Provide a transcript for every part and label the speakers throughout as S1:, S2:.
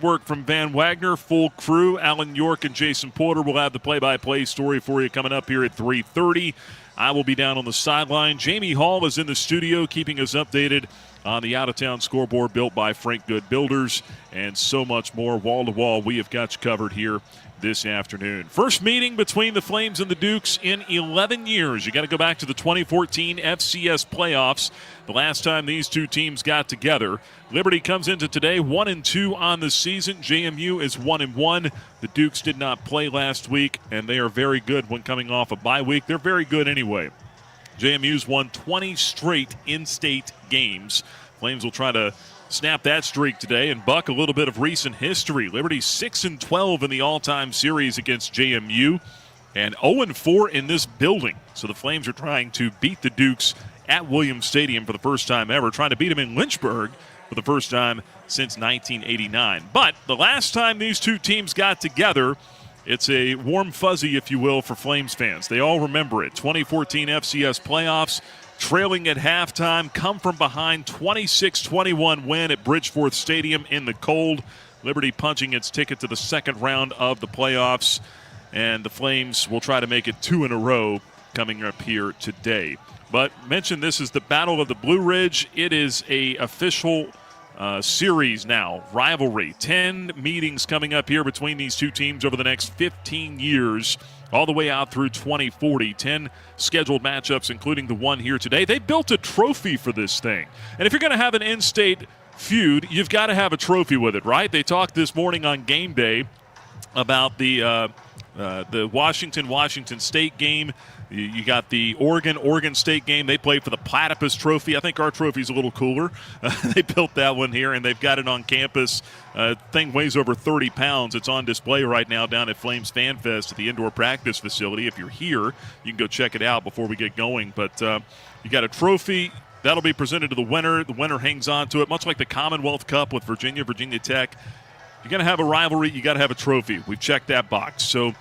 S1: Work from Van Wagner, full crew. Alan York and Jason Porter will have the play-by-play story for you coming up here at 3:30. I will be down on the sideline. Jamie Hall is in the studio keeping us updated on the out-of-town scoreboard built by Frank Good Builders and so much more. Wall-to-wall, we have got you covered here this afternoon. First meeting between the Flames and the Dukes in 11 years. You got to go back to the 2014 FCS playoffs. The last time these two teams got together. Liberty comes into today 1-2 on the season. JMU is 1-1. The Dukes did not play last week, and they are very good when coming off a bye week. They're very good anyway. JMU's won 20 straight in-state games. Flames will try to snap that streak today and buck a little bit of recent history. Liberty 6-12 in the all-time series against JMU and 0-4 in this building. So the Flames are trying to beat the Dukes at Williams Stadium for the first time ever, trying to beat them in Lynchburg for the first time since 1989. But the last time these two teams got together, it's a warm fuzzy, if you will, for Flames fans. They all remember it. 2014 FCS playoffs. Trailing at halftime, come from behind, 26-21 win at Bridgeforth Stadium in the cold. Liberty punching its ticket to the second round of the playoffs, and the Flames will try to make it 2 in a row coming up here today. But mention this is the Battle of the Blue Ridge. It is a official series now, rivalry. 10 meetings coming up here between these two teams over the next 15 years. All the way out through 2040. 10 scheduled matchups, including the one here today. They built a trophy for this thing. And if you're going to have an in-state feud, you've got to have a trophy with it, right? They talked this morning on game day about the Washington State game. You got the Oregon State game. They play for the Platypus Trophy. I think our trophy's a little cooler. They built that one here, and they've got it on campus. Thing weighs over 30 pounds. It's on display right now down at Flames Fan Fest at the indoor practice facility. If you're here, you can go check it out before we get going. But you got a trophy. That'll be presented to the winner. The winner hangs on to it, much like the Commonwealth Cup with Virginia Tech. You're going to have a rivalry. You got to have a trophy. We've checked that box. So,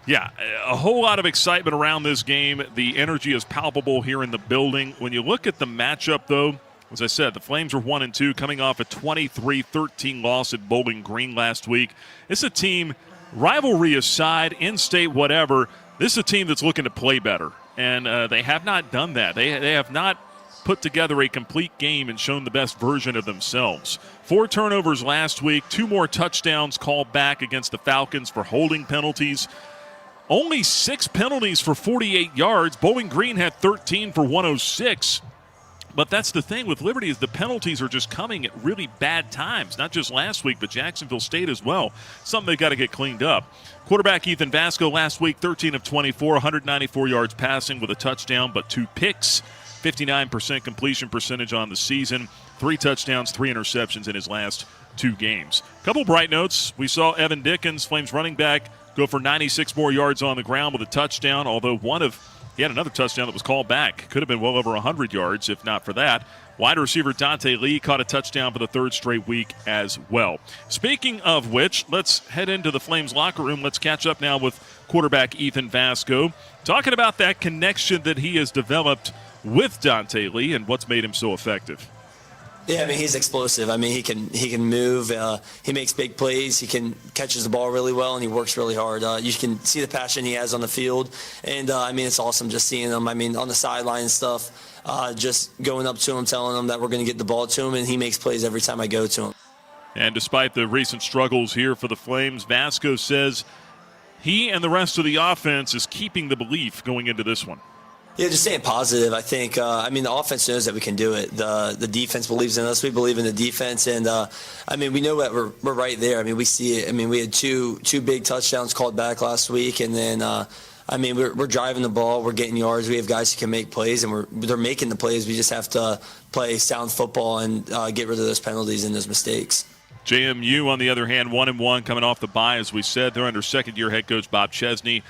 S1: yeah, a whole lot of excitement around this game. The energy is palpable here in the building. When you look at the matchup, though, as I said, the Flames are 1-2, coming off a 23-13 loss at Bowling Green last week. It's a team, rivalry aside, in-state, whatever, this is a team that's looking to play better. And they have not done that. They have not put together a complete game and shown the best version of themselves. 4 turnovers last week, 2 more touchdowns called back against the Falcons for holding penalties. Only 6 penalties for 48 yards. Bowling Green had 13 for 106. But that's the thing with Liberty is the penalties are just coming at really bad times. Not just last week, but Jacksonville State as well. Something they've got to get cleaned up. Quarterback Ethan Vasco last week, 13 of 24, 194 yards passing with a touchdown, but 2 picks. 59% completion percentage on the season. 3 touchdowns, 3 interceptions in his last 2 games. Couple bright notes. We saw Evan Dickens, Flames running back, go for 96 more yards on the ground with a touchdown, although he had another touchdown that was called back. Could have been well over 100 yards if not for that. Wide receiver Dante Lee caught a touchdown for the 3rd straight week as well. Speaking of which, let's head into the Flames locker room. Let's catch up now with quarterback Ethan Vasco, talking about that connection that he has developed with Dante Lee and what's made him so effective.
S2: Yeah, I mean, he's explosive. I mean, he can move. He makes big plays. He catches the ball really well, and he works really hard. You can see the passion he has on the field, and I mean, it's awesome just seeing him. I mean, on the sideline and stuff, just going up to him, telling him that we're going to get the ball to him, and he makes plays every time I go to him.
S1: And despite the recent struggles here for the Flames, Vasco says he and the rest of the offense is keeping the belief going into this one.
S2: Yeah, just staying positive. I think, I mean, the offense knows that we can do it. The defense believes in us. We believe in the defense. And, I mean, we know that we're right there. I mean, we see it. I mean, we had two big touchdowns called back last week. And then, I mean, we're driving the ball. We're getting yards. We have guys who can make plays, and they're making the plays. We just have to play sound football and get rid of those penalties and those mistakes.
S1: JMU, on the other hand, 1-1 coming off the bye, as we said. They're under second-year head coach Bob Chesney.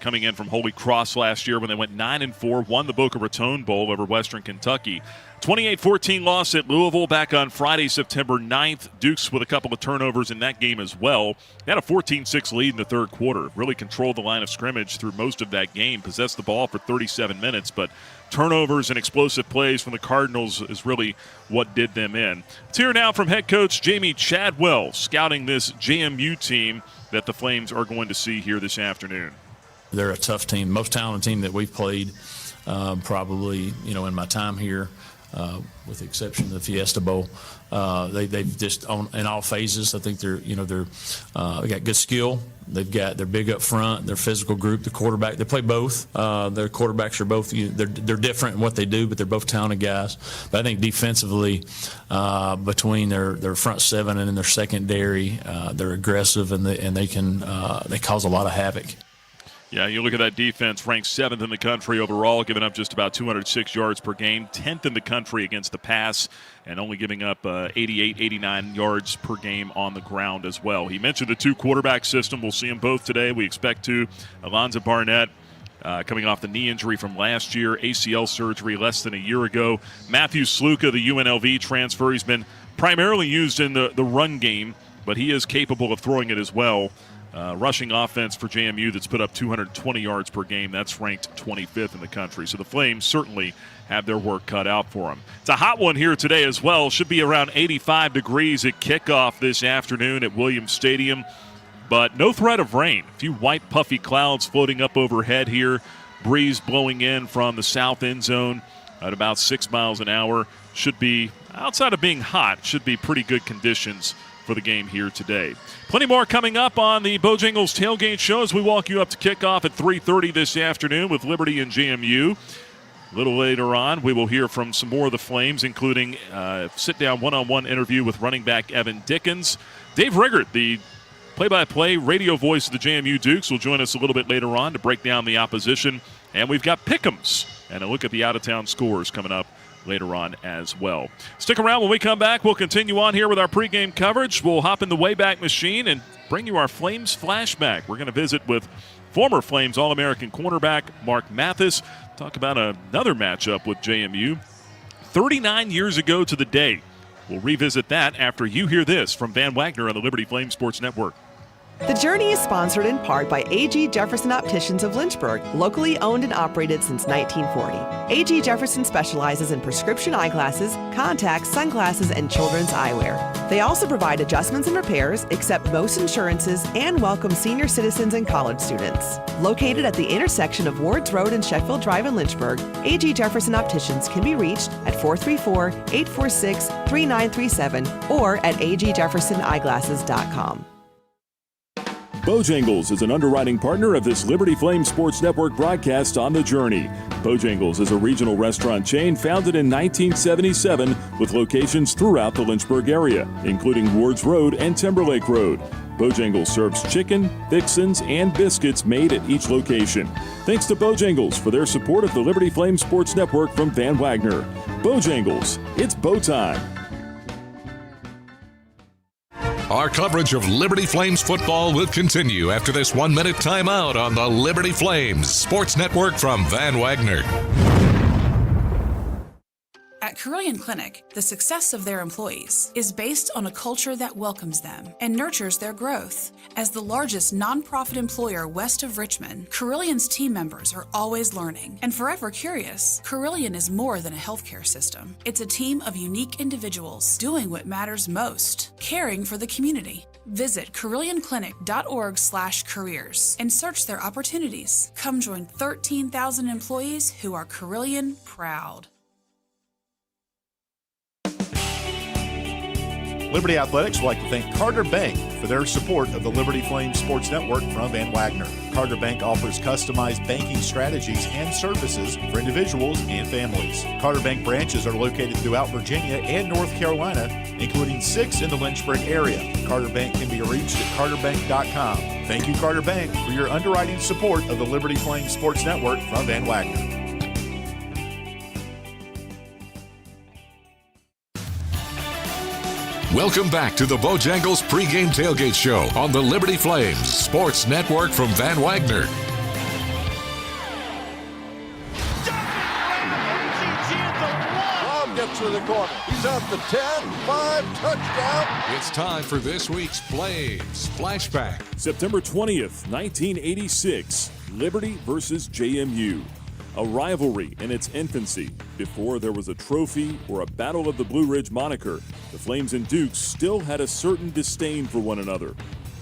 S1: coming in from Holy Cross last year when they went 9-4, won the Boca Raton Bowl over Western Kentucky. 28-14 loss at Louisville back on Friday, September 9th. Dukes with a couple of turnovers in that game as well. They had a 14-6 lead in the third quarter. Really controlled the line of scrimmage through most of that game. Possessed the ball for 37 minutes, but turnovers and explosive plays from the Cardinals is really what did them in. Let's hear now from head coach Jamie Chadwell, scouting this JMU team that the Flames are going to see here this afternoon.
S3: They're a tough team, most talented team that we've played probably, in my time here. With the exception of the Fiesta Bowl, they've just in all phases. I think they got good skill. They're big up front. They're physical group. The quarterback, they play both. Their quarterbacks are both. They're different in what they do, but they're both talented guys. But I think defensively, between their front seven and in their secondary, they're aggressive and they cause a lot of havoc.
S1: Yeah, you look at that defense, ranked 7th in the country overall, giving up just about 206 yards per game, 10th in the country against the pass, and only giving up 88, 89 yards per game on the ground as well. He mentioned the two-quarterback system. We'll see them both today. We expect to. Alonzo Barnett coming off the knee injury from last year, ACL surgery less than a year ago. Matthew Sluka, the UNLV transfer, he's been primarily used in the run game, but he is capable of throwing it as well. Rushing offense for JMU that's put up 220 yards per game. That's ranked 25th in the country. So the Flames certainly have their work cut out for them. It's a hot one here today as well. Should be around 85 degrees at kickoff this afternoon at Williams Stadium. But no threat of rain. A few white puffy clouds floating up overhead here. Breeze blowing in from the south end zone at about 6 miles an hour. Should be, outside of being hot, should be pretty good conditions for the game here today. Plenty more coming up on the Bojangles Tailgate Show as we walk you up to kickoff at 3:30 this afternoon with Liberty and JMU. A little later on, we will hear from some more of the Flames, including a sit-down one-on-one interview with running back Evan Dickens. Dave Riggert, the play-by-play radio voice of the JMU Dukes, will join us a little bit later on to break down the opposition. And we've got pick'ems and a look at the out-of-town scores coming up later on as well. Stick around. When we come back, we'll continue on here with our pregame coverage. We'll hop in the Wayback Machine and bring you our Flames flashback. We're going to visit with former Flames All-American cornerback Mark Mathis. Talk about another matchup with JMU 39 years ago to the day. We'll revisit that after you hear this from Van Wagner on the Liberty Flames Sports Network.
S4: The Journey is sponsored in part by A.G. Jefferson Opticians of Lynchburg, locally owned and operated since 1940. A.G. Jefferson specializes in prescription eyeglasses, contacts, sunglasses, and children's eyewear. They also provide adjustments and repairs, accept most insurances, and welcome senior citizens and college students. Located at the intersection of Wards Road and Sheffield Drive in Lynchburg, A.G. Jefferson Opticians can be reached at 434-846-3937 or at agjeffersoneyeglasses.com.
S5: Bojangles is an underwriting partner of this Liberty Flames Sports Network broadcast on The Journey. Bojangles is a regional restaurant chain founded in 1977 with locations throughout the Lynchburg area, including Wards Road and Timberlake Road. Bojangles serves chicken, fixins, and biscuits made at each location. Thanks to Bojangles for their support of the Liberty Flames Sports Network from Van Wagner. Bojangles, it's bow time.
S6: Our coverage of Liberty Flames football will continue after this 1-minute timeout on the Liberty Flames Sports Network from Van Wagner.
S7: At Carilion Clinic, the success of their employees is based on a culture that welcomes them and nurtures their growth. As the largest nonprofit employer west of Richmond, Carillion's team members are always learning and forever curious. Carilion is more than a healthcare system. It's a team of unique individuals doing what matters most, caring for the community. Visit carillionclinic.org/careers and search their opportunities. Come join 13,000 employees who are Carilion proud.
S8: Liberty Athletics would like to thank Carter Bank for their support of the Liberty Flames Sports Network from Van Wagner. Carter Bank offers customized banking strategies and services for individuals and families. Carter Bank branches are located throughout Virginia and North Carolina, including 6 in the Lynchburg area. Carter Bank can be reached at carterbank.com. Thank you, Carter Bank, for your underwriting support of the Liberty Flames Sports Network from Van Wagner.
S6: Welcome back to the Bojangles pregame tailgate show on the Liberty Flames Sports Network from Van Wagner.
S9: corner. He's at the 10, 5, touchdown.
S6: It's time for this week's Flames Flashback.
S5: September 20th, 1986, Liberty versus JMU. A rivalry in its infancy. Before there was a trophy or a Battle of the Blue Ridge moniker, the Flames and Dukes still had a certain disdain for one another.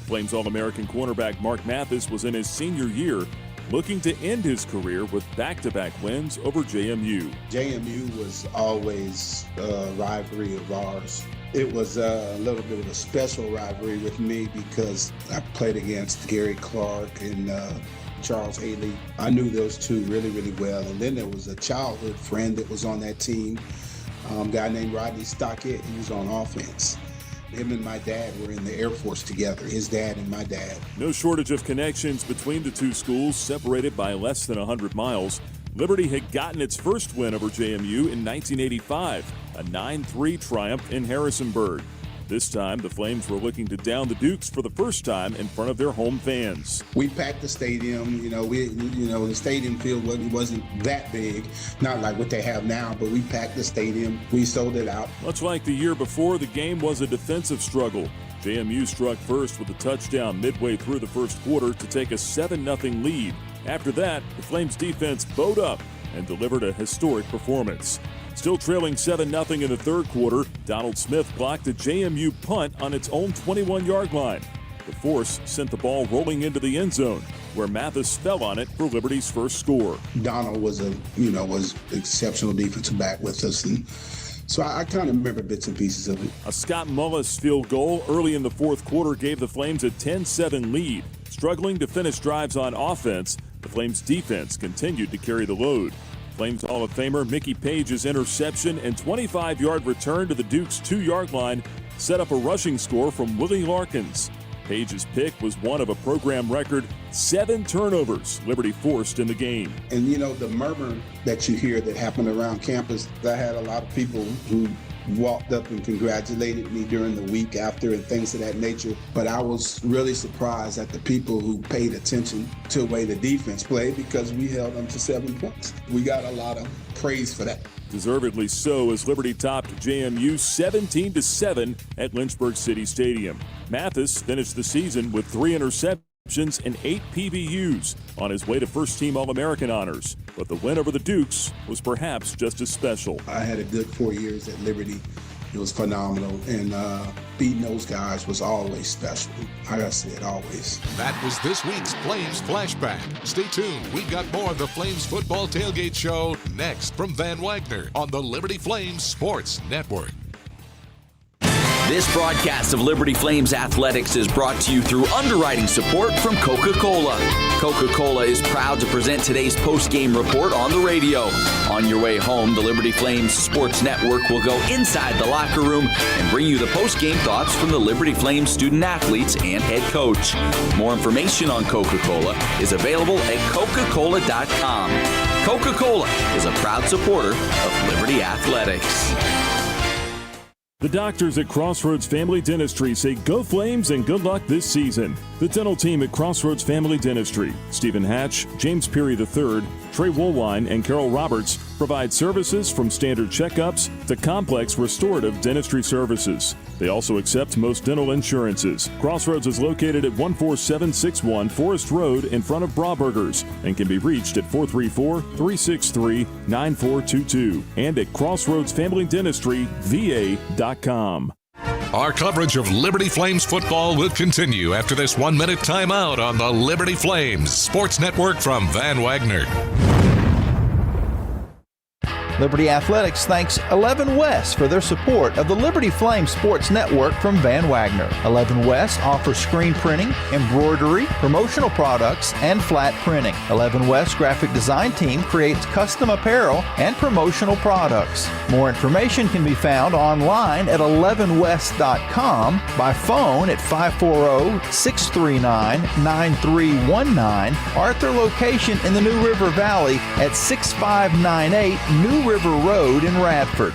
S5: Flames All-American cornerback Mark Mathis was in his senior year, looking to end his career with back-to-back wins over JMU.
S10: JMU was always a rivalry of ours. It was a little bit of a special rivalry with me because I played against Gary Clark and Charles Haley. I knew those two really, really well. And then there was a childhood friend that was on that team, a guy named Rodney Stockett. He was on offense. Him and my dad were in the Air Force together, his dad and my dad.
S5: No shortage of connections between the two schools, separated by less than 100 miles. Liberty had gotten its first win over JMU in 1985, a 9-3 triumph in Harrisonburg. This time, the Flames were looking to down the Dukes for the first time in front of their home fans.
S10: We packed the stadium. The stadium field wasn't that big, not like what they have now, but we packed the stadium. We sold it out.
S5: Much like the year before, the game was a defensive struggle. JMU struck first with a touchdown midway through the first quarter to take a 7-0 lead. After that, the Flames defense bowed up and delivered a historic performance. Still trailing 7-0 in the third quarter, Donald Smith blocked a JMU punt on its own 21-yard line. The force sent the ball rolling into the end zone, where Mathis fell on it for Liberty's first score.
S10: Donald was exceptional defensive back with us, and so I kind of remember bits and pieces of it.
S5: A Scott Mullis field goal early in the fourth quarter gave the Flames a 10-7 lead. Struggling to finish drives on offense, the Flames defense continued to carry the load. Flames Hall of Famer Mickey Page's interception and 25-yard return to the Dukes' 2-yard line set up a rushing score from Willie Larkins. Page's pick was one of a program record 7 turnovers Liberty forced in the game.
S10: And the murmur that you hear that happened around campus, I had a lot of people who walked up and congratulated me during the week after and things of that nature. But I was really surprised at the people who paid attention to the way the defense played because we held them to 7 points. We got a lot of praise for that.
S5: Deservedly so, as Liberty topped JMU 17-7 at Lynchburg City Stadium. Mathis finished the season with 3 interceptions and 8 PBUs on his way to first-team All-American honors. But the win over the Dukes was perhaps just as special.
S10: I had a good 4 years at Liberty. It was phenomenal, and beating those guys was always special. Like I said, always.
S6: That was this week's Flames Flashback. Stay tuned. We've got more of the Flames Football Tailgate Show next from Van Wagner on the Liberty Flames Sports Network.
S11: This broadcast of Liberty Flames Athletics is brought to you through underwriting support from Coca-Cola. Coca-Cola is proud to present today's post-game report on the radio. On your way home, the Liberty Flames Sports Network will go inside the locker room and bring you the post-game thoughts from the Liberty Flames student athletes and head coach. More information on Coca-Cola is available at Coca-Cola.com. Coca-Cola is a proud supporter of Liberty Athletics.
S5: The doctors at Crossroads Family Dentistry say go Flames and good luck this season. The dental team at Crossroads Family Dentistry, Stephen Hatch, James Peary III, Trey Woolwine, and Carol Roberts provide services from standard checkups to complex restorative dentistry services. They also accept most dental insurances. Crossroads is located at 14761 Forest Road in front of Brauburgers and can be reached at 434-363-9422 and at crossroadsfamilydentistryva.com.
S6: Our coverage of Liberty Flames football will continue after this 1-minute timeout on the Liberty Flames Sports Network from Van Wagner.
S12: Liberty Athletics thanks 11 West for their support of the Liberty Flames Sports Network from Van Wagner. 11 West offers screen printing, embroidery, promotional products, and flat printing. 11 West graphic design team creates custom apparel and promotional products. More information can be found online at 11west.com, by phone at 540-639-9319, or at their location in the New River Valley at 6598 New River Road in Radford.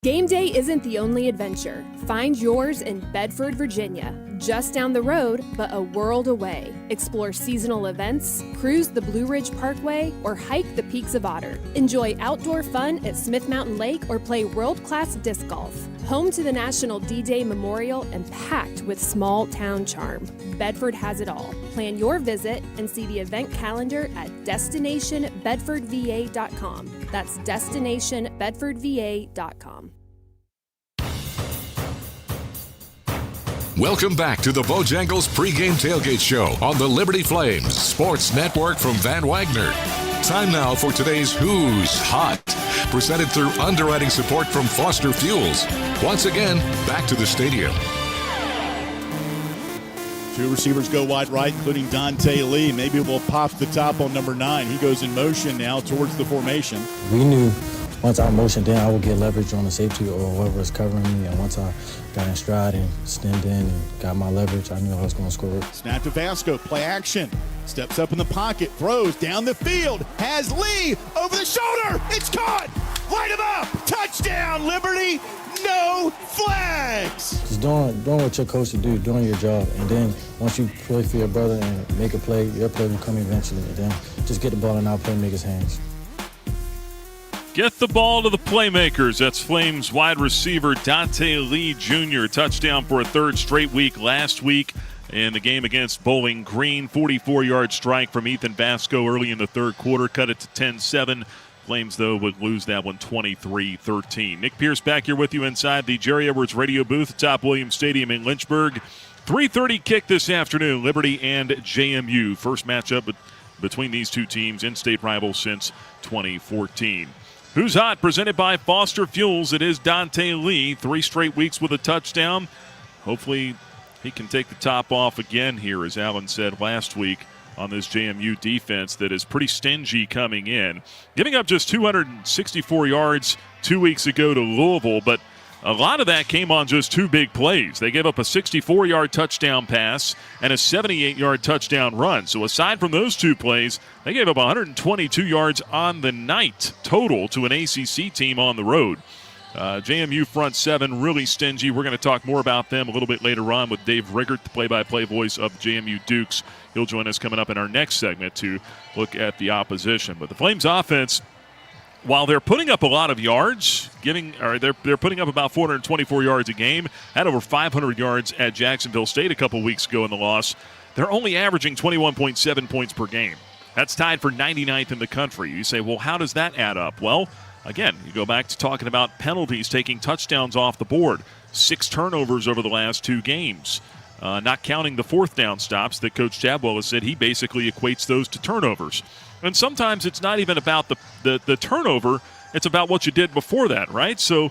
S13: Game day isn't the only adventure. Find yours in Bedford, Virginia. just down the road, but a world away. Explore seasonal events, cruise the Blue Ridge Parkway, or hike the peaks of Otter. Enjoy outdoor fun at Smith Mountain Lake or play world-class disc golf. Home to the National D-Day Memorial and packed with small-town charm, Bedford has it all. Plan your visit and see the event calendar at destinationbedfordva.com. That's destinationbedfordva.com.
S6: Welcome back to the Bojangles pregame tailgate show on the Liberty Flames Sports Network from Van Wagner. Time now for today's Who's Hot, presented through underwriting support from Foster Fuels. Once again, back to the stadium.
S14: Two receivers go wide right, including Dante Lee. Maybe we'll pop the top on number 9. He goes in motion now towards the formation.
S15: We knew once I motioned in, I would get leverage on the safety or whoever was covering me. And once I got in stride and stemmed in and got my leverage, I knew I was going to score.
S14: Snap to Vasco, play action. Steps up in the pocket, throws down the field, has Lee over the shoulder. It's caught. Light him up. Touchdown, Liberty. No flags.
S15: Just doing what your coach should do, doing your job. And then once you play for your brother and make a play, your play will come eventually. And then just get the ball in our playmakers' hands.
S1: Get the ball to the playmakers. That's Flames wide receiver Dante Lee Jr. Touchdown for a third straight week last week in the game against Bowling Green. 44-yard strike from Ethan Vasco early in the third quarter. Cut it to 10-7. Flames, though, would lose that one 23-13. Nick Pierce back here with you inside the Jerry Edwards radio booth atop Williams Stadium in Lynchburg. 3:30 kick this afternoon, Liberty and JMU. First matchup between these two teams, in-state rivals since 2014. Who's Hot, presented by Foster Fuels. It is Dante Lee, 3 straight weeks with a touchdown. Hopefully he can take the top off again here, as Alan said last week, on this JMU defense that is pretty stingy coming in. Giving up just 264 yards 2 weeks ago to Louisville, but a lot of that came on just 2 big plays. They gave up a 64-yard touchdown pass and a 78-yard touchdown run. So aside from those 2 plays, they gave up 122 yards on the night total to an ACC team on the road. JMU front 7 really stingy. We're going to talk more about them a little bit later on with Dave Riggert, the play-by-play voice of JMU Dukes. He'll join us coming up in our next segment to look at the opposition. But the Flames offense, while they're putting up a lot of yards, they're putting up about 424 yards a game, had over 500 yards at Jacksonville State a couple weeks ago in the loss. They're only averaging 21.7 points per game. That's tied for 99th in the country. You say, well, how does that add up? Well, again, you go back to talking about penalties, taking touchdowns off the board. 6 turnovers over the last 2 games. Not counting the 4th down stops that Coach Chadwell has said he basically equates those to turnovers. And sometimes it's not even about the turnover, it's about what you did before that, right? So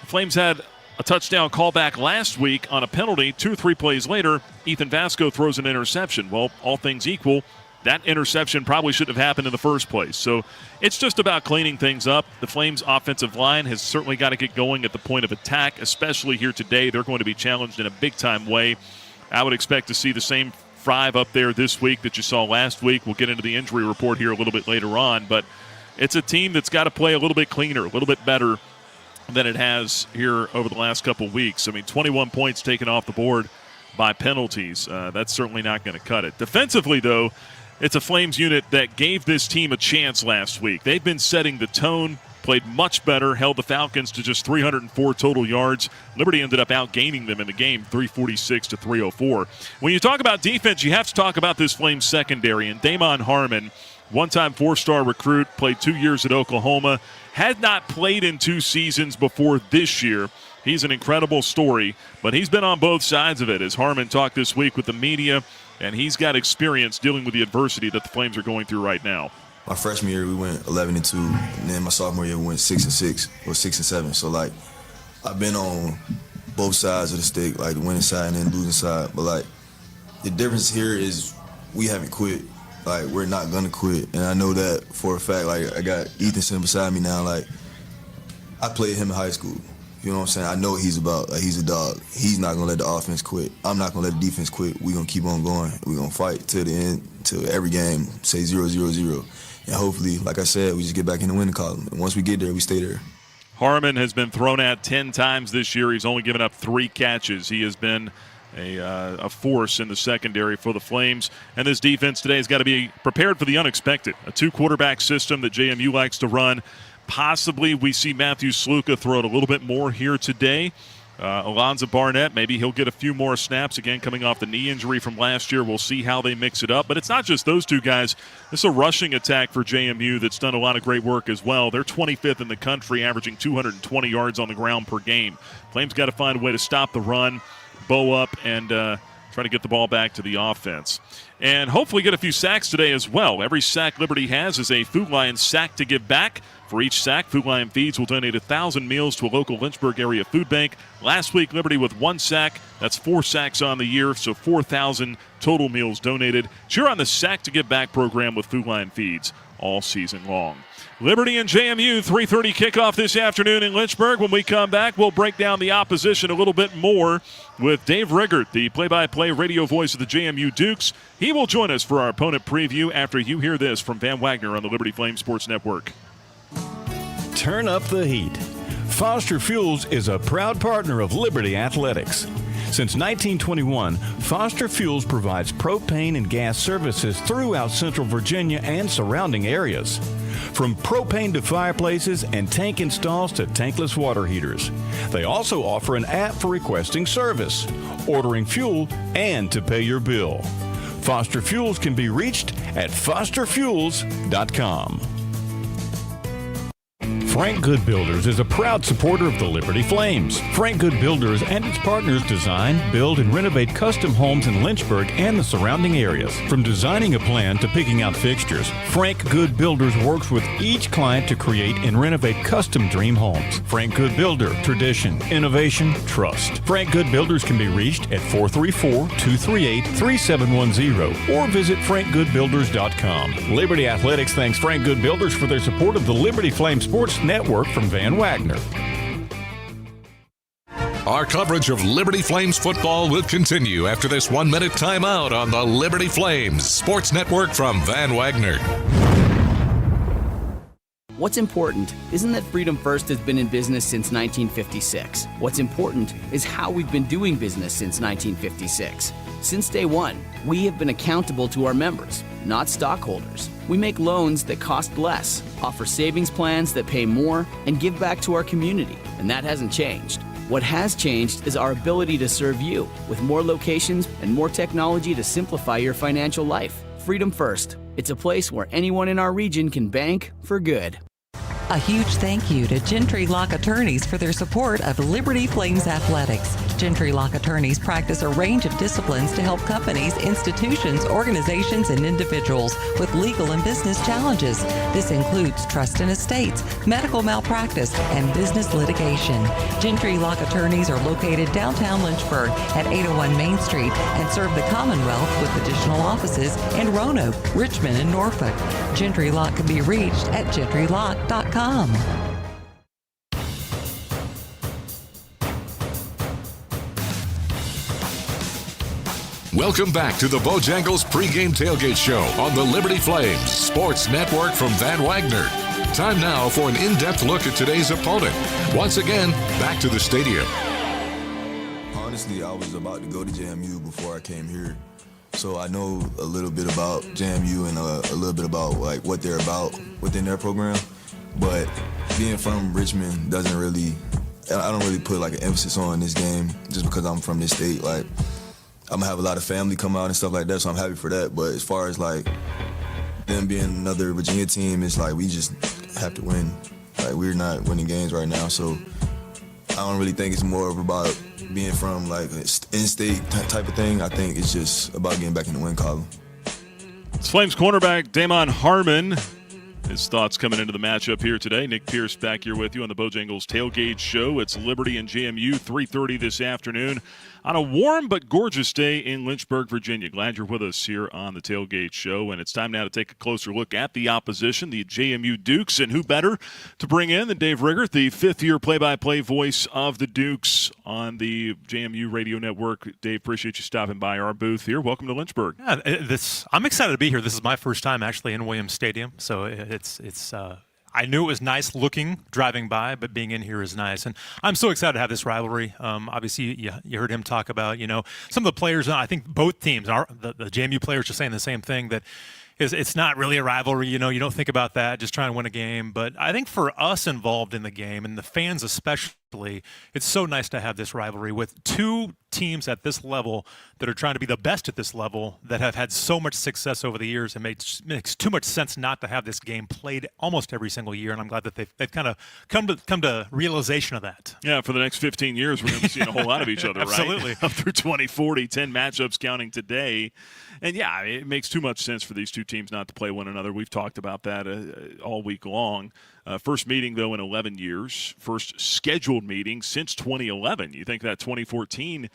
S1: the Flames had a touchdown callback last week on a penalty. 2 or 3 plays later, Ethan Vasco throws an interception. Well, all things equal, that interception probably shouldn't have happened in the first place. So it's just about cleaning things up. The Flames' offensive line has certainly got to get going at the point of attack, especially here today. They're going to be challenged in a big-time way. I would expect to see the same 5 up there this week that you saw last week. We'll get into the injury report here a little bit later on, but it's a team that's got to play a little bit cleaner, a little bit better than it has here over the last couple weeks. I mean, 21 points taken off the board by penalties. That's certainly not going to cut it. Defensively, though, it's a Flames unit that gave this team a chance last week. They've been setting the tone, played much better, held the Falcons to just 304 total yards. Liberty ended up outgaining them in the game, 346 to 304. When you talk about defense, you have to talk about this Flames secondary. And Damon Harmon, one-time 4-star recruit, played 2 years at Oklahoma, had not played in 2 seasons before this year. He's an incredible story, but he's been on both sides of it, as Harmon talked this week with the media, and he's got experience dealing with the adversity that the Flames are going through right now.
S16: My freshman year, we went 11-2, and then my sophomore year, we went 6-6 or 6-7. So, like, I've been on both sides of the stick, like the winning side and then the losing side. But, like, the difference here is we haven't quit. Like, we're not going to quit. And I know that for a fact. Like, I got Ethan sitting beside me now. Like, I played him in high school. You know what I'm saying? I know what he's about. Like, he's a dog. He's not going to let the offense quit. I'm not going to let the defense quit. We're going to keep on going. We're going to fight till the end, till every game, say 0-0-0. And hopefully, like I said, we just get back in the winning column. And once we get there, we stay there.
S1: Harmon has been thrown at 10 times this year. He's only given up 3 catches. He has been a force in the secondary for the Flames. And this defense today has got to be prepared for the unexpected. A 2-quarterback system that JMU likes to run. Possibly we see Matthew Sluka throw it a little bit more here today. Alonzo Barnett, maybe he'll get a few more snaps, again, coming off the knee injury from last year. We'll see how they mix it up. But it's not just those two guys. This is a rushing attack for JMU that's done a lot of great work as well. They're 25th in the country, averaging 220 yards on the ground per game. Flames got to find a way to stop the run, bow up, and try to get the ball back to the offense. And hopefully get a few sacks today as well. Every sack Liberty has is a Food Lion sack to give back. For each sack, Food Lion Feeds will donate 1,000 meals to a local Lynchburg area food bank. Last week, Liberty with 1 sack. That's 4 sacks on the year, so 4,000 total meals donated. Cheer on the Sack to Give Back program with Food Lion Feeds all season long. Liberty and JMU, 3:30 kickoff this afternoon in Lynchburg. When we come back, we'll break down the opposition a little bit more with Dave Riggert, the play-by-play radio voice of the JMU Dukes. He will join us for our opponent preview after you hear this from Van Wagner on the Liberty Flame Sports Network.
S17: Turn up the heat. Foster Fuels is a proud partner of Liberty Athletics. Since 1921, Foster Fuels provides propane and gas services throughout Central Virginia and surrounding areas. From propane to fireplaces and tank installs to tankless water heaters. They also offer an app for requesting service, ordering fuel, and to pay your bill. Foster Fuels can be reached at fosterfuels.com. Frank Good Builders is a proud supporter of the Liberty Flames. Frank Good Builders and its partners design, build, and renovate custom homes in Lynchburg and the surrounding areas. From designing a plan to picking out fixtures, Frank Good Builders works with each client to create and renovate custom dream homes. Frank Good Builder, tradition, innovation, trust. Frank Good Builders can be reached at 434-238-3710 or visit frankgoodbuilders.com. Liberty Athletics thanks Frank Good Builders for their support of the Liberty Flame Sports Network from Van Wagner.
S6: Our coverage of Liberty Flames football will continue after this 1-minute timeout on the Liberty Flames Sports Network from Van Wagner.
S18: What's important isn't that Freedom First has been in business since 1956. What's important is how we've been doing business since 1956. Since day one, we have been accountable to our members, not stockholders. We make loans that cost less, offer savings plans that pay more, and give back to our community, and that hasn't changed. What has changed is our ability to serve you with more locations and more technology to simplify your financial life. Freedom First. It's a place where anyone in our region can bank for good.
S19: A huge thank you to Gentry Lock Attorneys for their support of Liberty Flames Athletics. Gentry Lock Attorneys practice a range of disciplines to help companies, institutions, organizations, and individuals with legal and business challenges. This includes trust and estates, medical malpractice, and business litigation. Gentry Lock Attorneys are located downtown Lynchburg at 801 Main Street and serve the Commonwealth with additional offices in Roanoke, Richmond, and Norfolk. Gentry Lock can be reached at gentrylock.com.
S6: Welcome back to the Bojangles pregame tailgate show on the Liberty Flames Sports Network from Van Wagner. Time now for an in-depth look at today's opponent. Once again, back to the stadium.
S16: Honestly, I was about to go to JMU before I came here. So I know a little bit about JMU and a little bit about like what they're about within their program. But being from Richmond I don't really put like an emphasis on this game just because I'm from this state. Like, I'm gonna have a lot of family come out and stuff like that, so I'm happy for that. But as far as like them being another Virginia team, it's like we just have to win. Like, we're not winning games right now, so I don't really think it's more about being from like an in-state type of thing. I think it's just about getting back in the win column.
S1: It's Flames cornerback Damon Harmon. His thoughts coming into the matchup here today. Nick Pierce back here with you on the Bojangles Tailgate Show. It's Liberty and JMU, 3:30 this afternoon on a warm but gorgeous day in Lynchburg, Virginia. Glad you're with us here on the Tailgate Show. And it's time now to take a closer look at the opposition, the JMU Dukes. And who better to bring in than Dave Riggert, the fifth-year play-by-play voice of the Dukes on the JMU radio network. Dave, appreciate you stopping by our booth here. Welcome to Lynchburg.
S20: Yeah, I'm excited to be here. This is my first time actually in Williams Stadium, so it's I knew it was nice looking driving by, but being in here is nice. And I'm so excited to have this rivalry. Obviously, you heard him talk about, some of the players. I think both teams, the JMU players are saying the same thing, that it's not really a rivalry. You don't think about that, just trying to win a game. But I think for us involved in the game, and the fans especially, it's so nice to have this rivalry with two teams at this level that are trying to be the best at this level, that have had so much success over the years, and makes too much sense not to have this game played almost every single year. And I'm glad that they've kind of come to realization of that.
S1: Yeah, for the next 15 years, we're going to be seeing a whole lot of each other,
S20: Absolutely.
S1: Right? Up through 2040, 10 matchups counting today. And yeah, it makes too much sense for these two teams not to play one another. We've talked about that all week long. First meeting, though, in 11 years. First scheduled meeting since 2011. You think that 2014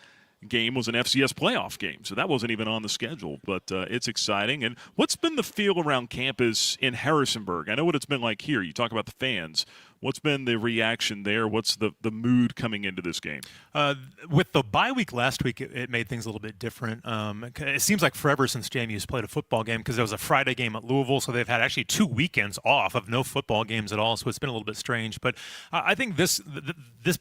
S1: game was an FCS playoff game, so that wasn't even on the schedule. But it's exciting. And what's been the feel around campus in Harrisonburg? I know what it's been like here. You talk about the fans. What's been the reaction there? What's the mood coming into this game?
S20: With the bye week last week, it made things a little bit different. It seems like forever since JMU's played a football game, because there was a Friday game at Louisville, so they've had actually 2 weekends off of no football games at all, so it's been a little bit strange. But I think this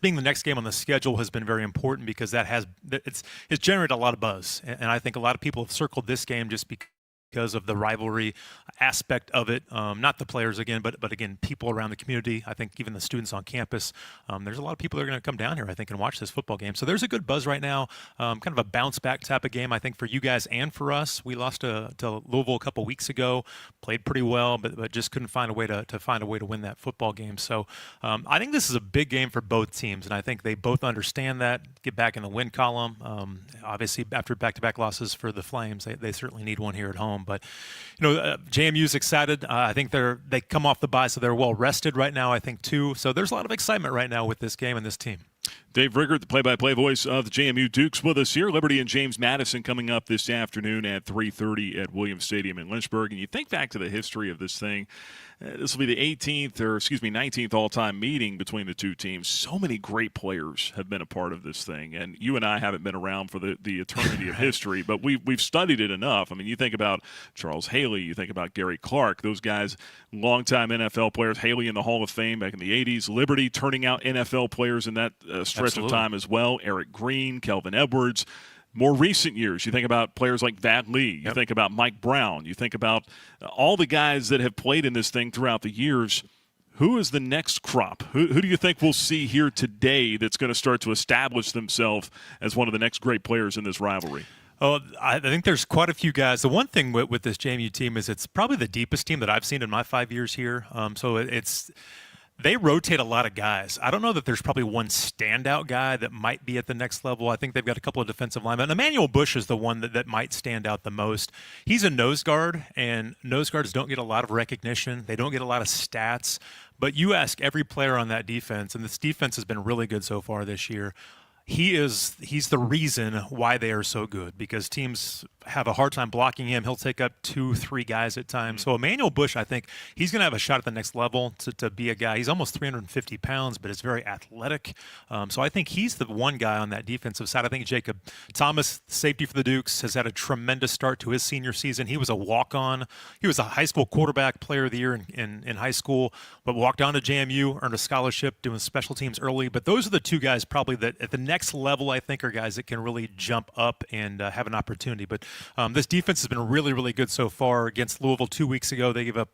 S20: being the next game on the schedule has been very important, because it's generated a lot of buzz. And I think a lot of people have circled this game just because of the rivalry aspect of it. Not the players again, but again, people around the community. I think even the students on campus. There's a lot of people that are going to come down here, I think, and watch this football game. So there's a good buzz right now. Kind of a bounce back type of game, I think, for you guys and for us. We lost to Louisville a couple weeks ago, played pretty well, but just couldn't find a way to win that football game. So I think this is a big game for both teams, and I think they both understand that. Get back in the win column. Obviously, after back-to-back losses for the Flames, they certainly need one here at home. But JMU's excited. I think they come off the bye, so they're well rested right now, I think, too. So there's a lot of excitement right now with this game and this team.
S1: Dave Riggert, the play-by-play voice of the JMU Dukes, with us here. Liberty and James Madison coming up this afternoon at 3:30 at Williams Stadium in Lynchburg. And you think back to the history of this thing. This will be the 19th all-time meeting between the two teams. So many great players have been a part of this thing. And you and I haven't been around for the eternity of history, but we've studied it enough. I mean, you think about Charles Haley, you think about Gary Clark, those guys, longtime NFL players, Haley in the Hall of Fame back in the 80s, Liberty turning out NFL players in that stretch
S20: Absolutely.
S1: of time as well, Eric Green, Kelvin Edwards. More recent years, you think about players like Vad Lee, you think about Mike Brown, you think about all the guys that have played in this thing throughout the years. Who is the next crop? Who do you think we'll see here today that's going to start to establish themselves as one of the next great players in this rivalry?
S20: Oh, I think there's quite a few guys. The one thing with this JMU team is it's probably the deepest team that I've seen in my 5 years here. So they rotate a lot of guys. I don't know that there's probably one standout guy that might be at the next level. I think they've got a couple of defensive linemen. Emmanuel Bush is the one that might stand out the most. He's a nose guard, and nose guards don't get a lot of recognition. They don't get a lot of stats. But you ask every player on that defense, and this defense has been really good so far this year. He's the reason why they are so good, because teams have a hard time blocking him. He'll take up 2-3 guys at times. So Emmanuel Bush, I think he's going to have a shot at the next level to be a guy. He's almost 350 pounds, but is very athletic. So I think he's the one guy on that defensive side. I think Jacob Thomas, safety for the Dukes, has had a tremendous start to his senior season. He was a walk-on. He was a high school quarterback player of the year in high school, but walked on to JMU, earned a scholarship, doing special teams early. But those are the two guys probably that at the next level, I think, are guys that can really jump up and have an opportunity. But this defense has been really, really good so far. Against Louisville 2 weeks ago, they gave up,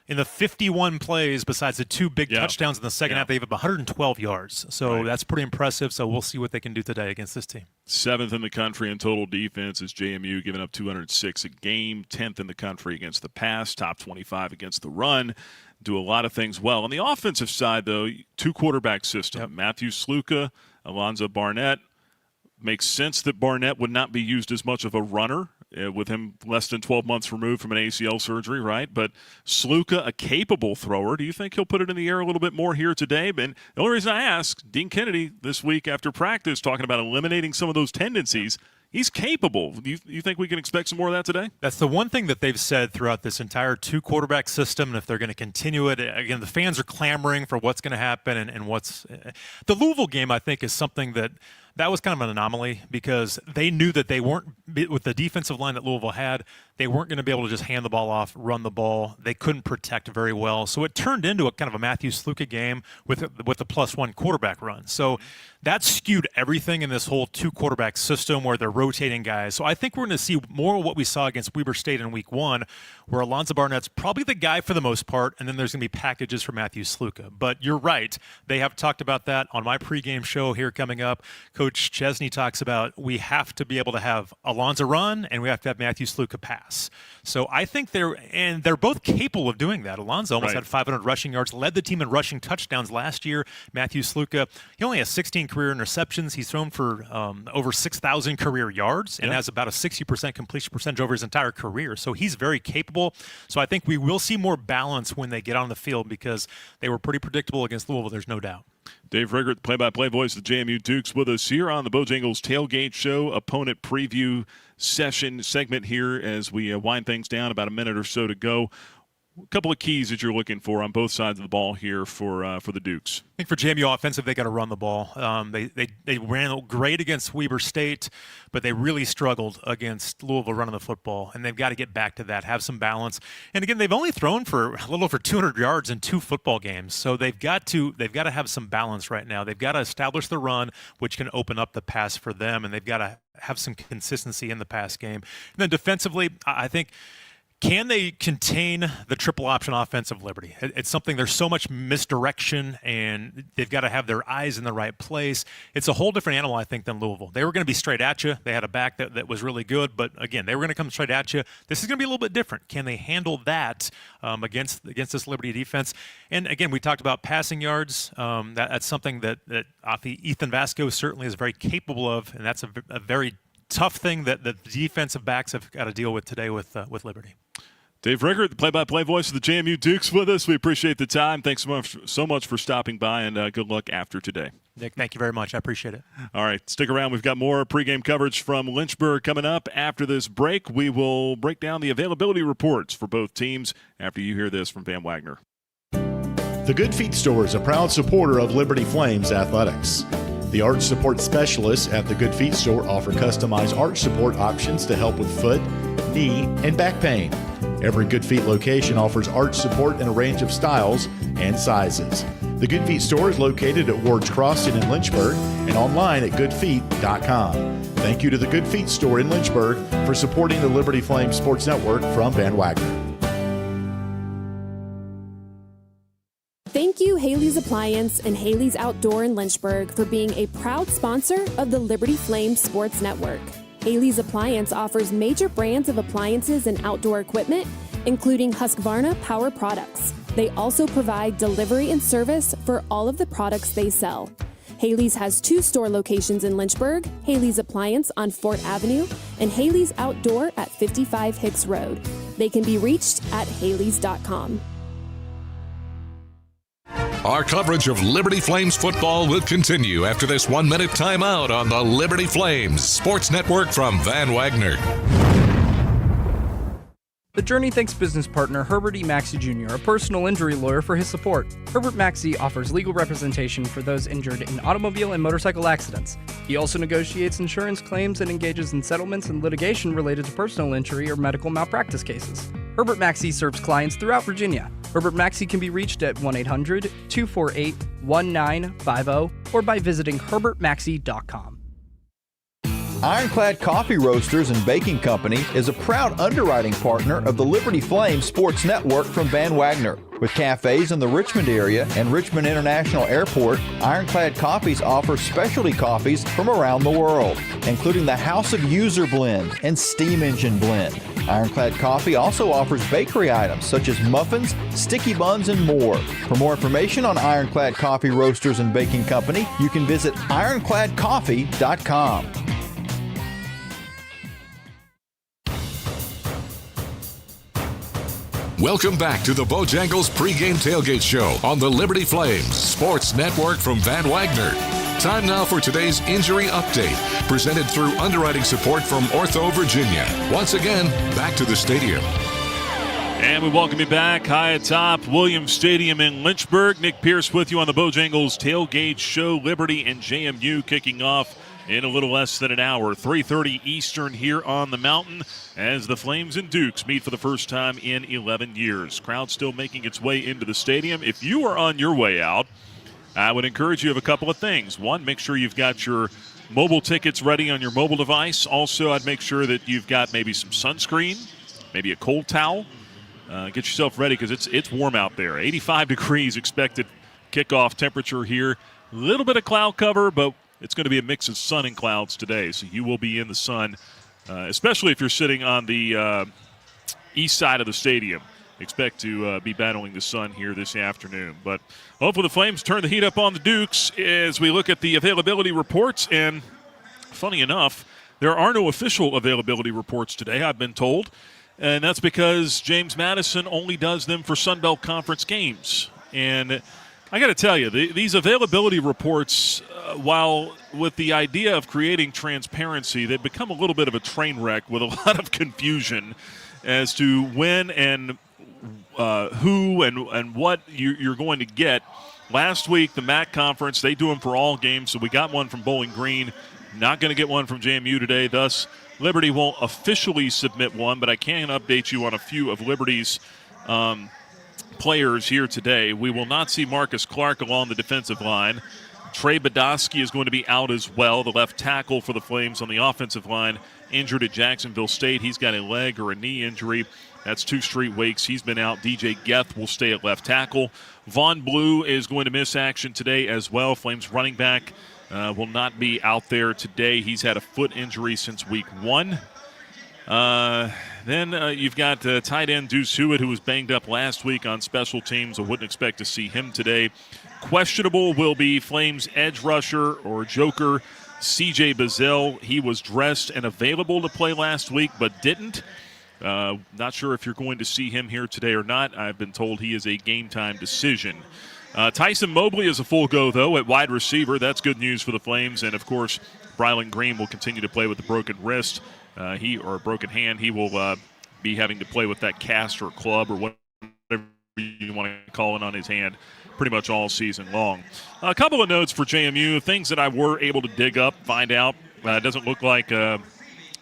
S20: in the 51 plays, besides the 2 big touchdowns in the second half, they gave up 112 yards. So that's pretty impressive. So we'll see what they can do today against this team.
S1: 7th in the country in total defense is JMU, giving up 206 a game. 10th in the country against the pass. Top 25 against the run. Do a lot of things well. On the offensive side, though, 2-quarterback system. Matthew Sluka, Alonzo Barnett. Makes sense that Barnett would not be used as much of a runner with him less than 12 months removed from an ACL surgery, right? But Sluka, a capable thrower. Do you think he'll put it in the air a little bit more here today? And the only reason I ask, Dean Kennedy this week after practice talking about eliminating some of those tendencies. He's capable. Do you think we can expect some more of that today?
S20: That's the one thing that they've said throughout this entire 2-quarterback system, and if they're going to continue it, again, the fans are clamoring for what's going to happen and what's – the Louisville game, I think, is something that was kind of an anomaly, because they knew that they weren't – with the defensive line that Louisville had, They weren't going to be able to just hand the ball off, run the ball. They couldn't protect very well. So it turned into a kind of a Matthew Sluka game with the +1 quarterback run. So that skewed everything in this whole 2-quarterback system where they're rotating guys. So I think we're going to see more of what we saw against Weber State in week 1, where Alonzo Barnett's probably the guy for the most part, and then there's going to be packages for Matthew Sluka. But you're right. They have talked about that on my pregame show here coming up. Coach Chesney talks about we have to be able to have Alonzo run, and we have to have Matthew Sluka pass. So I think they're both capable of doing that. Alonzo almost had 500 rushing yards, led the team in rushing touchdowns last year. Matthew Sluka, he only has 16 career interceptions. He's thrown for over 6,000 career yards and has about a 60% completion percentage over his entire career. So he's very capable. So I think we will see more balance when they get on the field because they were pretty predictable against Louisville, there's no doubt.
S1: Dave Riggert, the play-by-play voice of the JMU Dukes, with us here on the Bojangles Tailgate Show, opponent preview segment here as we wind things down, about a minute or so to go. A couple of keys that you're looking for on both sides of the ball here for the Dukes.
S20: I think for JMU offensive, they got to run the ball. They ran great against Weber State, but they really struggled against Louisville running the football, and they've got to get back to that, have some balance. And again, they've only thrown for a little over 200 yards in 2 football games, so they've got to have some balance right now. They've got to establish the run, which can open up the pass for them, and they've got to have some consistency in the pass game. And then defensively, I think, can they contain the triple option offense of Liberty? It's something, there's so much misdirection, and they've got to have their eyes in the right place. It's a whole different animal, I think, than Louisville. They were going to be straight at you. They had a back that was really good, but again, they were going to come straight at you. This is going to be a little bit different. Can they handle that against this Liberty defense? And again, we talked about passing yards. That's something that Ethan Vasco certainly is very capable of, and that's a very tough thing that the defensive backs have got to deal with today with Liberty.
S1: Dave Riggert, the play-by-play voice of the JMU Dukes, with us. We appreciate the time. Thanks so much for stopping by, and good luck after today.
S20: Nick, thank you very much. I appreciate it.
S1: All right, stick around. We've got more pregame coverage from Lynchburg coming up. After this break, we will break down the availability reports for both teams after you hear this from Van Wagner.
S8: The Good Feet Store is a proud supporter of Liberty Flames athletics. The arch support specialists at the Good Feet Store offer customized arch support options to help with foot, knee, and back pain. Every Good Feet location offers arch support in a range of styles and sizes. The Good Feet Store is located at Ward's Crossing in Lynchburg and online at goodfeet.com. Thank you to the Good Feet Store in Lynchburg for supporting the Liberty Flames Sports Network from Van Wagner.
S13: Thank you, Haley's Appliance and Haley's Outdoor in Lynchburg, for being a proud sponsor of the Liberty Flames Sports Network. Haley's Appliance offers major brands of appliances and outdoor equipment, including Husqvarna Power Products. They also provide delivery and service for all of the products they sell. Haley's has 2 store locations in Lynchburg, Haley's Appliance on Fort Avenue and Haley's Outdoor at 55 Hicks Road. They can be reached at haleys.com.
S6: Our coverage of Liberty Flames football will continue after this 1-minute timeout on the Liberty Flames Sports Network from Van Wagner.
S21: The Journey thanks business partner Herbert E. Maxey Jr., a personal injury lawyer, for his support. Herbert Maxey offers legal representation for those injured in automobile and motorcycle accidents. He also negotiates insurance claims and engages in settlements and litigation related to personal injury or medical malpractice cases. Herbert Maxey serves clients throughout Virginia. Herbert Maxey can be reached at 1-800-248-1950 or by visiting herbertmaxey.com.
S12: Ironclad Coffee Roasters and Baking Company is a proud underwriting partner of the Liberty Flames Sports Network from Van Wagner. With cafes in the Richmond area and Richmond International Airport, Ironclad Coffees offers specialty coffees from around the world, including the House of User Blend and Steam Engine Blend. Ironclad Coffee also offers bakery items such as muffins, sticky buns, and more. For more information on Ironclad Coffee Roasters and Baking Company, you can visit ironcladcoffee.com.
S6: Welcome back to the Bojangles pregame tailgate show on the Liberty Flames Sports Network from Van Wagner. Time now for today's injury update, presented through underwriting support from Ortho, Virginia. Once again, back to the stadium.
S1: And we welcome you back high atop Williams Stadium in Lynchburg. Nick Pierce with you on the Bojangles tailgate show. Liberty and JMU kicking off in a little less than an hour. 3:30 Eastern here on the Mountain as the Flames and Dukes meet for the first time in 11 years. Crowd still making its way into the stadium. If you are on your way out, I would encourage you of a couple of things. One, make sure you've got your mobile tickets ready on your mobile device. Also, I'd make sure that you've got maybe some sunscreen, maybe a cold towel. Get yourself ready because it's warm out there. 85 degrees expected kickoff temperature here. A little bit of cloud cover, but it's going to be a mix of sun and clouds today. So you will be in the sun, especially if you're sitting on the east side of the stadium. Expect to be battling the sun here this afternoon. But hopefully the Flames turn the heat up on the Dukes as we look at the availability reports. And funny enough, there are no official availability reports today, I've been told. And that's because James Madison only does them for Sun Belt Conference games. And I got to tell you, these availability reports, while with the idea of creating transparency, they've become a little bit of a train wreck with a lot of confusion as to when and who and what you're going to get. Last week, the MAC conference, they do them for all games, so we got one from Bowling Green. Not going to get one from JMU today. Thus, Liberty won't officially submit one, but I can update you on a few of Liberty's players here today. We will not see Marcus Clark along the defensive line. Trey Badowski is going to be out as well, the left tackle for the Flames on the offensive line, injured at Jacksonville State. He's got a leg or a knee injury. That's 2 straight weeks. He's been out. DJ Geth will stay at left tackle. Vaughn Blue is going to miss action today as well. Flames running back will not be out there today. He's had a foot injury since week 1. Then you've got tight end Deuce Hewitt, who was banged up last week on special teams. I wouldn't expect to see him today. Questionable will be Flames edge rusher or joker CJ Bazell. He was dressed and available to play last week but didn't. Not sure if you're going to see him here today or not. I've been told he is a game-time decision. Tyson Mobley is a full go, though, at wide receiver. That's good news for the Flames. And, of course, Brylan Green will continue to play with a broken wrist or a broken hand. He will be having to play with that cast or club or whatever you want to call it on his hand pretty much all season long. A couple of notes for JMU, things that I were able to dig up, find out. It doesn't look like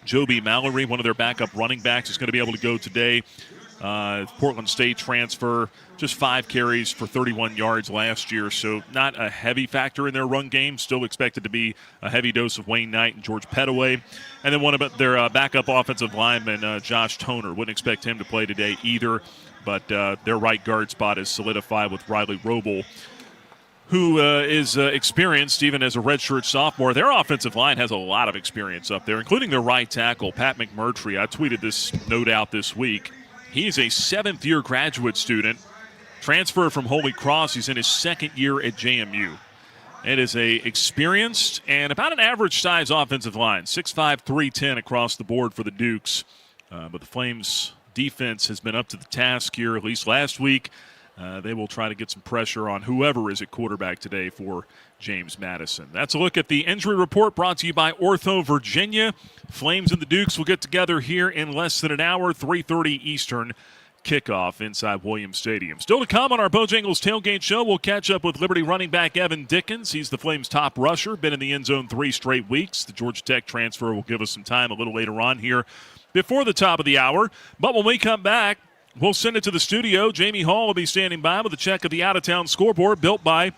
S1: Joby Mallory, one of their backup running backs, is going to be able to go today. Portland State transfer, just 5 carries for 31 yards last year, so not a heavy factor in their run game. Still expected to be a heavy dose of Wayne Knight and George Pettaway. And then one of their backup offensive lineman, Josh Toner. Wouldn't expect him to play today either, but their right guard spot is solidified with Riley Roble, who is experienced even as a redshirt sophomore. Their offensive line has a lot of experience up there, including their right tackle, Pat McMurtry. I tweeted this note out this week. He's a 7th-year graduate student, transfer from Holy Cross. He's in his 2nd year at JMU. It is a experienced and about an average-size offensive line, 6'5", 310 across the board for the Dukes. But the Flames' defense has been up to the task here, at least last week. They will try to get some pressure on whoever is at quarterback today for James Madison. That's a look at the injury report brought to you by Ortho Virginia. Flames and the Dukes will get together here in less than an hour, 3:30 Eastern kickoff inside Williams Stadium. Still to come on our Bojangles Tailgate Show, we'll catch up with Liberty running back Evan Dickens. He's the Flames' top rusher, been in the end zone 3 straight weeks. The Georgia Tech transfer will give us some time a little later on here before the top of the hour. But when we come back, we'll send it to the studio. Jamie Hall will be standing by with a check of the out-of-town scoreboard built by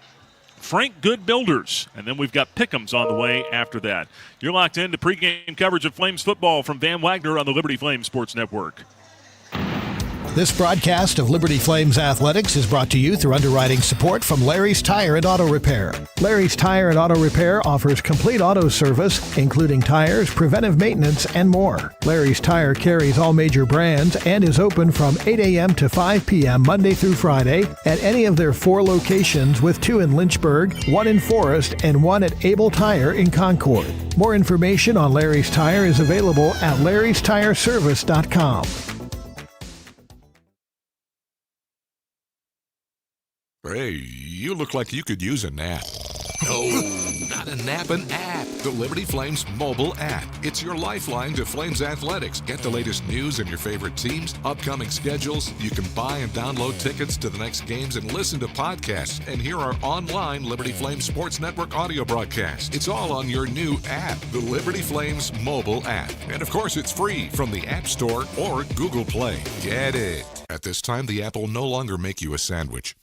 S1: Frank Good Builders. And then we've got Pick'ems on the way after that. You're locked into pregame coverage of Flames football from Van Wagner on the Liberty Flames Sports Network.
S2: This broadcast of Liberty Flames Athletics is brought to you through underwriting support from Larry's Tire and Auto Repair. Larry's Tire and Auto Repair offers complete auto service, including tires, preventive maintenance, and more. Larry's Tire carries all major brands and is open from 8 a.m. to 5 p.m. Monday through Friday at any of their 4 locations, with 2 in Lynchburg, 1 in Forest, and 1 at Able Tire in Concord. More information on Larry's Tire is available at larrystireservice.com.
S6: Hey, you look like you could use a nap. No, not a nap, an app. The Liberty Flames mobile app. It's your lifeline to Flames athletics. Get the latest news and your favorite teams, upcoming schedules. You can buy and download tickets to the next games and listen to podcasts and hear our online Liberty Flames Sports Network audio broadcast. It's all on your new app, the Liberty Flames mobile app. And of course, it's free from the App Store or Google Play. Get it. At this time, the app will no longer make you a sandwich.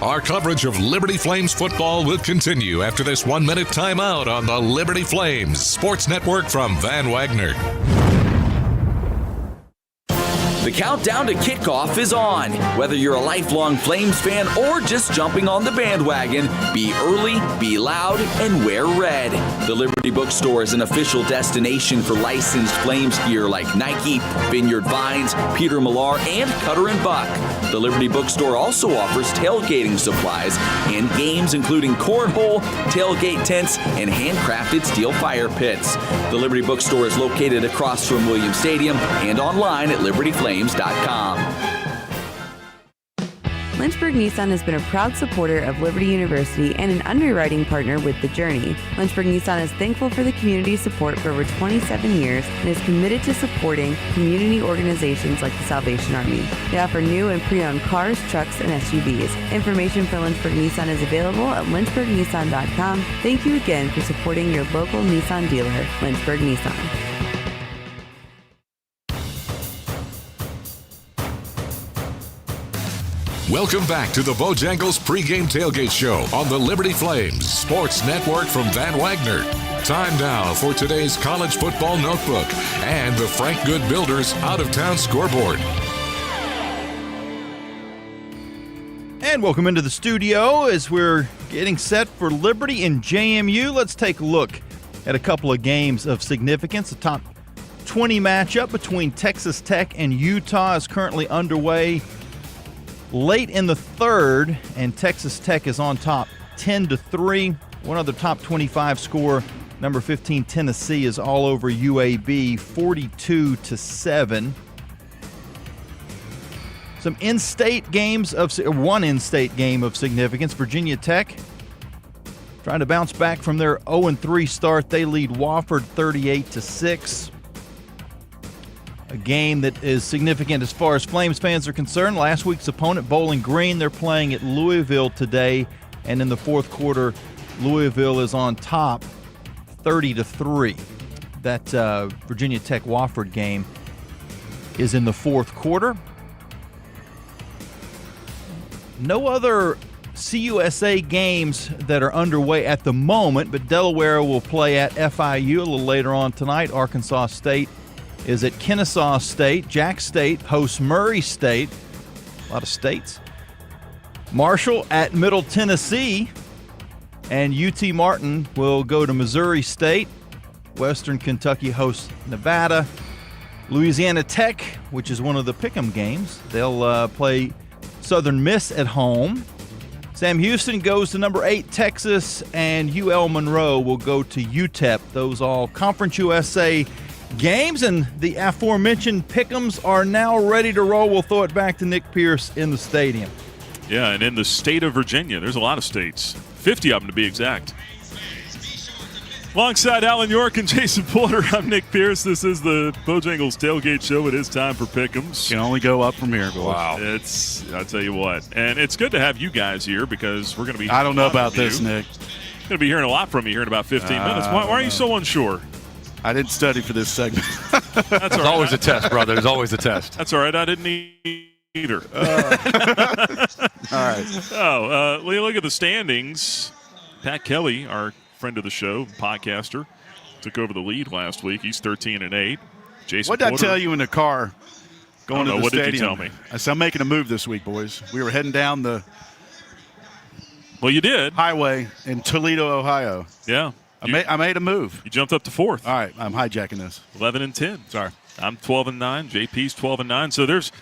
S6: Our coverage of Liberty Flames football will continue after this 1-minute timeout on the Liberty Flames Sports Network from Van Wagner.
S11: The countdown to kickoff is on. Whether you're a lifelong Flames fan or just jumping on the bandwagon, be early, be loud, and wear red. The Liberty Bookstore is an official destination for licensed Flames gear like Nike, Vineyard Vines, Peter Millar, and Cutter & Buck. The Liberty Bookstore also offers tailgating supplies and games including cornhole, tailgate tents, and handcrafted steel fire pits. The Liberty Bookstore is located across from Williams Stadium and online at libertyflames.com.
S3: Lynchburg Nissan has been a proud supporter of Liberty University and an underwriting partner with The Journey. Lynchburg Nissan is thankful for the community's support for over 27 years and is committed to supporting community organizations like the Salvation Army. They offer new and pre-owned cars, trucks, and SUVs. Information for Lynchburg Nissan is available at lynchburgnissan.com. Thank you again for supporting your local Nissan dealer, Lynchburg Nissan.
S6: Welcome back to the Bojangles pregame tailgate show on the Liberty Flames Sports Network from Van Wagner. Time now for today's college football notebook and the Frank Good Builders out-of-town scoreboard.
S12: And welcome into the studio as we're getting set for Liberty and JMU. Let's take a look at a couple of games of significance. The top 20 matchup between Texas Tech and Utah is currently underway. Late in the third, and Texas Tech is on top 10-3. One other top 25 score, number 15 Tennessee is all over UAB, 42-7. Some in-state games one in-state game of significance. Virginia Tech trying to bounce back from their 0-3 start. They lead Wofford 38-6. A game that is significant as far as Flames fans are concerned. Last week's opponent, Bowling Green, they're playing at Louisville today. And in the fourth quarter, Louisville is on top 30-3. That Virginia Tech-Wofford game is in the fourth quarter. No other CUSA games that are underway at the moment, but Delaware will play at FIU a little later on tonight. Arkansas State is at Kennesaw State. Jack State hosts Murray State. A lot of states. Marshall at Middle Tennessee. And UT Martin will go to Missouri State. Western Kentucky hosts Nevada. Louisiana Tech, which is one of the pick'em games, they'll play Southern Miss at home. Sam Houston goes to number 8 Texas, and UL Monroe will go to UTEP. Those all Conference USA games, and the aforementioned pick'ems are now ready to roll. We'll throw it back to Nick Pierce in the stadium.
S1: Yeah, and in the state of Virginia, there's a lot of states, 50 of them to be exact. Alongside Alan York and Jason Porter, I'm Nick Pierce. This is the Bojangles Tailgate Show. It is time for pick'ems.
S22: Can only go up from here, boys.
S1: Wow. I'll tell you what. And it's good to have you guys here because we're going to be
S22: I don't know about this, Nick.
S1: Going to be hearing a lot from you here in about 15 minutes. Why are you so unsure?
S22: I didn't study for this segment.
S1: That's all right.
S22: There's always a test, brother. There's always a test.
S1: That's all right. I didn't either.
S22: All right.
S1: Look at the standings. Pat Kelly, our friend of the show, podcaster, took over the lead last week. He's 13-8. Jason
S22: What did I
S1: Porter,
S22: tell you in the car going to the
S1: what
S22: stadium?
S1: Did you tell me?
S22: I said, I'm making a move this week, boys. We were heading down the
S1: you did.
S22: highway in Toledo, Ohio.
S1: Yeah.
S22: I made a move.
S1: You jumped up to 4th.
S22: All right, I'm hijacking this.
S1: 11-10.
S22: Sorry.
S1: I'm 12-9. JP's 12-9. So there's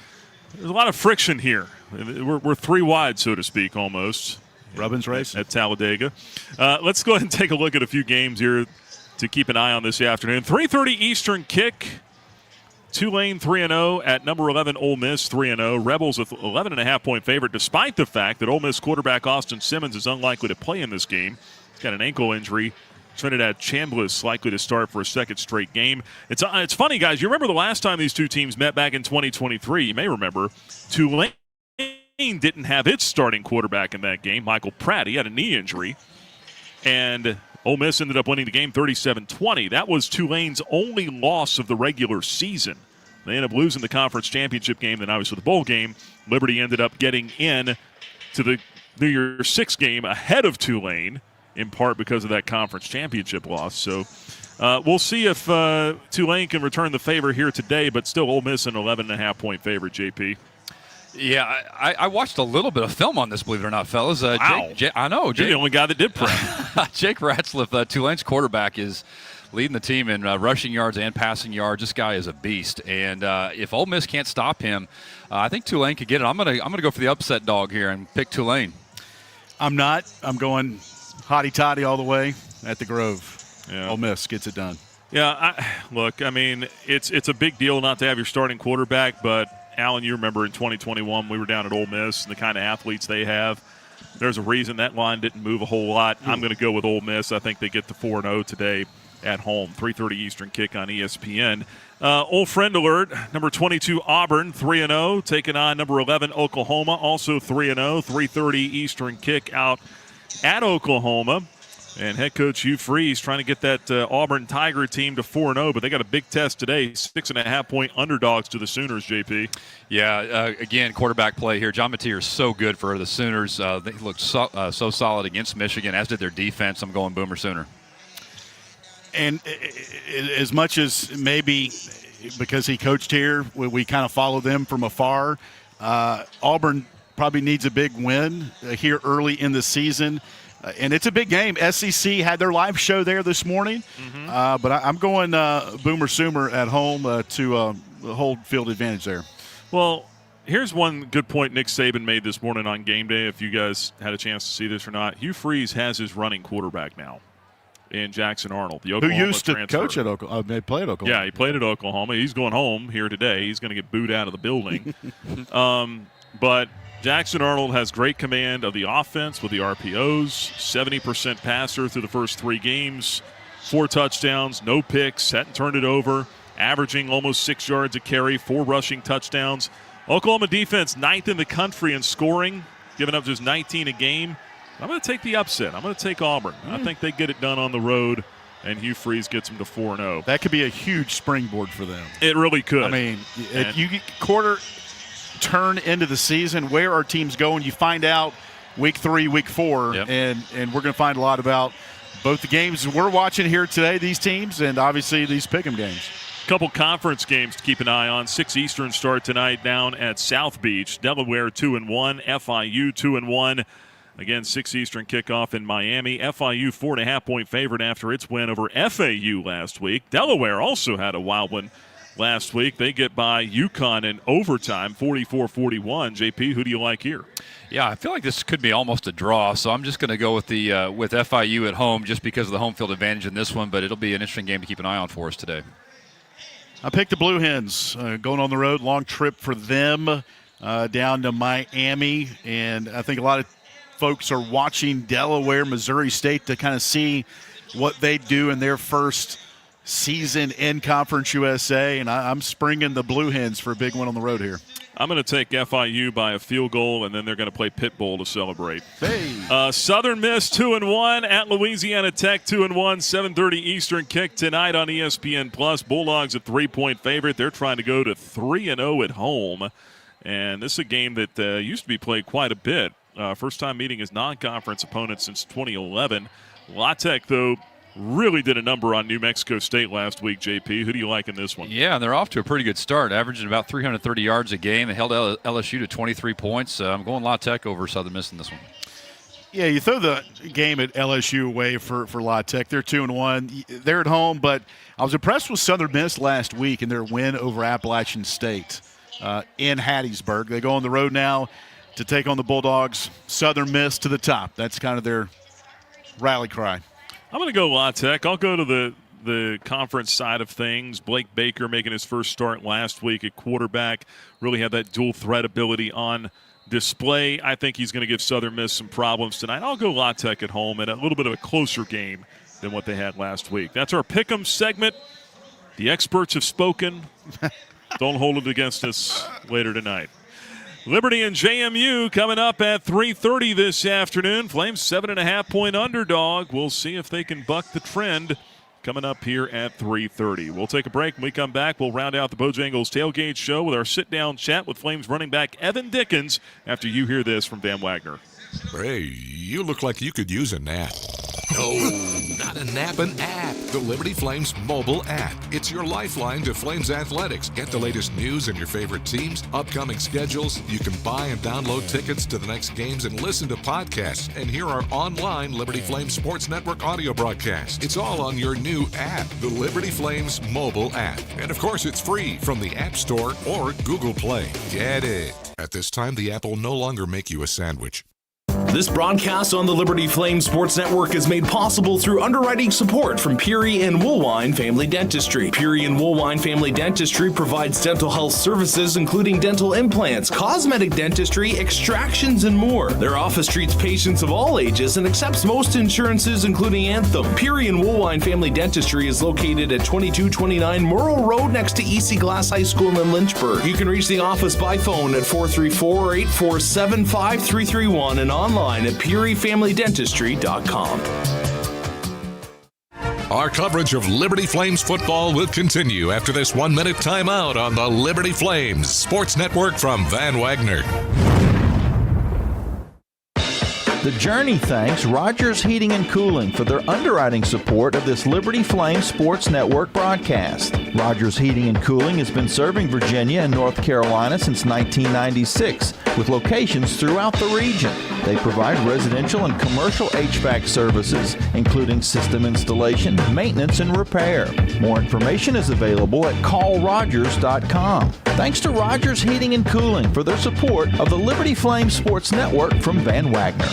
S1: a lot of friction here. We're 3 wide, so to speak, almost.
S22: Rubbins race
S1: at Talladega. Let's go ahead and take a look at a few games here to keep an eye on this afternoon. 3:30 Eastern kick. Tulane 3-0 at number 11 Ole Miss 3-0. Rebels with 11.5-point favorite, despite the fact that Ole Miss quarterback Austin Simmons is unlikely to play in this game. He's got an ankle injury. Trinidad Chambliss likely to start for a second straight game. It's funny, guys. You remember the last time these two teams met back in 2023? You may remember Tulane didn't have its starting quarterback in that game, Michael Pratt. He had a knee injury. And Ole Miss ended up winning the game 37-20. That was Tulane's only loss of the regular season. They ended up losing the conference championship game, then obviously the bowl game. Liberty ended up getting in to the New Year's Six game ahead of Tulane, in part because of that conference championship loss. So we'll see if Tulane can return the favor here today, but still Ole Miss an 11.5-point favorite, JP.
S4: Yeah, I watched a little bit of film on this, believe it or not, fellas.
S1: Wow.
S4: I know.
S1: You're the only guy that did prep.
S4: Jake Ratzliff, Tulane's quarterback, is leading the team in rushing yards and passing yards. This guy is a beast. And if Ole Miss can't stop him, I think Tulane could get it. I'm gonna go for the upset dog here and pick Tulane.
S22: I'm not. I'm going hotty-toddy all the way at the Grove.
S1: Yeah.
S22: Ole Miss gets it done.
S1: Yeah, look, I mean, it's a big deal not to have your starting quarterback, but Alan, you remember in 2021 we were down at Ole Miss and the kind of athletes they have. There's a reason that line didn't move a whole lot. I'm going to go with Ole Miss. I think they get to 4-0 today at home. 3:30 Eastern kick on ESPN. Old friend alert, number 22 Auburn, 3-0, taking on number 11 Oklahoma, also 3-0. 3:30 Eastern kick out at Oklahoma. And head coach Hugh Freeze trying to get that Auburn Tiger team to 4-0, but they got a big test today. 6.5-point underdogs to the Sooners, JP.
S4: Yeah, again, quarterback play here. John Mateer is so good for the Sooners. They looked so solid against Michigan, as did their defense. I'm going Boomer Sooner.
S22: And as much as maybe because he coached here, we kind of follow them from afar, Auburn probably needs a big win here early in the season. And it's a big game. SEC had their live show there this morning. But I'm going Boomer Sooner at home to hold field advantage there.
S1: Well, here's one good point Nick Saban made this morning on game day, if you guys had a chance to see this or not. Hugh Freeze has his running quarterback now in Jackson Arnold, the Oklahoma
S22: who used to
S1: transfer.
S22: coach at Oklahoma. They played at Oklahoma.
S1: Yeah, he played at Oklahoma. He's going home here today. He's going to get booed out of the building. But Jackson Arnold has great command of the offense with the RPOs, 70% passer through the first 3 games, 4 touchdowns, no picks, hadn't turned it over, averaging almost 6 yards a carry, 4 rushing touchdowns. Oklahoma defense 9th in the country in scoring, giving up just 19 a game. I'm going to take the upset. I'm going to take Auburn. I think they get it done on the road, and Hugh Freeze gets them to 4-0.
S22: That could be a huge springboard for them.
S1: It really could.
S22: I mean, if you get quarter turn into the season, where are teams going? You find out week 3, week 4, and we're going to find a lot about both the games we're watching here today, these teams, and obviously these pick'em games.
S1: Couple conference games to keep an eye on. 6 Eastern start tonight down at South Beach. Delaware 2-1, FIU 2-1. Again, 6 Eastern kickoff in Miami. FIU 4.5-point favorite after its win over FAU last week. Delaware also had a wild one last week. They get by UConn in overtime, 44-41. JP, who do you like here?
S4: Yeah, I feel like this could be almost a draw, so I'm just going to go with the with FIU at home just because of the home field advantage in this one, but it'll be an interesting game to keep an eye on for us today.
S22: I picked the Blue Hens going on the road. Long trip for them down to Miami, and I think a lot of folks are watching Delaware, Missouri State to kind of see what they do in their first season in Conference USA, and I'm springing the Blue Hens for a big one on the road here.
S1: I'm going to take FIU by a field goal, and then they're going to play Pit Bowl to celebrate.
S22: Hey.
S1: Southern Miss 2-1 at Louisiana Tech 2-1. 7:30 Eastern kick tonight on ESPN+. Bulldogs a 3-point favorite. They're trying to go to 3-0 at home, and this is a game that used to be played quite a bit. First time meeting as non-conference opponents since 2011. La Tech, though, really did a number on New Mexico State last week, JP. Who do you like in this one?
S4: Yeah, and they're off to a pretty good start, averaging about 330 yards a game. They held LSU to 23 points. I'm going La Tech over Southern Miss in this one.
S22: Yeah, you throw the game at LSU away for La Tech. They're 2-1. They're at home, but I was impressed with Southern Miss last week in their win over Appalachian State in Hattiesburg. They go on the road now to take on the Bulldogs. Southern Miss to the top. That's kind of their rally cry.
S1: I'm going to go La Tech. I'll go to the conference side of things. Blake Baker making his first start last week at quarterback. Really had that dual threat ability on display. I think he's going to give Southern Miss some problems tonight. I'll go La Tech at home and a little bit of a closer game than what they had last week. That's our Pick'em segment. The experts have spoken. Don't hold it against us later tonight. Liberty and JMU coming up at 3:30 this afternoon. Flames 7.5-point underdog. We'll see if they can buck the trend coming up here at 3:30. We'll take a break. When we come back, we'll round out the Bojangles Tailgate Show with our sit-down chat with Flames running back Evan Dickens after you hear this from Van Wagner.
S6: Hey, you look like you could use a nap. No, not a nap, an app. The Liberty Flames mobile app. It's your lifeline to Flames athletics. Get the latest news and your favorite teams, upcoming schedules. You can buy and download tickets to the next games and listen to podcasts and hear our online Liberty Flames Sports Network audio broadcast. It's all on your new app, the Liberty Flames mobile app. And of course, it's free from the App Store or Google Play. Get it. At this time, the app will no longer make you a sandwich.
S7: This broadcast on the Liberty Flames Sports Network is made possible through underwriting support from Peary and Woolwine Family Dentistry. Peary and Woolwine Family Dentistry provides dental health services including dental implants, cosmetic dentistry, extractions, and more. Their office treats patients of all ages and accepts most insurances including Anthem. Peary and Woolwine Family Dentistry is located at 2229 Morrill Road next to EC Glass High School in Lynchburg. You can reach the office by phone at 434-847-5331 and online at PearyFamilyDentistry.com.
S6: Our coverage of Liberty Flames football will continue after this 1-minute timeout on the Liberty Flames Sports Network from Van Wagner.
S12: The Journey thanks Rogers Heating and Cooling for their underwriting support of this Liberty Flames Sports Network broadcast. Rogers Heating and Cooling has been serving Virginia and North Carolina since 1996 with locations throughout the region. They provide residential and commercial HVAC services, including system installation, maintenance, and repair. More information is available at callrogers.com. Thanks to Rogers Heating and Cooling for their support of the Liberty Flames Sports Network from Van Wagner.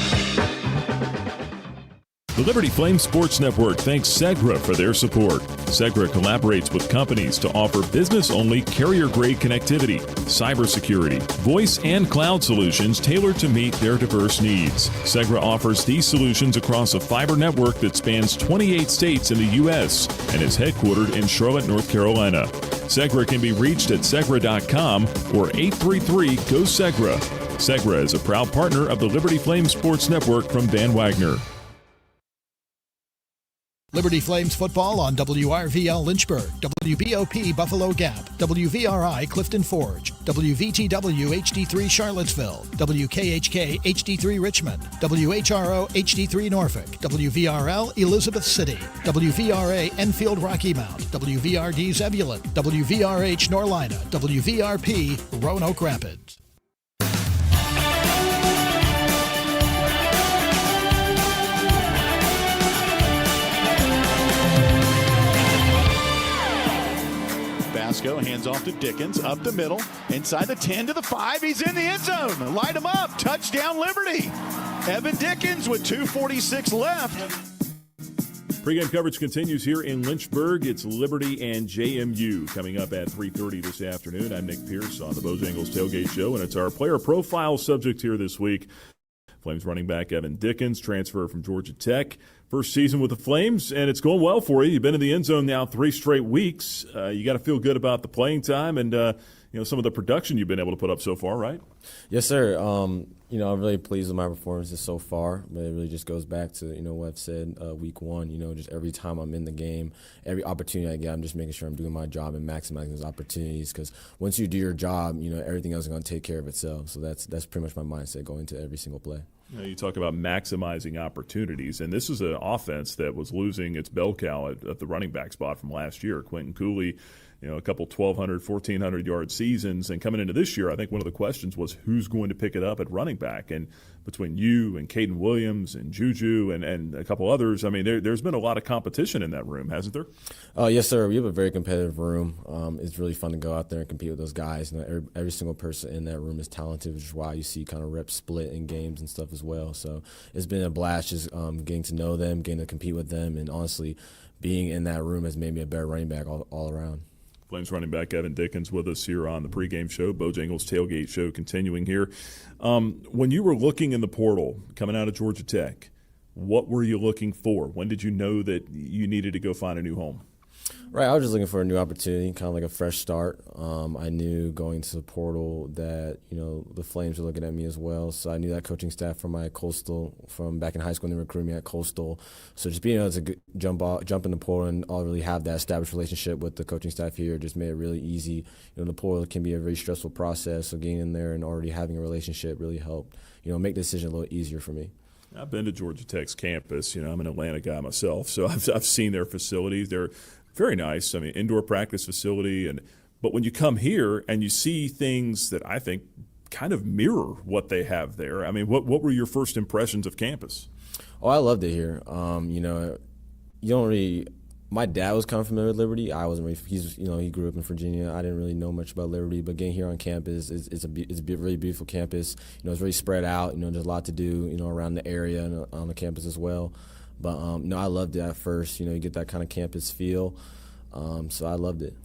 S5: The Liberty Flames Sports Network thanks Segra for their support. Segra collaborates with companies to offer business-only carrier-grade connectivity, cybersecurity, voice, and cloud solutions tailored to meet their diverse needs. Segra offers these solutions across a fiber network that spans 28 states in the U.S. and is headquartered in Charlotte, North Carolina. Segra can be reached at segra.com or 833-GO-SEGRA. Segra is a proud partner of the Liberty Flames Sports Network from Van Wagner.
S2: Liberty Flames football on WRVL Lynchburg, WBOP Buffalo Gap, WVRI Clifton Forge, WVTW HD3 Charlottesville, WKHK HD3 Richmond, WHRO HD3 Norfolk, WVRL Elizabeth City, WVRA Enfield Rocky Mount, WVRD Zebulon, WVRH Norlina, WVRP Roanoke Rapids.
S14: Basco hands off to Dickens, up the middle, inside the 10 to the 5. He's in the end zone. Light him up. Touchdown, Liberty. Evan Dickens with 2:46 left.
S5: Pre-game coverage continues here in Lynchburg. It's Liberty and JMU coming up at 3:30 this afternoon. I'm Nick Pierce on the Bojangles Tailgate Show, and it's our player profile subject here this week. Flames running back Evan Dickens, transfer from Georgia Tech. First season with the Flames, and it's going well for you. You've been in the end zone now 3 straight weeks. You got to feel good about the playing time and some of the production you've been able to put up so far, right?
S9: Yes, sir. I'm really pleased with my performances so far, but it really just goes back to, what I've said week one. Just every time I'm in the game, every opportunity I get, I'm just making sure I'm doing my job and maximizing those opportunities because once you do your job, everything else is going to take care of itself. So that's pretty much my mindset going into every single play.
S5: You talk about maximizing opportunities, and this is an offense that was losing its bell cow at the running back spot from last year. Quentin Cooley, a couple 1,200, 1,400-yard seasons, and coming into this year, I think one of the questions was who's going to pick it up at running back. And between you and Caden Williams and Juju and a couple others, there's been a lot of competition in that room, hasn't there?
S9: Yes, sir. We have a very competitive room. It's really fun to go out there and compete with those guys. Every single person in that room is talented, which is why you see kind of reps split in games and stuff as well. So it's been a blast just getting to know them, getting to compete with them, and honestly, being in that room has made me a better running back all around.
S5: Flames running back Evan Dickens with us here on the pregame show, Bojangles Tailgate Show continuing here. When you were looking in the portal coming out of Georgia Tech, what were you looking for? When did you know that you needed to go find a new home?
S9: Right, I was just looking for a new opportunity, kind of like a fresh start. I knew going to the portal that, the Flames were looking at me as well. So I knew that coaching staff from back in high school, and they recruited me at Coastal. So just being able to jump in the portal and already have that established relationship with the coaching staff here just made it really easy. The portal can be a very stressful process, so getting in there and already having a relationship really helped, make the decision a little easier for me.
S5: I've been to Georgia Tech's campus. I'm an Atlanta guy myself, so I've seen their facilities. They're very nice. I mean, indoor practice facility. But when you come here and you see things that I think kind of mirror what they have there, I mean, what were your first impressions of campus?
S9: Oh, I loved it here. You don't really. My dad was kind of familiar with Liberty. I wasn't really. He grew up in Virginia. I didn't really know much about Liberty, but getting here on campus it's a really beautiful campus. It's very spread out. There's a lot to do. Around the area and on the campus as well. But I loved it at first. You get that kind of campus feel. So I loved it.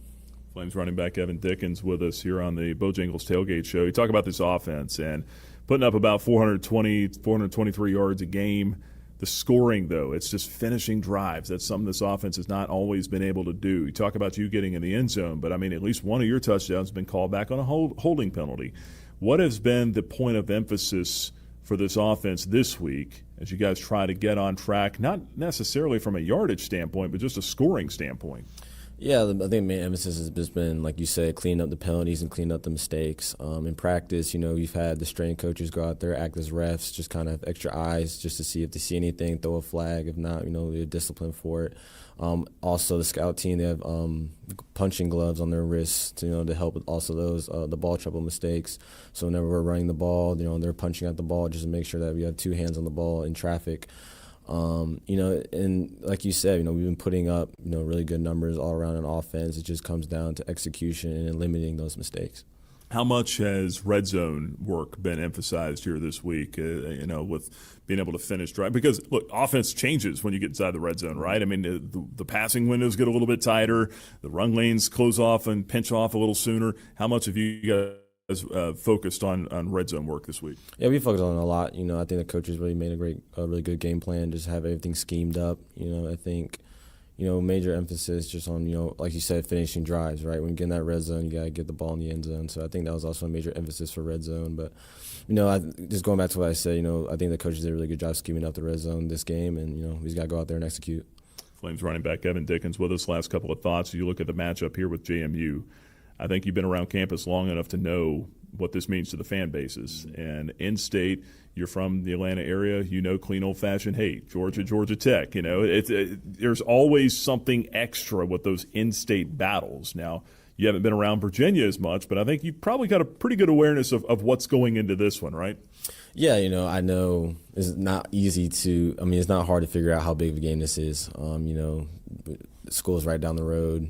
S5: Flames running back Evan Dickens with us here on the Bojangles Tailgate Show. You talk about this offense and putting up about 423 yards a game. The scoring, though, it's just finishing drives. That's something this offense has not always been able to do. You talk about you getting in the end zone, but, I mean, at least one of your touchdowns has been called back on a holding penalty. What has been the point of emphasis for this offense this week as you guys try to get on track, not necessarily from a yardage standpoint, but just a scoring standpoint?
S9: Yeah, I think main emphasis has just been, like you said, cleaning up the penalties and cleaning up the mistakes. In practice, you've had the strength coaches go out there, act as refs, just kind of extra eyes just to see if they see anything, throw a flag. If not, they're disciplined for it. Also, the scout team, they have punching gloves on their wrists, to help with also those the ball trouble mistakes. So whenever we're running the ball, they're punching at the ball just to make sure that we have two hands on the ball in traffic. And like you said, we've been putting up, really good numbers all around in offense. It just comes down to execution and limiting those mistakes.
S5: How much has red zone work been emphasized here this week, with being able to finish drive? Because, look, offense changes when you get inside the red zone, right? I mean, the passing windows get a little bit tighter. The run lanes close off and pinch off a little sooner. How much have you guys focused on red zone work this week?
S9: Yeah, we focused on it a lot. I think the coaches really made a really good game plan, just have everything schemed up. I think, major emphasis just on, like you said, finishing drives, right? When you get in that red zone, you got to get the ball in the end zone. So I think that was also a major emphasis for red zone. But, just going back to what I said, I think the coaches did a really good job scheming up the red zone this game, and, we just got to go out there and execute.
S5: Flames running back Evan Dickens with us. Last couple of thoughts. You look at the matchup here with JMU. I think you've been around campus long enough to know what this means to the fan bases. And in-state, you're from the Atlanta area, clean old-fashioned, hey, Georgia Tech. There's always something extra with those in-state battles. Now, you haven't been around Virginia as much, but I think you've probably got a pretty good awareness of what's going into this one, right?
S9: Yeah, I know it's not easy to – it's not hard to figure out how big of a game this is. The school's right down the road,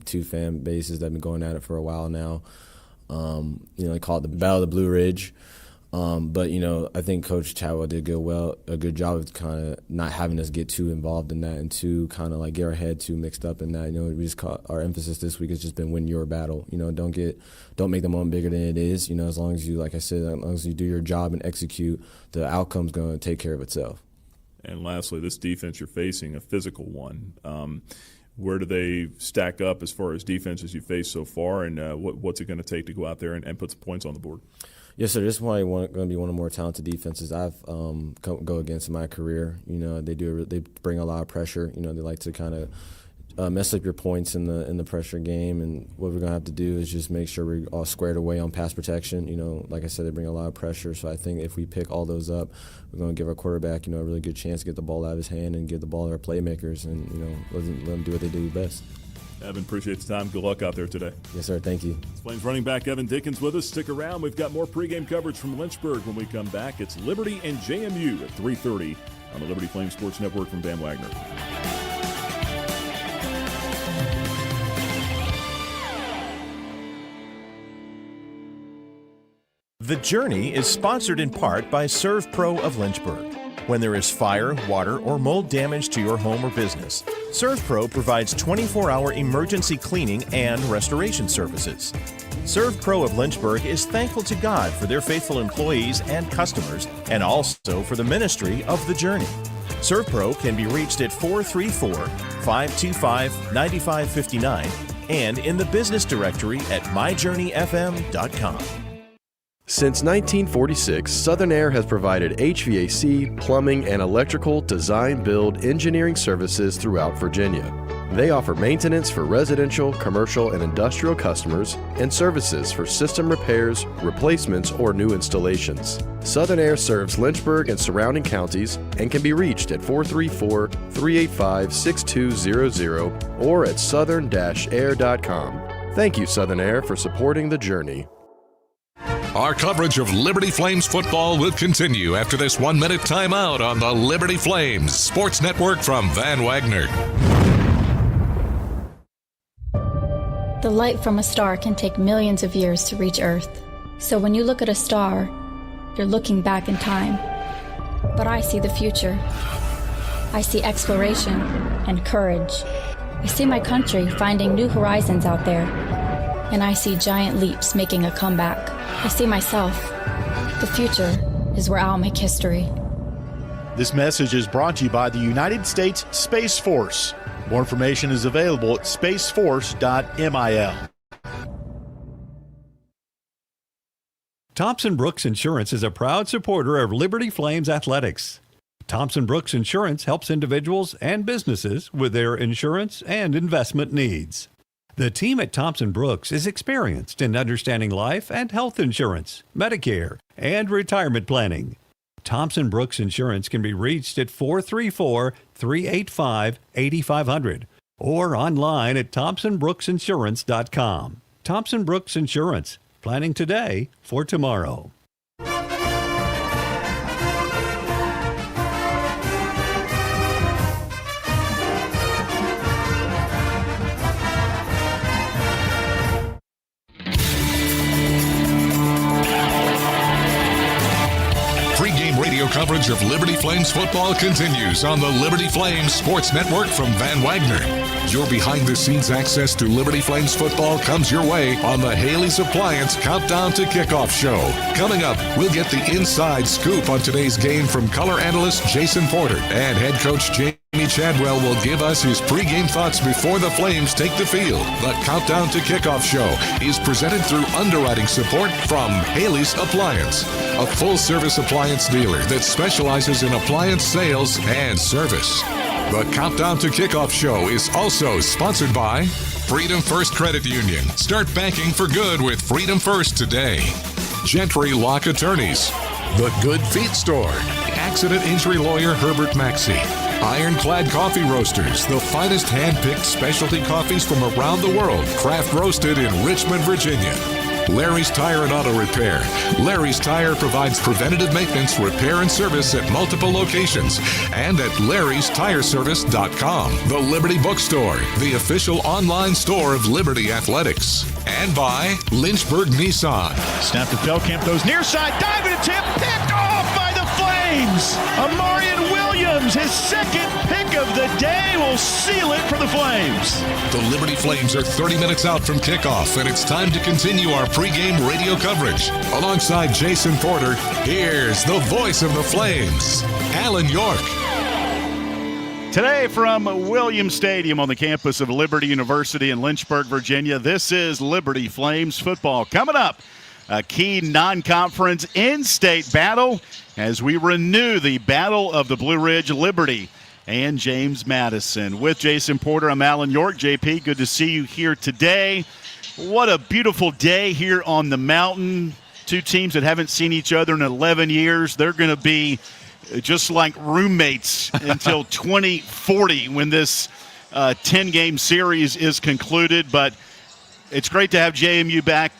S9: two fan bases that have been going at it for a while now. They call it the Battle of the Blue Ridge. But, I think Coach Chadwell did a good job of kind of not having us get too involved in that and too kind of like get our head too mixed up in that. We just our emphasis this week has just been win your battle. Don't make the moment bigger than it is. As long as you, like I said, as long as you do your job and execute, the outcome's going to take care of itself. And
S5: lastly, this defense you're facing, a physical one. Where do they stack up as far as defenses you faced so far, and what's it going to take to go out there and put some points on the board?
S9: Yes, sir. This is going to be one of the more talented defenses I've go against in my career. They bring a lot of pressure. They like to kind of mess up your points in the pressure game, and what we're going to have to do is just make sure we're all squared away on pass protection. Like I said, they bring a lot of pressure, so I think if we pick all those up, we're going to give our quarterback, a really good chance to get the ball out of his hand and get the ball to our playmakers, and let them do what they do best.
S5: Evan, appreciate the time. Good luck out there today.
S9: Yes, sir. Thank you.
S5: Flames running back Evan Dickens with us. Stick around. We've got more pregame coverage from Lynchburg when we come back. It's Liberty and JMU at 3:30 on the Liberty Flame Sports Network from Van Wagner.
S10: The Journey is sponsored in part by ServPro of Lynchburg. when there is fire, water, or mold damage to your home or business. ServPro provides 24-hour emergency cleaning and restoration services. ServPro of Lynchburg is thankful to God for their faithful employees and customers, and also for the ministry of The Journey. ServPro can be reached at 434-525-9559 and in the business directory at myjourneyfm.com.
S15: Since 1946, Southern Air has provided HVAC, plumbing, and electrical design, build, engineering services throughout Virginia. They offer maintenance for residential, commercial, and industrial customers and services for system repairs, replacements, or new installations. Southern Air serves Lynchburg and surrounding counties and can be reached at 434-385-6200 or at southern-air.com. Thank you, Southern Air, for supporting The Journey.
S6: Our coverage of Liberty Flames football will continue after this 1-minute timeout on the Liberty Flames Sports Network from Van Wagner.
S23: The light from a star can take millions of years to reach Earth. So when you look at a star, you're looking back in time. But I see the future. I see exploration and courage. I see my country finding new horizons out there. And I see giant leaps making a comeback. I see myself. The future is where I'll make history.
S8: This message is brought to you by the United States Space Force. More information is available at spaceforce.mil.
S17: Thompson Brooks Insurance is a proud supporter of Liberty Flames athletics. Thompson Brooks Insurance helps individuals and businesses with their insurance and investment needs. The team at Thompson Brooks is experienced in understanding life and health insurance, Medicare, and retirement planning. Thompson Brooks Insurance can be reached at 434-385-8500 or online at thompsonbrooksinsurance.com. Thompson Brooks Insurance, planning today for tomorrow.
S6: Pregame radio coverage of Liberty Flames football continues on the Liberty Flames Sports Network from Van Wagner. Your behind-the-scenes access to Liberty Flames football comes your way on the Haley's Appliance Countdown to Kickoff show. Coming up, we'll get the inside scoop on today's game from color analyst Jason Porter, and head coach Jamie Chadwell will give us his pregame thoughts before the Flames take the field. The Countdown to Kickoff show is presented through underwriting support from Haley's Appliance, a full-service appliance dealer that specializes in appliance sales and service. The Countdown to Kickoff show is also sponsored by Freedom First Credit Union. Start banking for good with Freedom First today. Gentry Lock Attorneys. The Good Feet Store. Accident injury lawyer Herbert Maxey. Ironclad Coffee Roasters, the finest hand-picked specialty coffees from around the world, craft roasted in Richmond, Virginia. Larry's Tire and Auto Repair. Larry's Tire provides preventative maintenance, repair, and service at multiple locations and at larrystireservice.com. The Liberty Bookstore, the official online store of Liberty Athletics. And by Lynchburg Nissan.
S14: Snap to Felkamp, goes near side, diving attempt, picked off by the Flames. Amarian Williams, his second pick of the day, will seal it for the Flames.
S6: The Liberty Flames are 30 minutes out from kickoff, and it's time to continue our pregame radio coverage. Alongside Jason Porter, here's the voice of the Flames, Alan York.
S22: Today from Williams Stadium on the campus of Liberty University in Lynchburg, Virginia, this is Liberty Flames football. Coming up, a key non-conference in-state battle as we renew the Battle of the Blue Ridge, Liberty and James Madison. With Jason Porter, I'm Alan York. JP, good to see you here today. What a beautiful day here on the mountain. Two teams that haven't seen each other in 11 years. They're going to be just like roommates until 2040 when this 10-game series is concluded. But it's great to have JMU back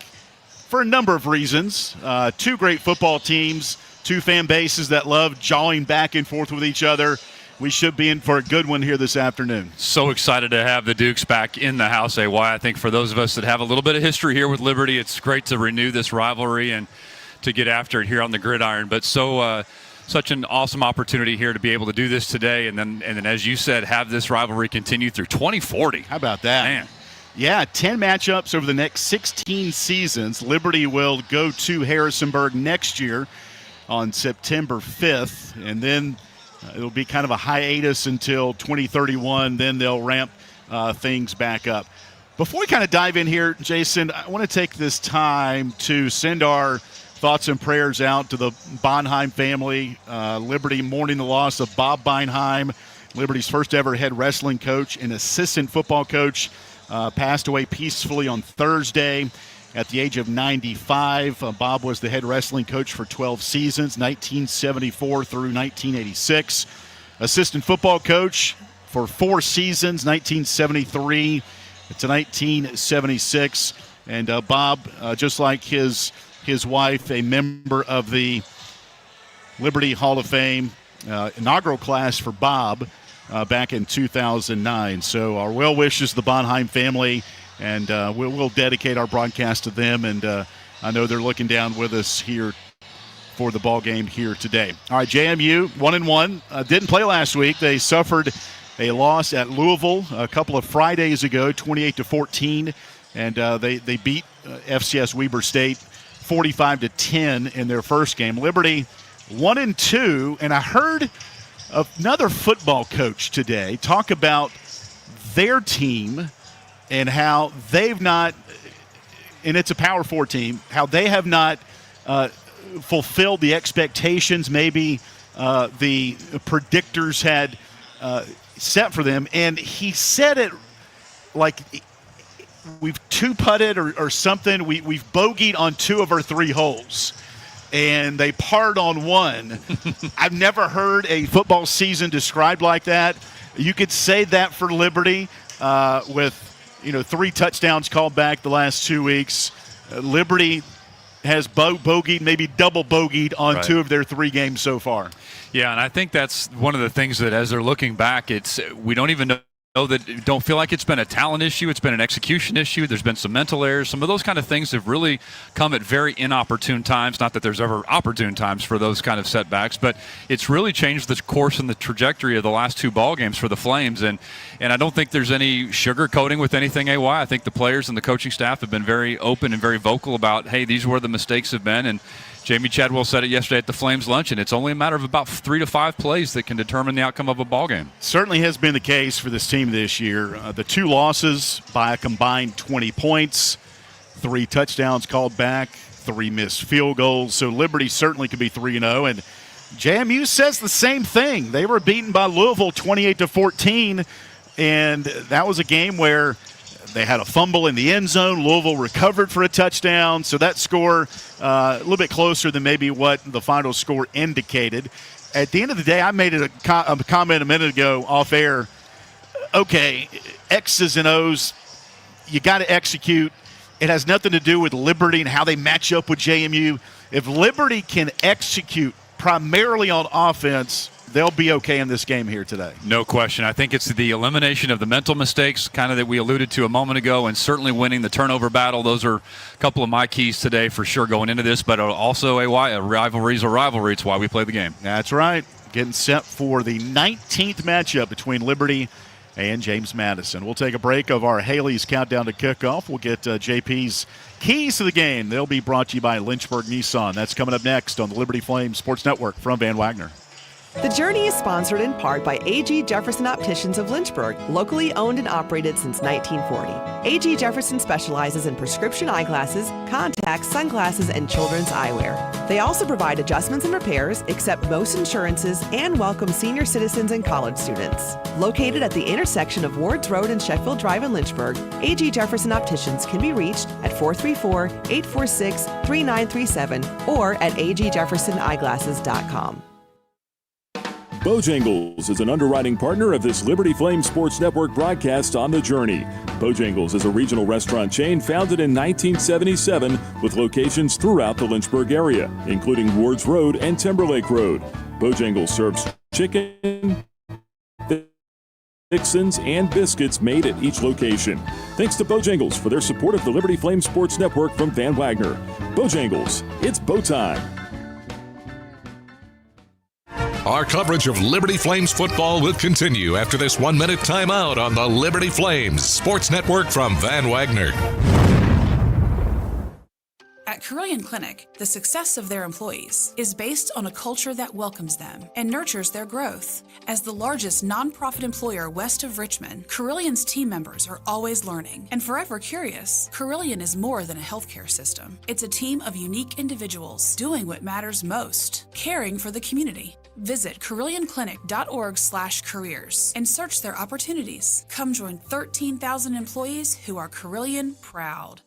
S22: for a number of reasons. Two great football teams, two fan bases that love jawing back and forth with each other. We should be in for a good one here this afternoon.
S4: So excited to have the Dukes back in the house, AY. I think for those of us that have a little bit of history here with Liberty, it's great to renew this rivalry and to get after it here on the gridiron. But so such an awesome opportunity here to be able to do this today, and then as you said, have this rivalry continue through 2040.
S22: How about that?
S4: Man.
S22: Yeah, 10 matchups over the next 16 seasons. Liberty will go to Harrisonburg next year on September 5th, and then it'll be kind of a hiatus until 2031. Then they'll ramp things back up. Before we kind of dive in here, Jason, I want to take this time to send our thoughts and prayers out to the Bonheim family. Liberty mourning the loss of Bob Bonheim, Liberty's first ever head wrestling coach and assistant football coach. Passed away peacefully on Thursday at the age of 95. Bob was the head wrestling coach for 12 seasons, 1974 through 1986. Assistant football coach for 4 seasons, 1973 to 1976. And Bob, just like his wife, a member of the Liberty Hall of Fame inaugural class for Bob back in 2009. So our well wishes to the Bonheim family, and we'll dedicate our broadcast to them. And I know they're looking down with us here for the ball game here today. All right, JMU 1-1 didn't play last week. They suffered a loss at Louisville a couple of Fridays ago, 28-14, and they beat FCS Weber State 45-10 in their first game. Liberty 1-2, and I heard another football coach today talk about their team and how they've not, and it's a Power 4 team, how they have not fulfilled the expectations maybe the predictors had set for them. And he said it like we've 2-putted or something. We've bogeyed on 2 of our 3 holes, and they parred on 1. I've never heard a football season described like that. You could say that for Liberty with 3 touchdowns called back the last 2 weeks. Liberty has bogeyed, maybe double bogeyed on 2 of their 3 games so far.
S4: Yeah, and I think that's one of the things that as they're looking back, we don't even know that, don't feel like it's been a talent issue. It's been an execution issue. There's been some mental errors. Some of those kind of things have really come at very inopportune times. Not that there's ever opportune times for those kind of setbacks, but it's really changed the course and the trajectory of the last 2 ball games for the Flames. And I don't think there's any sugarcoating with anything, AY. I think the players and the coaching staff have been very open and very vocal about, hey, these are where the mistakes have been. And Jamie Chadwell said it yesterday at the Flames lunch, and it's only a matter of about 3 to 5 plays that can determine the outcome of a ball game.
S22: Certainly has been the case for this team this year. The 2 losses by a combined 20 points, 3 touchdowns called back, 3 missed field goals. So Liberty certainly could be 3-0. And JMU says the same thing. They were beaten by Louisville 28-14, and that was a game where they had a fumble in the end zone. Louisville recovered for a touchdown. So that score a little bit closer than maybe what the final score indicated. At the end of the day, I made it a comment a minute ago off air. Okay, X's and O's, you got to execute. It has nothing to do with Liberty and how they match up with JMU. If Liberty can execute primarily on offense, they'll be okay in this game here today.
S4: No question. I think it's the elimination of the mental mistakes kind of that we alluded to a moment ago, and certainly winning the turnover battle. Those are a couple of my keys today for sure going into this, but also a rivalry's a rivalry. It's why we play the game.
S22: That's right. Getting set for the 19th matchup between Liberty and James Madison. We'll take a break of our Haley's Countdown to Kickoff. We'll get JP's keys to the game. They'll be brought to you by Lynchburg Nissan. That's coming up next on the Liberty Flames Sports Network from Van Wagner.
S16: The Journey is sponsored in part by A.G. Jefferson Opticians of Lynchburg, locally owned and operated since 1940. A.G. Jefferson specializes in prescription eyeglasses, contacts, sunglasses, and children's eyewear. They also provide adjustments and repairs, accept most insurances, and welcome senior citizens and college students. Located at the intersection of Wards Road and Sheffield Drive in Lynchburg, A.G. Jefferson Opticians can be reached at 434-846-3937 or at agjeffersoneyeglasses.com.
S5: Bojangles is an underwriting partner of this Liberty Flame Sports Network broadcast on The Journey. Bojangles is a regional restaurant chain founded in 1977 with locations throughout the Lynchburg area, including Wards Road and Timberlake Road. Bojangles serves chicken, fixins, and biscuits made at each location. Thanks to Bojangles for their support of the Liberty Flame Sports Network from Van Wagner. Bojangles, it's bow time.
S6: Our coverage of Liberty Flames football will continue after this 1-minute timeout on the Liberty Flames Sports Network from Van Wagner.
S18: At Carilion Clinic, the success of their employees is based on a culture that welcomes them and nurtures their growth. As the largest nonprofit employer west of Richmond, Carillion's team members are always learning and forever curious. Carilion is more than a healthcare system. It's a team of unique individuals doing what matters most, caring for the community. Visit CarillionClinic.org/careers and search their opportunities. Come join 13,000 employees who are Carilion proud.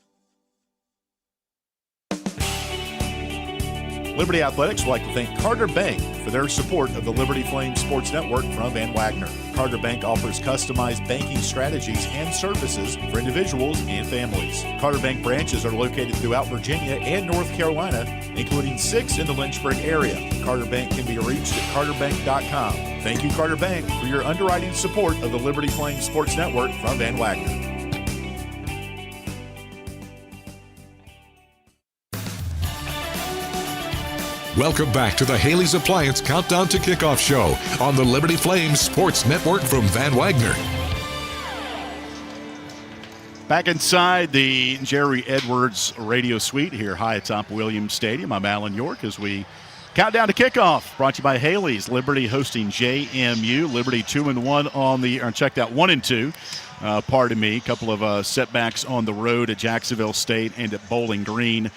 S8: Liberty Athletics would like to thank Carter Bank for their support of the Liberty Flames Sports Network from Van Wagner. Carter Bank offers customized banking strategies and services for individuals and families. Carter Bank branches are located throughout Virginia and North Carolina, including 6 in the Lynchburg area. Carter Bank can be reached at carterbank.com. Thank you, Carter Bank, for your underwriting support of the Liberty Flames Sports Network from Van Wagner.
S6: Welcome back to the Haley's Appliance Countdown to Kickoff show on the Liberty Flames Sports Network from Van Wagner.
S22: Back inside the Jerry Edwards radio suite here high atop Williams Stadium. I'm Alan York as we count down to kickoff. Brought to you by Haley's. Liberty hosting JMU. Liberty 2-1 on the, or check that 1-2. Pardon me. A couple of setbacks on the road at Jacksonville State and at Bowling Green.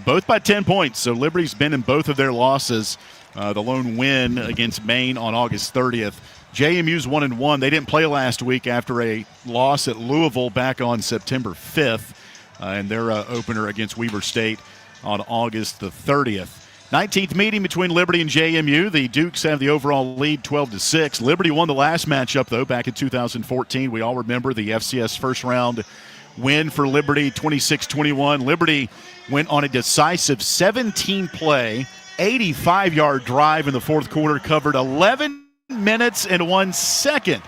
S22: Both by 10 points, so Liberty's been in both of their losses. The lone win against Maine on August 30th. JMU's 1-1. They didn't play last week after a loss at Louisville back on September 5th, and their opener against Weber State on August the 30th. 19th meeting between Liberty and JMU. The Dukes have the overall lead 12-6. Liberty won the last matchup, though, back in 2014. We all remember the FCS first-round win for Liberty, 26-21. Liberty went on a decisive 17-play, 85-yard drive in the fourth quarter, covered 11 minutes and 1 second.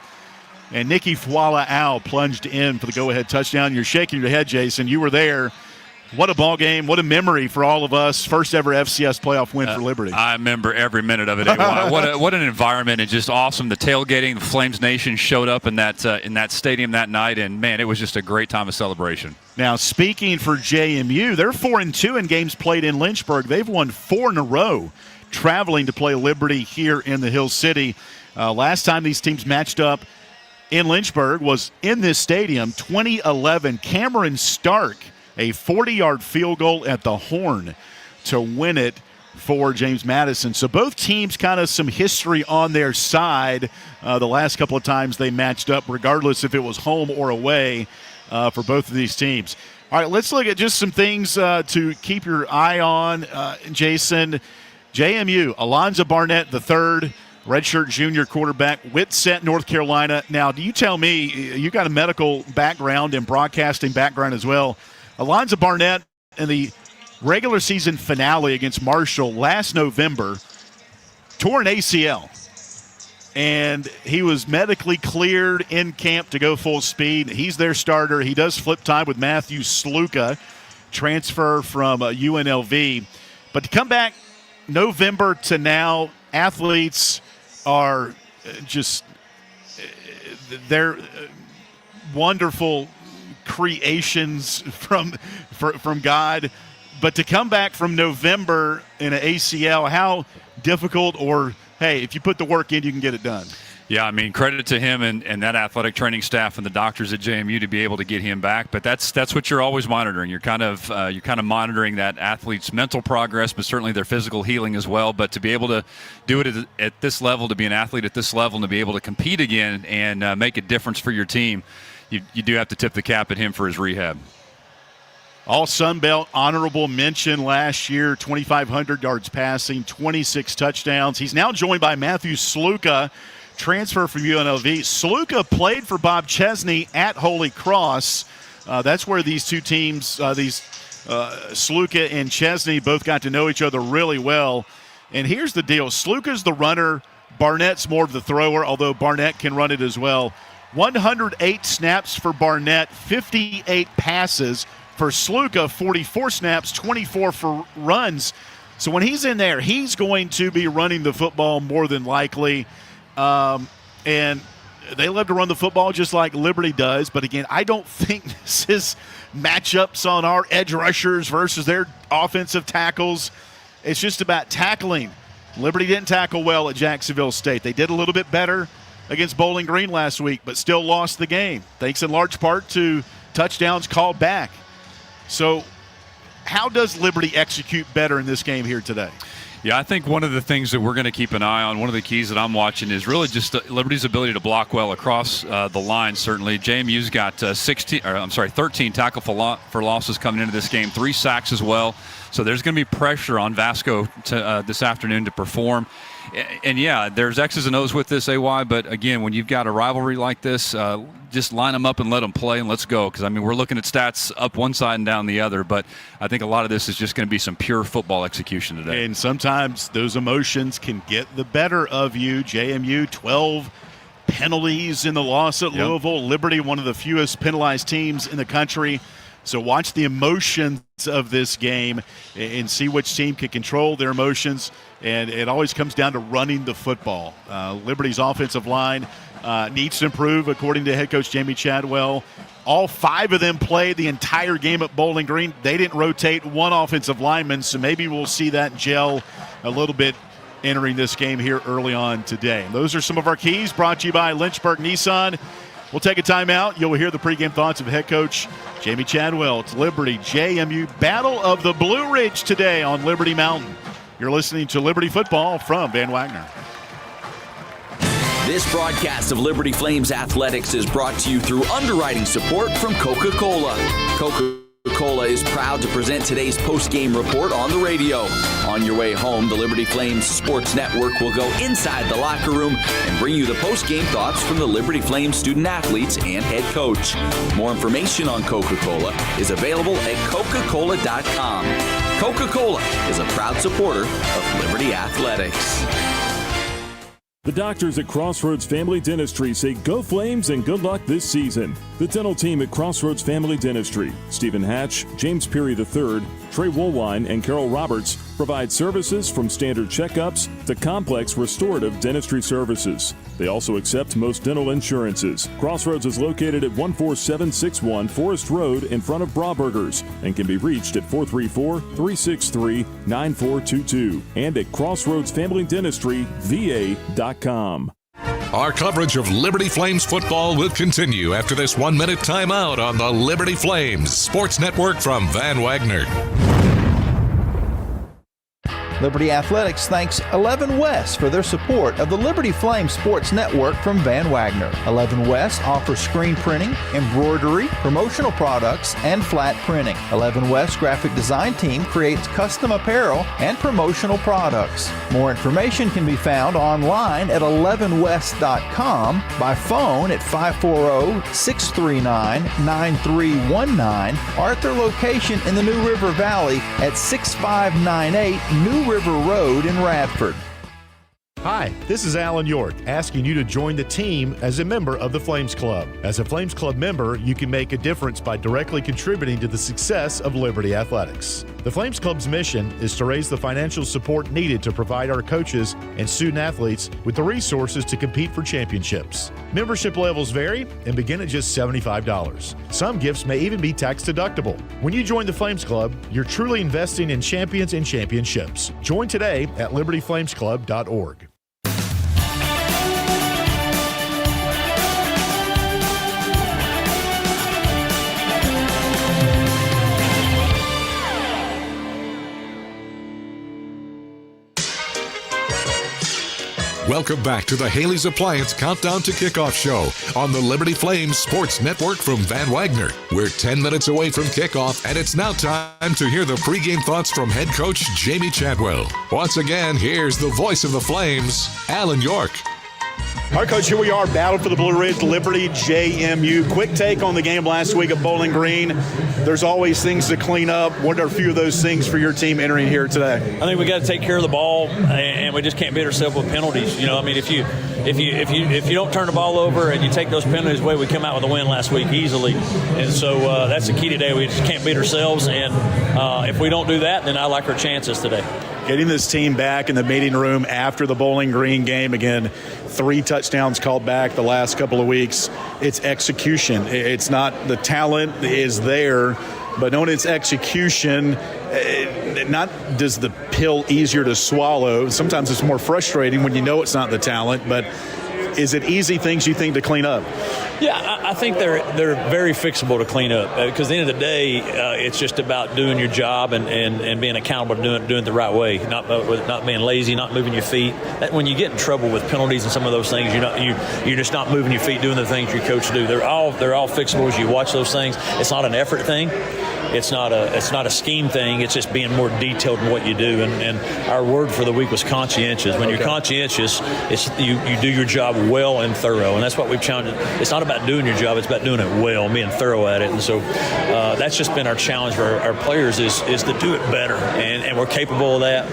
S22: And Nikki Fuala-Ao plunged in for the go-ahead touchdown. You're shaking your head, Jason. You were there. What a ball game. What a memory for all of us. First ever FCS playoff win for Liberty.
S4: I remember every minute of it. What an environment, and just awesome. The tailgating, the Flames Nation showed up in that stadium that night, and, man, it was just a great time of celebration.
S22: Now, speaking for JMU, they're 4-2 in games played in Lynchburg. They've won 4 in a row traveling to play Liberty here in the Hill City. Last time these teams matched up in Lynchburg was in this stadium, 2011. Cameron Stark, a 40-yard field goal at the horn to win it for James Madison. So both teams kind of some history on their side the last couple of times they matched up, regardless if it was home or away for both of these teams. All right, let's look at just some things to keep your eye on, Jason. JMU, Alonzo Barnett III, redshirt junior quarterback, Whitsett, North Carolina. Now, do you tell me, you got a medical background and broadcasting background as well. Alonzo Barnett in the regular season finale against Marshall last November tore an ACL. And he was medically cleared in camp to go full speed. He's their starter. He does flip time with Matthew Sluka, transfer from UNLV. But to come back November to now, athletes are just they're wonderful creations from God. But to come back from November in an ACL, how difficult, or hey, if you put the work in, you can get it done.
S4: Yeah, I mean, credit to him and that athletic training staff and the doctors at JMU to be able to get him back. But that's what you're always monitoring. You're kind of monitoring that athlete's mental progress, but certainly their physical healing as well. But to be able to do it at this level, to be an athlete at this level, and to be able to compete again and make a difference for your team, you do have to tip the cap at him for his rehab.
S22: All Sun Belt honorable mention last year, 2,500 yards passing, 26 touchdowns. He's now joined by Matthew Sluka, transfer from UNLV. Sluka played for Bob Chesney at Holy Cross. That's where these two teams, Sluka and Chesney, both got to know each other really well. And here's the deal. Sluka's the runner. Barnett's more of the thrower, although Barnett can run it as well. 108 snaps for Barnett, 58 passes. For Sluka, 44 snaps, 24 for runs. So when he's in there, he's going to be running the football more than likely. And they love to run the football just like Liberty does. But, again, I don't think this is matchups on our edge rushers versus their offensive tackles. It's just about tackling. Liberty didn't tackle well at Jacksonville State. They did a little bit better against Bowling Green last week, but still lost the game, thanks in large part to touchdowns called back. So how does Liberty execute better in this game here today?
S4: Yeah, I think one of the things that we're going to keep an eye on, one of the keys that I'm watching is really just Liberty's ability to block well across the line, certainly. JMU's got 13 tackle for losses coming into this game, 3 sacks as well. So there's going to be pressure on Vasco this afternoon to perform. And, yeah, there's X's and O's with this, AY, but, again, when you've got a rivalry like this, just line them up and let them play and let's go. Because, I mean, we're looking at stats up one side and down the other, but I think a lot of this is just going to be some pure football execution today.
S22: And sometimes those emotions can get the better of you. JMU, 12 penalties in the loss at Louisville. Liberty, one of the fewest penalized teams in the country. So watch the emotions of this game and see which team can control their emotions. And it always comes down to running the football. Liberty's offensive line needs to improve, according to head coach Jamie Chadwell. All 5 of them played the entire game at Bowling Green. They didn't rotate one offensive lineman, so maybe we'll see that gel a little bit entering this game here early on today. And those are some of our keys brought to you by Lynchburg Nissan. We'll take a timeout. You'll hear the pregame thoughts of head coach Jamie Chadwell. It's Liberty JMU Battle of the Blue Ridge today on Liberty Mountain. You're listening to Liberty Football from Van Wagner.
S11: This broadcast of Liberty Flames Athletics is brought to you through underwriting support from Coca-Cola. Coca-Cola is proud to present today's post-game report on the radio. On your way home, the Liberty Flames Sports Network will go inside the locker room and bring you the post-game thoughts from the Liberty Flames student-athletes and head coach. More information on Coca-Cola is available at Coca-Cola.com. Coca-Cola is a proud supporter of Liberty Athletics.
S5: The doctors at Crossroads Family Dentistry say go Flames and good luck this season. The dental team at Crossroads Family Dentistry, Stephen Hatch, James Peary III, Trey Woolwine, and Carol Roberts provide services from standard checkups to complex restorative dentistry services. They also accept most dental insurances. Crossroads is located at 14761 Forest Road in front of Brawburgers and can be reached at 434-363-9422 and at crossroadsfamilydentistryva.com.
S6: Our coverage of Liberty Flames football will continue after this 1-minute timeout on the Liberty Flames Sports Network from Van Wagner.
S12: Liberty Athletics thanks 11 West for their support of the Liberty Flame Sports Network from Van Wagner. 11 West offers screen printing, embroidery, promotional products, and flat printing. 11 West graphic design team creates custom apparel and promotional products. More information can be found online at 11west.com, by phone at 540-639-9319, or at their location in the New River Valley at 6598 New River Road in Radford.
S8: Hi, this is Alan York, asking you to join the team as a member of the Flames Club. As a Flames Club member, you can make a difference by directly contributing to the success of Liberty Athletics. The Flames Club's mission is to raise the financial support needed to provide our coaches and student athletes with the resources to compete for championships. Membership levels vary and begin at just $75. Some gifts may even be tax deductible. When you join the Flames Club, you're truly investing in champions and championships. Join today at libertyflamesclub.org.
S6: Welcome back to the Haley's Appliance Countdown to Kickoff show on the Liberty Flames Sports Network from Van Wagner. We're 10 minutes away from kickoff, and it's now time to hear the pregame thoughts from head coach Jamie Chadwell. Once again, here's the voice of the Flames, Alan York.
S13: All right, Coach, here we are, battle for the Blue Ridge, Liberty, JMU. Quick take on the game last week at Bowling Green. There's always things to clean up. What are a few of those things for your team entering here today?
S19: I think we got to take care of the ball, and we just can't beat ourselves with penalties. You know, I mean, if you don't turn the ball over and you take those penalties away, we come out with a win last week easily. And so that's the key today. We just can't beat ourselves, and if we don't do that, then I like our chances today.
S13: Getting this team back in the meeting room after the Bowling Green game, again, 3 touchdowns called back the last couple of weeks. It's execution. It's not the talent is there, but knowing it's execution, not does the pill easier to swallow. Sometimes it's more frustrating when you know it's not the talent, but is it easy things you think to clean up?
S19: Yeah, I think they're very fixable to clean up because at the end of the day, it's just about doing your job and being accountable to doing it the right way, not being lazy, not moving your feet. When you get in trouble with penalties and some of those things, you're just not moving your feet, doing the things your coach do. They're all fixable as you watch those things. It's not an effort thing. It's not a scheme thing. It's just being more detailed in what you do. And our word for the week was conscientious. When you're conscientious, you do your job well and thorough. And that's what we've challenged. It's not about doing your job. It's about doing it well and being thorough at it. And so that's just been our challenge for our players is to do it better. And we're capable of that.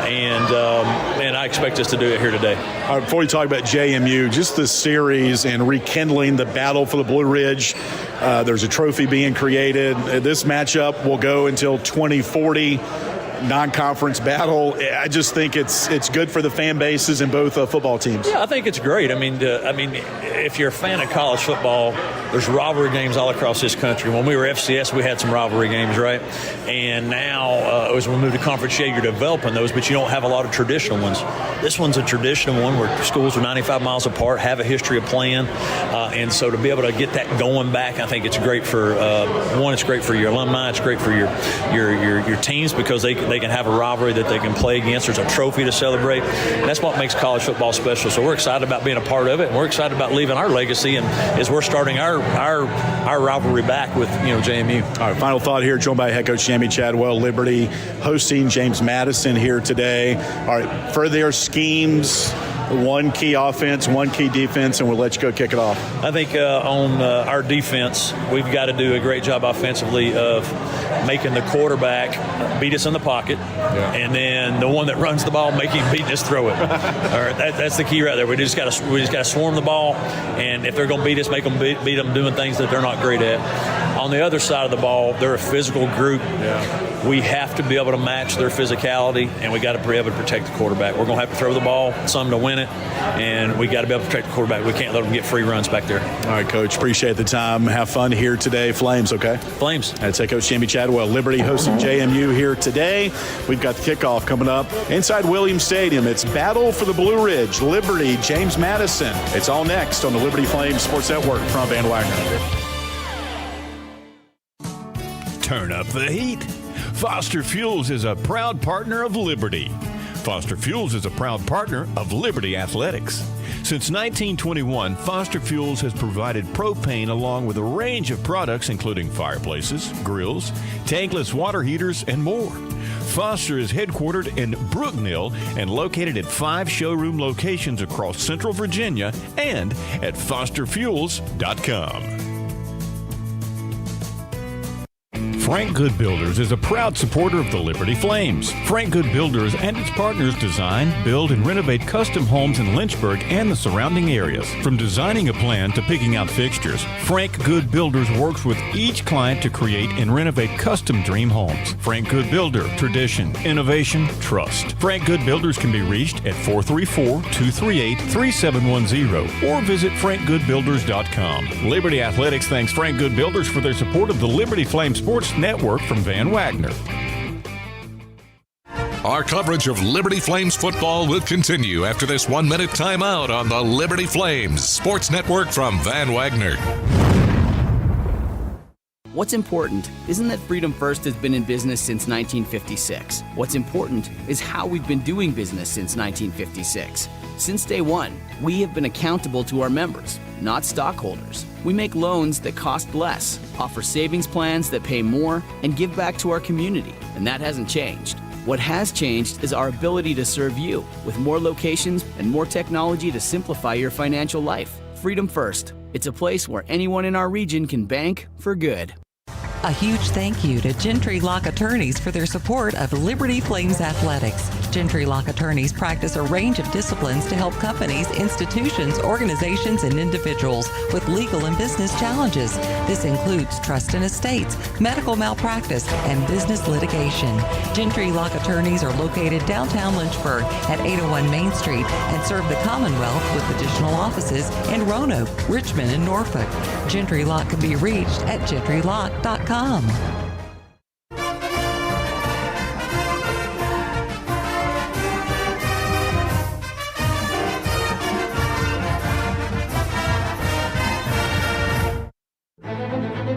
S19: And I expect us to do it here today.
S13: All right, before we talk about JMU, just the series and rekindling the battle for the Blue Ridge. There's a trophy being created. This matchup will go until 2040. Non-conference battle. I just think it's good for the fan bases in both football teams.
S19: Yeah, I think it's great. I mean, if you're a fan of college football, there's rivalry games all across this country. When we were FCS, we had some rivalry games, right? And now, as we move to Conference A, you're developing those, but you don't have a lot of traditional ones. This one's a traditional one where schools are 95 miles apart, have a history of playing, and so to be able to get that going back, I think it's great for one. It's great for your alumni. It's great for your teams because they can have a rivalry that they can play against. There's a trophy to celebrate. And that's what makes college football special. So we're excited about being a part of it, and we're excited about leaving our legacy. And as we're starting our rivalry back with JMU.
S13: All right, final thought here, joined by head coach Jamie Chadwell. Liberty hosting James Madison here today. All right, for their schemes, one key offense, one key defense, and we'll let you go kick it off.
S19: I think on our defense, we've got to do a great job offensively of making the quarterback beat us in the pocket, and then the one that runs the ball make him beat us throw it. All right, that's the key right there. We just got to swarm the ball, and if they're going to beat us, make them beat them doing things that they're not great at. On the other side of the ball, they're a physical group. We have to be able to match their physicality, and we got to be able to protect the quarterback. We're going to have to throw the ball some to win it, and we got to be able to protect the quarterback. We can't let them get free runs back there.
S13: All right, Coach. Appreciate the time. Have fun here today. Flames, okay?
S19: Flames.
S13: That's head coach Jamie Chadwell. Liberty hosting JMU here today. We've got the kickoff coming up inside Williams Stadium. It's Battle for the Blue Ridge. Liberty, James Madison. It's all next on the Liberty Flames Sports Network from Van Wagner.
S17: Turn up the heat. Foster Fuels is a proud partner of Liberty. Foster Fuels is a proud partner of Liberty Athletics. Since 1921, Foster Fuels has provided propane along with a range of products including fireplaces, grills, tankless water heaters, and more. Foster is headquartered in Brooknell and located at 5 showroom locations across Central Virginia and at fosterfuels.com. Frank Good Builders is a proud supporter of the Liberty Flames. Frank Good Builders and its partners design, build, and renovate custom homes in Lynchburg and the surrounding areas. From designing a plan to picking out fixtures, Frank Good Builders works with each client to create and renovate custom dream homes. Frank Good Builder, tradition, innovation, trust. Frank Good Builders can be reached at 434-238-3710 or visit frankgoodbuilders.com. Liberty Athletics thanks Frank Good Builders for their support of the Liberty Flame Sports Network from Van Wagner.
S6: Our coverage of Liberty Flames football will continue after this 1-minute timeout on the Liberty Flames Sports Network from Van Wagner.
S20: What's important isn't that Freedom First has been in business since 1956. What's important is how we've been doing business since 1956. Since day one, we have been accountable to our members, not stockholders. We make loans that cost less, offer savings plans that pay more, and give back to our community, and that hasn't changed. What has changed is our ability to serve you with more locations and more technology to simplify your financial life. Freedom First. It's a place where anyone in our region can bank for good.
S1: A huge thank you to Gentry Lock Attorneys for their support of Liberty Flames Athletics. Gentry Lock Attorneys practice a range of disciplines to help companies, institutions, organizations, and individuals with legal and business challenges. This includes trust and estates, medical malpractice, and business litigation. Gentry Lock Attorneys are located downtown Lynchburg at 801 Main Street and serve the Commonwealth with additional offices in Roanoke, Richmond, and Norfolk. Gentry Lock can be reached at gentrylock.com.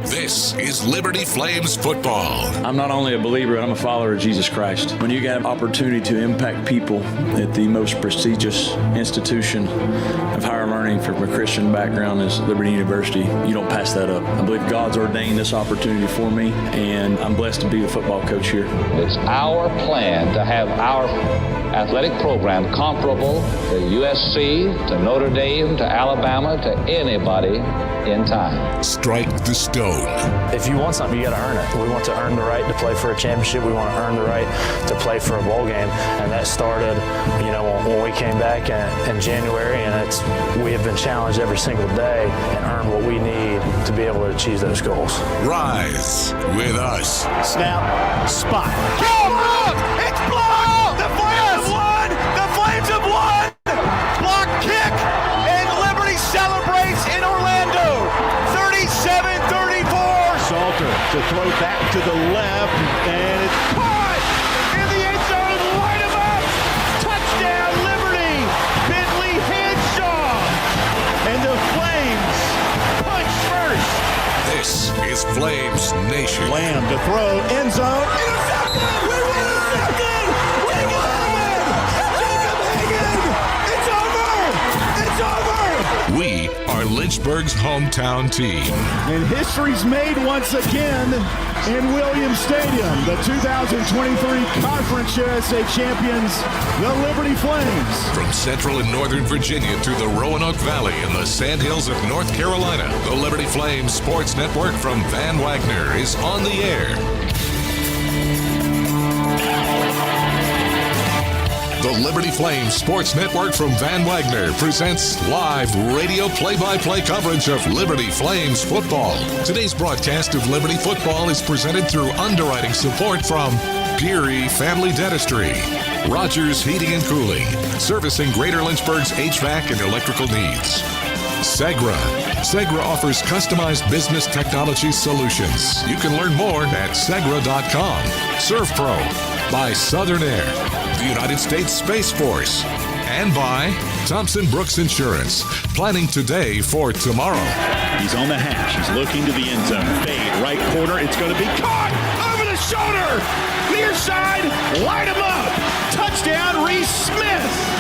S6: This is Liberty Flames football.
S3: I'm not only a believer, I'm a follower of Jesus Christ. When you get an opportunity to impact people at the most prestigious institution of higher learning from a Christian background as Liberty University, you don't pass that up. I believe God's ordained this opportunity for me, and I'm blessed to be the football coach here.
S21: It's our plan to have our athletic program comparable to USC, to Notre Dame, to Alabama, to anybody in time.
S6: Strike the stone.
S24: If you want something, you got to earn it. We want to earn the right to play for a championship. We want to earn the right to play for a bowl game, and that started, when we came back in January, and we have been challenged every single day and earned what we need to be able to achieve those goals.
S6: Rise with us.
S14: Snap, spot. Go out! It's blocked! The Flames have won! The Flames have won! Block kick, and Liberty celebrates in Orlando. 37-34. Salter to throw back to the left, and it's caught in the end zone. Light him up! Touchdown, Liberty! Bentley Henshaw, and the Flames punch first.
S6: This is Flames Nation.
S14: Lamb to throw, end zone. Intercepted! We win! Intercepted! We win! Jacob Hagan! It's over! It's over!
S6: We are Lynchburg's hometown team.
S14: And history's made once again in Williams Stadium. The 2023 Conference USA champions, the Liberty Flames.
S6: From Central and Northern Virginia to the Roanoke Valley and the Sandhills of North Carolina, the Liberty Flames Sports Network from Van Wagner is on the air. The Liberty Flames Sports Network from Van Wagner presents live radio play-by-play coverage of Liberty Flames football. Today's broadcast of Liberty football is presented through underwriting support from Peary Family Dentistry, Rogers Heating and Cooling, servicing Greater Lynchburg's HVAC and electrical needs. Segra. Segra offers customized business technology solutions. You can learn more at segra.com. ServPro by Southern Air, the United States Space Force, and by Thompson Brooks Insurance. Planning today for tomorrow.
S14: He's on the hash. He's looking to the end zone. Fade, right corner. It's going to be caught over the shoulder. Near side, light him up. Touchdown, Reese Smith.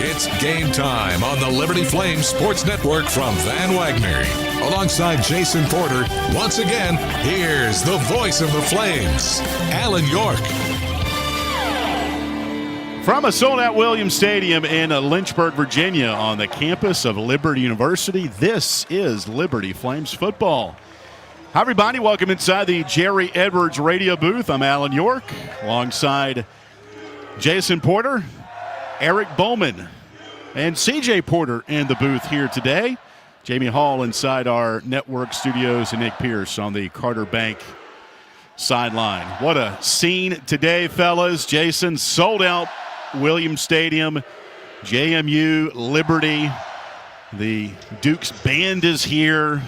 S6: It's game time on the Liberty Flames Sports Network from Van Wagner. Alongside Jason Porter, once again, here's the voice of the Flames, Alan York.
S22: From a sold-out Williams Stadium in Lynchburg, Virginia, on the campus of Liberty University, this is Liberty Flames football. Hi, everybody. Welcome inside the Jerry Edwards radio booth. I'm Alan York, alongside Jason Porter, Eric Bowman, and CJ Porter in the booth here today. Jamie Hall inside our network studios, and Nick Pierce on the Carter Bank sideline. What a scene today, fellas. Jason, sold out Williams Stadium, JMU, Liberty. The Dukes band is here.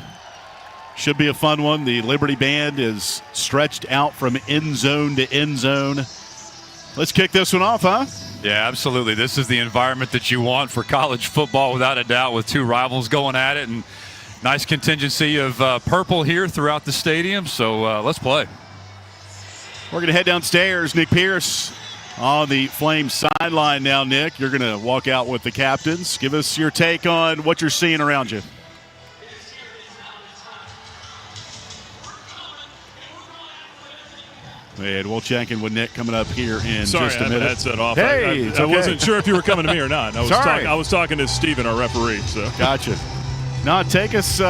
S22: Should be a fun one. The Liberty band is stretched out from end zone to end zone. Let's kick this one off, huh?
S4: Yeah, absolutely. This is the environment that you want for college football, without a doubt, with two rivals going at it, and nice contingency of purple here throughout the stadium. So let's play.
S22: We're going to head downstairs. Nick Pierce on the Flames sideline now. Nick, you're going to walk out with the captains. Give us your take on what you're seeing around you. And we'll check in with Nick coming up here in
S5: Sorry,
S22: just a
S5: I
S22: minute.
S5: had the headset off.
S22: Hey,
S5: I wasn't sure if you were coming to me or not. I was talking to Steven, our referee. So
S22: Gotcha. No, take us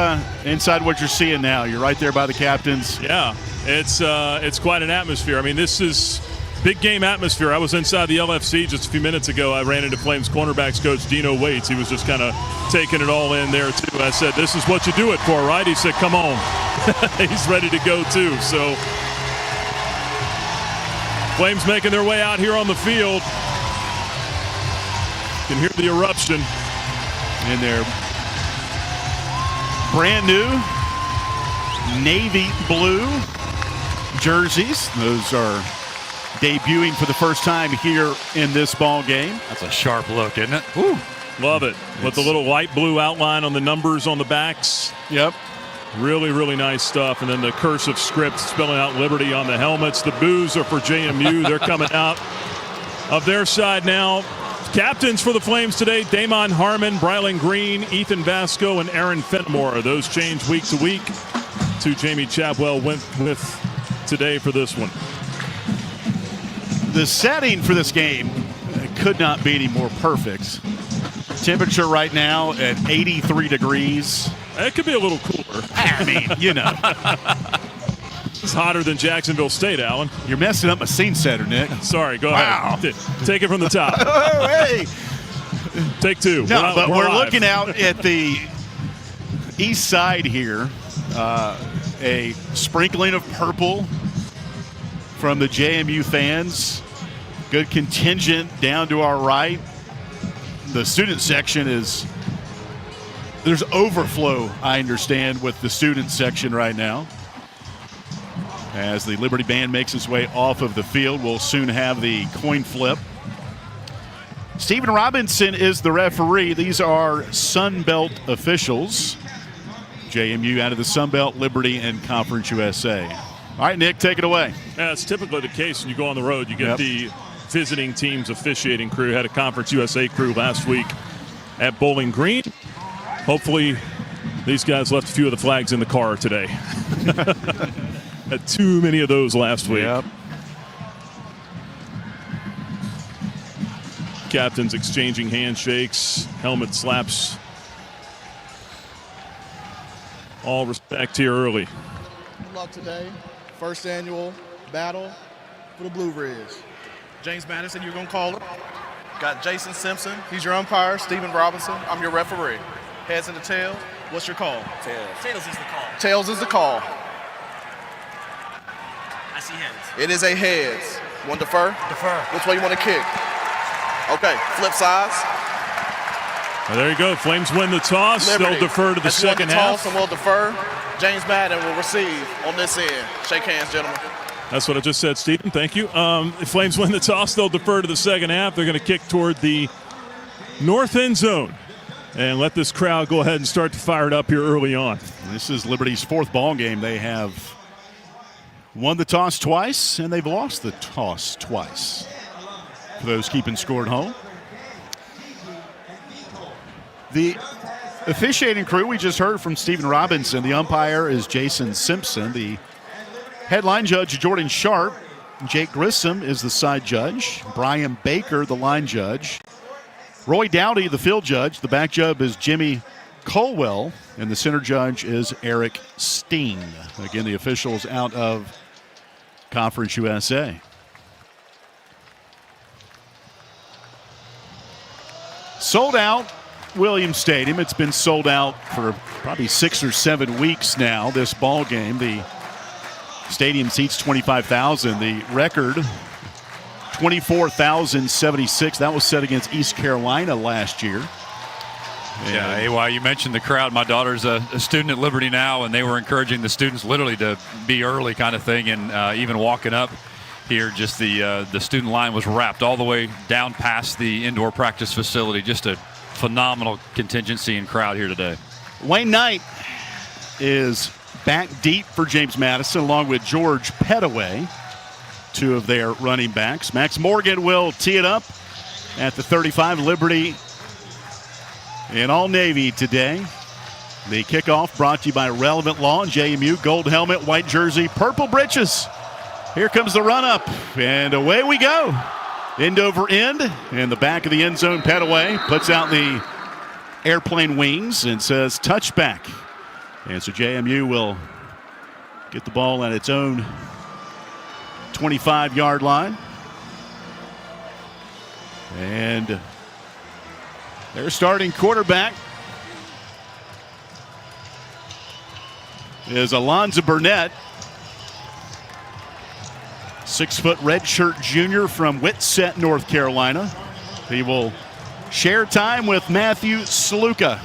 S22: inside what you're seeing now. You're right there by the captains.
S5: Yeah, it's quite an atmosphere. I mean, this is big game atmosphere. I was inside the LFC just a few minutes ago. I ran into Flames cornerbacks coach Dino Waits. He was just kind of taking it all in there, too. I said, this is what you do it for, right? He said, come on. He's ready to go, too. So Flames making their way out here on the field. You can hear the eruption.
S22: In there. Brand new navy blue jerseys. Those are debuting for the first time here in this ball game.
S4: That's a sharp look, isn't it?
S5: Woo. Love it. With the little light blue outline on the numbers on the backs.
S22: Yep.
S5: Really, really nice stuff. And then the cursive script spelling out Liberty on the helmets. The boos are for JMU. They're coming out of their side now. Captains for the Flames today, Damon Harmon, Brylan Green, Ethan Vasco, and Aaron Fenimore. Those change week to week. Jamie Chapwell went with today for this one.
S22: The setting for this game could not be any more perfect. Temperature right now at 83 degrees.
S5: It could be a little cooler.
S22: I mean, you know.
S5: It's hotter than Jacksonville State, Alan.
S22: You're messing up my scene setter, Nick.
S5: Sorry, go ahead. Take it from the top.
S22: Oh, hey.
S5: Take two.
S22: No, but we're looking out at the east side here. A sprinkling of purple from the JMU fans. Good contingent down to our right. The student section there's overflow, I understand, with the student section right now. As the Liberty Band makes its way off of the field, we'll soon have the coin flip. Stephen Robinson is the referee. These are Sun Belt officials. JMU out of the Sun Belt, Liberty, and Conference USA. All right, Nick, take it away.
S5: Yeah, it's typically the case when you go on the road. You get the visiting team's officiating crew. Had a Conference USA crew last week at Bowling Green. Hopefully these guys left a few of the flags in the car today. Had too many of those last week.
S22: Yep.
S5: Captains exchanging handshakes, helmet slaps. All respect here early.
S2: Good luck today. First annual battle for the Blue Ridge. James Madison, you're going to call it. Got Jason Simpson. He's your umpire. Stephen Robinson. I'm your referee. Heads and the tails. What's your call?
S7: Tails. Tails is the call.
S2: Tails is the call.
S7: I see heads.
S2: It is a heads. You want to defer?
S7: Defer.
S2: Which way you want to kick? Okay, flip sides.
S5: Well, there you go. Flames win the toss.
S2: Liberty.
S5: They'll defer to the second half.
S2: Toss and we'll defer. James Madden will receive on this end. Shake hands, gentlemen.
S5: That's what I just said, Stephen. Thank you. If Flames win the toss, they'll defer to the second half. They're going to kick toward the north end zone and let this crowd go ahead and start to fire it up here early on.
S22: This is Liberty's fourth ball game. They have won the toss twice, and they've lost the toss twice. For those keeping score at home. The officiating crew, we just heard from Stephen Robinson. The umpire is Jason Simpson. The headline judge, Jordan Sharp. Jake Grissom is the side judge. Brian Baker, the line judge. Roy Dowdy, the field judge. The back judge is Jimmy Colwell. And the center judge is Eric Steen. Again, the officials out of Conference USA. Sold out Williams Stadium. It's been sold out for probably 6 or 7 weeks now, this ball game. The stadium seats 25,000. The record, 24,076. That was set against East Carolina last year.
S4: Yeah, AY, you mentioned the crowd. My daughter's a student at Liberty now, and they were encouraging the students literally to be early kind of thing, and even walking up here, just the student line was wrapped all the way down past the indoor practice facility. Just a phenomenal contingency and crowd here today.
S22: Wayne Knight is back deep for James Madison, along with George Pettaway, two of their running backs. Max Morgan will tee it up at the 35. Liberty in all navy today. The kickoff brought to you by Relevant Law and JMU. Gold helmet, white jersey, purple breeches. Here comes the run-up, and away we go. End over end, and the back of the end zone, Petaway puts out the airplane wings and says touchback. And so JMU will get the ball at its own 25-yard line. And their starting quarterback is Alonzo Burnett. 6-foot redshirt junior from Whitsett, North Carolina. He will share time with Matthew Sluka.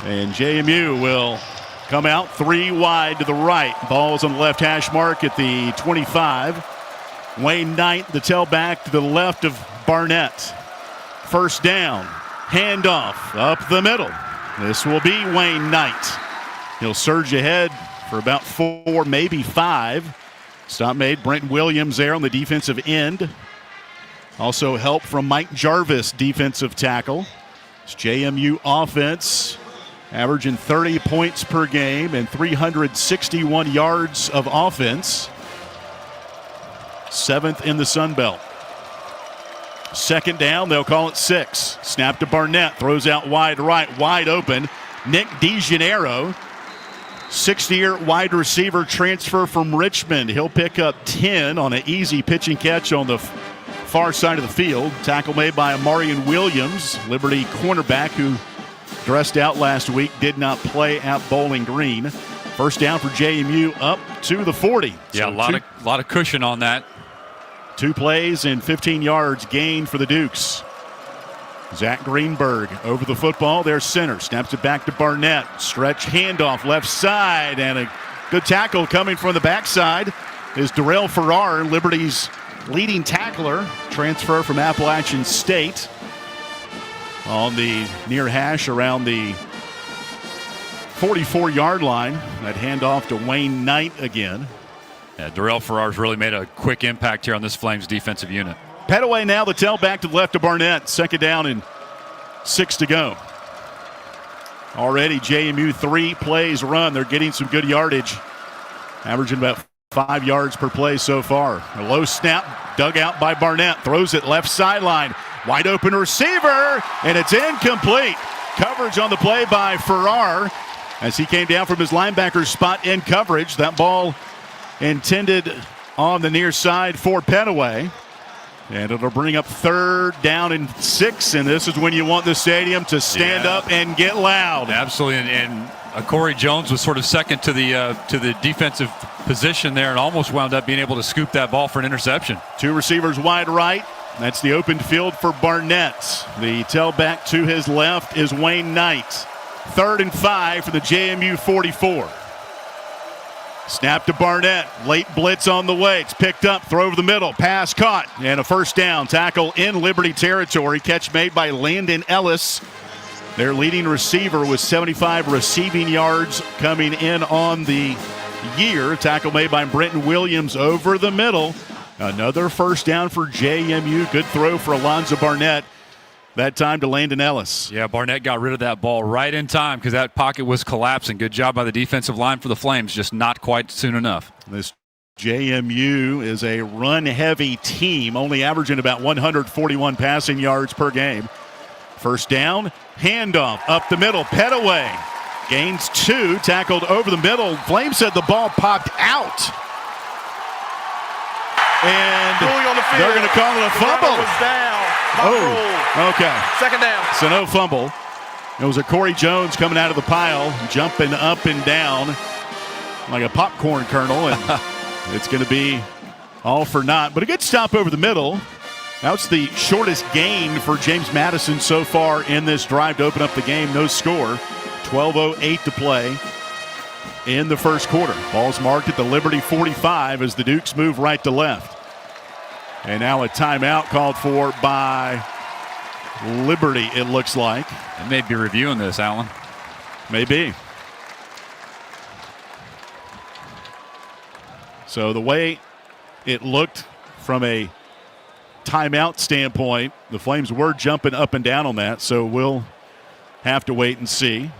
S22: And JMU will come out 3 wide to the right. Ball's on the left hash mark at the 25. Wayne Knight, the tailback, to the left of Barnett. First down, handoff up the middle. This will be Wayne Knight. He'll surge ahead for about 4, maybe 5. Stop made. Brent Williams there on the defensive end. Also help from Mike Jarvis, defensive tackle. It's JMU offense averaging 30 points per game and 361 yards of offense. 7th in the Sun Belt. Second down, they'll call it 6. Snap to Barnett, throws out wide right, wide open. Nick DeGennaro, 60-year wide receiver transfer from Richmond. He'll pick up 10 on an easy pitch and catch on the far side of the field. Tackle made by Amarian Williams, Liberty cornerback who dressed out last week, did not play at Bowling Green. First down for JMU up to the 40.
S4: Yeah, so a lot of cushion on that.
S22: 2 plays and 15 yards gained for the Dukes. Zach Greenberg over the football. There's center. Snaps it back to Barnett. Stretch handoff left side. And a good tackle coming from the backside is Darrell Farrar, Liberty's leading tackler. Transfer from Appalachian State. On the near hash around the 44-yard line. That handoff to Wayne Knight again.
S4: Yeah, Darrell Farrar's really made a quick impact here on this Flames defensive unit.
S22: Petaway now the tailback to the left of Barnett. Second down and 6 to go. Already JMU 3 plays run. They're getting some good yardage. Averaging about 5 yards per play so far. A low snap dug out by Barnett. Throws it left sideline. Wide open receiver, and it's incomplete. Coverage on the play by Farrar as he came down from his linebacker spot in coverage. That ball intended on the near side for Petaway. And it'll bring up 3rd down and 6, and this is when you want the stadium to stand up and get loud.
S4: Absolutely, and Corey Jones was sort of second to the defensive position there and almost wound up being able to scoop that ball for an interception.
S22: 2 receivers wide right. That's the open field for Barnett. The tailback to his left is Wayne Knight. 3rd and 5 for the JMU 44. Snap to Barnett. Late blitz on the way. It's picked up. Throw over the middle. Pass caught. And a first down. Tackle in Liberty territory. Catch made by Landon Ellis. Their leading receiver with 75 receiving yards coming in on the year. Tackle made by Brenton Williams over the middle. Another first down for JMU. Good throw for Alonzo Barnett. That time to Landon Ellis.
S4: Yeah, Barnett got rid of that ball right in time because that pocket was collapsing. Good job by the defensive line for the Flames, just not quite soon enough.
S22: This JMU is a run-heavy team, only averaging about 141 passing yards per game. First down, handoff up the middle, Petaway. Gains 2, tackled over the middle. Flames said the ball popped out. And they're going to call it a fumble.
S2: Was down.
S22: Okay.
S2: Second down.
S22: So no fumble. It was a Corey Jones coming out of the pile, jumping up and down like a popcorn kernel, and it's going to be all for naught. But a good stop over the middle. That's the shortest gain for James Madison so far in this drive to open up the game. No score. 12:08 to play in the first quarter. Ball's marked at the Liberty 45 as the Dukes move right to left. And now a timeout called for by Liberty, it looks like.
S4: They may be reviewing this, Alan.
S22: Maybe. So the way it looked from a timeout standpoint, the Flames were jumping up and down on that, so we'll have to wait and see.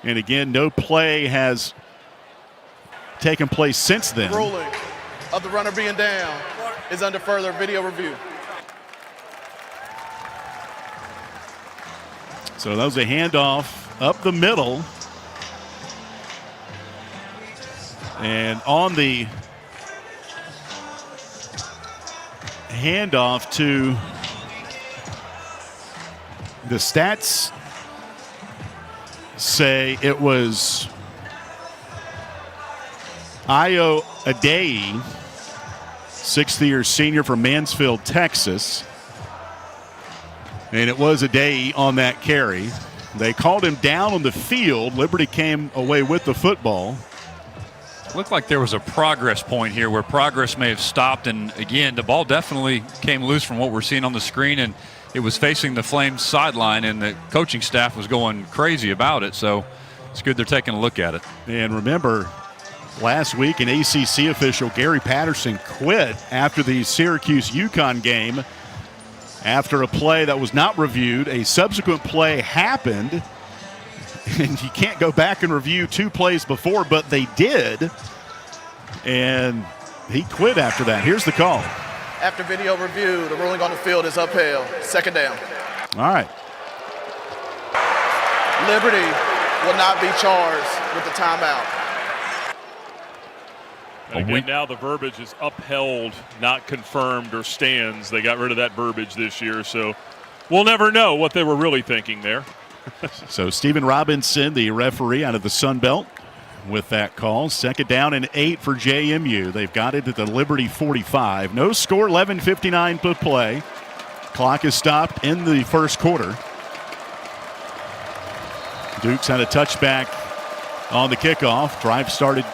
S22: And again, no play has taken place since then.
S2: Ruling of the runner being down is under further video review.
S22: So that was a handoff up the middle. And on the handoff to the stats say it was Ayo Adeyi, sixth-year senior from Mansfield, Texas. And it was Adeyi on that carry. They called him down on the field. Liberty came away with the football.
S4: Looked like there was a progress point here where progress may have stopped. And, again, the ball definitely came loose from what we're seeing on the screen, and it was facing the Flames sideline, and the coaching staff was going crazy about it. So it's good they're taking a look at it.
S22: And remember, last week an ACC official, Gary Patterson, quit after the Syracuse-UConn game after a play that was not reviewed. A subsequent play happened, and you can't go back and review two plays before, but they did. And he quit after that. Here's the call.
S2: After video review, the ruling on the field is upheld. Second down.
S22: All right.
S2: Liberty will not be charged with the timeout.
S9: And again, now the verbiage is upheld, not confirmed or stands. They got rid of that verbiage this year, so we'll never know what they were really thinking there.
S22: So Stephen Robinson, the referee out of the Sun Belt, with that call. Second down and 8 for JMU. They've got it at the Liberty 45. No score, 11:59 to play. Clock is stopped in the first quarter. Dukes had a touchback on the kickoff. Drive started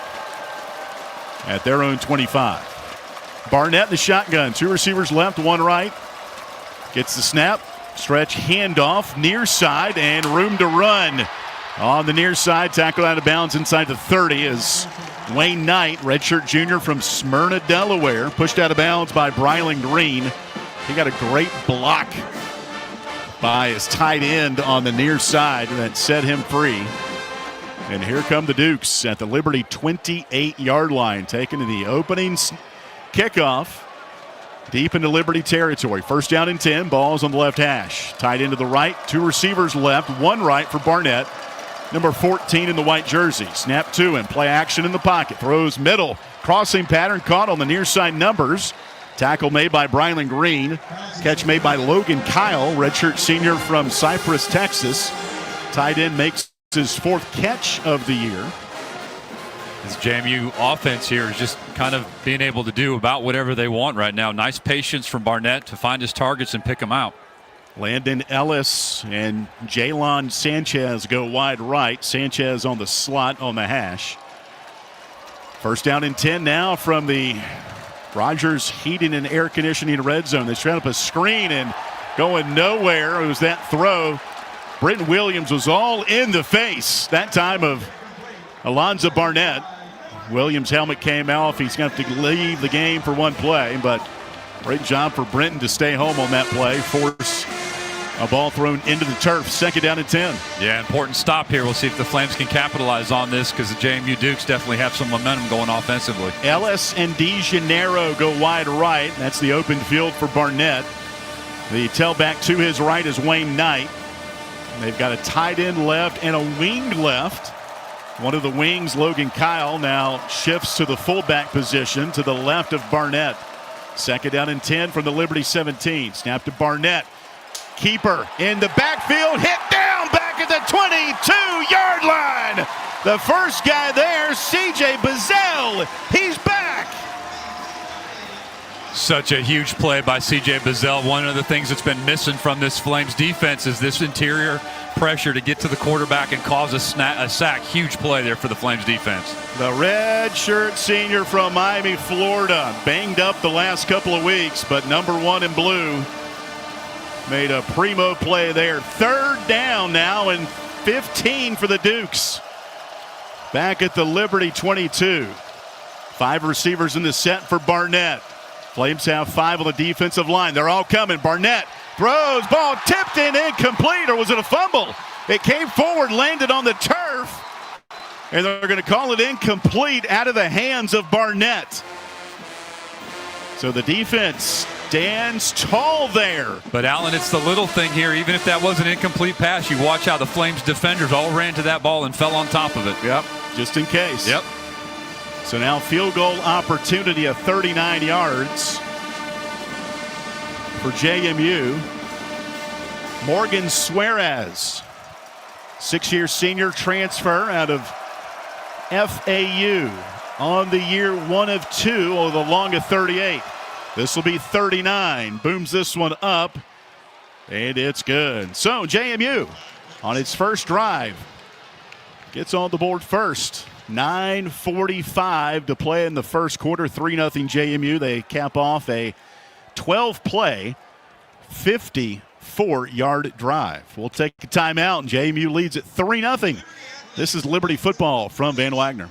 S22: at their own 25. Barnett in the shotgun. Two receivers left, one right. Gets the snap. Stretch handoff, near side, and room to run. On the near side, tackled out of bounds inside the 30 is Wayne Knight, redshirt junior from Smyrna, Delaware. Pushed out of bounds by Brylan Green. He got a great block by his tight end on the near side that set him free. And here come the Dukes at the Liberty 28-yard line, taking to the opening kickoff deep into Liberty territory. First down and 10, balls on the left hash. Tight into the right, two receivers left, one right for Barnett. Number 14 in the white jersey. Snap to him. Play action in the pocket. Throws middle. Crossing pattern caught on the near side numbers. Tackle made by Brylan Green. Catch made by Logan Kyle, redshirt senior from Cypress, Texas. Tight end makes his fourth catch of the year.
S4: This JMU offense here is just kind of being able to do about whatever they want right now. Nice patience from Barnett to find his targets and pick them out.
S22: Landon Ellis and Jalen Sanchez go wide right. Sanchez on the slot on the hash. First down and 10 now from the Rogers Heating and Air Conditioning red zone. They set up a screen and going nowhere. It was that throw. Britton Williams was all in the face that time of Alonzo Barnett. Williams' helmet came off. He's going to have to leave the game for one play, but great job for Britton to stay home on that play. Force a ball thrown into the turf. Second down and 10.
S4: Yeah, important stop here. We'll see if the Flames can capitalize on this because the JMU Dukes definitely have some momentum going offensively.
S22: Ellis and DeGennaro go wide right. That's the open field for Barnett. The tailback to his right is Wayne Knight. They've got a tight end left and a wing left. One of the wings, Logan Kyle, now shifts to the fullback position to the left of Barnett. Second down and 10 from the Liberty 17. Snap to Barnett. Keeper in the backfield, hit down back at the 22-yard line. The first guy there, CJ Bazell. He's back.
S4: Such a huge play by CJ Bazell. One of the things that's been missing from this Flames defense is this interior pressure to get to the quarterback and cause a sack. Huge play there for the Flames defense.
S22: The red shirt senior from Miami, Florida, banged up the last couple of weeks, but number one in blue made a primo play there. Third down now and 15 for the Dukes. Back at the Liberty 22. 5 receivers in the set for Barnett. Flames have 5 on the defensive line. They're all coming. Barnett throws, ball tipped in, incomplete, or was it a fumble? It came forward, landed on the turf, And they're going to call it incomplete out of the hands of Barnett. So the defense stands tall there.
S4: But, Alan, it's the little thing here. Even if that was an incomplete pass, you watch how the Flames defenders all ran to that ball and fell on top of it.
S22: Yep, just in case.
S4: Yep.
S22: So now field goal opportunity of 39 yards for JMU. Morgan Suarez, 6-year senior transfer out of FAU on the year 1 of 2 or the long of 38. This will be 39. Booms this one up, and it's good. So JMU on its first drive gets on the board first. 9:45 to play in the first quarter. 3-0 JMU. They cap off a 12-play, 54-yard drive. We'll take a timeout, and JMU leads at 3-0. This is Liberty Football from Van Wagner.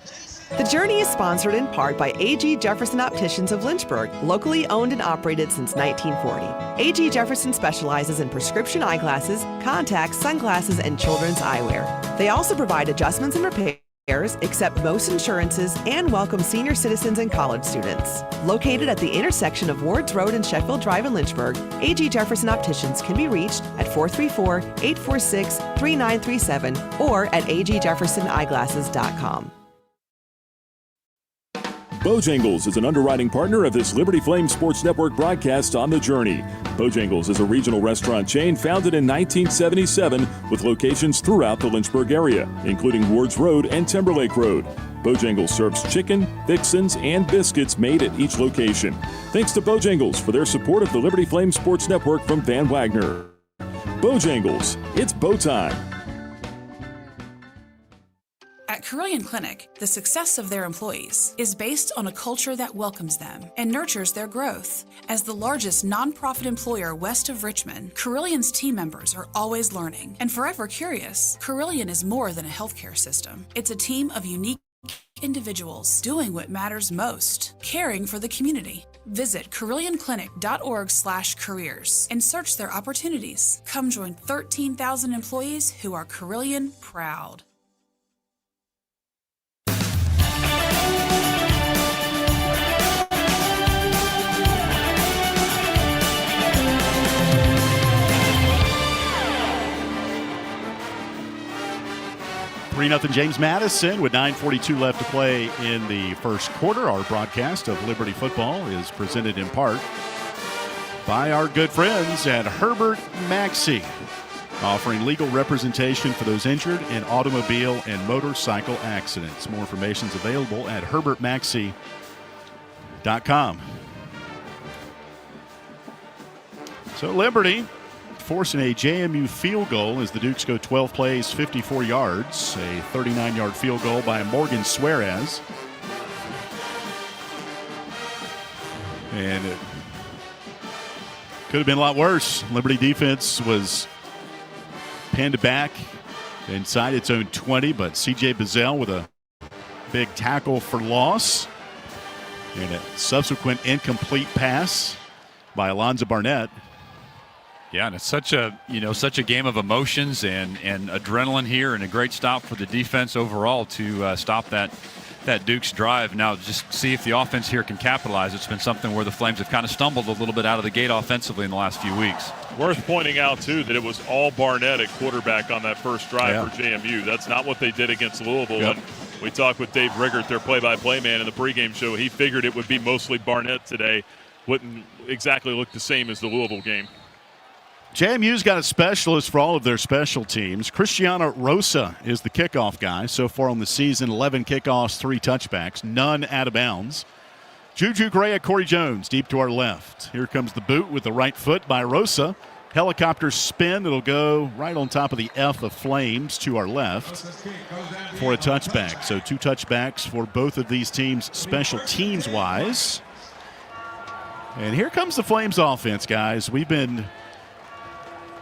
S10: The Journey is sponsored in part by A.G. Jefferson Opticians of Lynchburg, locally owned and operated since 1940. A.G. Jefferson specializes in prescription eyeglasses, contacts, sunglasses, and children's eyewear. They also provide adjustments and repairs, accept most insurances, and welcome senior citizens and college students. Located at the intersection of Wards Road and Sheffield Drive in Lynchburg, A.G. Jefferson Opticians can be reached at 434-846-3937 or at agjeffersoneyeglasses.com.
S5: Bojangles is an underwriting partner of this Liberty Flame Sports Network broadcast On the Journey. Bojangles is a regional restaurant chain founded in 1977 with locations throughout the Lynchburg area, including Wards Road and Timberlake Road. Bojangles serves chicken, fixins, and biscuits made at each location. Thanks to Bojangles for their support of the Liberty Flame Sports Network from Van Wagner. Bojangles, it's bow time.
S18: At Carilion Clinic, the success of their employees is based on a culture that welcomes them and nurtures their growth. As the largest nonprofit employer west of Richmond, Carillion's team members are always learning and forever curious. Carilion is more than a healthcare system. It's a team of unique individuals doing what matters most, caring for the community. Visit CarillionClinic.org/careers and search their opportunities. Come join 13,000 employees who are Carilion proud.
S22: Nothing. James Madison with 9:42 left to play in the first quarter. Our broadcast of Liberty Football is presented in part by our good friends at Herbert Maxey, offering legal representation for those injured in automobile and motorcycle accidents. More information is available at herbertmaxey.com. So Liberty forcing a JMU field goal as the Dukes go 12 plays, 54 yards. A 39-yard field goal by Morgan Suarez. And it could have been a lot worse. Liberty defense was pinned back inside its own 20, but C.J. Bazell with a big tackle for loss. And a subsequent incomplete pass by Alonzo Barnett.
S4: Yeah, and it's such a game of emotions and adrenaline here, and a great stop for the defense overall to stop that Dukes drive. Now just see if the offense here can capitalize. It's been something where the Flames have kind of stumbled a little bit out of the gate offensively in the last few weeks.
S9: Worth pointing out, too, that it was all Barnett at quarterback on that first drive for JMU. That's not what they did against Louisville.
S22: Yep.
S9: And we talked with Dave Riggert, their play-by-play man, in the pregame show. He figured it would be mostly Barnett today. Wouldn't exactly look the same as the Louisville game.
S22: JMU's got a specialist for all of their special teams. Cristiano Rosa is the kickoff guy. So far on the season, 11 kickoffs, 3 touchbacks, none out of bounds. Juju Gray, Corey Jones, deep to our left. Here comes the boot with the right foot by Rosa. Helicopter spin that'll go right on top of the F of Flames to our left for a touchback. So 2 touchbacks for both of these teams special teams-wise. And here comes the Flames offense, guys. We've been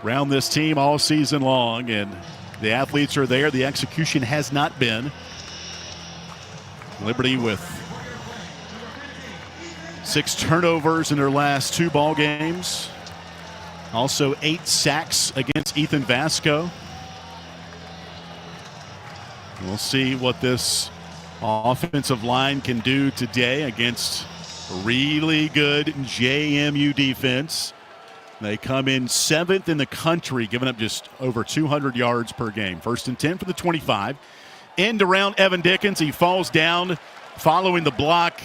S22: around this team all season long, and the athletes are there. The execution has not been. Liberty with 6 turnovers in their last 2 ball games. Also 8 sacks against Ethan Vasco. We'll see what this offensive line can do today against really good JMU defense. They come in 7th in the country, giving up just over 200 yards per game. 1st and 10 for the 25. End around Evan Dickens. He falls down following the block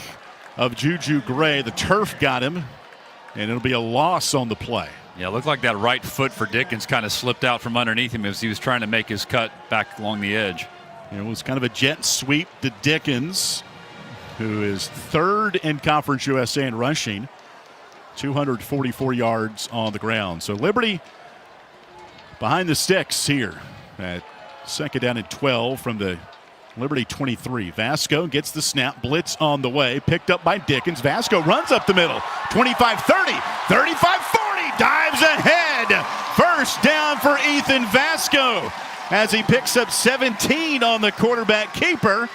S22: of Juju Gray. The turf got him, and it'll be a loss on the play.
S4: Yeah, it looked like that right foot for Dickens kind of slipped out from underneath him as he was trying to make his cut back along the edge.
S22: It was kind of a jet sweep to Dickens, who is 3rd in Conference USA in rushing, 244 yards on the ground. So Liberty behind the sticks here at 2nd down and 12 from the Liberty 23. Vasco gets the snap, blitz on the way, picked up by Dickens. Vasco runs up the middle, 25-30, 35-40, dives ahead. 1st down for Ethan Vasco as he picks up 17 on the quarterback keeper.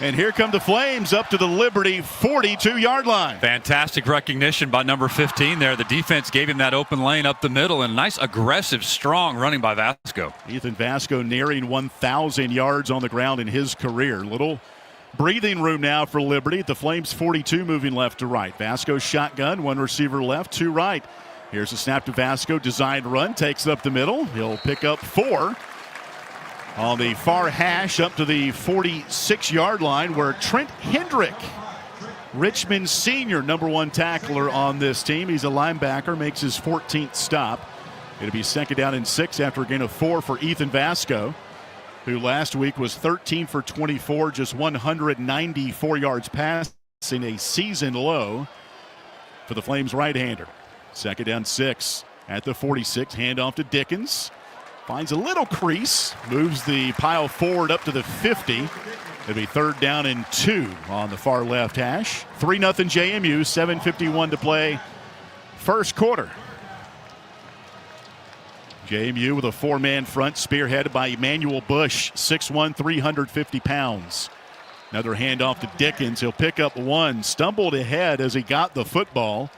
S22: And here come the Flames up to the Liberty 42-yard line.
S4: Fantastic recognition by number 15 there. The defense gave him that open lane up the middle, and nice, aggressive, strong running by Vasco.
S22: Ethan Vasco nearing 1,000 yards on the ground in his career. Little breathing room now for Liberty. The Flames 42 moving left to right. Vasco shotgun, 1 receiver left, 2 right. Here's a snap to Vasco, designed run, takes it up the middle. He'll pick up 4. On the far hash up to the 46-yard line, where Trent Hendrick, Richmond's senior #1 tackler on this team. He's a linebacker, makes his 14th stop. It'll be 2nd down and 6 after a gain of 4 for Ethan Vasco, who last week was 13 for 24, just 194 yards passing, a season low for the Flames right-hander. 2nd down 6 at the 46, handoff to Dickens. Finds a little crease, moves the pile forward up to the 50. It'll be 3rd down and 2 on the far left hash. 3-0 JMU, 7:51 to play, 1st quarter. JMU with a 4-man front, spearheaded by Emmanuel Bush, 6'1", 350 pounds. Another handoff to Dickens. He'll pick up 1, stumbled ahead as he got the football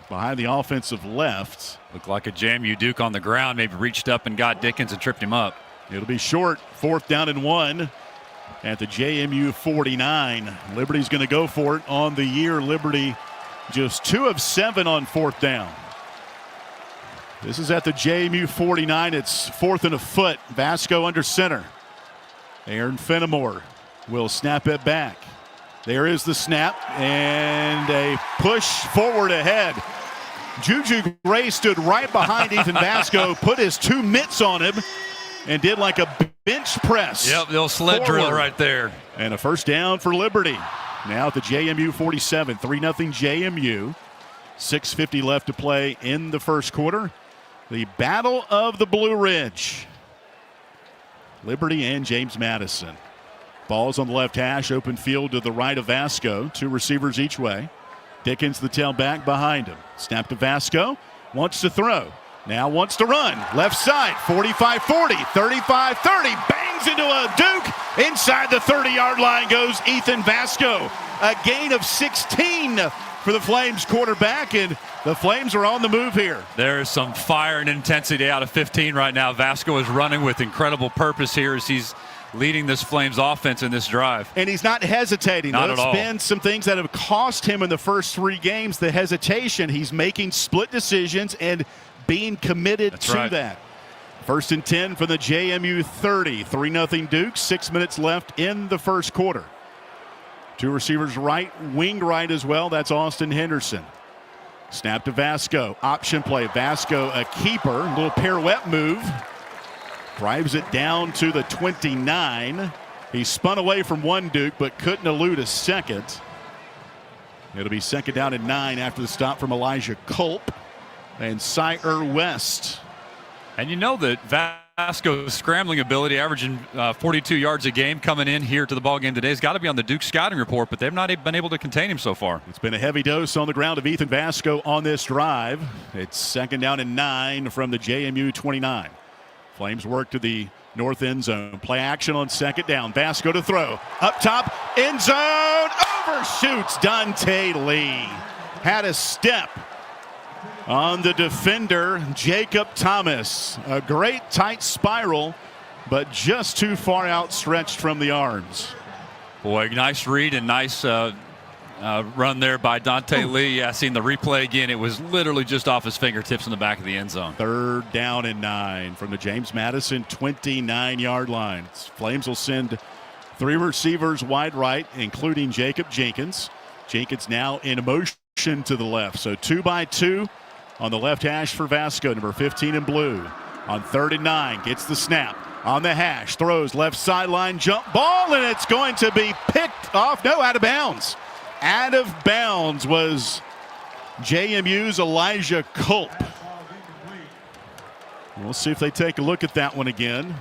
S22: behind the offensive left.
S4: Looked like a JMU Duke on the ground, maybe reached up and got Dickens and tripped him up.
S22: It'll be short, 4th down and 1 at the JMU 49. Liberty's going to go for it on the year. Liberty just 2 of 7 on 4th down. This is at the JMU 49. It's 4th and a foot. Vasco under center. Aaron Fenimore will snap it back. There is the snap and a push forward ahead. Juju Gray stood right behind Ethan Vasco, put his 2 mitts on him, and did like a bench press.
S4: Yep, the old sled drill right there.
S22: And a 1st down for Liberty. Now at the JMU 47, 3-0 JMU. 6:50 left to play in the 1st quarter. The Battle of the Blue Ridge. Liberty and James Madison. Ball's on the left hash, open field to the right of Vasco. 2 receivers each way. Dickens, the tailback, behind him. Snap to Vasco. Wants to throw. Now wants to run. Left side, 45-40, 35-30. Bangs into a Duke. Inside the 30-yard line goes Ethan Vasco. A gain of 16 for the Flames quarterback, and the Flames are on the move here.
S4: There is some fire and intensity out of 15 right now. Vasco is running with incredible purpose here as he's leading this Flames offense in this drive.
S22: And he's not hesitating.
S4: Not at all.
S22: There's been some things that have cost him in the first 3 games. The hesitation. He's making split decisions and being committed to that. 1st and 10 for the JMU 30. 3-0 Duke. 6 minutes left in the 1st quarter. 2 receivers right, wing right as well. That's Austin Henderson. Snap to Vasco. Option play. Vasco, a keeper. Little pirouette move. Drives it down to the 29. He spun away from 1 Duke, but couldn't elude a second. It'll be 2nd down and 9 after the stop from Elijah Culp and Sire West.
S4: And you know that Vasco's scrambling ability, averaging 42 yards a game coming in here to the ballgame today, has got to be on the Duke scouting report, but they've not been able to contain him so far.
S22: It's been a heavy dose on the ground of Ethan Vasco on this drive. It's 2nd down and 9 from the JMU 29. Flames work to the north end zone. Play action on 2nd down. Vasco to throw. Up top, end zone, overshoots Dante Lee. Had a step on the defender, Jacob Thomas. A great tight spiral but just too far outstretched from the arms.
S4: Boy, nice read and nice run there by Dante Lee. I seen the replay again. It was literally just off his fingertips in the back of the end zone.
S22: 3rd down and 9 from the James Madison 29-yard line. Flames will send 3 receivers wide right, including Jacob Jenkins. Jenkins now in motion to the left. So 2 by 2 on the left hash for Vasco, number 15 in blue. On 3rd and 9, gets the snap. On the hash, throws left sideline jump ball, and it's going to be picked off. No, out of bounds. Out of bounds was JMU's Elijah Culp. We'll see if they take a look at that one again.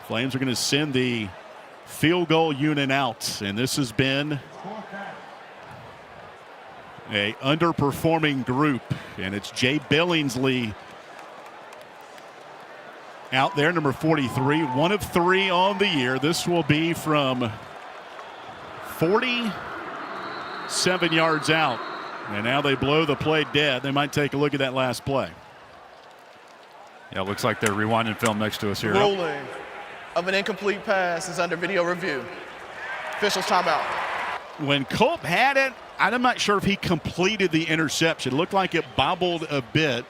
S22: Flames are going to send the field goal unit out, and this has been a underperforming group, and it's Jay Billingsley out there, number 43, 1 of 3 on the year. This will be from 47 yards out, and now they blow the play dead. They might take a look at that last play.
S4: Yeah, looks like they're rewinding film next to us here.
S2: Ruling of an incomplete pass is under video review. Officials timeout.
S22: When Culp had it, I'm not sure if he completed the interception. It looked like it bobbled a bit.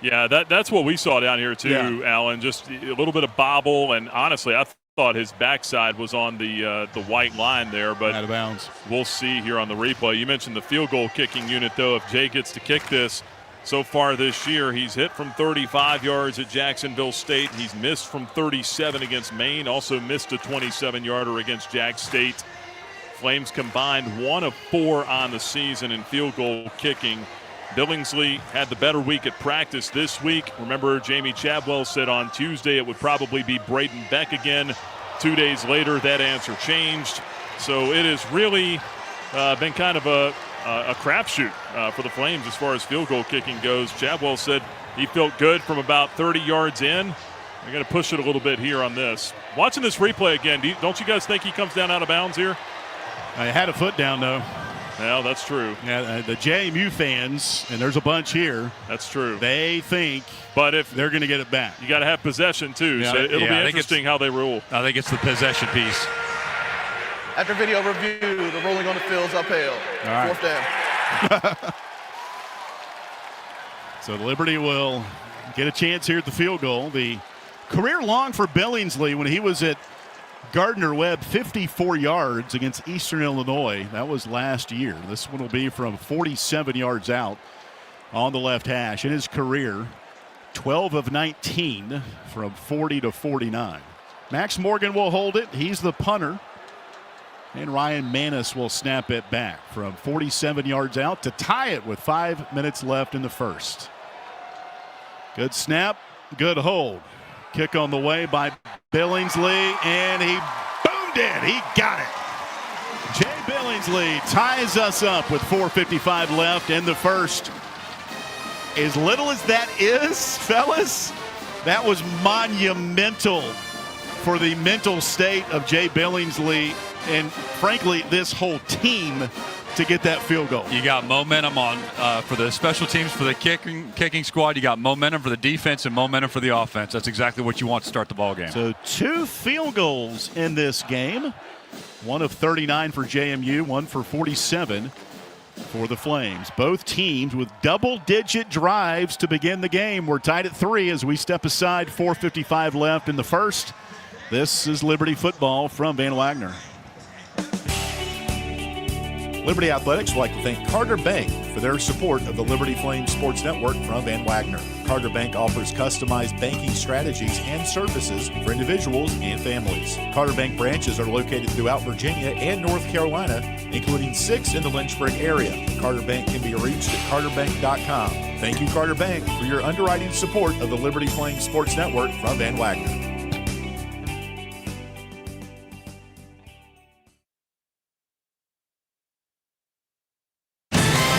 S9: Yeah, that's what we saw down here too, Alan. Just a little bit of bobble, and honestly, I thought his backside was on the white line there, but
S22: out of bounds.
S9: We'll see here on the replay. You mentioned the field goal kicking unit, though. If Jay gets to kick this, so far this year, he's hit from 35 yards at Jacksonville State. He's missed from 37 against Maine. Also missed a 27-yarder against Jack State. Flames combined 1 of 4 on the season in field goal kicking. Billingsley had the better week at practice this week. Remember, Jamie Chadwell said on Tuesday it would probably be Braden Beck again. 2 days later, that answer changed. So it has really been kind of a crapshoot for the Flames as far as field goal kicking goes. Chadwell said he felt good from about 30 yards in. They're going to push it a little bit here on this. Watching this replay again, don't you guys think he comes down out of bounds here?
S22: I had a foot down, though.
S9: Well, that's true.
S22: Yeah, the JMU fans, and there's a bunch here.
S9: That's true.
S22: They think,
S9: but if
S22: they're going to get it back,
S9: you got to have possession too. So it'll be interesting how they rule.
S4: I think it's the possession piece.
S2: After video review, the ruling on the field is upheld.
S22: All right.
S2: 4th down.
S22: So Liberty will get a chance here at the field goal. The career long for Billingsley when he was at Gardner-Webb, 54 yards against Eastern Illinois. That was last year. This one will be from 47 yards out on the left hash. In his career, 12 of 19 from 40 to 49. Max Morgan will hold it. He's the punter. And Ryan Manis will snap it back from 47 yards out to tie it with 5 minutes left in the first. Good snap, good hold. Kick on the way by Billingsley, and he boomed it. He got it. Jay Billingsley ties us up with 4:55 left in the first. As little as that is, fellas, that was monumental for the mental state of Jay Billingsley and, frankly, this whole team to get that field goal.
S4: You got momentum on for the special teams, for the kicking squad. You got momentum for the defense and momentum for the offense. That's exactly what you want to start the ball game.
S22: So 2 field goals in this game. 1 of 39 for JMU, 1 for 47 for the Flames. Both teams with double-digit drives to begin the game. We're tied at 3 as we step aside. 4:55 left in the first. This is Liberty football from Van Wagner.
S8: Liberty Athletics would like to thank Carter Bank for their support of the Liberty Flames Sports Network from Van Wagner. Carter Bank offers customized banking strategies and services for individuals and families. Carter Bank branches are located throughout Virginia and North Carolina, including 6 in the Lynchburg area. Carter Bank can be reached at carterbank.com. Thank you, Carter Bank, for your underwriting support of the Liberty Flames Sports Network from Van Wagner.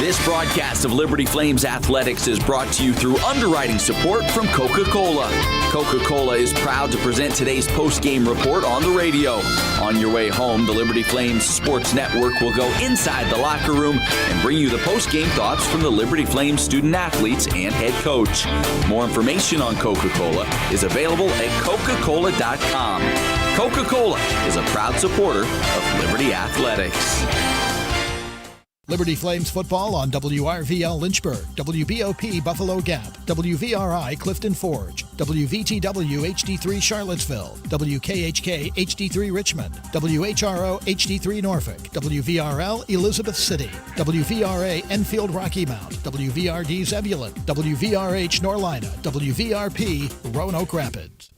S11: This broadcast of Liberty Flames Athletics is brought to you through underwriting support from Coca-Cola. Coca-Cola is proud to present today's post-game report on the radio. On your way home, the Liberty Flames Sports Network will go inside the locker room and bring you the post-game thoughts from the Liberty Flames student athletes and head coach. More information on Coca-Cola is available at Coca-Cola.com. Coca-Cola is a proud supporter of Liberty Athletics.
S15: Liberty Flames football on WRVL Lynchburg, WBOP Buffalo Gap, WVRI Clifton Forge, WVTW HD3 Charlottesville, WKHK HD3 Richmond, WHRO HD3 Norfolk, WVRL Elizabeth City, WVRA Enfield Rocky Mount, WVRD Zebulon, WVRH Norlina, WVRP Roanoke Rapids.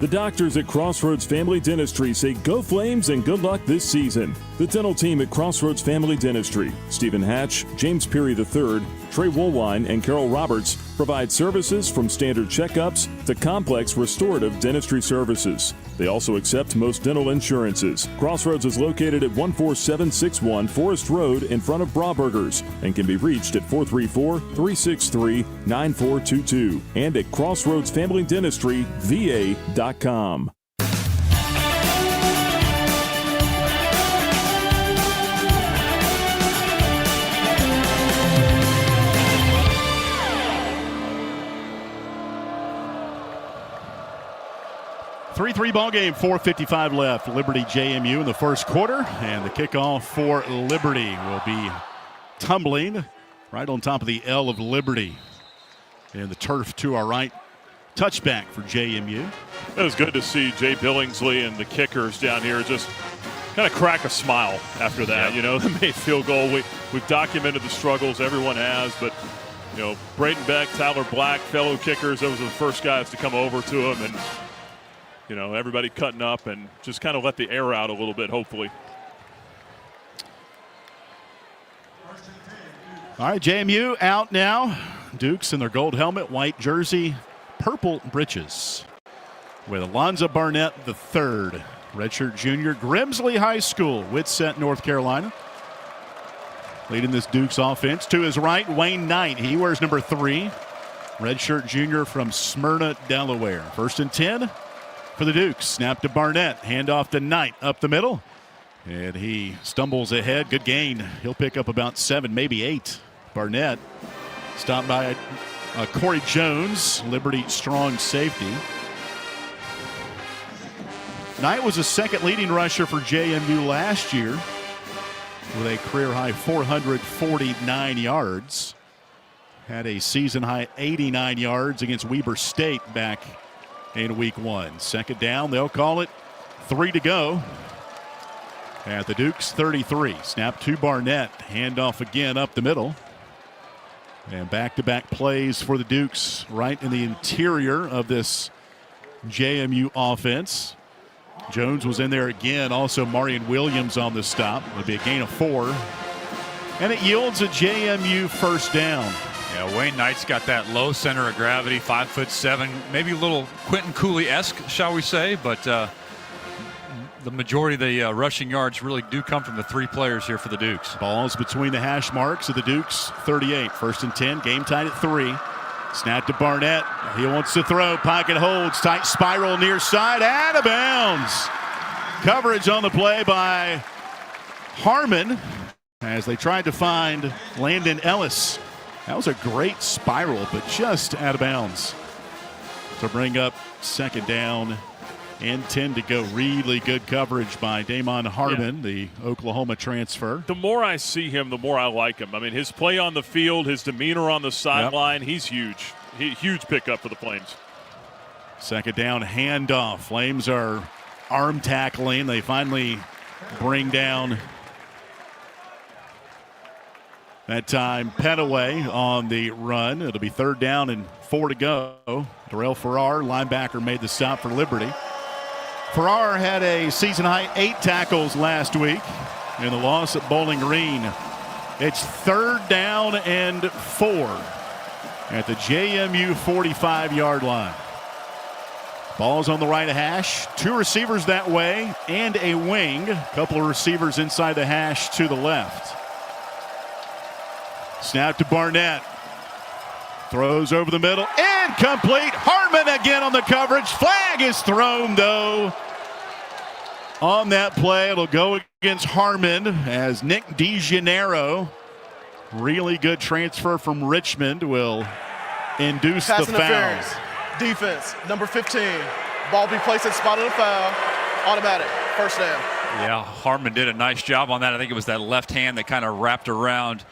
S5: The doctors at Crossroads Family Dentistry say go Flames and good luck this season. The dental team at Crossroads Family Dentistry, Stephen Hatch, James Peary III, Trey Woolwine, and Carol Roberts provide services from standard checkups to complex restorative dentistry services. They also accept most dental insurances. Crossroads is located at 14761 Forest Road in front of Brauburgers and can be reached at 434-363-9422 and at crossroadsfamilydentistryva.com.
S22: Three ball game, 4:55 left. Liberty JMU in the first quarter, and the kickoff for Liberty will be tumbling right on top of the L of Liberty. And the turf to our right, touchback for JMU.
S9: It was good to see Jay Billingsley and the kickers down here just kind of crack a smile after that. You know, the made field goal. We've documented the struggles everyone has, but you know, Braden Beck, Tyler Black, fellow kickers, those were the first guys to come over to him, and you know, everybody cutting up and just kind of let the air out a little bit, hopefully.
S22: All right, JMU out now. Dukes in their gold helmet, white jersey, purple breeches. With Alonzo Barnett III, redshirt junior, Grimsley High School, Whitsett, North Carolina. Leading this Dukes offense. To his right, Wayne Knight. He wears number 3, redshirt junior from Smyrna, Delaware. 1st and 10. For the Dukes. Snap to Barnett. Handoff to Knight up the middle. And he stumbles ahead. Good gain. He'll pick up about 7, maybe 8. Barnett stopped by Corey Jones, Liberty strong safety. Knight was a second leading rusher for JMU last year with a career-high 449 yards. Had a season-high 89 yards against Weber State back in week 1. 2nd down, they'll call it. 3 to go at the Dukes 33. Snap to Barnett. Handoff again up the middle. And back-to-back plays for the Dukes right in the interior of this JMU offense. Jones was in there again. Also Marion Williams on the stop. It'll be a gain of 4. And it yields a JMU first down.
S4: Yeah, Wayne Knight's got that low center of gravity, 5'7", maybe a little Quentin Cooley-esque, shall we say, but the majority of the rushing yards really do come from the 3 players here for the Dukes.
S22: Balls between the hash marks of the Dukes 38. 1st and 10, game tied at 3. Snap to Barnett. He wants to throw. Pocket holds. Tight spiral near side. Out of bounds. Coverage on the play by Harmon as they tried to find Landon Ellis. That was a great spiral, but just out of bounds to bring up 2nd down and 10 to go. Really good coverage by Damon Harmon, the Oklahoma transfer.
S9: The more I see him, the more I like him. I mean, his play on the field, his demeanor on the sideline, he's huge. Huge pickup for the Flames.
S22: 2nd down, handoff. Flames are arm tackling. They finally bring down that time Petaway on the run. It'll be 3rd down and 4 to go. Darrell Farrar, linebacker, made the stop for Liberty. Farrar had a season-high 8 tackles last week in the loss at Bowling Green. It's 3rd down and 4 at the JMU 45-yard line. Ball's on the right hash. 2 receivers that way and a wing. A couple of receivers inside the hash to the left. Snap to Barnett. Throws over the middle. Incomplete. Harmon again on the coverage. Flag is thrown, though. On that play, it'll go against Harmon as Nick DeGennaro, really good transfer from Richmond, will induce
S2: Pass
S22: the foul.
S2: interference. Defense, number 15. Ball be placed at spot of the foul. Automatic. First down.
S4: Yeah, Harmon did a nice job on that. I think it was that left hand that kind of wrapped around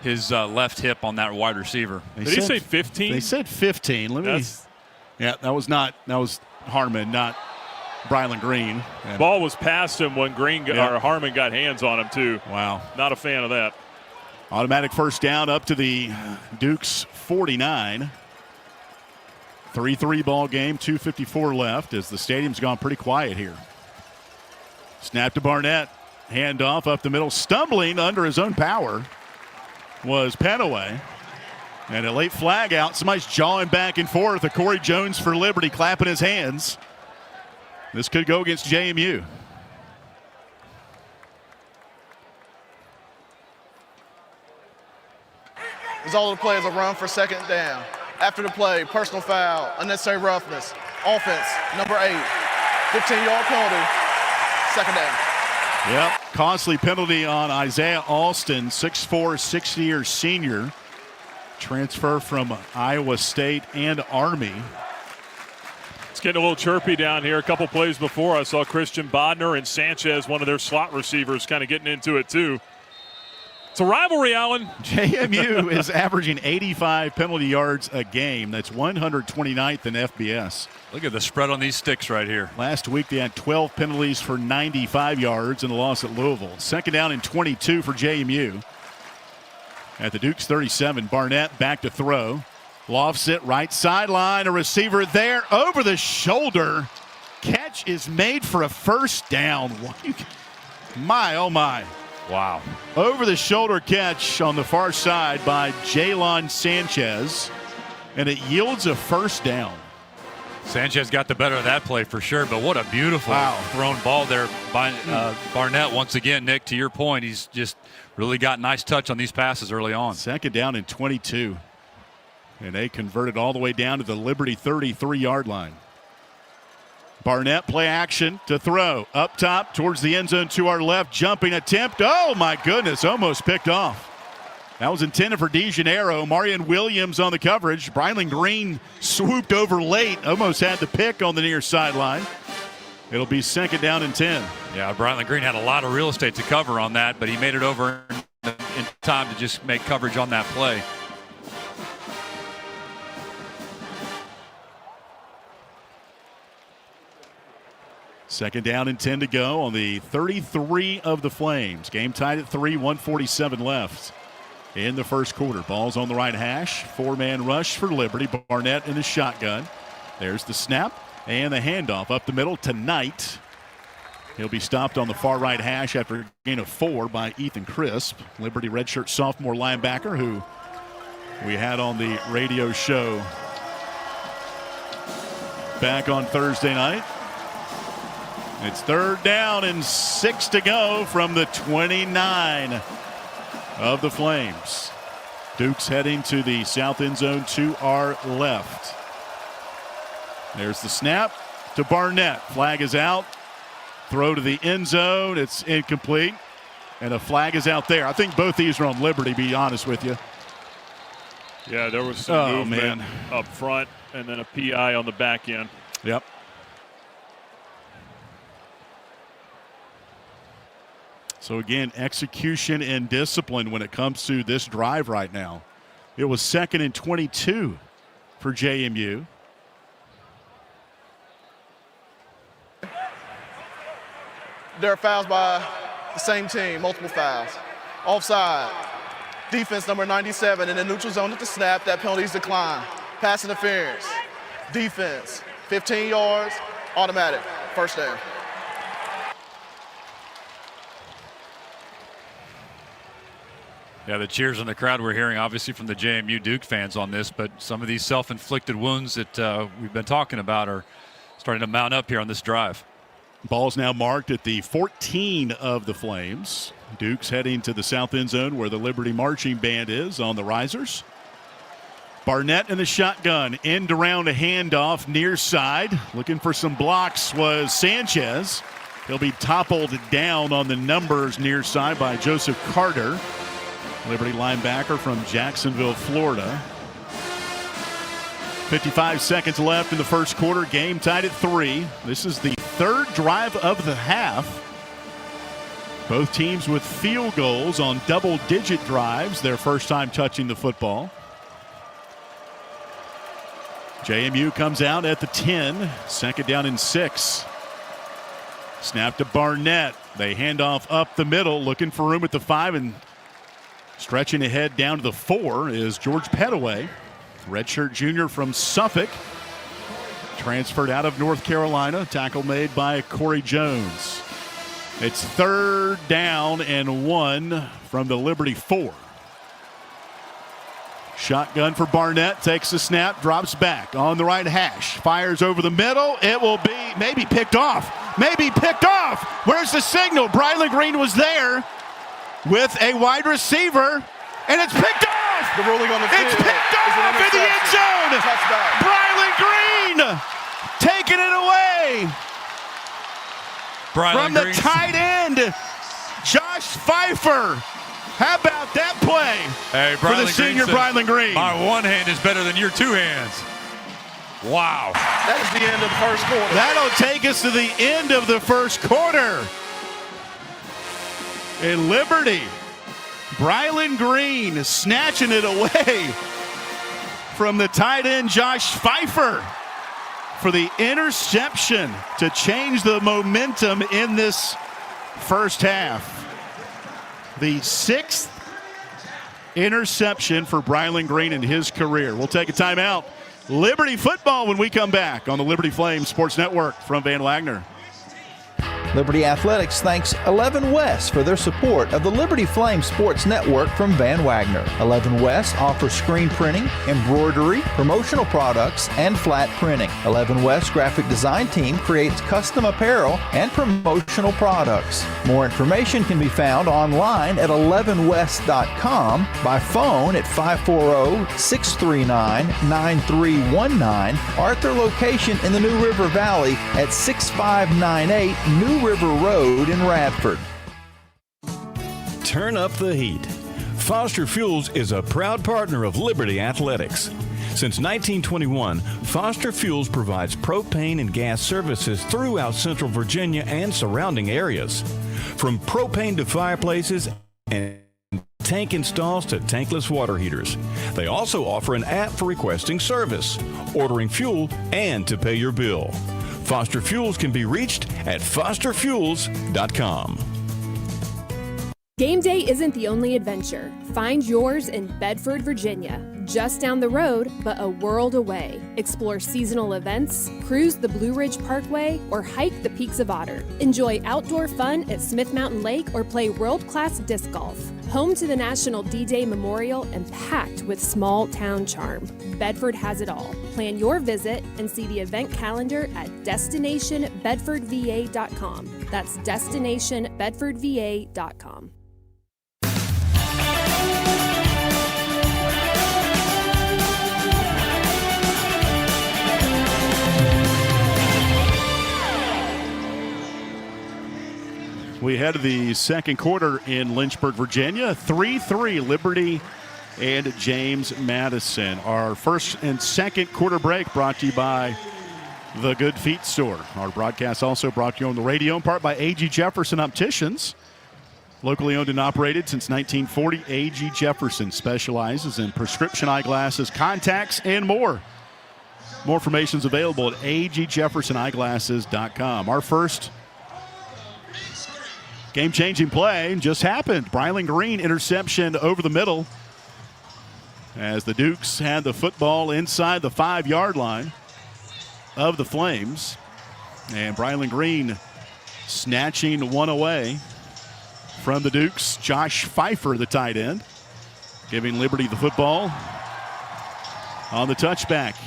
S4: his left hip on that wide receiver.
S9: Did he say 15?
S22: They said 15. Yeah, that was Harmon, not Brylan Green. And
S9: ball was past him when or Harmon got hands on him too.
S22: Wow.
S9: Not a fan of that.
S22: Automatic first down up to the Dukes 49. 3-3 ball game, 2:54 left as the stadium's gone pretty quiet here. Snap to Barnett. Handoff up the middle. Stumbling under his own power was Penaway. And a late flag out. Somebody's jawing back and forth. Corey Jones for Liberty clapping his hands. This could go against JMU.
S2: Result of the play is a run for second down. After the play, personal foul, unnecessary roughness. Offense, number 8. 15-yard penalty. Second down.
S22: Yep. Costly penalty on Isaiah Alston, 6'4", 6-year senior. Transfer from Iowa State and Army.
S9: It's getting a little chirpy down here. A couple plays before, I saw Christian Bodner and Sanchez, one of their slot receivers, kind of getting into it too. It's a rivalry, Allen.
S22: JMU is averaging 85 penalty yards a game. That's 129th in FBS.
S4: Look at the spread on these sticks right here.
S22: Last week they had 12 penalties for 95 yards in a loss at Louisville. Second down and 22 for JMU. At the Dukes 37, Barnett back to throw. Lofts it right sideline. A receiver there over the shoulder. Catch is made for a first down. My, oh my.
S4: Wow.
S22: Over the shoulder catch on the far side by Jalen Sanchez. And it yields a first down.
S4: Sanchez got the better of that play for sure, but what a beautiful thrown ball there by Barnett. Once again, Nick, to your point, he's just really got nice touch on these passes early on.
S22: Second down and 22. And they converted all the way down to the Liberty 33-yard line. Barnett play action to throw. Up top towards the end zone to our left. Jumping attempt. Oh, my goodness. Almost picked off. That was intended for DeGennaro. Marion Williams on the coverage. Brylan Green swooped over late. Almost had the pick on the near sideline. It'll be second down and 10.
S4: Yeah, Brylan Green had a lot of real estate to cover on that, but he made it over in time to just make coverage on that play.
S22: Second down and 10 to go on the 33 of the Flames. Game tied at 3, 1:47 left in the first quarter. Ball's on the right hash. 4-man rush for Liberty. Barnett in the shotgun. There's the snap and the handoff up the middle to Knight. He'll be stopped on the far right hash after a gain of 4 by Ethan Crisp. Liberty redshirt sophomore linebacker who we had on the radio show back on Thursday night. It's third down and 6 to go from the 29 of the Flames. Dukes heading to the south end zone to our left. There's the snap to Barnett. Flag is out. Throw to the end zone. It's incomplete. And a flag is out there. I think both these are on Liberty, to be honest with you.
S9: Yeah, there was some movement up front and then a PI on the back end.
S22: Yep. So again, execution and discipline when it comes to this drive right now. It was second and 22 for JMU.
S2: There are fouls by the same team, multiple fouls. Offside. Defense number 97 in the neutral zone at the snap. That penalty is declined. Pass interference. Defense, 15 yards, automatic, first down.
S4: Yeah, the cheers in the crowd we're hearing obviously from the JMU Duke fans on this, but some of these self-inflicted wounds that we've been talking about are starting to mount up here on this drive.
S22: Ball's now marked at the 14 of the Flames. Dukes heading to the south end zone where the Liberty Marching Band is on the risers. Barnett in the shotgun. End around a handoff near side. Looking for some blocks was Sanchez. He'll be toppled down on the numbers near side by Joseph Carter, Liberty linebacker from Jacksonville, Florida. 55 seconds left in the first quarter. Game tied at 3. This is the third drive of the half. Both teams with field goals on double-digit drives. Their first time touching the football. JMU comes out at the 10. Second down and 6. Snap to Barnett. They hand off up the middle, looking for room at the 5, and stretching ahead down to the 4 is George Pettaway, redshirt junior from Suffolk, transferred out of North Carolina. Tackle made by Corey Jones. It's third down and 1 from the Liberty 4. Shotgun for Barnett, takes the snap, drops back on the right hash, fires over the middle. It will be maybe picked off. Maybe picked off. Where's the signal? Brylan Green was there with a wide receiver, and it's picked off.
S2: The ruling on the field.
S22: It's picked off in the end zone.
S2: Touchdown.
S22: Brylan Green taking it away from the tight end, Josh Pfeiffer. How about that play for the senior Brylan Green?
S4: My one hand is better than your two hands. Wow.
S2: That is the end of the first quarter.
S22: That'll take us to the end of the first quarter. In Liberty, Brylan Green snatching it away from the tight end Josh Pfeiffer for the interception to change the momentum in this first half. The 6th interception for Brylan Green in his career. We'll take a timeout. Liberty football when we come back on the Liberty Flames Sports Network from Van Wagner.
S12: Liberty Athletics thanks 11 West for their support of the Liberty Flame Sports Network from Van Wagner. 11 West offers screen printing, embroidery, promotional products, and flat printing. 11 West graphic design team creates custom apparel and promotional products. More information can be found online at 11west.com, by phone at 540-639-9319, or at their location in the New River Valley at 6598 New River Road in Radford.
S17: Turn up the heat. Foster Fuels is a proud partner of Liberty Athletics. Since 1921, Foster Fuels provides propane and gas services throughout Central Virginia and surrounding areas. From propane to fireplaces and tank installs to tankless water heaters. They also offer an app for requesting service, ordering fuel, and to pay your bill. Foster Fuels can be reached at fosterfuels.com.
S16: Game day isn't the only adventure. Find yours in Bedford, Virginia. Just down the road, but a world away. Explore seasonal events, cruise the Blue Ridge Parkway, or hike the peaks of Otter. Enjoy outdoor fun at Smith Mountain Lake or play world-class disc golf. Home to the National D-Day Memorial and packed with small town charm. Bedford has it all. Plan your visit and see the event calendar at destinationbedfordva.com. That's destinationbedfordva.com.
S22: We head to the second quarter in Lynchburg, Virginia. 3-3 Liberty and James Madison. Our first and second quarter break brought to you by The Good Feet Store. Our broadcast also brought to you on the radio in part by A.G. Jefferson Opticians. Locally owned and operated since 1940, A.G. Jefferson specializes in prescription eyeglasses, contacts, and more. More information is available at agjeffersoneyeglasses.com. Our first game-changing play just happened. Brylan Green interception over the middle as the Dukes had the football inside the 5-yard line of the Flames. And Brylan Green snatching one away from the Dukes. Josh Pfeiffer, the tight end, giving Liberty the football on the touchback.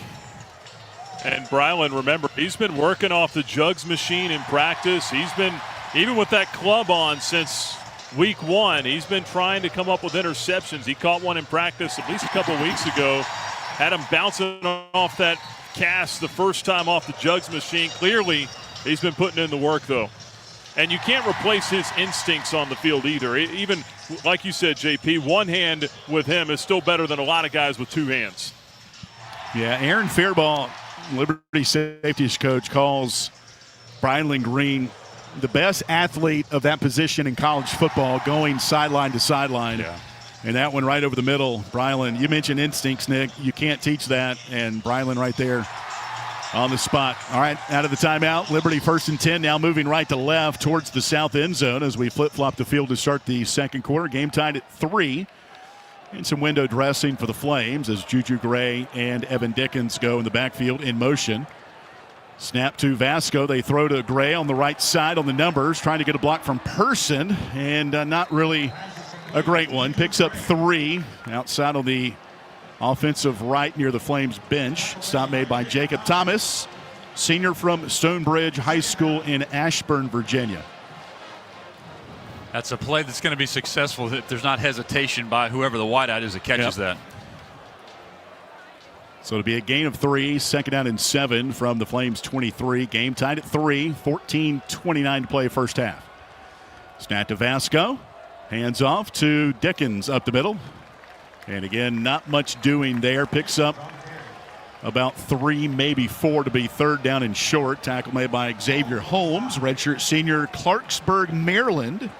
S9: And Brylan, remember, he's been working off the jugs machine in practice. He's been, even with that club on, since week one. He's been trying to come up with interceptions. He caught one in practice at least a couple weeks ago. Had him bouncing off that cast the first time off the jugs machine. Clearly, he's been putting in the work, though. And you can't replace his instincts on the field either. Even, like you said, JP, one hand with him is still better than a lot of guys with two hands.
S22: Yeah, Aaron Fairball, Liberty safeties coach, calls Brylan Green the best athlete of that position in college football, going sideline to sideline.
S9: Yeah.
S22: And that one right over the middle. Brylan, you mentioned instincts, Nick. You can't teach that. And Brylan right there on the spot. All right, out of the timeout. Liberty 1st and 10, now moving right to left towards the south end zone as we flip-flop the field to start the second quarter. Game tied at 3. And some window dressing for the Flames as Juju Gray and Evan Dickens go in the backfield in motion. Snap to Vasco. They throw to Gray on the right side on the numbers, trying to get a block from Person, and not really a great one. Picks up 3 outside on the offensive right near the Flames bench. Stop made by Jacob Thomas, senior from Stonebridge High School in Ashburn, Virginia.
S4: That's a play that's going to be successful if there's not hesitation by whoever the wideout is that catches that.
S22: So it'll be a gain of 3, second down and 7 from the Flames 23. Game tied at 3, 14:29 to play first half. Snap to Vasco. Hands off to Dickens up the middle. And again, not much doing there. Picks up about 3, maybe 4 to be third down and short. Tackle made by Xavier Holmes, redshirt senior, Clarksburg, Maryland.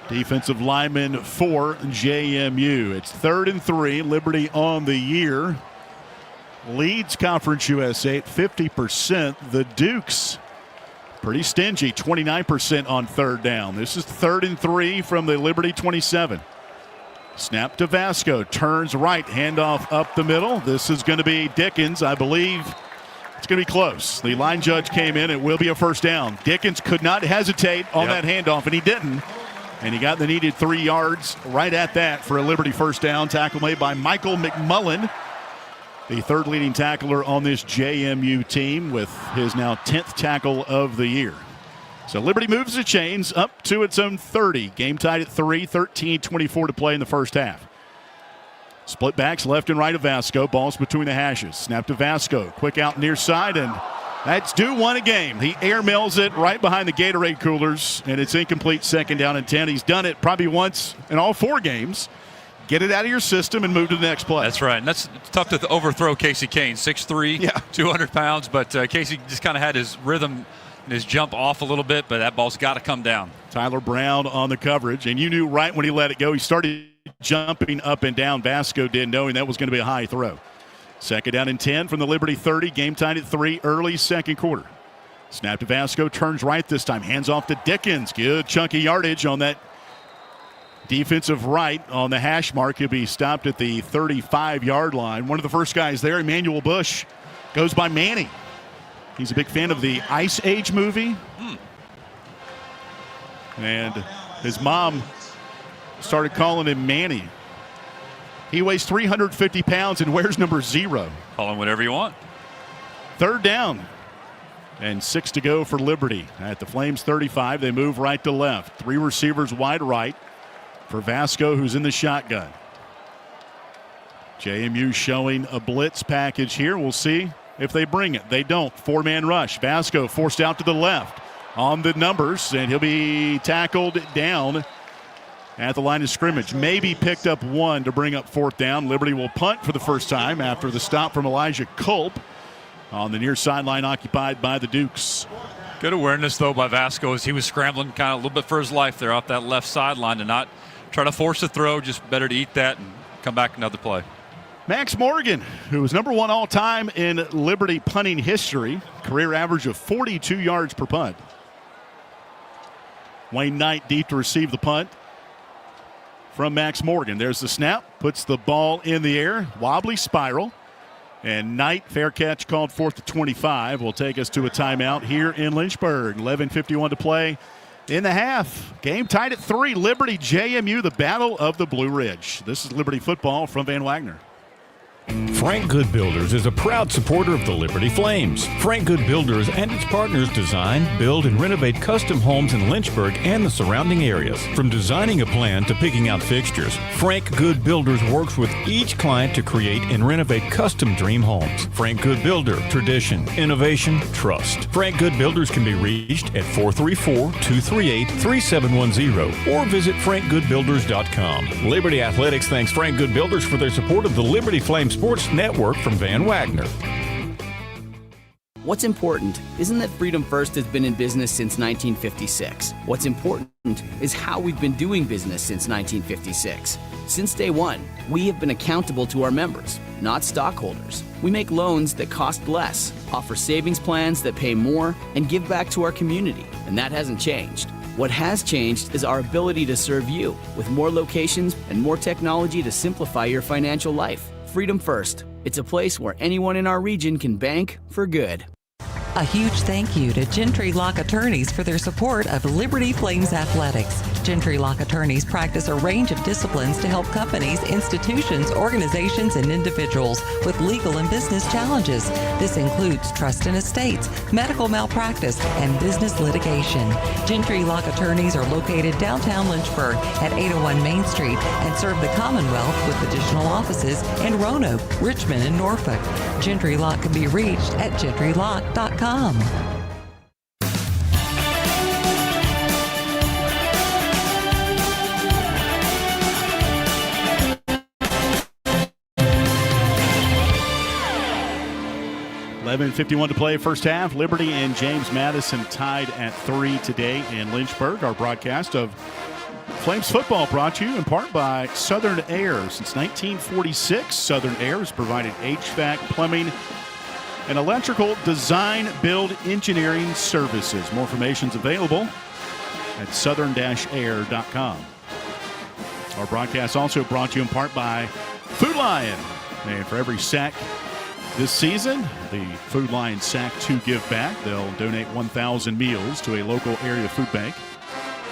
S22: Defensive lineman for JMU. It's 3rd and 3. Liberty on the year leads Conference USA at 50%. The Dukes pretty stingy, 29% on third down. This is 3rd and 3 from the Liberty 27. Snap to Vasco, turns right, handoff up the middle. This is going to be Dickens. I believe it's going to be close. The line judge came in. It will be a first down. Dickens could not hesitate on that handoff, and he didn't. And he got the needed 3 yards right at that for a Liberty first down. Tackle made by Michael McMullen, the 3rd leading tackler on this JMU team, with his now 10th tackle of the year. So Liberty moves the chains up to its own 30. Game tied at 3, 13:24 to play in the first half. Split backs left and right of Vasco. Balls between the hashes. Snap to Vasco. Quick out near side, and that's due one a game. He airmails it right behind the Gatorade coolers, and it's incomplete, second down and 10. He's done it probably once in all 4 games. Get it out of your system and move to the next play.
S4: That's right. And it's tough to overthrow Casey Kane, 6'3", 200 pounds. But Casey just kind of had his rhythm and his jump off a little bit, but that ball's got to come down.
S22: Tyler Brown on the coverage, and you knew right when he let it go, he started jumping up and down. Vasco did, knowing that was going to be a high throw. Second down and 10 from the Liberty 30. Game tied at 3, early second quarter. Snap to Vasco, turns right this time. Hands off to Dickens. Good chunky yardage on that defensive right on the hash mark. He'll be stopped at the 35-yard line. One of the first guys there, Emmanuel Bush, goes by Manny. He's a big fan of the Ice Age movie. And his mom started calling him Manny. He weighs 350 pounds and wears number 0.
S4: Call him whatever you want.
S22: 3rd down and 6 to go for Liberty. At the Flames 35, they move right to left. 3 receivers wide right for Vasco, who's in the shotgun. JMU showing a blitz package here. We'll see if they bring it. They don't. 4-man rush. Vasco forced out to the left on the numbers, and he'll be tackled down at the line of scrimmage. Maybe picked up 1 to bring up 4th down. Liberty will punt for the first time after the stop from Elijah Culp on the near sideline occupied by the Dukes.
S4: Good awareness, though, by Vasco as he was scrambling kind of a little bit for his life there off that left sideline to not try to force a throw. Just better to eat that and come back another play.
S22: Max Morgan, who was number 1 all-time in Liberty punting history, career average of 42 yards per punt. Wayne Knight deep to receive the punt from Max Morgan. There's the snap, puts the ball in the air, wobbly spiral, and Knight, fair catch called forth to 25, will take us to a timeout here in Lynchburg. 11:51 to play in the half. Game tied at 3. Liberty JMU, the battle of the Blue Ridge. This is Liberty football from Van Wagner.
S17: Frank Good Builders is a proud supporter of the Liberty Flames. Frank Good Builders and its partners design, build, and renovate custom homes in Lynchburg and the surrounding areas. From designing a plan to picking out fixtures, Frank Good Builders works with each client to create and renovate custom dream homes. Frank Good Builder, tradition, innovation, trust. Frank Good Builders can be reached at 434-238-3710 or visit frankgoodbuilders.com. Liberty Athletics thanks Frank Good Builders for their support of the Liberty Flame Sports Network from Van Wagner.
S13: What's important isn't that Freedom First has been in business since 1956. What's important is how we've been doing business since 1956. Since day one, we have been accountable to our members, not stockholders. We make loans that cost less, offer savings plans that pay more, and give back to our community, and that hasn't changed. What has changed is our ability to serve you with more locations and more technology to simplify your financial life. Freedom First. It's a place where anyone in our region can bank for good.
S1: A huge thank you to Gentry Lock Attorneys for their support of Liberty Flames Athletics. Gentry Lock Attorneys practice a range of disciplines to help companies, institutions, organizations, and individuals with legal and business challenges. This includes trust and estates, medical malpractice, and business litigation. Gentry Lock Attorneys are located downtown Lynchburg at 801 Main Street and serve the Commonwealth with additional offices in Roanoke, Richmond, and Norfolk. Gentry Lock can be reached at gentrylock.com.
S22: 11:51 to play first half. Liberty and James Madison tied at 3 today in Lynchburg. Our broadcast of Flames football brought to you in part by Southern Air. Since 1946, Southern Air has provided HVAC, plumbing, and electrical design, build, engineering services. More information is available at southern-air.com. Our broadcast also brought to you in part by Food Lion. And for every sack this season, the Food Lion Sack to Give Back. They'll donate 1,000 meals to a local area food bank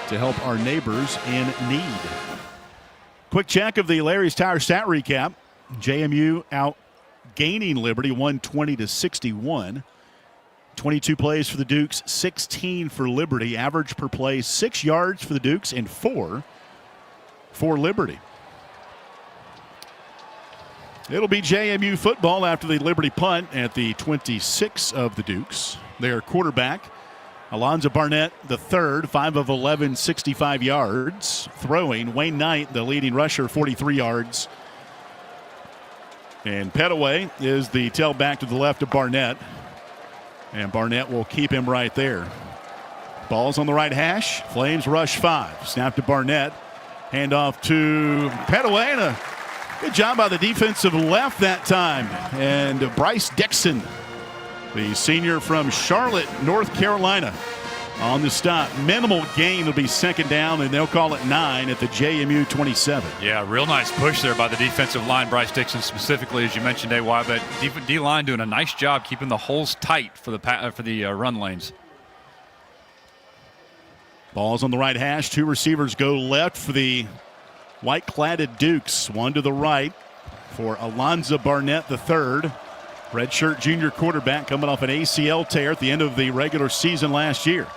S22: to help our neighbors in need. Quick check of the Larry's Tire stat recap. JMU out gaining Liberty 120-61. 22 plays for the Dukes, 16 for Liberty. Average per play 6 yards for the Dukes and 4 for Liberty. It'll be JMU football after the Liberty punt at the 26 of the Dukes. Their quarterback, Alonzo Barnett III, 5 of 11, 65 yards. Throwing, Wayne Knight, the leading rusher, 43 yards. And Petaway is the tailback to the left of Barnett. And Barnett will keep him right there. Ball's on the right hash. Flames rush 5. Snap to Barnett. Handoff to Petaway. And a good job by the defensive left that time. And Bryce Dixon, the senior from Charlotte, North Carolina, on the stop. Minimal gain will be second down, and they'll call it 9 at the JMU 27.
S4: Yeah, real nice push there by the defensive line. Bryce Dixon specifically, as you mentioned, AY, but D-line doing a nice job keeping the holes tight for the run lanes.
S22: Ball's on the right hash. 2 receivers go left for the white-cladded Dukes. 1 to the right for Alonzo Barnett III. Redshirt junior quarterback coming off an ACL tear at the end of the regular season last year.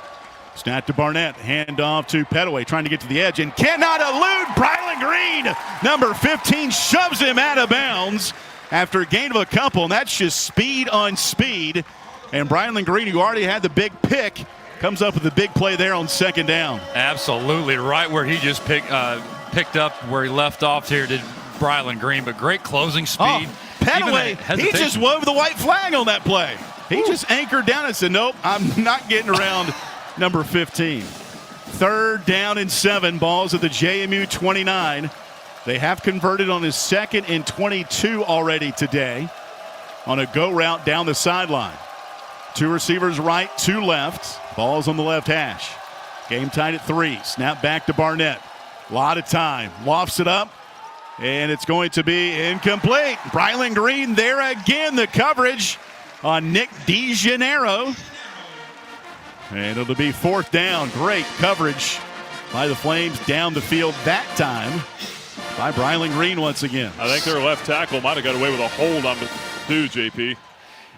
S22: Snap to Barnett. Handoff to Petaway, trying to get to the edge and cannot elude Brylan Green. Number 15 shoves him out of bounds after a gain of a couple, and that's just speed on speed. And Brylan Green, who already had the big pick, comes up with the big play there on second down.
S4: Absolutely, right where he just picked up where he left off here did Brylan Green, but great closing speed.
S22: Petaway, he just wove the white flag on that play. He just anchored down and said, nope, I'm not getting around number 15. 3rd down and 7. Balls at the JMU 29. They have converted on his 2nd and 22 already today on a go route down the sideline. 2 receivers right, 2 left. Ball's on the left hash. Game tied at 3. Snap back to Barnett. A lot of time. Lofts it up. And it's going to be incomplete. Brylan Green there again. The coverage on Nick DeGennaro. And it'll be 4th down. Great coverage by the Flames down the field that time. by Brylan Green once again.
S9: I think their left tackle might have got away with a hold on the two, JP.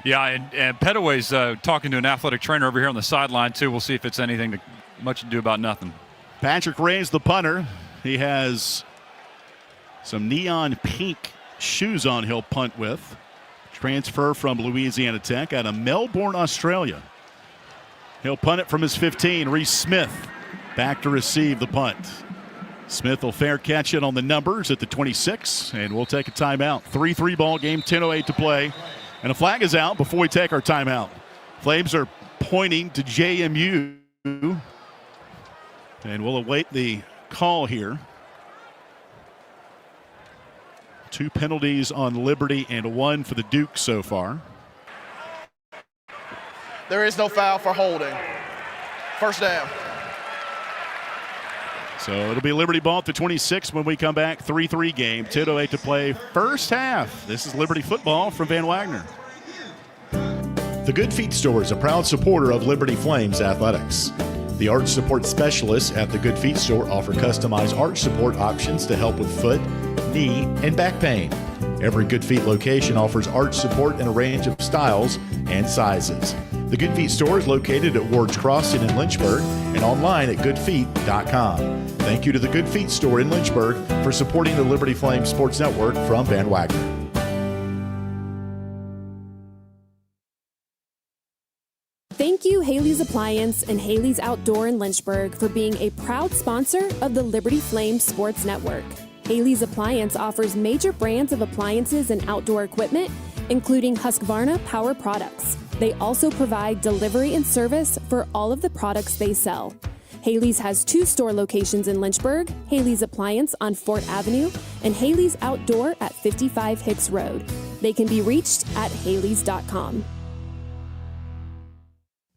S4: Yeah, and Pettaway's talking to an athletic trainer over here on the sideline, too. We'll see if it's anything much to do about nothing.
S22: Patrick Ray's the punter. He has some neon pink shoes on he'll punt with. Transfer from Louisiana Tech out of Melbourne, Australia. He'll punt it from his 15. Reese Smith back to receive the punt. Smith will fair catch it on the numbers at the 26, and we'll take a timeout. 3-3 ball game, 10:08 to play. And a flag is out before we take our timeout. Flames are pointing to JMU. And we'll await the call here. 2 penalties on Liberty and 1 for the Duke so far.
S2: There is no foul for holding. First down.
S22: So it'll be Liberty ball at the 26 when we come back. 3-3 game, 10:08 to play, first half. This is Liberty football from Van Wagner.
S8: The Good Feet Store is a proud supporter of Liberty Flames athletics. The arch support specialists at the Good Feet Store offer customized arch support options to help with foot, knee, and back pain. Every Good Feet location offers arch support in a range of styles and sizes. The Good Feet Store is located at Ward's Crossing in Lynchburg and online at goodfeet.com. Thank you to the Good Feet Store in Lynchburg for supporting the Liberty Flames Sports Network from Van Wagner.
S16: Thank you, Haley's Appliance and Haley's Outdoor in Lynchburg, for being a proud sponsor of the Liberty Flames Sports Network. Haley's Appliance offers major brands of appliances and outdoor equipment, including Husqvarna Power Products. They also provide delivery and service for all of the products they sell. Haley's has 2 store locations in Lynchburg, Haley's Appliance on Fort Avenue and Haley's Outdoor at 55 Hicks Road. They can be reached at haleys.com.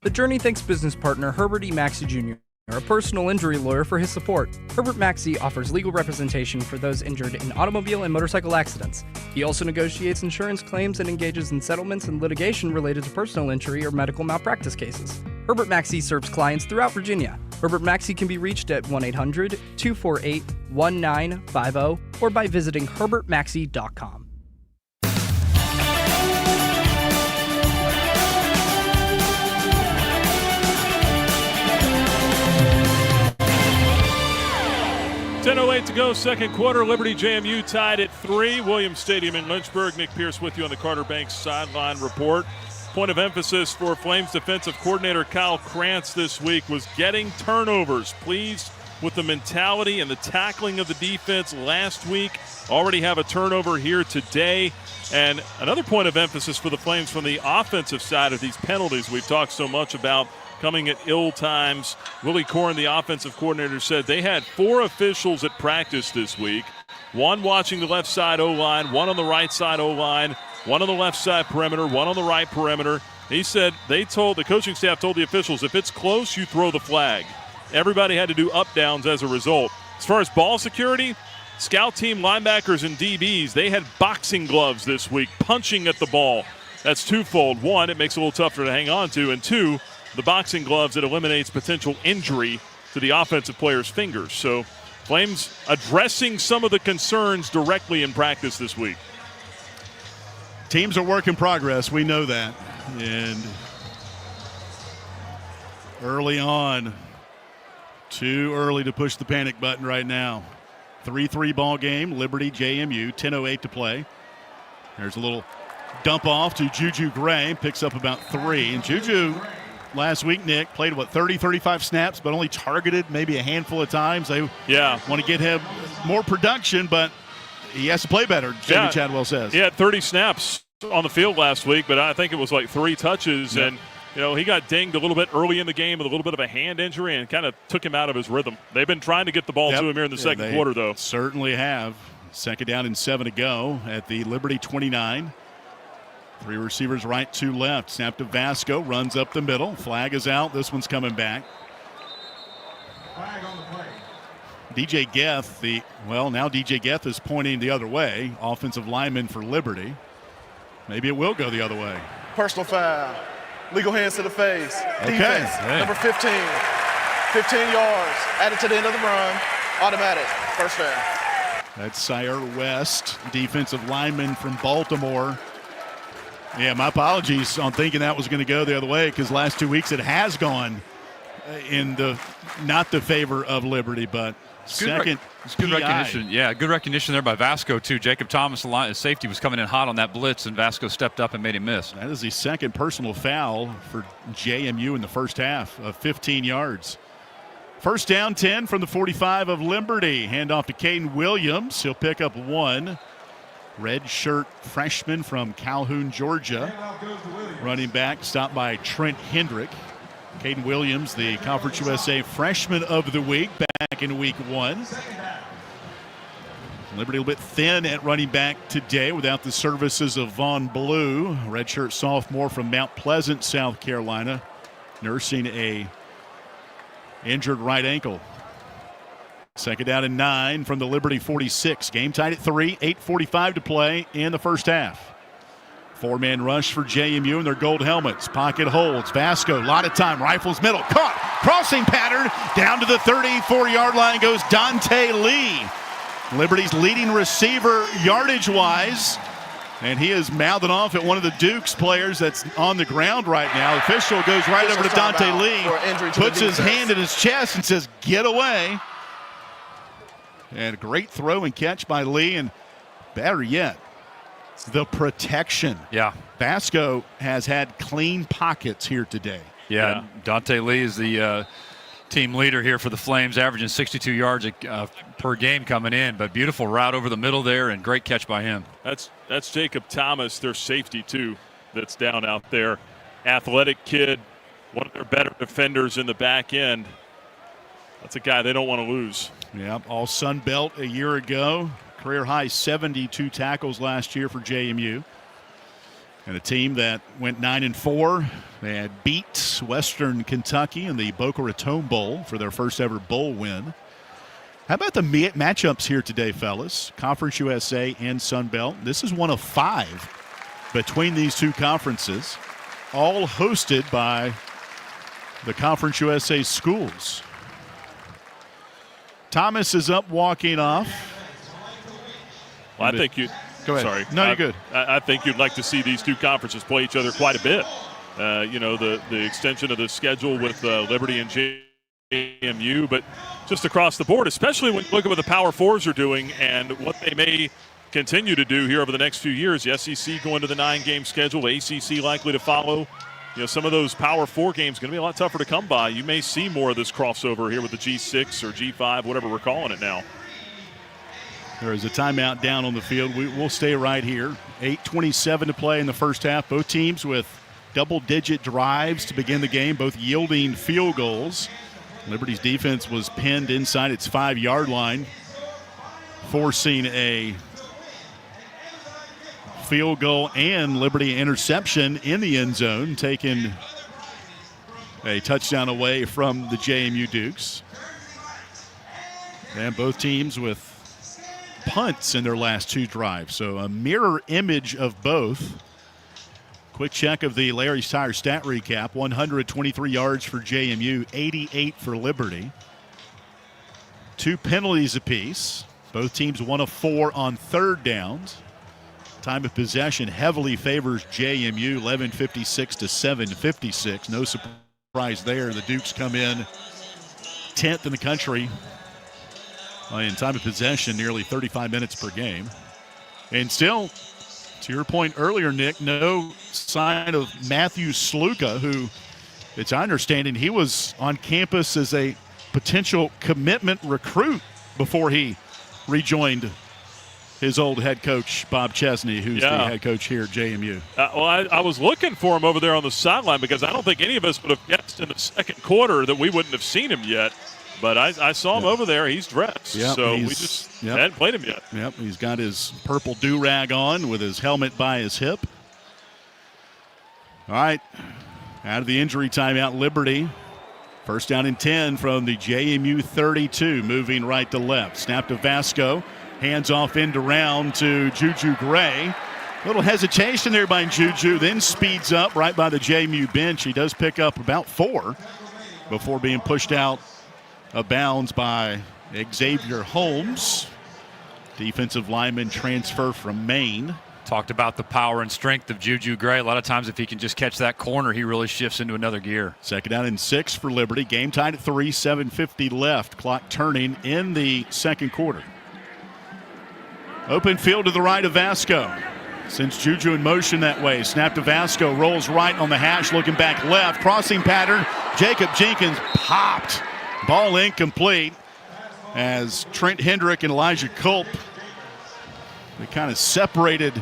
S3: The Journey thanks business partner Herbert E. Maxey Jr., a personal injury lawyer, for his support. Herbert Maxey offers legal representation for those injured in automobile and motorcycle accidents. He also negotiates insurance claims and engages in settlements and litigation related to personal injury or medical malpractice cases. Herbert Maxey serves clients throughout Virginia. Herbert Maxey can be reached at 1-800-248-1950 or by visiting herbertmaxey.com.
S9: .08 to go, second quarter. Liberty JMU tied at 3. Williams Stadium in Lynchburg. Nick Pierce with you on the Carter Banks sideline report. Point of emphasis for Flames defensive coordinator Kyle Krantz this week was getting turnovers. Pleased with the mentality and the tackling of the defense last week. Already have a turnover here today. And another point of emphasis for the Flames from the offensive side of these penalties we've talked so much about coming at ill times. Willie Corn, the offensive coordinator, said they had 4 officials at practice this week. 1 watching the left side O-line, 1 on the right side O-line, 1 on the left side perimeter, 1 on the right perimeter. He said the coaching staff told the officials, if it's close, you throw the flag. Everybody had to do up downs as a result. As far as ball security, scout team linebackers and DBs, they had boxing gloves this week, punching at the ball. That's twofold. 1, it makes it a little tougher to hang on to, and 2, the boxing gloves, it eliminates potential injury to the offensive player's fingers. So Flames addressing some of the concerns directly in practice this week.
S22: Teams are work in progress. We know that. And early on, too early to push the panic button right now. 3-3 ball game, Liberty JMU, 10:08 to play. There's a little dump off to Juju Gray, picks up about 3. And Juju last week, Nick, played, 35 snaps, but only targeted maybe a handful of times. They want to get him more production, but he has to play better, Jamie Chadwell says.
S9: He had 30 snaps on the field last week, but I think it was like 3 touches. Yep. And, he got dinged a little bit early in the game with a little bit of a hand injury and kind of took him out of his rhythm. They've been trying to get the ball to him here in the second quarter, though.
S22: Certainly have. Second down and 7 to go at the Liberty 29. 3 receivers right, 2 left. Snap to Vasco, runs up the middle. Flag is out. This one's coming back. Flag on the play. DJ Geth, now DJ Geth is pointing the other way. Offensive lineman for Liberty. Maybe it will go the other way.
S2: Personal foul. Legal hands to the face.
S22: Okay.
S2: Defense, number 15. 15 yards. Added to the end of the run. Automatic. First down.
S22: That's Sire West, defensive lineman from Baltimore. Yeah, my apologies on thinking that was going to go the other way, because last 2 weeks it has gone in not the favor of Liberty, but second.
S4: It's good recognition. Yeah, good recognition there by Vasco, too. Jacob Thomas, the safety, was coming in hot on that blitz, and Vasco stepped up and made him miss.
S22: That is the second personal foul for JMU in the first half of 15 yards. First down, 10 from the 45 of Liberty. Handoff to Caden Williams. He'll pick up one. Red shirt freshman from Calhoun, Georgia. Running back, stopped by Trent Hendrick. Caden Williams, the Conference USA Freshman of the Week, back in week 1. Liberty a little bit thin at running back today without the services of Vaughn Blue. Redshirt sophomore from Mount Pleasant, South Carolina, nursing a injured right ankle. Second down and 9 from the Liberty 46. Game tied at 3, 8:45 to play in the first half. Four-man rush for JMU in their gold helmets. Pocket holds. Vasco, a lot of time. Rifles middle. Caught. Crossing pattern. Down to the 34-yard line goes Dante Lee. Liberty's leading receiver yardage-wise. And he is mouthing off at one of the Dukes players that's on the ground right now. The official goes right over to Dante Lee, puts his hand in his chest and says, "Get away." And a great throw and catch by Lee, and better yet, the protection.
S4: Yeah.
S22: Vasco has had clean pockets here today.
S4: Yeah. Dante Lee is the team leader here for the Flames, averaging 62 yards per game coming in, but beautiful route over the middle there and great catch by him.
S9: That's Jacob Thomas, their safety too, that's down out there. Athletic kid, one of their better defenders in the back end. That's a guy they don't want to lose.
S22: Yeah, all Sun Belt a year ago. Career high 72 tackles last year for JMU. And a team that went 9-4. They had beat Western Kentucky in the Boca Raton Bowl for their first ever bowl win. How about the matchups here today, fellas? Conference USA and Sun Belt. This is one of 5 between these two conferences, all hosted by the Conference USA schools. Thomas is up walking off.
S9: Well, I think you.
S22: Go ahead.
S9: Sorry.
S22: No, you're good.
S9: I think you'd like to see these two conferences play each other quite a bit. The extension of the schedule with Liberty and JMU, but just across the board, especially when you look at what the Power Fours are doing and what they may continue to do here over the next few years. The SEC going to the 9-game schedule, ACC likely to follow. Some of those Power 4 games going to be a lot tougher to come by. You may see more of this crossover here with the G6 or G5, whatever we're calling it now.
S22: There is a timeout down on the field. We'll stay right here. 8:27 to play in the first half. Both teams with double-digit drives to begin the game, both yielding field goals. Liberty's defense was pinned inside its 5-yard line, forcing a field goal and Liberty interception in the end zone, taking a touchdown away from the JMU Dukes. And both teams with punts in their last 2 drives, so a mirror image of both. Quick check of the Larry's Tire stat recap. 123 yards for JMU, 88 for Liberty. 2 penalties apiece. Both teams 1 of 4 on third downs. Time of possession heavily favors JMU, 11:56 to 7:56. No surprise there. The Dukes come in 10th in the country in time of possession, nearly 35 minutes per game. And still, to your point earlier, Nick, no sign of Matthew Sluka, who, it's our understanding, he was on campus as a potential commitment recruit before he rejoined his old head coach, Bob Chesney, who's the head coach here at JMU.
S9: I was looking for him over there on the sideline because I don't think any of us would have guessed in the second quarter that we wouldn't have seen him yet. But I saw him over there. He's dressed. So we just hadn't played him yet.
S22: Yep, he's got his purple do-rag on with his helmet by his hip. All right, out of the injury timeout, Liberty. First down and 10 from the JMU 32, moving right to left. Snap to Vasco. Hands off end around to Juju Gray. Little hesitation there by Juju, then speeds up right by the JMU bench. He does pick up about 4 before being pushed out of bounds by Xavier Holmes. Defensive lineman transfer from Maine.
S4: Talked about the power and strength of Juju Gray. A lot of times if he can just catch that corner, he really shifts into another gear.
S22: 2nd down and 6 for Liberty. Game tied at 3, 7:50 left. Clock turning in the second quarter. Open field to the right of Vasco. Sends Juju in motion that way. Snap to Vasco. Rolls right on the hash, looking back left. Crossing pattern. Jacob Jenkins popped. Ball incomplete as Trent Hendrick and Elijah Culp, they kind of separated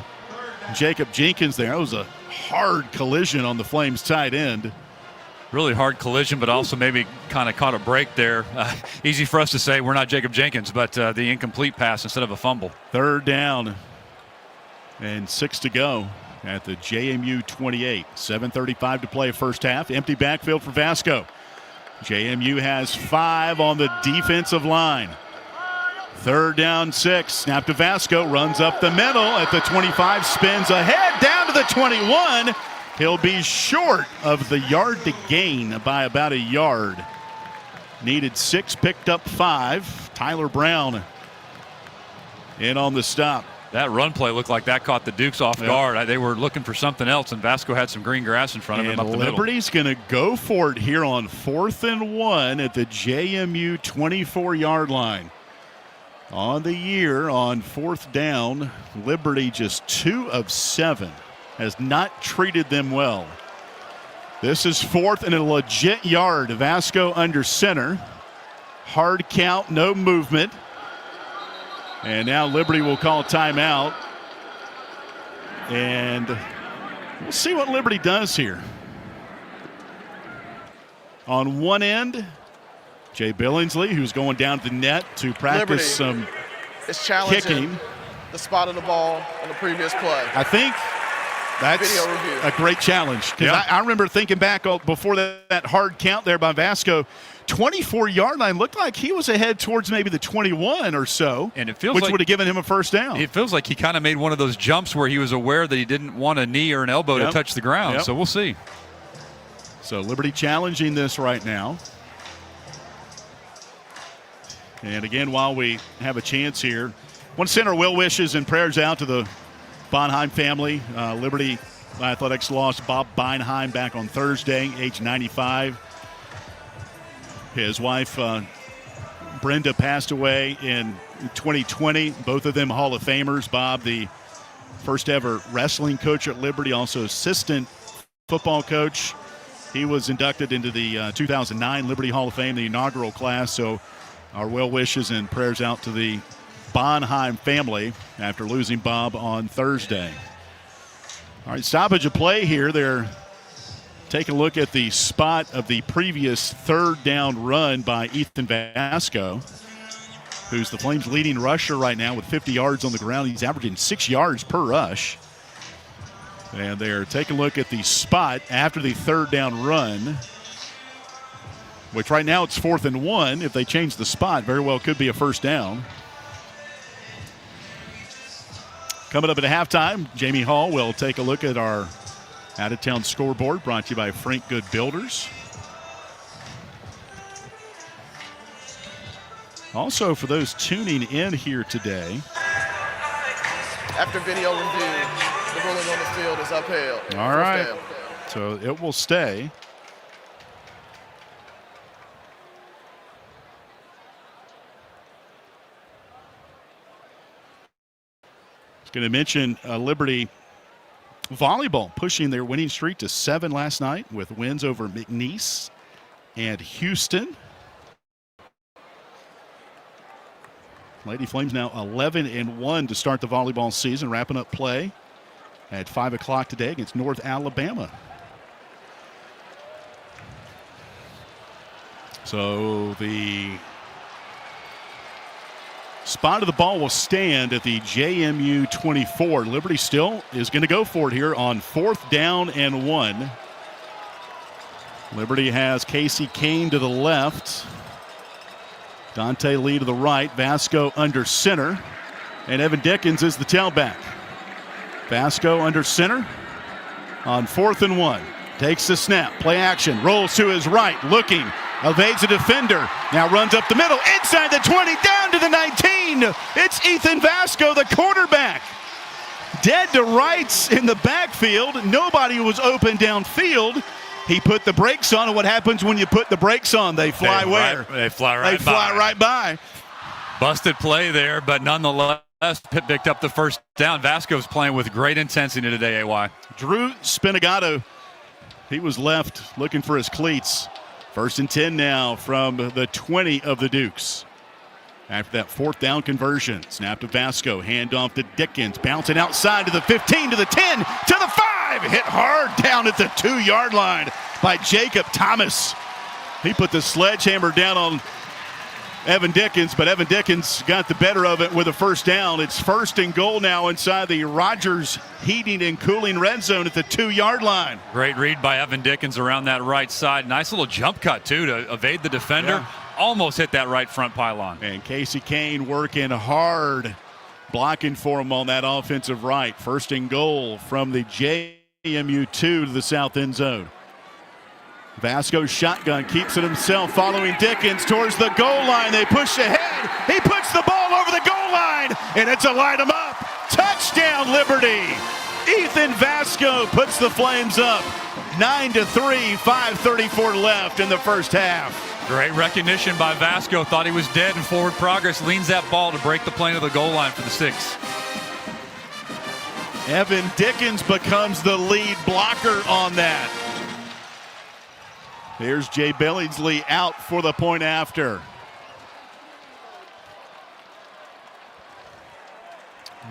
S22: Jacob Jenkins there. It was a hard collision on the Flames tight end.
S4: Really hard collision, but also maybe kind of caught a break there. Easy for us to say we're not Jacob Jenkins, but the incomplete pass instead of a fumble.
S22: 3rd down and 6 to go at the JMU 28. 7:35 to play first half. Empty backfield for Vasco. JMU has 5 on the defensive line. 3rd down, 6. Snap to Vasco. Runs up the middle at the 25. Spins ahead down to the 21. He'll be short of the yard to gain by about a yard. Needed 6, picked up 5. Tyler Brown in on the stop.
S4: That run play looked like that caught the Dukes off guard. They were looking for something else, and Vasco had some green grass in front of him up the middle.
S22: Liberty's going to go for it here on 4th and 1 at the JMU 24-yard line. On the year, on 4th down, Liberty just 2 of 7. Has not treated them well. This is 4th and a legit yard. Vasco under center. Hard count, no movement. And now Liberty will call timeout. And we'll see what Liberty does here. On one end, Jay Billingsley, who's going down to the net to practice
S2: Liberty
S22: some
S2: is challenging
S22: kicking.
S2: The spot of the ball on the previous play.
S22: I think that's
S2: Video review.
S22: a great challenge. Because I remember thinking back before that hard count there by Vasco, 24-yard line looked like he was ahead towards maybe the 21 or so,
S4: and it feels
S22: which
S4: like,
S22: would have given him a first down.
S4: It feels like he kind of made one of those jumps where he was aware that he didn't want a knee or an elbow to touch the ground. So we'll see.
S22: So Liberty challenging this right now. And again, while we have a chance here, I want to send our well wishes and prayers out to the Bonheim family. Liberty Athletics lost Bob Beinheim back on Thursday, age 95. His wife, Brenda, passed away in 2020. Both of them Hall of Famers. Bob, the first ever wrestling coach at Liberty, also assistant football coach. He was inducted into the 2009 Liberty Hall of Fame, the inaugural class. So our well wishes and prayers out to the Bonheim family after losing Bob on Thursday. All right, stoppage of play here. They're taking a look at the spot of the previous 3rd down run by Ethan Vasco, who's the Flames' leading rusher right now with 50 yards on the ground. He's averaging 6 yards per rush. And they're taking a look at the spot after the 3rd down run, which right now it's 4th and 1. If they change the spot, very well could be a first down. Coming up at halftime, Jamie Hall will take a look at our out-of-town scoreboard, brought to you by Frank Good Builders. Also, for those tuning in here today,
S2: After video review, the ruling on the field is upheld.
S22: all right, so it will stay. Going to mention Liberty volleyball pushing their winning streak to 7 last night with wins over McNeese and Houston. Lady Flames now 11-1 to start the volleyball season, wrapping up play at 5 o'clock today against North Alabama. So the spot of the ball will stand at the JMU 24. Liberty still is going to go for it here on 4th down and 1. Liberty has Casey Kane to the left, Dante Lee to the right, Vasco under center, and Evan Dickens is the tailback. Vasco under center on 4th and 1. Takes the snap, play action, rolls to his right, looking,
S14: Evades a defender. Now runs up the middle. Inside the 20. Down to the 19. It's Ethan Vasco, the quarterback. Dead to rights in the backfield. Nobody was open downfield. He put the brakes on, and what happens when you put the brakes on? They fly where?
S4: They fly right by.
S14: They fly right by.
S4: Busted play there, but nonetheless, Pitt picked up the first down. Vasco's playing with great intensity today, AY.
S14: Drew Spinagato, he was left looking for his cleats. 1st and 10 now from the 20 of the Dukes. After that 4th down conversion, snap to Vasco, handoff to Dickens, bouncing outside to the 15, to the 10, to the 5, hit hard down at the 2-yard line by Jacob Thomas. He put the sledgehammer down on Evan Dickens, but Evan Dickens got the better of it with a first down. It's 1st and goal now inside the Rogers Heating and Cooling red zone at the 2-yard line.
S4: Great read by Evan Dickens around that right side. Nice little jump cut, too, to evade the defender.
S14: Yeah.
S4: Almost hit that right front pylon.
S14: And Casey Kane working hard, blocking for him on that offensive right. 1st and goal from the JMU 2 to the south end zone. Vasco shotgun, keeps it himself, following Dickens towards the goal line. They push ahead. He puts the ball over the goal line, and it's a light him up. Touchdown, Liberty. Ethan Vasco puts the Flames up 9-3, 5:34 left in the first half.
S4: Great recognition by Vasco. Thought he was dead in forward progress. Leans that ball to break the plane of the goal line for the 6.
S14: Evan Dickens becomes the lead blocker on that. Here's Jay Billingsley out for the point after.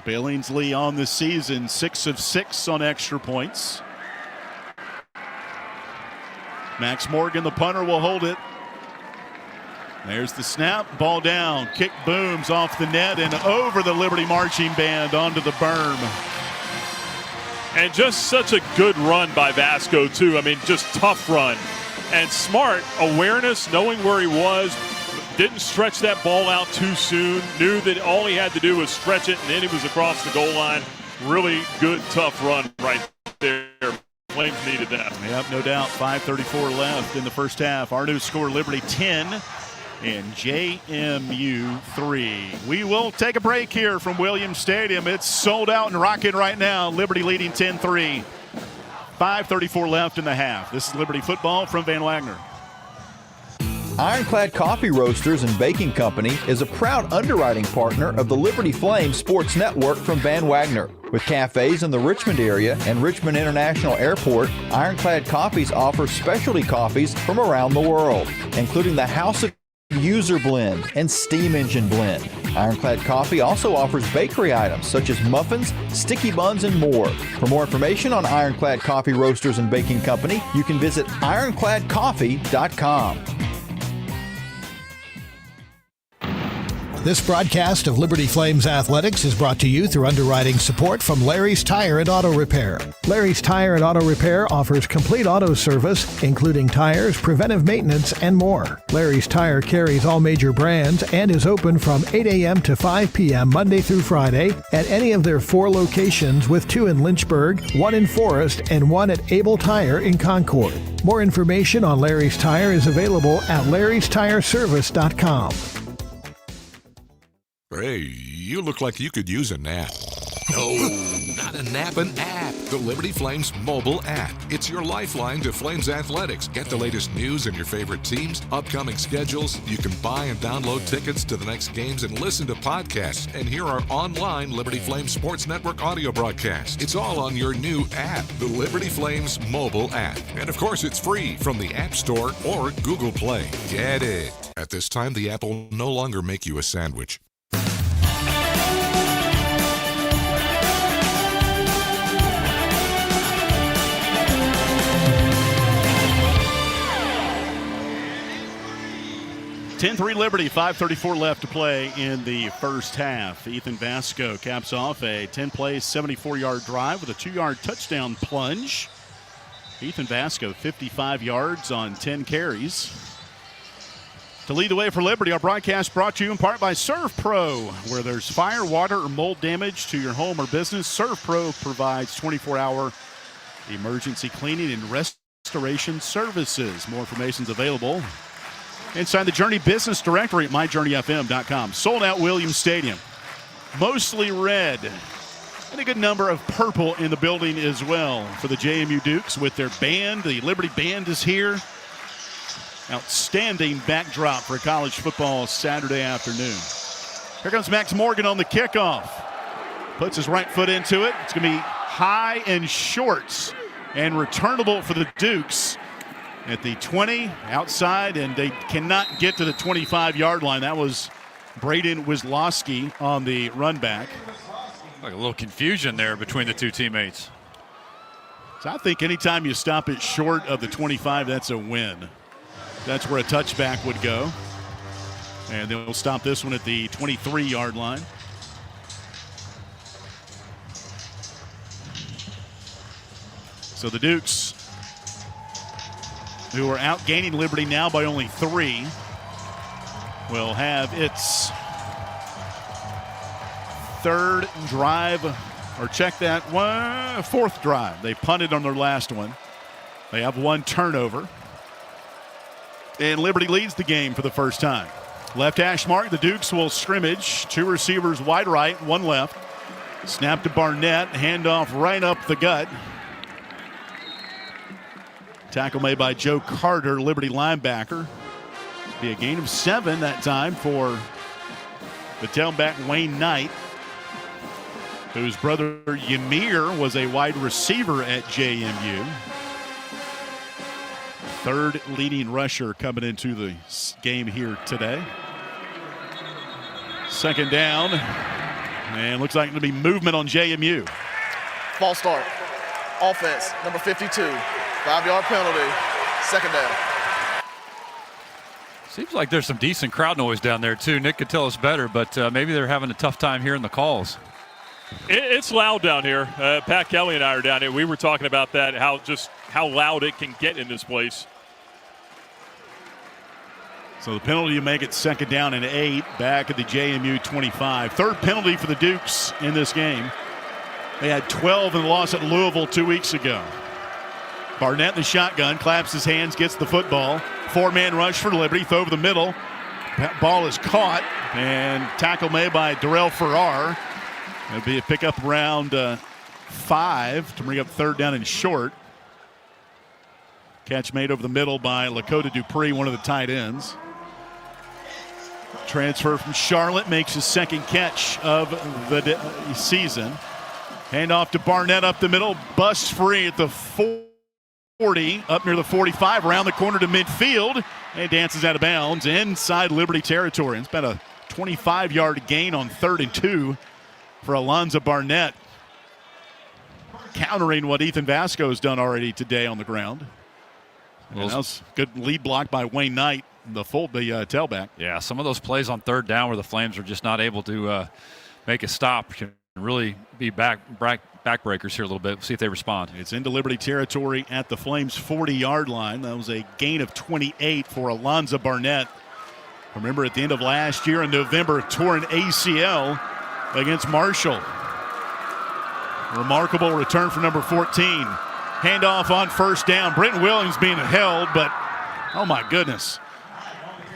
S14: Billingsley on the season, 6 of 6 on extra points. Max Morgan, the punter, will hold it. There's the snap, ball down, kick booms off the net and over the Liberty marching band onto the berm.
S9: And just such a good run by Vasco, too. I mean, just tough run. And smart awareness, knowing where he was, didn't stretch that ball out too soon, knew that all he had to do was stretch it, and then he was across the goal line. Really good, tough run right there. Flames needed that.
S14: Yep, no doubt. 5:34 left in the first half. Our new score, Liberty 10 and JMU 3. We will take a break here from Williams Stadium. It's sold out and rocking right now. Liberty leading 10-3. 5:34 left in the half. This is Liberty football from Van Wagner.
S12: Ironclad Coffee Roasters and Baking Company is a proud underwriting partner of the Liberty Flames Sports Network from Van Wagner. With cafes in the Richmond area and Richmond International Airport, Ironclad Coffees offers specialty coffees from around the world, including the House of User Blend and Steam Engine Blend. Ironclad Coffee also offers bakery items such as muffins, sticky buns, and more. For more information on Ironclad Coffee Roasters and Baking Company, you can visit ironcladcoffee.com.
S15: This broadcast of Liberty Flames Athletics is brought to you through underwriting support from Larry's Tire and Auto Repair. Larry's Tire and Auto Repair offers complete auto service, including tires, preventive maintenance, and more. Larry's Tire carries all major brands and is open from 8 a.m. to 5 p.m. Monday through Friday at any of their 4 locations, with 2 in Lynchburg, 1 in Forest, and 1 at Able Tire in Concord. More information on Larry's Tire is available at larrystireservice.com.
S6: Hey, you look like you could use a nap. No, not a nap, an app. The Liberty Flames mobile app. It's your lifeline to Flames athletics. Get the latest news and your favorite teams, upcoming schedules. You can buy and download tickets to the next games and listen to podcasts and hear our online Liberty Flames Sports Network audio broadcast. It's all on your new app, the Liberty Flames mobile app. And of course, it's free from the App Store or Google Play. Get it. At this time, the app will no longer make you a sandwich.
S14: (10-3) Liberty, 5:34 left to play in the first half. Ethan Vasco caps off a 10-play, 74-yard drive with a 2-yard touchdown plunge. Ethan Vasco, 55 yards on 10 carries. To lead the way for Liberty, our broadcast brought to you in part by Serve Pro. Where there's fire, water, or mold damage to your home or business, Serve Pro provides 24-hour emergency cleaning and restoration services. More information is available Inside the Journey Business Directory at myjourneyfm.com. Sold out Williams Stadium. Mostly red. And a good number of purple in the building as well for the JMU Dukes with their band. The Liberty Band is here. Outstanding backdrop for a college football Saturday afternoon. Here comes Max Morgan on the kickoff. Puts his right foot into it. It's going to be high and short and returnable for the Dukes at the 20 outside, and they cannot get to the 25-yard line. That was Braden Wisłowski on the run back.
S4: Like a little confusion there between the two teammates.
S14: So I think anytime you stop it short of the 25, that's a win. That's where a touchback would go. And they'll stop this one at the 23-yard line. So the Dukes, who are outgaining Liberty now by only 3, will have its third drive, or check that one, fourth drive. They punted on their last one. They have one turnover. And Liberty leads the game for the first time. Left hash mark, the Dukes will scrimmage. 2 receivers wide right, 1 left. Snap to Barnett, handoff right up the gut. Tackle made by Joe Carter, Liberty linebacker. Be a gain of 7 that time for the tailback Wayne Knight, whose brother Ymir was a wide receiver at JMU. Third leading rusher coming into the game here today. Second down, and looks like it'll be movement on JMU.
S2: False start. Offense, number 52. 5-yard penalty. Second down.
S4: Seems like there's some decent crowd noise down there, too. Nick could tell us better, but maybe they're having a tough time hearing the calls.
S9: It's loud down here. Pat Kelly and I are down here. We were talking about that, how loud it can get in this place.
S14: So the penalty you make it second down and 8 back at the JMU 25. Third penalty for the Dukes in this game. They had 12 in the loss at Louisville 2 weeks ago. Barnett in the shotgun, claps his hands, gets the football. 4-man rush for Liberty, throw over the middle. That ball is caught, and tackle made by Darrell Farrar. It'll be a pickup around 5 to bring up third down and short. Catch made over the middle by Lakota Dupree, one of the tight ends. Transfer from Charlotte, makes his second catch of the season. Handoff to Barnett up the middle, busts free at the 40, up near the 45, around the corner to midfield, and dances out of bounds inside Liberty territory. It's about a 25-yard gain on 3rd and 2 for Alonzo Barnett, countering what Ethan Vasco has done already today on the ground. And that was a good lead block by Wayne Knight, the tailback.
S4: Yeah, some of those plays on third down where the Flames are just not able to make a stop can really be backbreakers here a little bit. We'll see if they respond.
S14: It's into Liberty territory at the Flames' 40-yard line. That was a gain of 28 for Alonzo Barnett. Remember, at the end of last year in November, tore an ACL against Marshall. Remarkable return for number 14. Handoff on first down. Brenton Williams being held, but oh my goodness.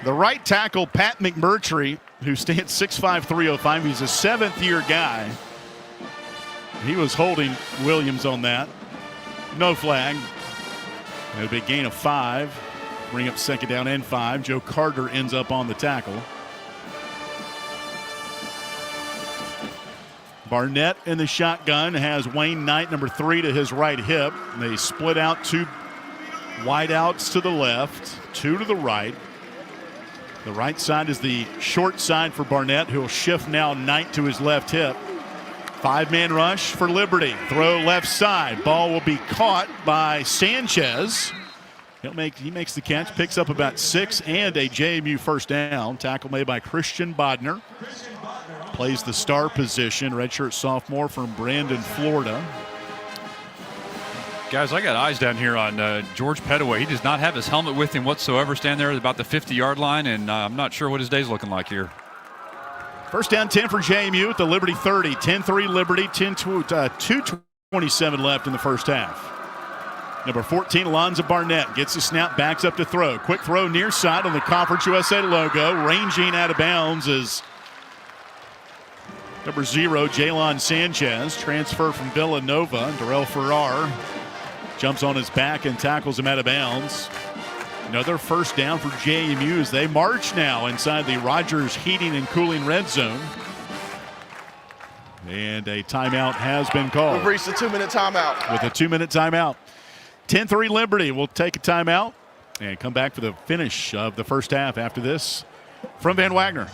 S14: The right tackle, Pat McMurtry, who stands 6'5", 305. He's a 7th-year guy. He was holding Williams on that. No flag. It'll be a gain of 5. Bring up second down and 5. Joe Carter ends up on the tackle. Barnett in the shotgun has Wayne Knight, number 3, to his right hip. They split out 2 wideouts to the left, 2 to the right. The right side is the short side for Barnett, who will shift now Knight to his left hip. 5-man rush for Liberty. Throw left side. Ball will be caught by Sanchez. He makes the catch, picks up about 6 and a JMU first down. Tackle made by Christian Bodner. Plays the star position, redshirt sophomore from Brandon, Florida.
S4: Guys, I got eyes down here on George Pettaway. He does not have his helmet with him whatsoever. Stand there at about the 50-yard line, and I'm not sure what his day's looking like here.
S14: First down 10 for JMU at the Liberty 30. 10-3 Liberty, 2:27 left in the first half.
S22: Number 14, Alonzo Barnett gets the snap, backs up to throw. Quick throw near side on the Conference USA logo. Ranging out of bounds is number 0, Jalen Sanchez. Transfer from Villanova. Darrell Farrar jumps on his back and tackles him out of bounds. Another first down for JMU as they march now inside the Rogers Heating and Cooling red zone. And a timeout has been called.
S2: We've reached a 2-minute timeout.
S22: With a 2-minute timeout. 10-3 Liberty will take a timeout and come back for the finish of the first half after this from Van Wagner.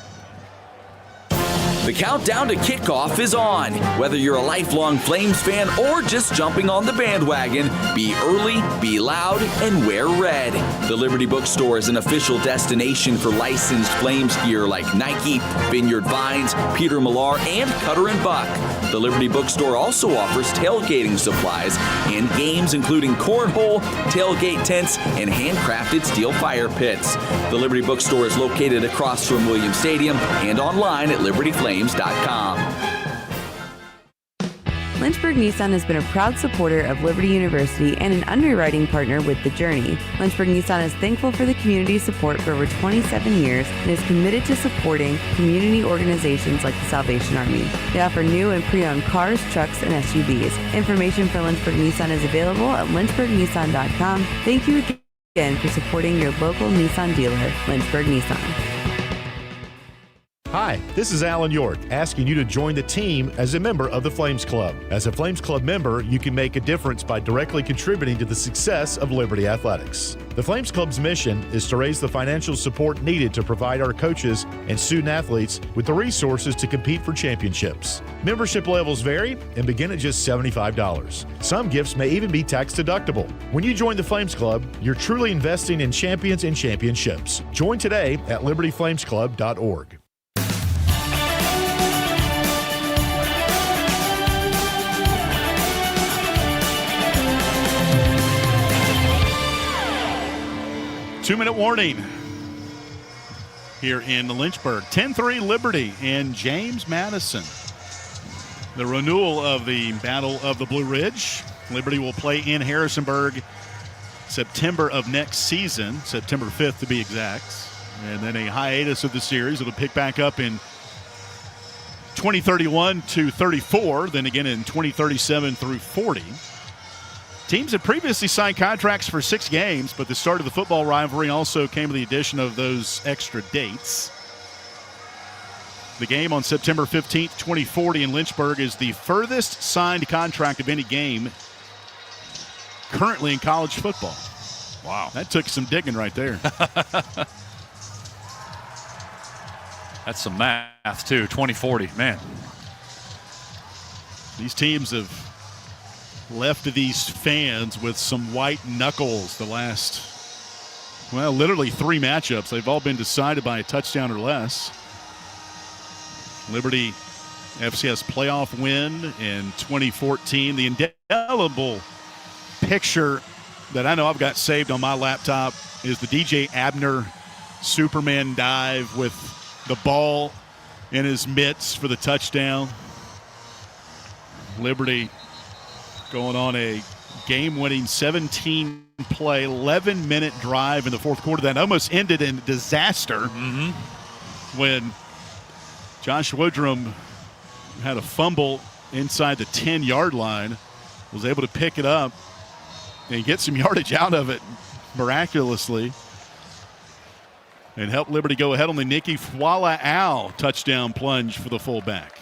S11: The countdown to kickoff is on. Whether you're a lifelong Flames fan or just jumping on the bandwagon, be early, be loud, and wear red. The Liberty Bookstore is an official destination for licensed Flames gear like Nike, Vineyard Vines, Peter Millar, and Cutter & Buck. The Liberty Bookstore also offers tailgating supplies and games including cornhole, tailgate tents, and handcrafted steel fire pits. The Liberty Bookstore is located across from Williams Stadium and online at libertyflames.com.
S19: Lynchburg Nissan has been a proud supporter of Liberty University and an underwriting partner with The Journey. Lynchburg Nissan is thankful for the community's support for over 27 years and is committed to supporting community organizations like the Salvation Army. They offer new and pre-owned cars, trucks, and SUVs. Information for Lynchburg Nissan is available at lynchburgnissan.com. Thank you again for supporting your local Nissan dealer, Lynchburg Nissan.
S8: Hi, this is Alan York, asking you to join the team as a member of the Flames Club. As a Flames Club member, you can make a difference by directly contributing to the success of Liberty Athletics. The Flames Club's mission is to raise the financial support needed to provide our coaches and student athletes with the resources to compete for championships. Membership levels vary and begin at just $75. Some gifts may even be tax deductible. When you join the Flames Club, you're truly investing in champions and championships. Join today at libertyflamesclub.org.
S22: Two-minute warning here in Lynchburg. 10-3 Liberty and James Madison. The renewal of the Battle of the Blue Ridge. Liberty will play in Harrisonburg September of next season, September 5th to be exact. And then a hiatus of the series. It'll pick back up in 2031 to 34, then again in 2037 through 40. Teams had previously signed contracts for 6 games, but the start of the football rivalry also came with the addition of those extra dates. The game on September 15th, 2040 in Lynchburg is the furthest signed contract of any game currently in college football.
S4: Wow.
S22: That took some digging right there.
S4: That's some math, too. 2040, man.
S22: These teams have left these fans with some white knuckles the last, well, literally 3 matchups. They've all been decided by a touchdown or less. Liberty FCS playoff win in 2014. The indelible picture that I know I've got saved on my laptop is the DJ Abner Superman dive with the ball in his mitts for the touchdown. Liberty going on a game-winning 17-play, 11-minute drive in the fourth quarter that almost ended in disaster when Josh Woodrum had a fumble inside the 10-yard line, was able to pick it up and get some yardage out of it miraculously and help Liberty go ahead on the Nikki Fuala'au touchdown plunge for the fullback.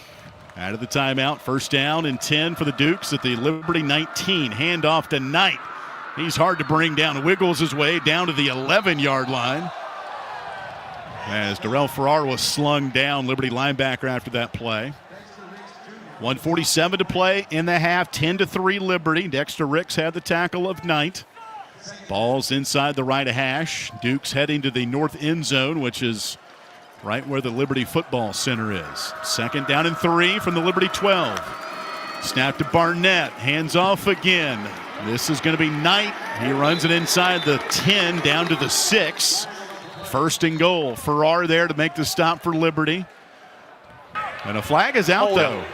S22: Out of the timeout, first down and 10 for the Dukes at the Liberty 19. Handoff to Knight. He's hard to bring down. Wiggles his way down to the 11-yard line. As Darrell Farrar was slung down, Liberty linebacker after that play. 1:47 to play in the half, 10-3 Liberty. Dexter Ricks had the tackle of Knight. Ball's inside the right hash. Dukes heading to the north end zone, which is right where the Liberty Football Center is. Second down and 3 from the Liberty 12. Snap to Barnett. Hands off again. This is going to be Knight. He runs it inside the 10 down to the 6. First and goal. Farrar there to make the stop for Liberty. And a flag is out, though.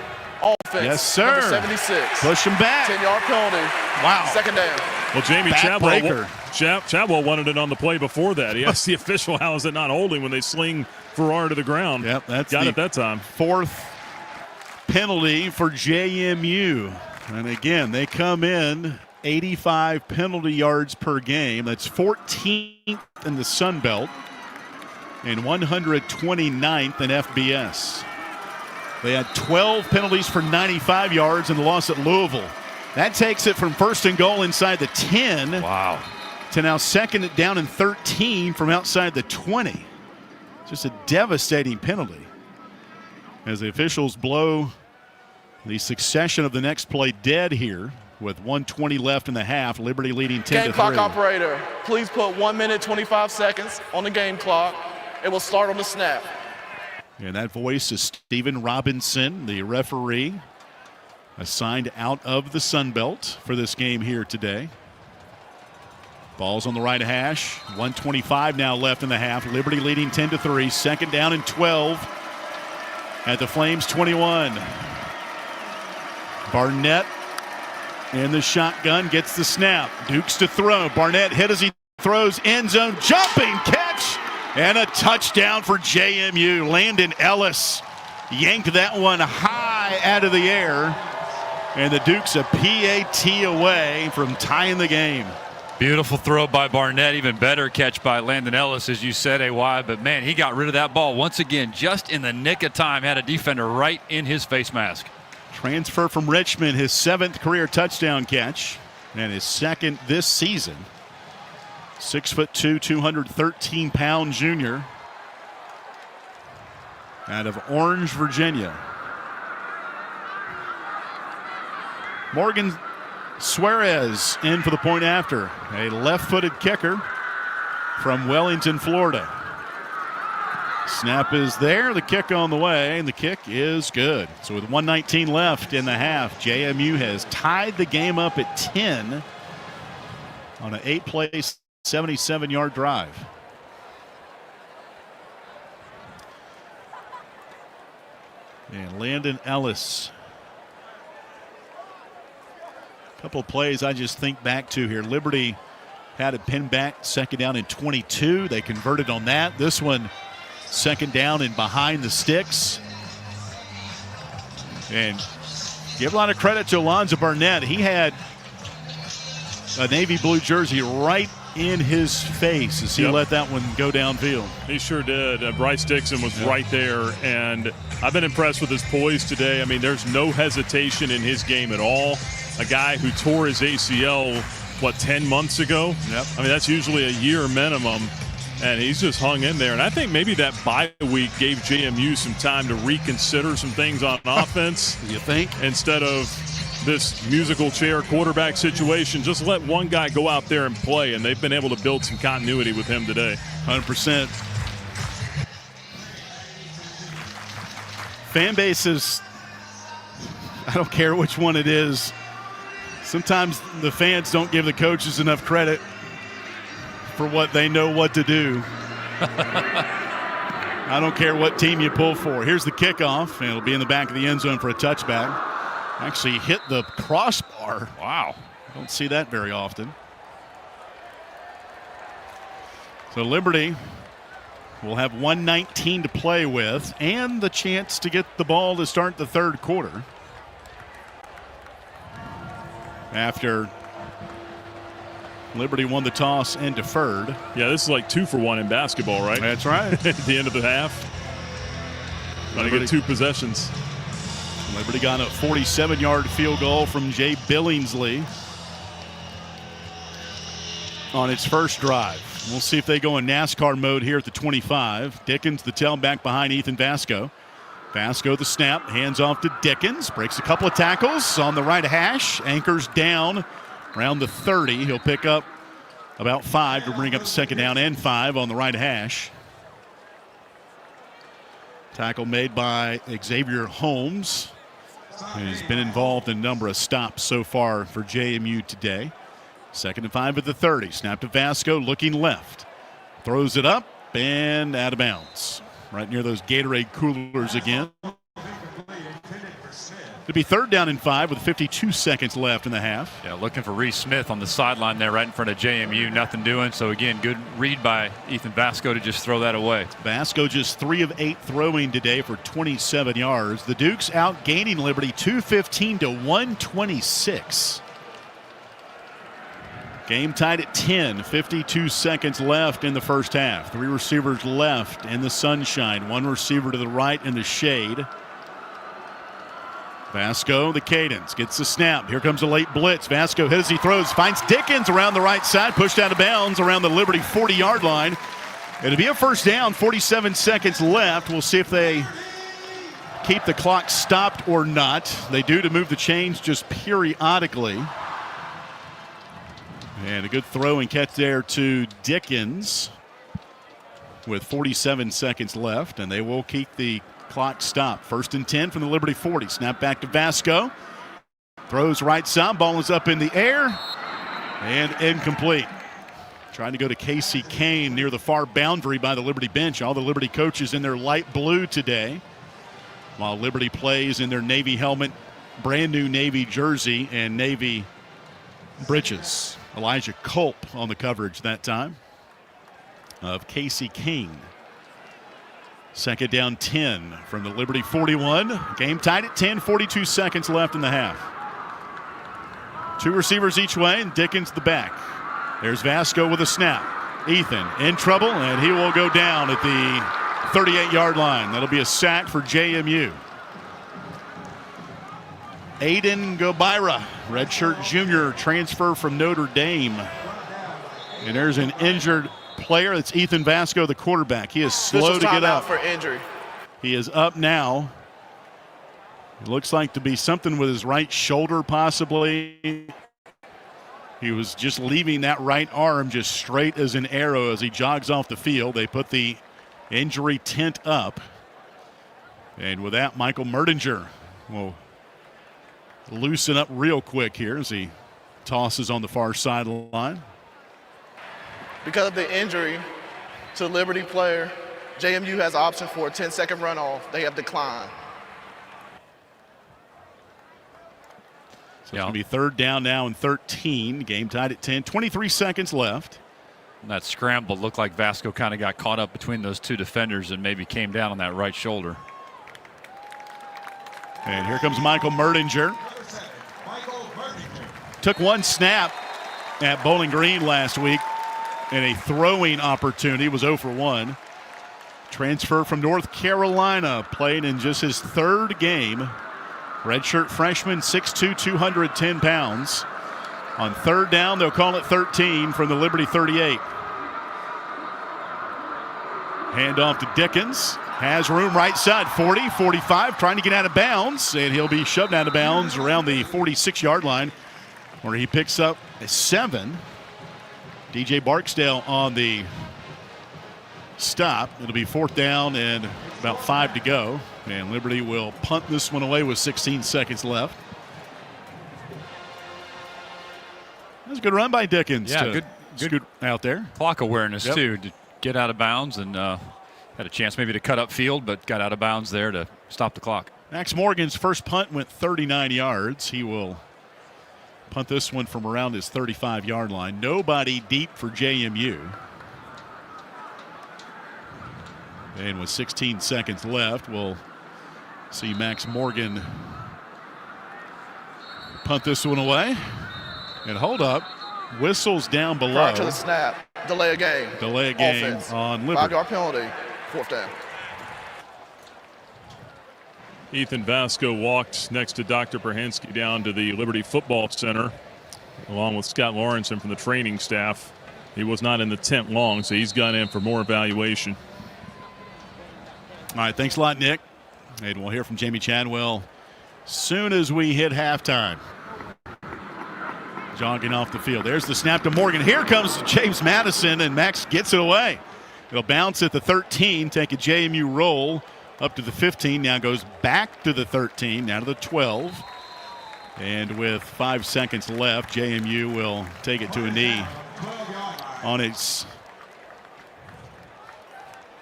S2: Offense.
S22: Yes, sir.
S2: Number 76.
S22: Push him back.
S2: 10-yard penalty.
S22: Wow.
S2: Second down.
S9: Well, Jamie Chadwell wanted it on the play before that. He asked the official, how is it not holding when they sling Farrar to the ground?
S22: Yep, that's
S9: got it that time.
S22: 4th penalty for JMU. And again, they come in 85 penalty yards per game. That's 14th in the Sun Belt and 129th in FBS. They had 12 penalties for 95 yards in the loss at Louisville. That takes it from 1st and goal inside the 10.
S4: Wow.
S22: To now 2nd down and 13 from outside the 20. Just a devastating penalty. As the officials blow the succession of the next play dead here with 1:20 left in the half. Liberty leading 10-3.
S2: Game clock operator, please put 1 minute 25 seconds on the game clock. It will start on the snap.
S22: And that voice is Stephen Robinson, the referee, assigned out of the Sun Belt for this game here today. Ball's on the right hash. 1:25 now left in the half. Liberty leading 10-3. 2nd down and 12 at the Flames 21. Barnett in the shotgun gets the snap. Dukes to throw. Barnett hit as he throws. End zone jumping catch and a touchdown for JMU. Landon Ellis yanked that one high out of the air. And the Dukes a PAT away from tying the game.
S4: Beautiful throw by Barnett. Even better catch by Landon Ellis, as you said, AY. But, man, he got rid of that ball once again just in the nick of time. Had a defender right in his face mask.
S22: Transfer from Richmond, his 7th career touchdown catch and his 2nd this season. 6'2", 213-pound junior out of Orange, Virginia. Morgan Suarez in for the point after. A left-footed kicker from Wellington, Florida. Snap is there, the kick on the way, and the kick is good. So with 1:19 left in the half, JMU has tied the game up at 10 on an 8-play, 77-yard drive. And Landon Ellis. A couple of plays I just think back to here. Liberty had it pinned back, 2nd down and 22. They converted on that. This one, 2nd down and behind the sticks. And give a lot of credit to Alonzo Barnett. He had a navy blue jersey right in his face as he let that one go downfield.
S9: He sure did. Bryce Dixon was right there, and I've been impressed with his poise today. I mean, there's no hesitation in his game at all. A guy who tore his ACL, 10 months ago?
S22: Yep.
S9: I mean, that's usually a year minimum, and he's just hung in there. And I think maybe that bye week gave JMU some time to reconsider some things on offense.
S22: You think?
S9: Instead of this musical chair quarterback situation, just let one guy go out there and play, and they've been able to build some continuity with him today.
S22: 100%. Fan bases, I don't care which one it is, sometimes the fans don't give the coaches enough credit for what they know what to do. I don't care what team you pull for. Here's the kickoff, and it'll be in the back of the end zone for a touchback. Actually hit the crossbar.
S4: Wow.
S22: Don't see that very often. So Liberty will have 1:19 to play with and the chance to get the ball to start the 3rd quarter. After Liberty won the toss and deferred.
S9: Yeah, this is like 2 for 1 in basketball, right?
S22: That's right.
S9: At the end of the half. Trying to get 2 possessions.
S22: Liberty got a 47-yard field goal from Jay Billingsley on its first drive. We'll see if they go in NASCAR mode here at the 25. Dickens, the tailback behind Ethan Vasco. Vasco the snap, hands off to Dickens, breaks a couple of tackles on the right hash, anchors down around the 30. He'll pick up about 5 to bring up 2nd down and 5 on the right hash. Tackle made by Xavier Holmes. He's been involved in a number of stops so far for JMU today. 2nd and 5 at the 30. Snap to Vasco, looking left. Throws it up and out of bounds. Right near those Gatorade coolers again. It'll be 3rd down and 5 with 52 seconds left in the half.
S4: Yeah, looking for Reese Smith on the sideline there right in front of JMU. Nothing doing. So, again, good read by Ethan Vasco to just throw that away.
S22: Vasco just 3 of 8 throwing today for 27 yards. The Dukes out gaining Liberty 215 to 126. Game tied at 10, 52 seconds left in the first half. 3 receivers left in the sunshine, 1 receiver to the right in the shade. Vasco, the cadence, gets the snap. Here comes a late blitz. Vasco hits as he throws, finds Dickens around the right side, pushed out of bounds around the Liberty 40-yard line. It'll be a first down, 47 seconds left. We'll see if they keep the clock stopped or not. They do to move the chains just periodically. And a good throw and catch there to Dickens with 47 seconds left, and they will keep the clock stopped. 1st and 10 from the Liberty 40. Snap back to Vasco. Throws right side. Ball is up in the air and incomplete. Trying to go to Casey Kane near the far boundary by the Liberty bench. All the Liberty coaches in their light blue today, while Liberty plays in their Navy helmet, brand new Navy jersey, and Navy breeches. Elijah Culp on the coverage that time of Casey Kane. 2nd down 10 from the Liberty 41. Game tied at 10, 42 seconds left in the half. 2 receivers each way, and Dickens the back. There's Vasco with a snap. Ethan in trouble, and he will go down at the 38-yard line. That'll be a sack for JMU. Aiden Gobira, redshirt junior, transfer from Notre Dame. And there's an injured player. That's Ethan Vasco, the quarterback. He is slow to get up.
S2: For injury.
S22: He is up now. It looks like to be something with his right shoulder, possibly. He was just leaving that right arm just straight as an arrow as he jogs off the field. They put the injury tent up. And with that, Michael Merdinger will loosen up real quick here as he tosses on the far sideline.
S2: Because of the injury to the Liberty player, JMU has option for a 10-second runoff. They have declined.
S22: So it's going to be 3rd down now and 13. Game tied at 10. 23 seconds left.
S4: And that scramble looked like Vasco kind of got caught up between those 2 defenders and maybe came down on that right shoulder.
S22: And here comes Michael Merdinger. Took 1 snap at Bowling Green last week in a throwing opportunity. Was 0 for 1. Transfer from North Carolina. Played in just his 3rd game. Redshirt freshman, 6'2", 210 pounds. On 3rd down, they'll call it 13 from the Liberty 38. Handoff to Dickens. Has room right side, 40, 45, trying to get out of bounds, and he'll be shoved out of bounds around the 46-yard line, where he picks up a 7. DJ Barksdale on the stop. It'll be 4th down and about 5 to go, and Liberty will punt this one away with 16 seconds left. That was a good run by Dickens.
S4: Yeah, good
S22: out there.
S4: Clock awareness, too, to get out of bounds, and had a chance maybe to cut up field, but got out of bounds there to stop the clock.
S22: Max Morgan's first punt went 39 yards. He will punt this one from around his 35-yard line. Nobody deep for JMU. And with 16 seconds left, we'll see Max Morgan punt this one away. And hold up. Whistles down below.
S2: Prior to the snap. Delay a game.
S22: Delay a game
S2: Offense.
S22: on Liberty.
S2: 5-yard penalty. 4th down.
S9: Ethan Vasco walked next to Dr. Perhansky down to the Liberty Football Center, along with Scott Lawrenson from the training staff. He was not in the tent long, so he's gone in for more evaluation.
S22: All right, thanks a lot, Nick. And we'll hear from Jamie Chadwell soon as we hit halftime. Jogging off the field. There's the snap to Morgan. Here comes James Madison, and Max gets it away. It'll bounce at the 13, take a JMU roll up to the 15, now goes back to the 13, now to the 12. And with 5 seconds left, JMU will take it to a knee on its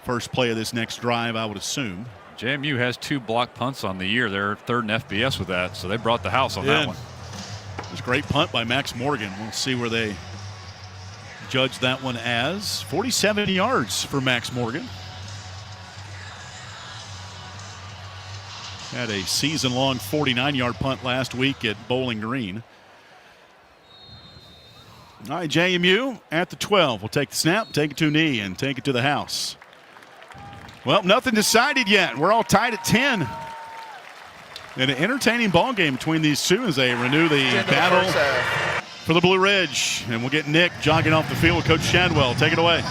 S22: first play of this next drive, I would assume.
S4: JMU has 2 block punts on the year. They're third in FBS with that, so they brought the house on that one.
S22: It was a great punt by Max Morgan. We'll see where they judge that one as. 47 yards for Max Morgan. Had a season-long 49-yard punt last week at Bowling Green. All right, JMU at the 12. We'll take the snap, take it to a knee, and take it to the house. Well, nothing decided yet. We're all tied at 10. And an entertaining ball game between these two as they renew the battle for the Blue Ridge. And we'll get Nick jogging off the field with Coach Shadwell. Take it away.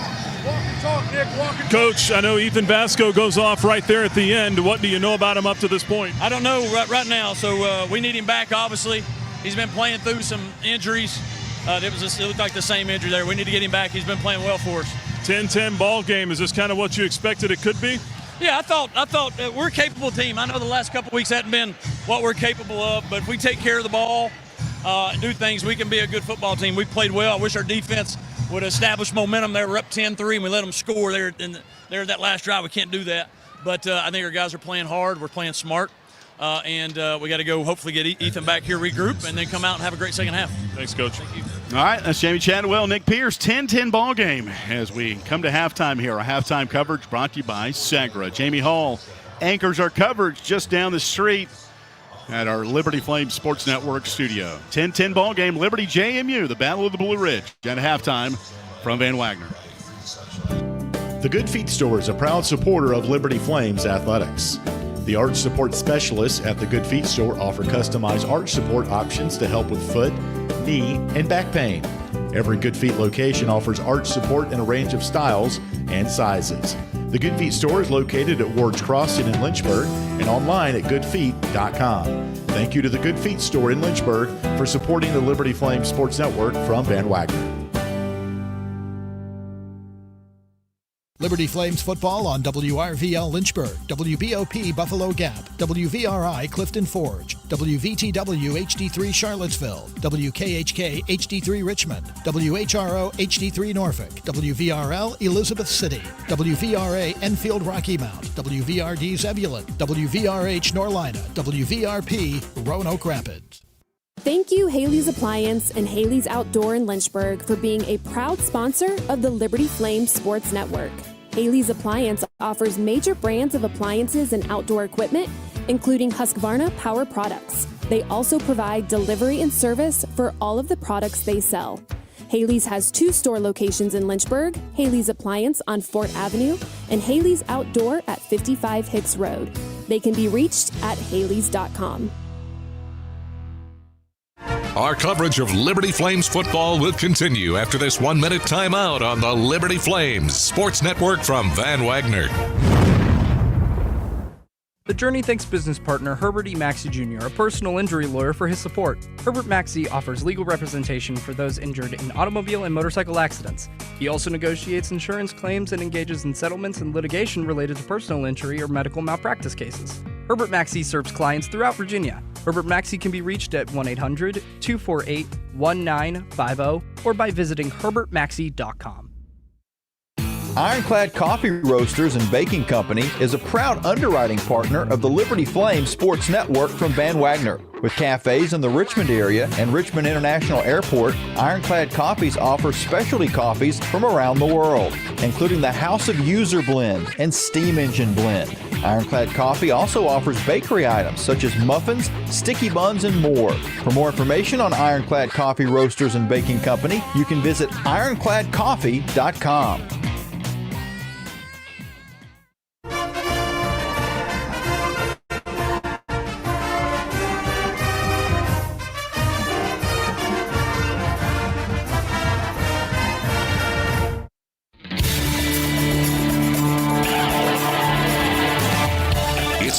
S9: Coach, I know Ethan Vasco goes off right there at the end. What do you know about him up to this point?
S20: I don't know right now, so we need him back, obviously. He's been playing through some injuries. It looked like the same injury there. We need to get him back. He's been playing well for us.
S9: 10-10 ball game. Is this kind of what you expected it could be?
S20: Yeah, I thought we're a capable team. I know the last couple weeks hadn't been what we're capable of, but if we take care of the ball and do things, we can be a good football team. We played well. I wish our defense would establish momentum. They were up 10-3, and we let them score there in that last drive. We can't do that. But I think our guys are playing hard. We're playing smart. And we got to go hopefully get Ethan back here, regroup, and then come out and have a great second half.
S9: Thanks, Coach.
S20: Thank you.
S22: All right, that's Jamie Chadwell, Nick Pierce, 10-10 ball game as we come to halftime here. Our halftime coverage brought to you by Segra. Jamie Hall anchors our coverage just down the street at our Liberty Flame Sports Network studio. 10-10 ball game, Liberty JMU, the Battle of the Blue Ridge at halftime from Van Wagner.
S8: The Good Feet Store is a proud supporter of Liberty Flames athletics. The arch support specialists at the Good Feet Store offer customized arch support options to help with foot, knee, and back pain. Every Good Feet location offers arch support in a range of styles and sizes. The Good Feet Store is located at Ward's Crossing in Lynchburg and online at goodfeet.com. Thank you to the Good Feet Store in Lynchburg for supporting the Liberty Flame Sports Network from Van Wagner.
S15: Liberty Flames football on WRVL Lynchburg, WBOP Buffalo Gap, WVRI Clifton Forge, WVTW HD3 Charlottesville, WKHK HD3 Richmond, WHRO HD3 Norfolk, WVRL Elizabeth City, WVRA Enfield Rocky Mount, WVRD Zebulon, WVRH Norlina, WVRP Roanoke Rapids.
S16: Thank you, Haley's Appliance and Haley's Outdoor in Lynchburg, for being a proud sponsor of the Liberty Flame Sports Network. Haley's Appliance offers major brands of appliances and outdoor equipment, including Husqvarna Power Products. They also provide delivery and service for all of the products they sell. Haley's has 2 store locations in Lynchburg, Haley's Appliance on Fort Avenue and Haley's Outdoor at 55 Hicks Road. They can be reached at haleys.com.
S6: Our coverage of Liberty Flames football will continue after this 1-minute timeout on the Liberty Flames Sports Network from Van Wagner.
S3: The Journey thanks business partner Herbert E. Maxey Jr., a personal injury lawyer, for his support. Herbert Maxey offers legal representation for those injured in automobile and motorcycle accidents. He also negotiates insurance claims and engages in settlements and litigation related to personal injury or medical malpractice cases. Herbert Maxey serves clients throughout Virginia. Herbert Maxey can be reached at 1-800-248-1950 or by visiting herbertmaxey.com.
S12: Ironclad Coffee Roasters and Baking Company is a proud underwriting partner of the Liberty Flame Sports Network from Van Wagner. With cafes in the Richmond area and Richmond International Airport, Ironclad Coffees offers specialty coffees from around the world, including the House of User Blend and Steam Engine Blend. Ironclad Coffee also offers bakery items such as muffins, sticky buns, and more. For more information on Ironclad Coffee Roasters and Baking Company, you can visit ironcladcoffee.com.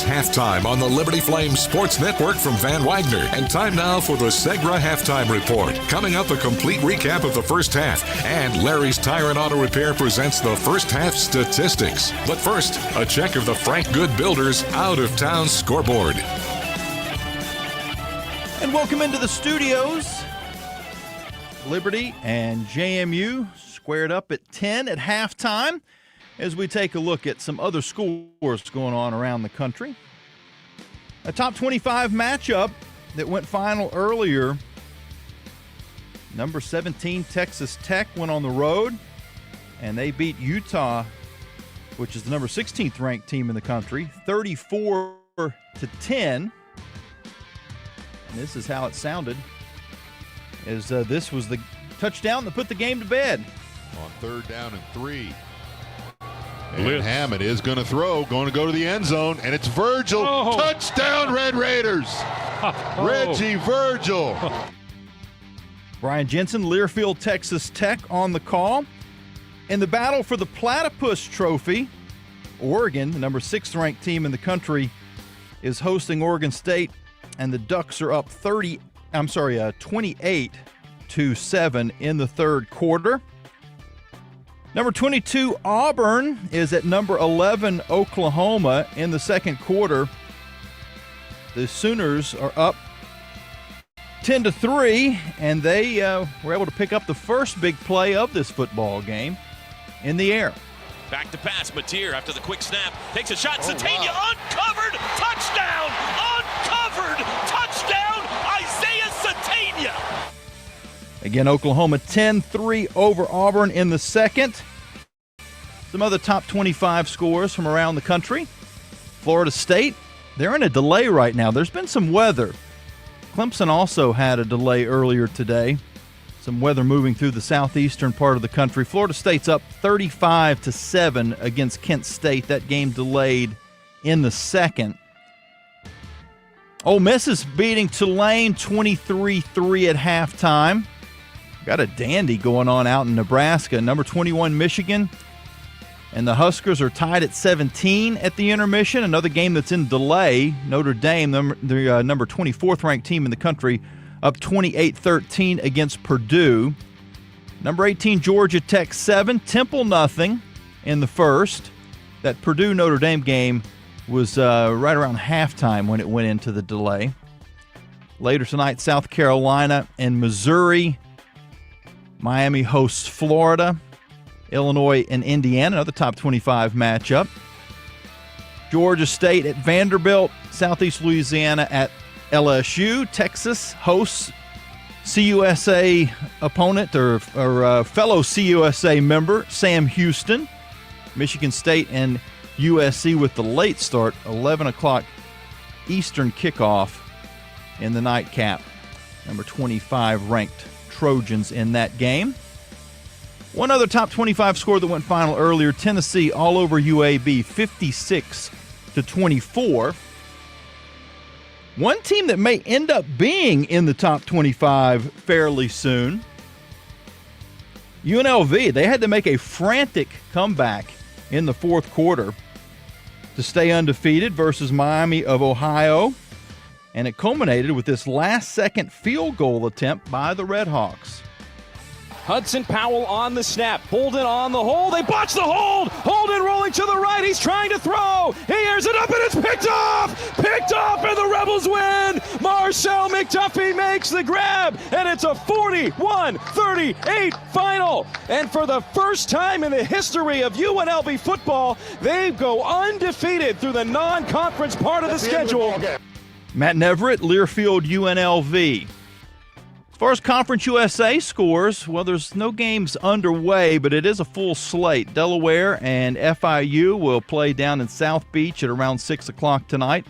S6: Halftime on the Liberty Flames Sports Network from Van Wagner. And time now for the Segra Halftime Report. Coming up, a complete recap of the first half. And Larry's Tire and Auto Repair presents the first half statistics. But first, a check of the Frank Good Builders out-of-town scoreboard.
S12: And welcome into the studios. Liberty and JMU squared up at 10 at halftime. as we take a look at some other scores going on around the country. A top 25 matchup that went final earlier. Number 17, Texas Tech, went on the road, and they beat Utah, which is the number 16th ranked team in the country, 34-10. And this is how it sounded, as this was the touchdown that put the game to bed.
S7: On 3rd down and 3. And Hammond is going to throw, going to go to the end zone, and it's Virgil.
S9: Oh.
S7: Touchdown, Red Raiders. Reggie Virgil.
S12: Brian Jensen, Learfield, Texas Tech on the call. In the battle for the Platypus Trophy, Oregon, the number 6th ranked team in the country, is hosting Oregon State, and the Ducks are up 28-7 in the third quarter. Number 22, Auburn, is at number 11, Oklahoma, in the second quarter. The Sooners are up 10-3, and they were able to pick up the first big play of this football game in the air.
S21: Back to pass, Mateer after the quick snap, takes a shot, Satania uncovered, touchdown, uncovered, touchdown, Isaiah Satania.
S12: Again, Oklahoma 10-3 over Auburn in the second. Some other top 25 scores from around the country. Florida State, they're in a delay right now. There's been some weather. Clemson also had a delay earlier today. Some weather moving through the southeastern part of the country. Florida State's up 35-7 against Kent State. That game delayed in the second. Ole Miss is beating Tulane 23-3 at halftime. Got a dandy going on out in Nebraska. Number 21, Michigan. And the Huskers are tied at 17 at the intermission. Another game that's in delay. Notre Dame, the number 24th ranked team in the country, up 28-13 against Purdue. Number 18, Georgia Tech 7, Temple nothing in the first. That Purdue-Notre Dame game was right around halftime when it went into the delay. Later tonight, South Carolina and Missouri. Miami hosts Florida. Illinois and Indiana, another top 25 matchup. Georgia State at Vanderbilt. Southeast Louisiana at LSU. Texas hosts CUSA opponent or fellow CUSA member Sam Houston. Michigan State and USC with the late start, 11 o'clock Eastern kickoff in the nightcap. Number 25 ranked Trojans in that game. One other top 25 score that went final earlier, Tennessee all over UAB, 56-24. One team that may end up being in the top 25 fairly soon, UNLV. They had to make a frantic comeback in the fourth quarter to stay undefeated versus Miami of Ohio, and it culminated with this last-second field goal attempt by the Redhawks.
S23: Hudson Powell on the snap. Holden on the hole. They botch the hold. Holden rolling to the right. He's trying to throw. He airs it up and it's picked off. Picked off and the Rebels win. Marcel McDuffie makes the grab and it's a 41-38 final. And for the first time in the history of UNLV football, they go undefeated through the non-conference part of the schedule.
S12: Matt Neverett, Learfield, UNLV. As far as Conference USA scores, well, there's no games underway, but it is a full slate. Delaware and FIU will play down in South Beach at around 6 o'clock tonight.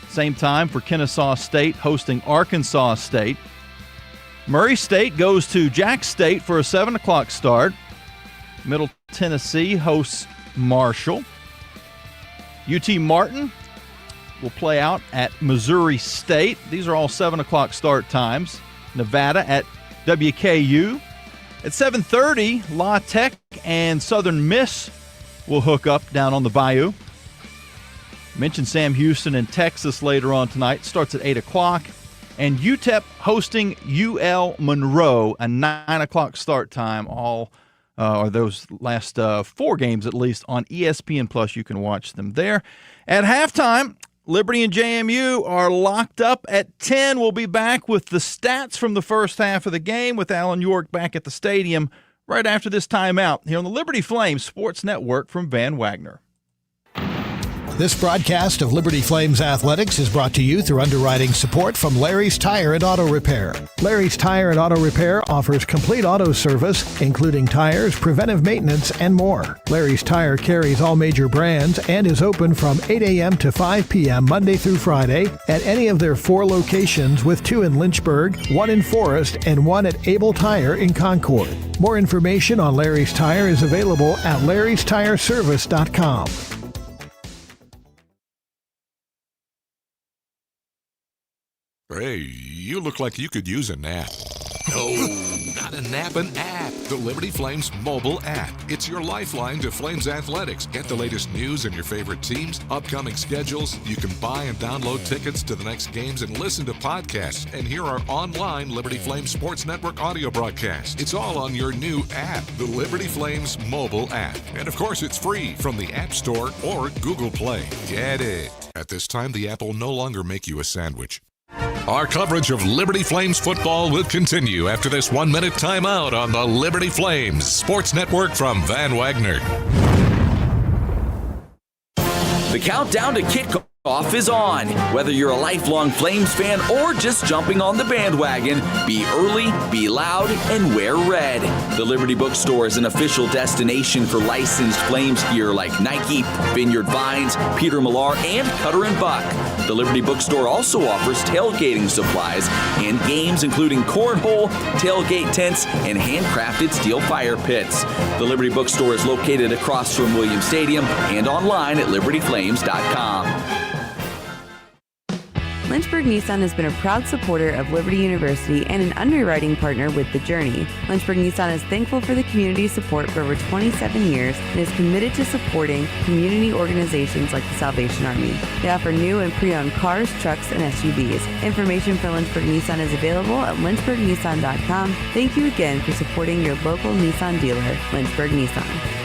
S12: Same time for Kennesaw State hosting Arkansas State. Murray State goes to Jack State for a 7 o'clock start. Middle Tennessee hosts Marshall. UT Martin will play out at Missouri State. These are all 7 o'clock start times. Nevada at WKU. At 7:30, La Tech and Southern Miss will hook up down on the Bayou. Mentioned Sam Houston in Texas later on tonight. Starts at 8 o'clock. And UTEP hosting UL Monroe, a 9 o'clock start time. All or those last 4 games at least on ESPN Plus. You can watch them there. At halftime, Liberty and JMU are locked up at 10. We'll be back with the stats from the first half of the game with Alan York back at the stadium right after this timeout here on the Liberty Flames Sports Network from Van Wagner.
S15: This broadcast of Liberty Flames Athletics is brought to you through underwriting support from Larry's Tire and Auto Repair. Larry's Tire and Auto Repair offers complete auto service, including tires, preventive maintenance, and more. Larry's Tire carries all major brands and is open from 8 a.m. to 5 p.m. Monday through Friday at any of their 4 locations, with 2 in Lynchburg, 1 in Forest, and 1 at Able Tire in Concord. More information on Larry's Tire is available at larrystireservice.com.
S6: Hey, you look like you could use a nap. No, not a nap, an app. The Liberty Flames mobile app. It's your lifeline to Flames athletics. Get the latest news and your favorite teams, upcoming schedules. You can buy and download tickets to the next games and listen to podcasts and hear our online Liberty Flames Sports Network audio broadcast. It's all on your new app, the Liberty Flames mobile app. And of course, it's free from the App Store or Google Play. Get it. At this time, the app will no longer make you a sandwich. Our coverage of Liberty Flames football will continue after this 1-minute timeout on the Liberty Flames Sports Network from Van Wagner.
S11: The countdown to kickoff is on. Whether you're a lifelong Flames fan or just jumping on the bandwagon, be early, be loud, and wear red. The Liberty Bookstore is an official destination for licensed Flames gear like Nike, Vineyard Vines, Peter Millar, and Cutter & Buck. The Liberty Bookstore also offers tailgating supplies and games including cornhole, tailgate tents, and handcrafted steel fire pits. The Liberty Bookstore is located across from Williams Stadium and online at libertyflames.com.
S19: Lynchburg Nissan has been a proud supporter of Liberty University and an underwriting partner with The Journey. Lynchburg Nissan is thankful for the community's support for over 27 years and is committed to supporting community organizations like the Salvation Army. They offer new and pre-owned cars, trucks, and SUVs. Information for Lynchburg Nissan is available at lynchburgnissan.com. Thank you again for supporting your local Nissan dealer, Lynchburg Nissan.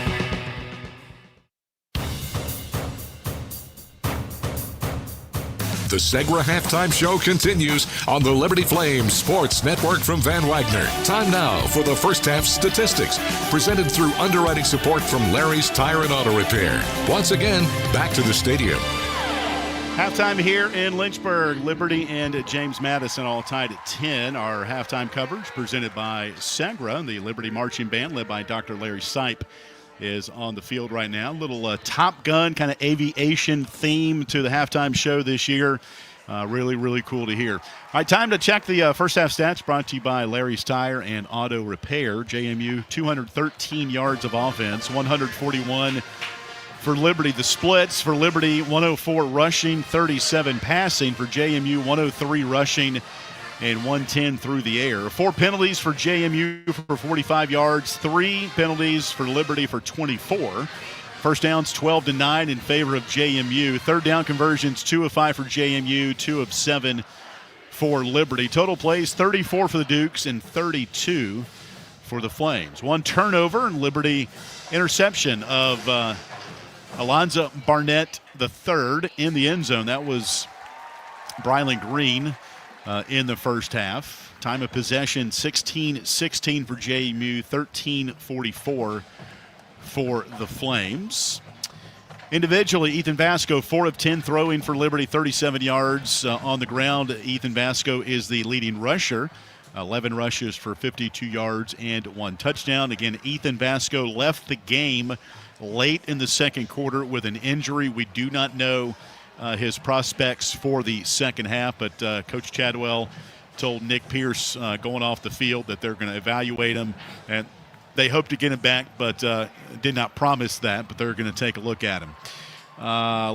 S6: The Segra Halftime Show continues on the Liberty Flames Sports Network from Van Wagner. Time now for the first half statistics, presented through underwriting support from Larry's Tire and Auto Repair. Once again, back to the stadium.
S22: Halftime here in Lynchburg. Liberty and James Madison all tied at 10. Our halftime coverage presented by Segra, the Liberty Marching Band led by Dr. Larry Sipe, is on the field right now. Little Top Gun kind of aviation theme to the halftime show this year. Really, really cool to hear. All right, time to check the first half stats brought to you by Larry's Tire and Auto Repair. JMU, 213 yards of offense, 141 for Liberty. The splits for Liberty, 104 rushing, 37 passing. For JMU, 103 rushing, and 110 through the air. 4 penalties for JMU for 45 yards, 3 penalties for Liberty for 24. First downs 12-9 in favor of JMU. Third down conversions 2 of 5 for JMU, 2 of 7 for Liberty. Total plays 34 for the Dukes and 32 for the Flames. 1 turnover and Liberty interception of Alonzo Barnett III in the end zone. That was Brylan Green in the first half. Time of possession 16-16 for JMU, 13-44 for the Flames. Individually, Ethan Vasco, 4 of 10 throwing for Liberty, 37 yards on the ground. Ethan Vasco is the leading rusher. 11 rushes for 52 yards and 1 touchdown. Again, Ethan Vasco left the game late in the second quarter with an injury. We do not know his prospects for the second half, but Coach Chadwell told Nick Pierce going off the field that they're going to evaluate him, and they hope to get him back, but did not promise that, but they're going to take a look at him.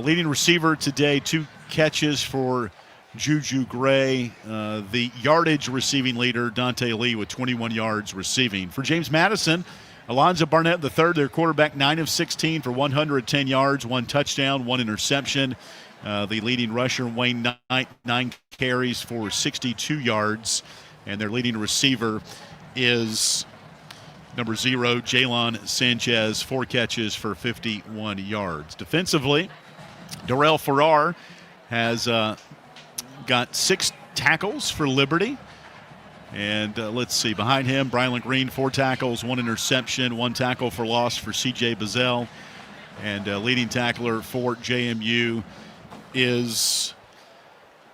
S22: Leading receiver today, 2 catches for Juju Gray. The yardage receiving leader, Dante Lee, with 21 yards receiving. For James Madison, Alonzo Barnett III, their quarterback, 9 of 16 for 110 yards, 1 touchdown, 1 interception. The leading rusher, Wayne Knight, 9 carries for 62 yards. And their leading receiver is number 0, Jalen Sanchez, 4 catches for 51 yards. Defensively, Darrell Farrar has got 6 tackles for Liberty. And let's see, behind him, Brylan Green, 4 tackles, 1 interception, 1 tackle for loss for C.J. Bazell. And leading tackler for JMU is,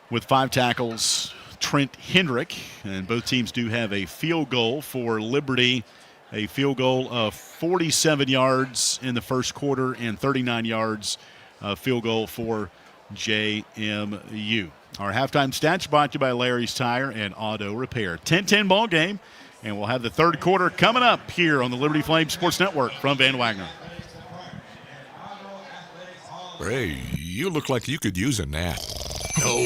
S22: with 5 tackles, Trent Hendrick. And both teams do have a field goal for Liberty, a field goal of 47 yards in the first quarter and 39 yards field goal for JMU. Our halftime stats brought to you by Larry's Tire and Auto Repair. 10-10 ball game, and we'll have the third quarter coming up here on the Liberty Flames Sports Network from Van Wagner.
S6: Hey, you look like you could use a nap. No,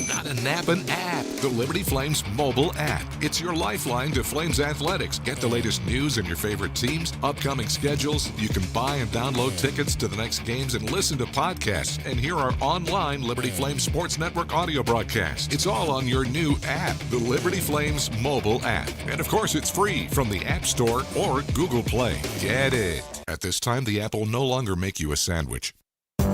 S6: not a nap, an app. The Liberty Flames mobile app. It's your lifeline to Flames athletics. Get the latest news and your favorite teams, upcoming schedules. You can buy and download tickets to the next games and listen to podcasts and hear our online Liberty Flames Sports Network audio broadcast. It's all on your new app, the Liberty Flames mobile app. And of course, it's free from the App Store or Google Play. Get it. At this time, the app will no longer make you a sandwich.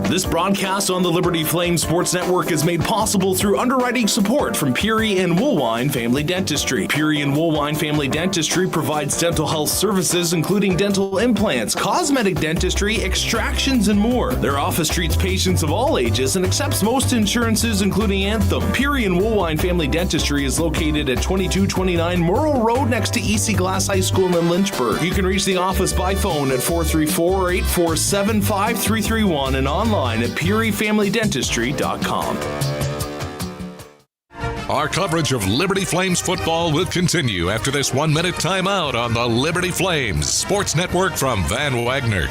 S5: This broadcast on the Liberty Flames Sports Network is made possible through underwriting support from Peary and Woolwine Family Dentistry. Peary and Woolwine Family Dentistry provides dental health services including dental implants, cosmetic dentistry, extractions, and more. Their office treats patients of all ages and accepts most insurances including Anthem. Peary and Woolwine Family Dentistry is located at 2229 Merle Road next to EC Glass High School in Lynchburg. You can reach the office by phone at 434-847-5331 and online at PearyFamilyDentistry.com.
S6: Our coverage of Liberty Flames football will continue after this 1-minute timeout on the Liberty Flames Sports Network from Van Wagner.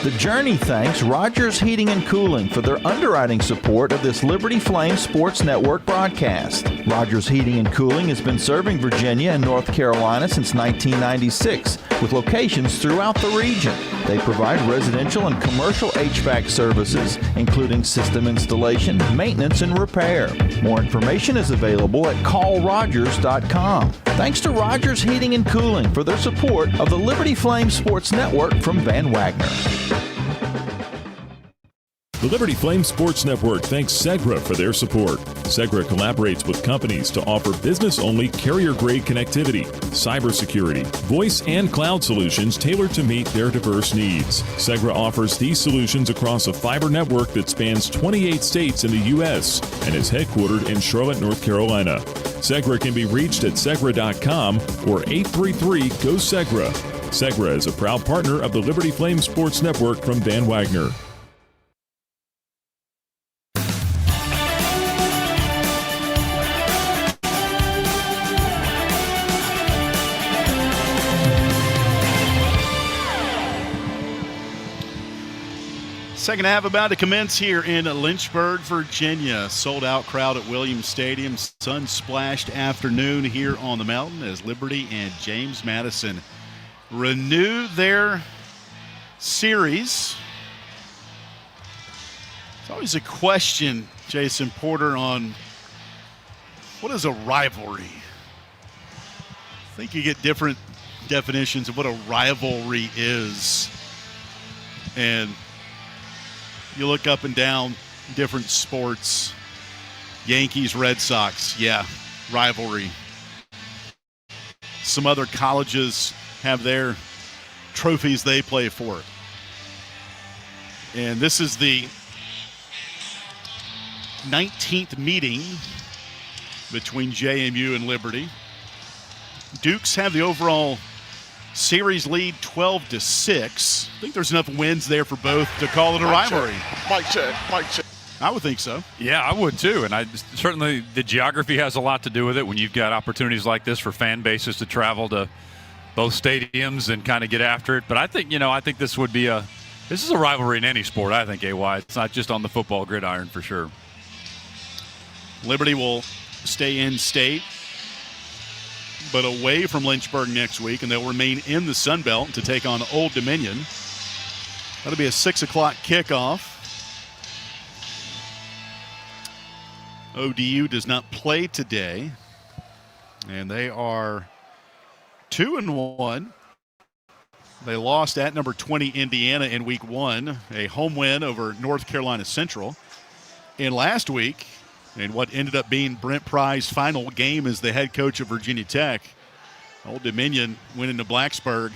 S12: The Journey thanks Rogers Heating and Cooling for their underwriting support of this Liberty Flames Sports Network broadcast. Rogers Heating and Cooling has been serving Virginia and North Carolina since 1996 with locations throughout the region. They provide residential and commercial HVAC services, including system installation, maintenance, and repair. More information is available at callrogers.com. Thanks to Rogers Heating and Cooling for their support of the Liberty Flames Sports Network from Van Wagner.
S9: The Liberty Flames Sports Network thanks Segra for their support. Segra collaborates with companies to offer business-only carrier-grade connectivity, cybersecurity, voice, and cloud solutions tailored to meet their diverse needs. Segra offers these solutions across a fiber network that spans 28 states in the U.S. and is headquartered in Charlotte, North Carolina. Segra can be reached at segra.com or 833-GO-SEGRA. Segra is a proud partner of the Liberty Flames Sports Network from Van Wagner.
S22: Second half about to commence here in Lynchburg, Virginia. Sold out crowd at Williams Stadium. Sun-splashed afternoon here on the mountain as Liberty and James Madison renew their series. It's always a question, Jason Porter, on what is a rivalry? I think you get different definitions of what a rivalry is. And you look up and down different sports. Yankees, Red Sox, yeah, rivalry. Some other colleges have their trophies they play for. And this is the 19th meeting between JMU and Liberty. Dukes have the overall series lead 12-6. I think there's enough wins there for both to call it a rivalry.
S2: Mic check.
S22: I would think so.
S4: Yeah, I would too. And certainly the geography has a lot to do with it when you've got opportunities like this for fan bases to travel to both stadiums and kind of get after it. But I think, this would be this is a rivalry in any sport, I think, AY. It's not just on the football gridiron for sure.
S22: Liberty will stay in state, but away from Lynchburg next week, and they'll remain in the Sun Belt to take on Old Dominion. That'll be a 6 o'clock kickoff. ODU does not play today, and they are 2-1. They lost at number 20 Indiana in week 1, a home win over North Carolina Central. And last week, in what ended up being Brent Pry's final game as the head coach of Virginia Tech. Old Dominion went into Blacksburg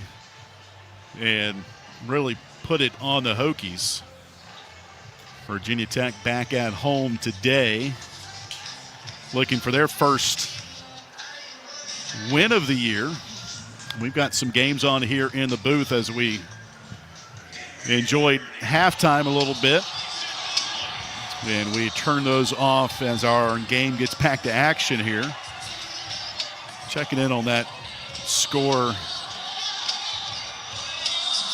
S22: and really put it on the Hokies. Virginia Tech back at home today, looking for their first win of the year. We've got some games on here in the booth as we enjoyed halftime a little bit. And we turn those off as our game gets back to action here. Checking in on that score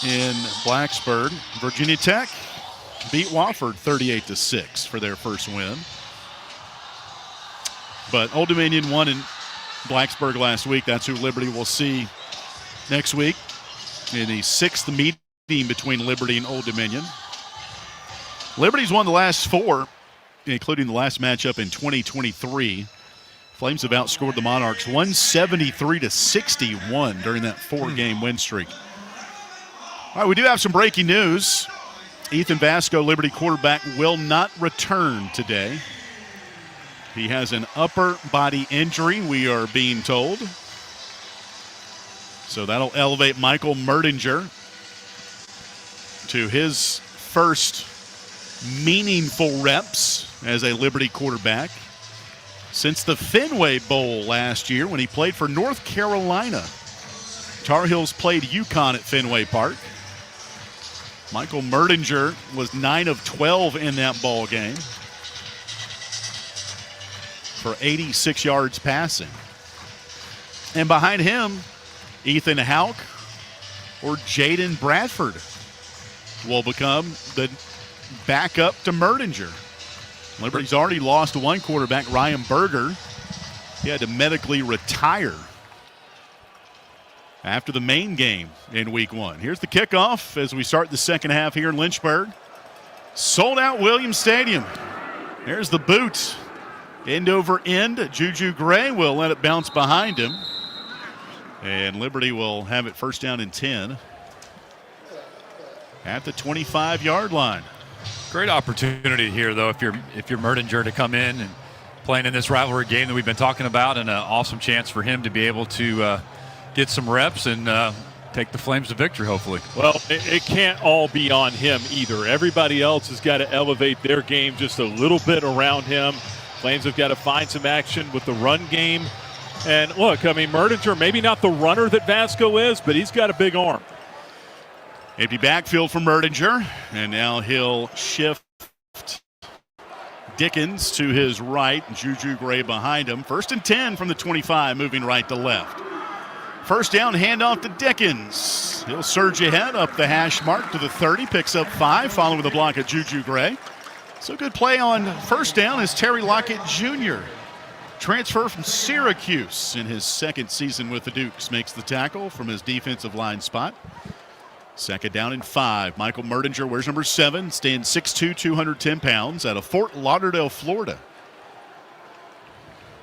S22: in Blacksburg. Virginia Tech beat Wofford 38-6 for their first win. But Old Dominion won in Blacksburg last week. That's who Liberty will see next week in the 6th meeting between Liberty and Old Dominion. Liberty's won the last 4, including the last matchup in 2023. Flames have outscored the Monarchs 173-61 during that 4-game win streak. All right, we do have some breaking news. Ethan Vasco, Liberty quarterback, will not return today. He has an upper body injury, we are being told. So that'll elevate Michael Merdinger to his first meaningful reps as a Liberty quarterback since the Fenway Bowl last year when he played for North Carolina. Tar Heels played UConn at Fenway Park. Michael Merdinger was 9 of 12 in that ball game for 86 yards passing. And behind him, Ethan Houck or Jaden Bradford will become the backup to Merdinger. Liberty's already lost one quarterback, Ryan Berger. He had to medically retire after the main game in week 1. Here's the kickoff as we start the second half here in Lynchburg. Sold out Williams Stadium. There's the boot. End over end. Juju Gray will let it bounce behind him. And Liberty will have it first down and 10 at the 25-yard line.
S4: Great opportunity here, though, if you're Merdinger to come in and playing in this rivalry game that we've been talking about, and an awesome chance for him to be able to get some reps and take the Flames to victory, hopefully.
S9: Well, it can't all be on him either. Everybody else has got to elevate their game just a little bit around him. Flames have got to find some action with the run game. And look, I mean, Merdinger, maybe not the runner that Vasco is, but he's got a big arm.
S22: Empty backfield for Merdinger, and now he'll shift Dickens to his right, Juju Gray behind him. First and 10 from the 25, moving right to left. First down, handoff to Dickens. He'll surge ahead up the hash mark to the 30, picks up 5, following the block of Juju Gray. So good play on first down is Terry Lockett Jr. Transfer from Syracuse in his second season with the Dukes. Makes the tackle from his defensive line spot. Second down and 5. Michael Merdinger wears number 7, stands 6'2", 210 pounds, out of Fort Lauderdale, Florida,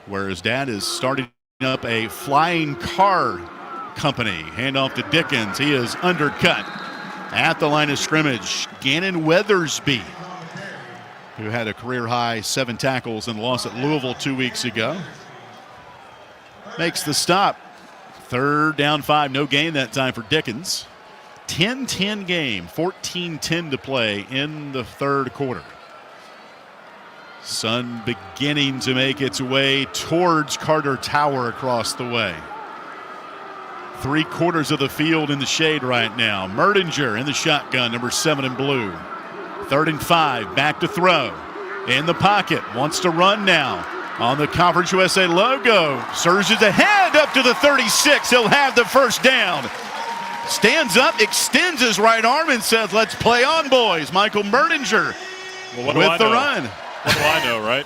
S22: where his dad is starting up a flying car company. Handoff to Dickens. He is undercut at the line of scrimmage. Gannon Weathersby, who had a career-high 7 tackles and loss at Louisville 2 weeks ago, makes the stop. Third down 5, no gain that time for Dickens. 10-10 game, 14-10 to play in the third quarter. Sun beginning to make its way towards Carter Tower across the way. 3/4 of the field in the shade right now. Merdinger in the shotgun, number 7 in blue. 3rd and 5, back to throw. In the pocket, wants to run now. On the Conference USA logo, surges ahead up to the 36. He'll have the first down. Stands up, extends his right arm and says, let's play on, boys. Michael Merdinger with the run.
S9: What do I know, right?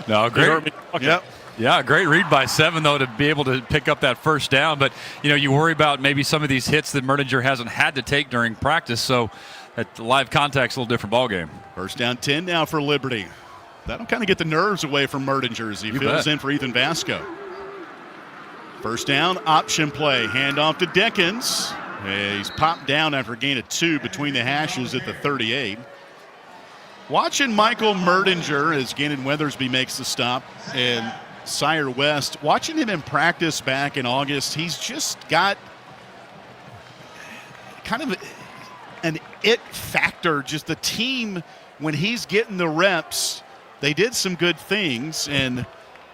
S4: No, great.
S22: Yep.
S4: Yeah, great read by 7, though, to be able to pick up that first down. But, you worry about maybe some of these hits that Merdinger hasn't had to take during practice. So at live contact's a little different ball game.
S22: First down 10 now for Liberty. That'll kind of get the nerves away from Merdinger as he fills in for Ethan Vasco. First down, option play. Handoff to Dickens. He's popped down after a gain of 2 between the hashes at the 38. Watching Michael Merdinger as Gannon Weathersby makes the stop and Sire West, watching him in practice back in August, he's just got kind of an it factor. Just the team, when he's getting the reps, they did some good things, and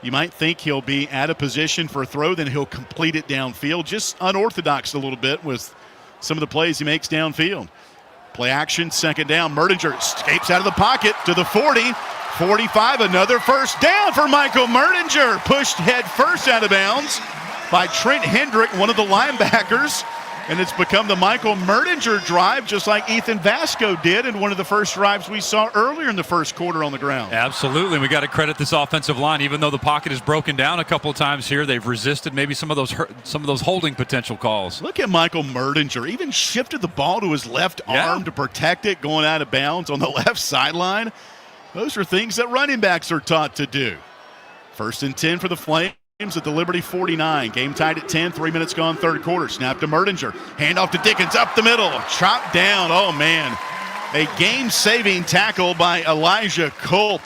S22: you might think he'll be out of position for a throw, then he'll complete it downfield. Just unorthodox a little bit with some of the plays he makes downfield. Play action, second down. Merdinger escapes out of the pocket to the 40, 45, another first down for Michael Merdinger. Pushed head first out of bounds by Trent Hendrick, one of the linebackers. And it's become the Michael Merdinger drive, just like Ethan Vasco did in one of the first drives we saw earlier in the first quarter on the ground.
S4: Absolutely. We got to credit this offensive line. Even though the pocket is broken down a couple of times here, they've resisted maybe some of those holding potential calls.
S22: Look at Michael Merdinger. Even shifted the ball to his left arm to protect it, going out of bounds on the left sideline. Those are things that running backs are taught to do. 1st and 10 for the Flames at the Liberty 49. Game tied at 10, 3 minutes gone, third quarter. Snap to Merdinger. Hand off to Dickens up the middle. Chopped down. Oh, man. A game-saving tackle by Elijah Culp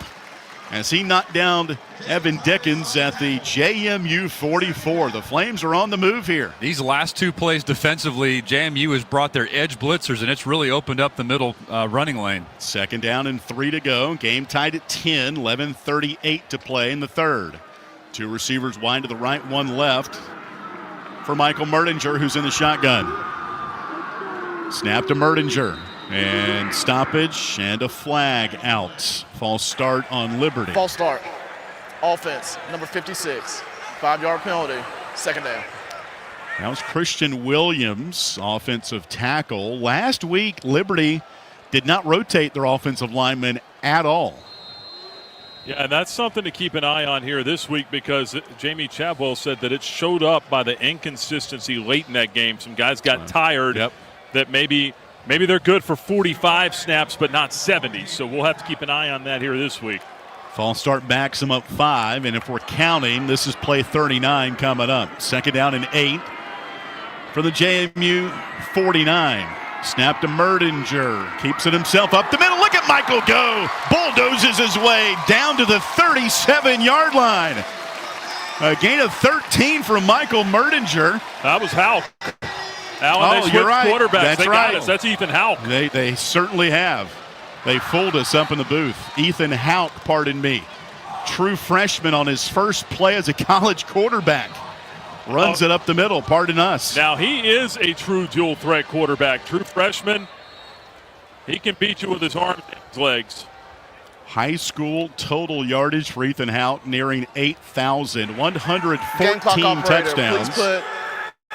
S22: as he knocked down Evan Dickens at the JMU 44. The Flames are on the move here.
S4: These last two plays defensively, JMU has brought their edge blitzers, and it's really opened up the middle running lane.
S22: 2nd down and 3 to go. Game tied at 10, 11:38 to play in the third. 2 receivers wide to the right, 1 left for Michael Merdinger, who's in the shotgun. Snap to Merdinger, and stoppage and a flag out. False start on Liberty.
S2: False start. Offense, number 56. 5-yard penalty, 2nd down.
S22: That was Christian Williams, offensive tackle. Last week, Liberty did not rotate their offensive linemen at all.
S9: Yeah, and that's something to keep an eye on here this week because Jamie Chadwell said that it showed up by the inconsistency late in that game. Some guys got tired that maybe they're good for 45 snaps but not 70. So we'll have to keep an eye on that here this week.
S22: False start backs them up 5, and if we're counting, this is play 39 coming up. 2nd down and 8 for the JMU 49. Snap to Merdinger. Keeps it himself up the middle. Look at Michael go. Bulldozes his way down to the 37-yard line. A gain of 13 for Michael Merdinger.
S9: That was Houck. Alan, they
S22: you're right.
S9: Quarterbacks.
S22: That's
S9: they
S22: right.
S9: got us. That's Ethan Houck.
S22: They certainly have. They fooled us up in the booth. Ethan Houck, pardon me. True freshman on his first play as a college quarterback. Runs it up the middle, pardon us.
S9: Now, he is a true dual-threat quarterback. True freshman. He can beat you with his arms and his legs.
S22: High school total yardage for Ethan Houck nearing 8,000. 114
S2: Game clock operator,
S22: touchdowns.
S2: please put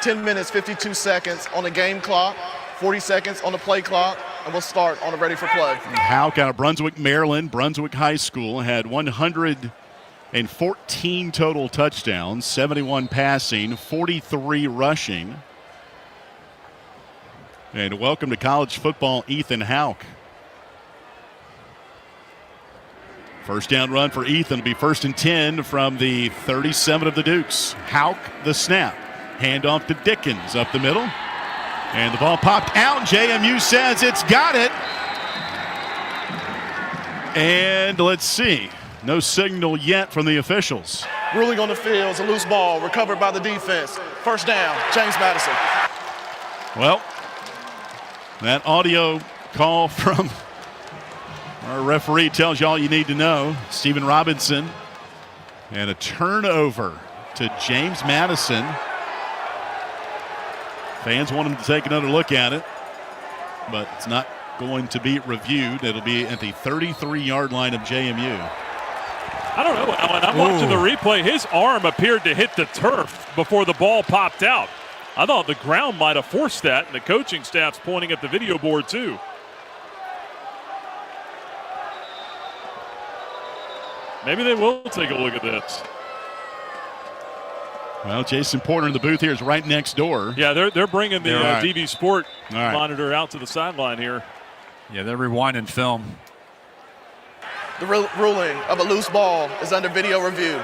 S2: 10 minutes, 52 seconds on the game clock, 40 seconds on the play clock, and we'll start on the ready for play.
S22: Houck out of Brunswick, Maryland, Brunswick High School, had 114 total touchdowns, 71 passing, 43 rushing. And welcome to college football, Ethan Houck. First down run for Ethan will be 1st and 10 from the 37 of the Dukes. Houck the snap. Handoff to Dickens up the middle. And the ball popped out. JMU says it's got it. And let's see. No signal yet from the officials.
S2: Ruling on the field is a loose ball recovered by the defense. First down, James Madison.
S22: Well, that audio call from our referee tells you all you need to know. Stephen Robinson. And a turnover to James Madison. Fans want him to take another look at it, but it's not going to be reviewed. It'll be at the 33-yard line of JMU.
S9: I don't know, Alan. I'm watching the replay. His arm appeared to hit the turf before the ball popped out. I thought the ground might have forced that, and the coaching staff's pointing at the video board too. Maybe they will take a look at this.
S22: Well, Jason Porter in the booth here is right next door.
S9: Yeah, they're bringing the
S22: right.
S9: DB Sport monitor out to the sideline here.
S4: Yeah, they're rewinding film.
S2: The ruling of a loose ball is under video review.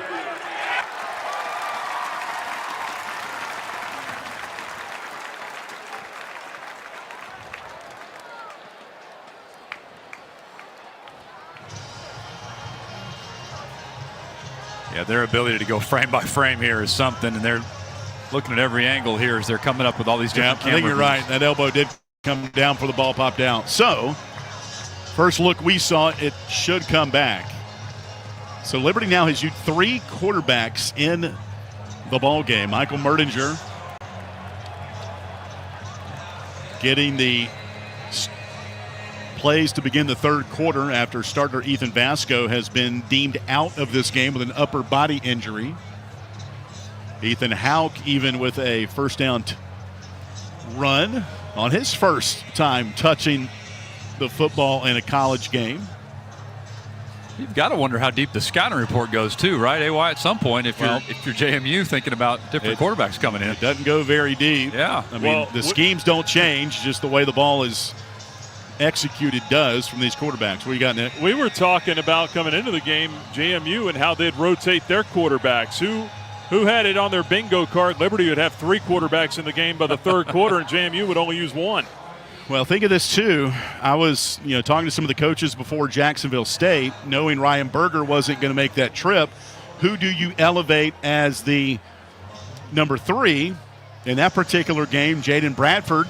S4: Yeah, their ability to go frame by frame here is something, and they're looking at every angle here as they're coming up with all these different
S22: I think you're right. That elbow did come down for the ball popped out. So, first look we saw, it should come back. So Liberty now has used 3 quarterbacks in the ball game. Michael Merdinger getting the plays to begin the third quarter after starter Ethan Vasco has been deemed out of this game with an upper body injury. Ethan Houck even with a first down run on his first time touching the football in a college game.
S4: You've got to wonder how deep the scouting report goes too, right, AY, at some point if you're JMU thinking about different quarterbacks coming in.
S22: It doesn't go very deep.
S4: Yeah.
S22: I mean, the schemes don't change, just the way the ball is executed does from these quarterbacks. What do you got, Nick?
S9: We were talking about coming into the game, JMU, and how they'd rotate their quarterbacks. Who had it on their bingo card? Liberty would have 3 quarterbacks in the game by the third quarter, and JMU would only use 1.
S22: Well, think of this too. I was, talking to some of the coaches before Jacksonville State, knowing Ryan Berger wasn't going to make that trip. Who do you elevate as the number 3 in that particular game? Jaden Bradford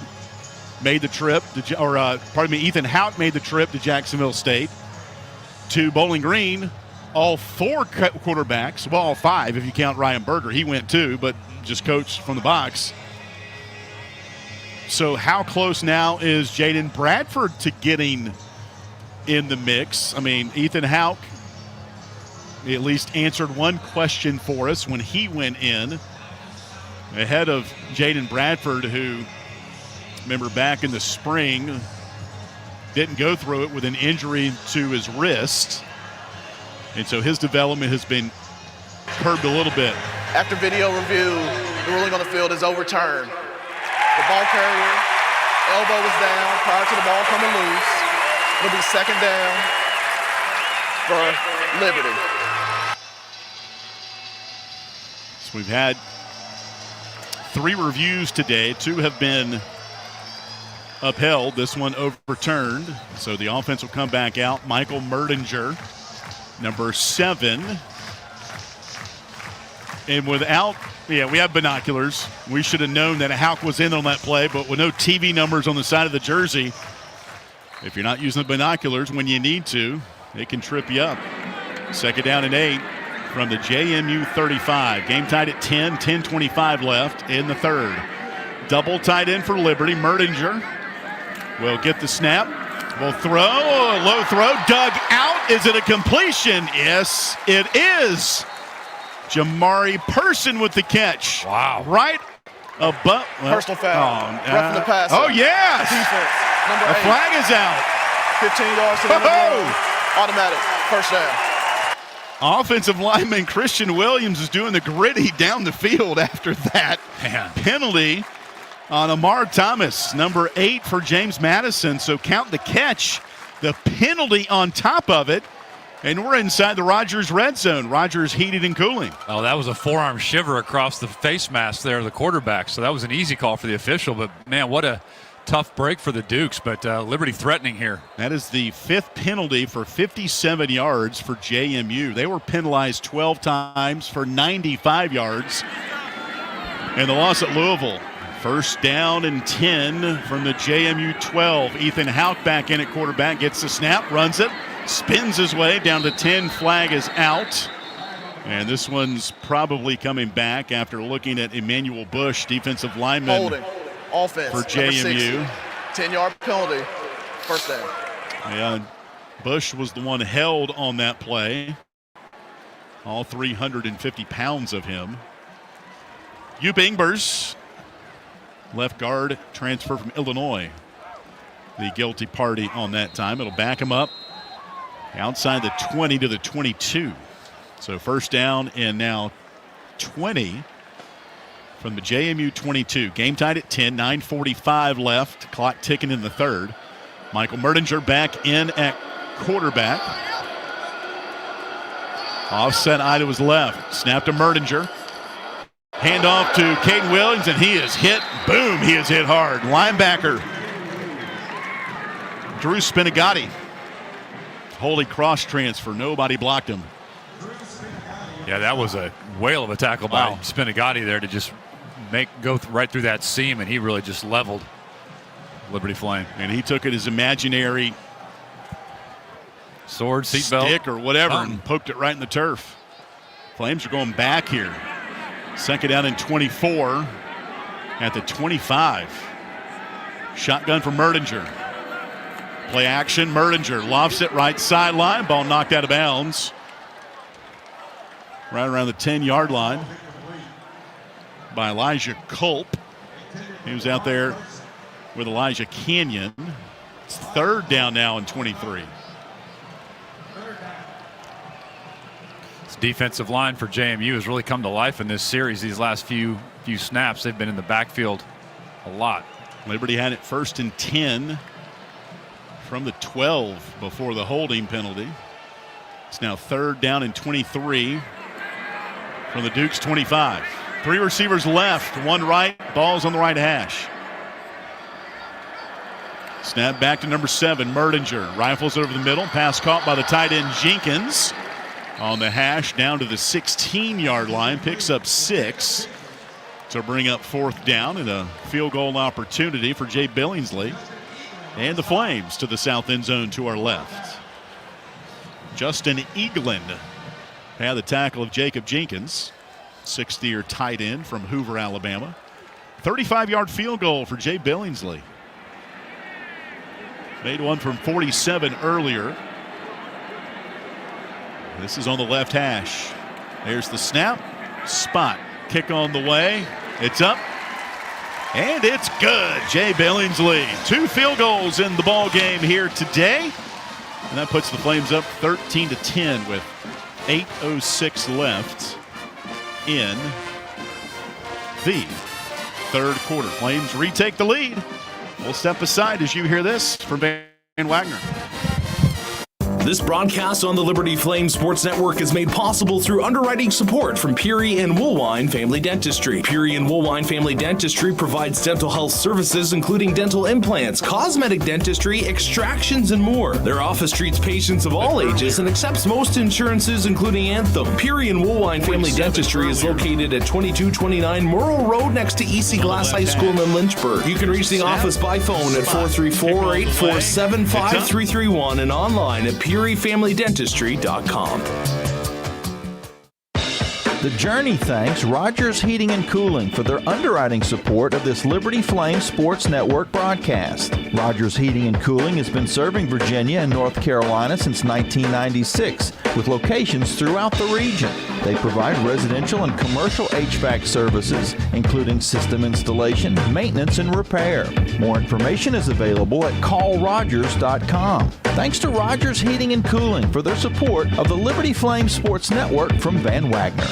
S22: made the trip, Ethan Houck made the trip to Jacksonville State. To Bowling Green, all 4 quarterbacks, well, all 5 if you count Ryan Berger. He went too, but just coached from the box. So how close now is Jaden Bradford to getting in the mix? I mean, Ethan Houck at least answered one question for us when he went in ahead of Jaden Bradford, who, remember back in the spring, didn't go through it with an injury to his wrist. And so his development has been curbed a little bit.
S2: After video review, the ruling on the field is overturned. The ball carrier, elbow was down prior to the ball coming loose. It'll be second down for Liberty.
S22: So we've had 3 reviews today. 2 have been upheld. This one overturned. So the offense will come back out. Michael Merdinger, number 7. And without, we have binoculars. We should have known that Houck was in on that play, but with no TV numbers on the side of the jersey, if you're not using the binoculars when you need to, it can trip you up. Second down and 8 from the JMU 35. Game tied at 10, 10:25 left in the third. Double tight end for Liberty. Merdinger will get the snap. Will throw, low throw, dug out. Is it a completion? Yes, it is. Jamari Person with the catch.
S4: Wow.
S22: Right above.
S2: Personal foul. Roughing the pass.
S22: Oh, yes.
S2: Defense. Number 8.
S22: The flag is out.
S2: 15 yards to the end of the game. Automatic. First down.
S22: Offensive lineman Christian Williams is doing the gritty down the field after that.
S4: Man.
S22: Penalty on Amar Thomas, number 8 for James Madison. So count the catch, the penalty on top of it. And we're inside the Rogers red zone. Rogers heated and cooling.
S4: Oh, that was a forearm shiver across the face mask there of the quarterback. So that was an easy call for the official. But, man, what a tough break for the Dukes. But Liberty threatening here.
S22: That is the 5th penalty for 57 yards for JMU. They were penalized 12 times for 95 yards. And the loss at Louisville. First down and 10 from the JMU 12. Ethan Houck back in at quarterback. Gets the snap, runs it. Spins his way down to 10. Flag is out. And this one's probably coming back after looking at Emmanuel Bush, defensive lineman.
S2: Holding. Offense.
S22: For JMU.
S2: 10-yard penalty. First down.
S22: Yeah, Bush was the one held on that play. All 350 pounds of him. Hugh Bingbers, left guard, transfer from Illinois. The guilty party on that time. It'll back him up outside the 20 to the 22. So first down and now 20 from the JMU 22. Game tied at 10, 9:45 left. Clock ticking in the third. Michael Merdinger back in at quarterback. Offset eye to his left. Snap to Merdinger. Handoff to Caden Williams, and he is hit. Boom, he is hit hard. Linebacker Drew Spinagati. Holy cross transfer. Nobody blocked him.
S4: Yeah, that was a whale of a tackle by Spinagati there to just go right through that seam, and he really just leveled Liberty Flame.
S22: And he took it as imaginary
S4: sword, seatbelt,
S22: stick, or whatever, and poked it right in the turf. Flames are going back here. Second down and 24 at the 25. Shotgun for Merdinger. Play action. Merdinger lofts it right sideline. Ball knocked out of bounds. Right around the 10-yard line by Elijah Culp. He was out there with Elijah Canyon. It's third down now and 23.
S4: This defensive line for JMU has really come to life in this series. These last few snaps, they've been in the backfield a lot.
S22: Liberty had it 1st and 10 from the 12 before the holding penalty. It's now third down and 23 from the Dukes 25. 3 receivers left, 1 right, ball's on the right hash. Snap back to number 7, Merdinger. Rifles over the middle, pass caught by the tight end Jenkins. On the hash down to the 16-yard line, picks up 6. To bring up 4th down and a field goal opportunity for Jay Billingsley. And the Flames to the south end zone to our left. Justin Eaglin had the tackle of Jacob Jenkins, 6th-year tight end from Hoover, Alabama. 35-yard field goal for Jay Billingsley. Made one from 47 earlier. This is on the left hash. There's the snap. Spot. Kick on the way. It's up. And it's good. Jay Billingsley. 2 field goals in the ball game here today. And that puts the Flames up 13-10 with 8:06 left in the third quarter. Flames retake the lead. We'll step aside as you hear this from Van Wagner.
S5: This broadcast on the Liberty Flame Sports Network is made possible through underwriting support from Peary and Woolwine Family Dentistry. Peary and Woolwine Family Dentistry provides dental health services including dental implants, cosmetic dentistry, extractions, and more. Their office treats patients of all ages and accepts most insurances including Anthem. Peary and Woolwine Family Dentistry is located at 2229 Merle Road next to EC Glass High School in Lynchburg. You can reach the office by phone at 434-847-5331 and online at PearyFamilyDentistry.com.
S12: The Journey thanks Rogers Heating and Cooling for their underwriting support of this Liberty Flame Sports Network broadcast. Rogers Heating and Cooling has been serving Virginia and North Carolina since 1996 with locations throughout the region. They provide residential and commercial HVAC services, including system installation, maintenance, and repair. More information is available at callrogers.com. Thanks to Rogers Heating and Cooling for their support of the Liberty Flame Sports Network from Van Wagner.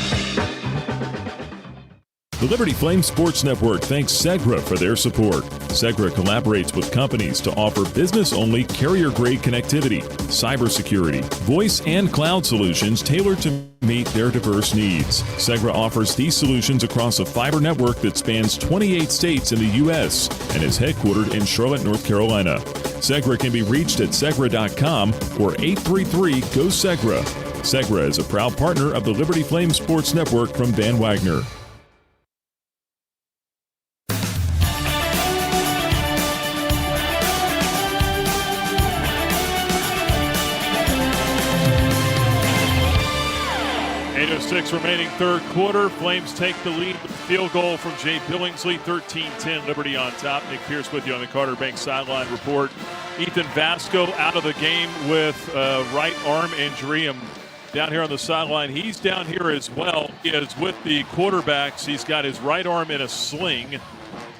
S10: The Liberty Flame Sports Network thanks Segra for their support. Segra collaborates with companies to offer business-only carrier-grade connectivity, cybersecurity, voice, and cloud solutions tailored to meet their diverse needs. Segra offers these solutions across a fiber network that spans 28 states in the U.S. and is headquartered in Charlotte, North Carolina. Segra can be reached at segra.com or 833-GO-SEGRA. Segra is a proud partner of the Liberty Flame Sports Network from Van Wagner.
S9: Remaining third quarter. Flames take the lead with a field goal from Jay Billingsley. 13-10, Liberty on top. Nick Pierce with you on the Carter Bank sideline report. Ethan Vasco out of the game with a right arm injury. I'm down here on the sideline. He's down here as well. He is with the quarterbacks. He's got his right arm in a sling.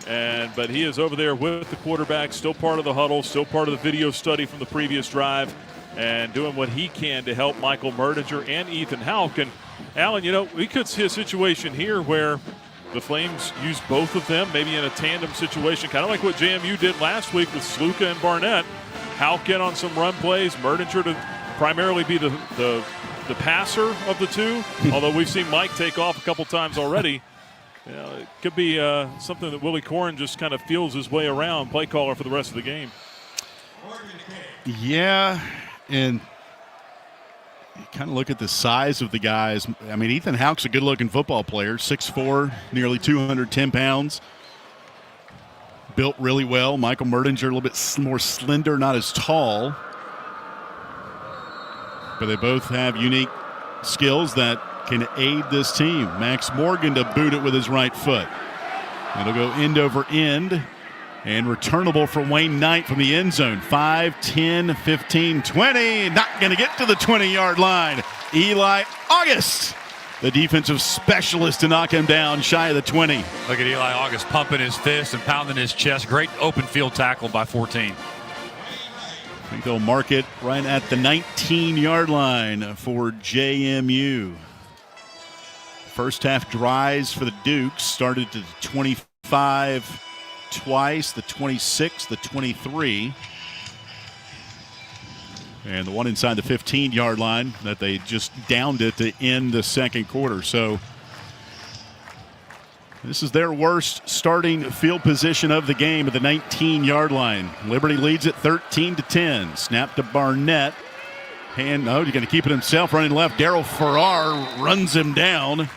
S9: But he is over there with the quarterback, still part of the huddle, still part of the video study from the previous drive, and doing what he can to help Michael Merdinger and Ethan Houck. And Alan, we could see a situation here where the Flames use both of them, maybe in a tandem situation, kind of like what JMU did last week with Sluka and Barnett. Houck in on some run plays, Merdinger to primarily be the passer of the two, although we've seen Mike take off a couple times already. It could be something that Willie Corn just kind of feels his way around, play caller for the rest of the game.
S22: Yeah, and kind of look at the size of the guys. I mean, Ethan Houck's a good-looking football player, 6'4", nearly 210 pounds. Built really well. Michael Merdinger a little bit more slender, not as tall. But they both have unique skills that can aid this team. Max Morgan to boot it with his right foot. It'll go end over end and returnable for Wayne Knight from the end zone. 5, 10, 15, 20. Not going to get to the 20-yard line. Eli August, the defensive specialist, to knock him down shy of the 20.
S4: Look at Eli August pumping his fist and pounding his chest. Great open field tackle by 14.
S22: I think they'll mark it right at the 19-yard line for JMU. First half drives for the Dukes started to the 25 twice, the 26, the 23. And the one inside the 15-yard line that they just downed it to end the second quarter. So this is their worst starting field position of the game at the 19-yard line. Liberty leads it 13-10. Snap to Barnett. He's going to keep it himself, running left. Darryl Farrar runs him down.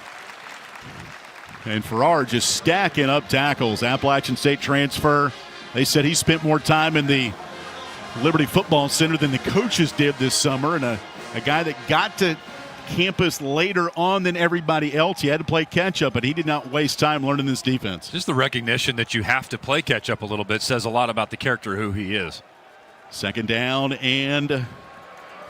S22: And Farrar just stacking up tackles. Appalachian State transfer. They said he spent more time in the Liberty Football Center than the coaches did this summer. And a guy that got to campus later on than everybody else. He had to play catch-up, but he did not waste time learning this defense.
S4: Just the recognition that you have to play catch-up a little bit says a lot about the character who he is.
S22: Second down, and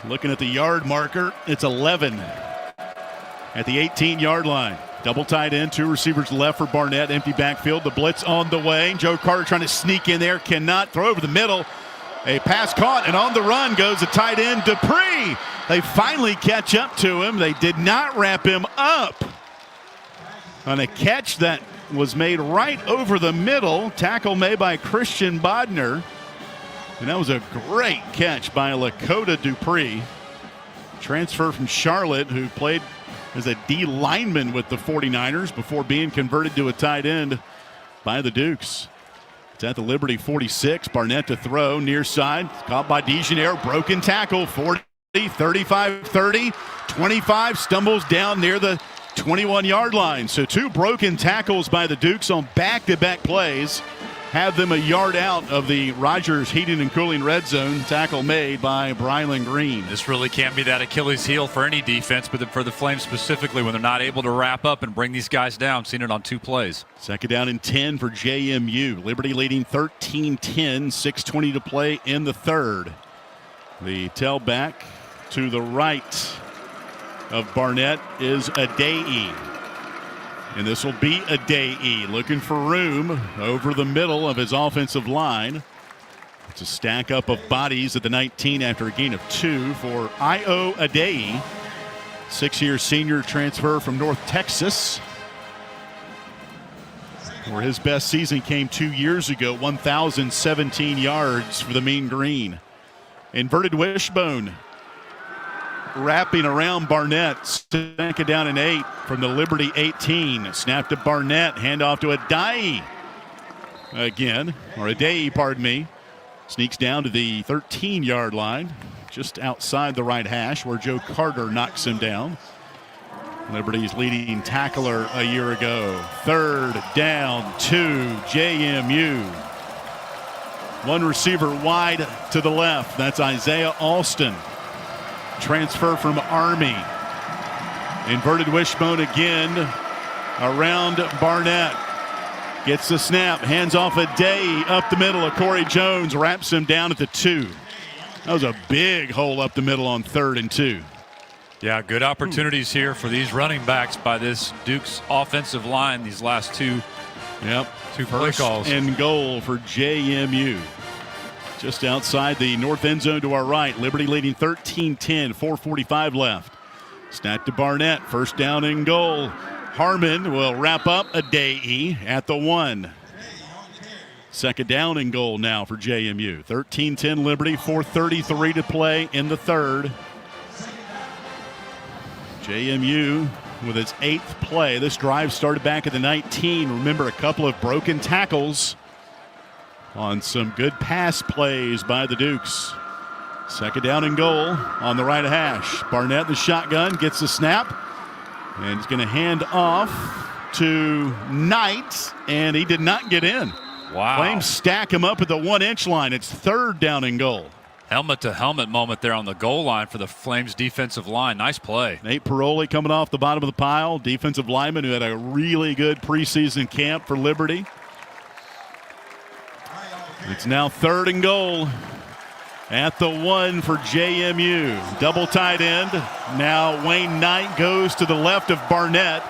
S22: looking at the yard marker, it's 11 at the 18-yard line. Double tight end, two receivers left for Barnett. Empty backfield. The blitz on the way. Joe Carter trying to sneak in there. Cannot. Throw over the middle. A pass caught, and on the run goes the tight end, Dupree. They finally catch up to him. They did not wrap him up on a catch that was made right over the middle. Tackle made by Christian Bodner. And that was a great catch by Lakota Dupree. Transfer from Charlotte, who played as a D lineman with the 49ers before being converted to a tight end by the Dukes. It's at the Liberty 46. Barnett to throw, near side. Caught by DeGeneres. Broken tackle. 40, 35, 30, 25. Stumbles down near the 21-yard line. So two broken tackles by the Dukes on back-to-back plays have them a yard out of the Rogers Heating and Cooling red zone. Tackle made by Brylan Green.
S4: This really can't be that Achilles heel for any defense, but for the Flames specifically when they're not able to wrap up and bring these guys down. Seen it on two plays.
S22: Second down and 10 for JMU. Liberty leading 13-10, 6:20 to play in the third. The tailback to the right of Barnett is Adei. And this will be Adei looking for room over the middle of his offensive line. It's a stack up of bodies at the 19 after a gain of 2 for Io Adei. 6-year senior transfer from North Texas, where his best season came 2 years ago, 1,017 yards for the Mean Green. Inverted wishbone wrapping around Barnett. Second down and 8 from the Liberty 18. Snap to Barnett. Handoff to Adei. Adei, pardon me. Sneaks down to the 13-yard line, just outside the right hash, where Joe Carter knocks him down. Liberty's leading tackler a year ago. Third down, 2, JMU. One receiver wide to the left. That's Isaiah Alston. Transfer from Army. Inverted wishbone again around Barnett. Gets the snap, hands off Adei up the middle of Corey Jones, wraps him down at the 2. That was a big hole up the middle on 3rd and 2.
S4: Yeah, good opportunities here for these running backs by this Duke's offensive line these last two play calls.
S22: And goal for JMU. Just outside the north end zone to our right. Liberty leading 13-10, 4:45 left. Snap to Barnett, first down and goal. Harmon will wrap up Adei at the 1. Second down and goal now for JMU. 13-10 Liberty, 4:33 to play in the third. JMU with its 8th play. This drive started back at the 19. Remember, a couple of broken tackles on some good pass plays by the Dukes. Second down and goal on the right hash. Barnett, the shotgun, gets the snap. And he's going to hand off to Knight, and he did not get in.
S4: Wow.
S22: Flames stack him up at the 1-inch line. It's third down and goal.
S4: Helmet-to-helmet moment there on the goal line for the Flames defensive line. Nice play.
S22: Nate Paroli coming off the bottom of the pile. Defensive lineman who had a really good preseason camp for Liberty. It's now third and goal at the 1 for JMU. Double tight end. Now Wayne Knight goes to the left of Barnett.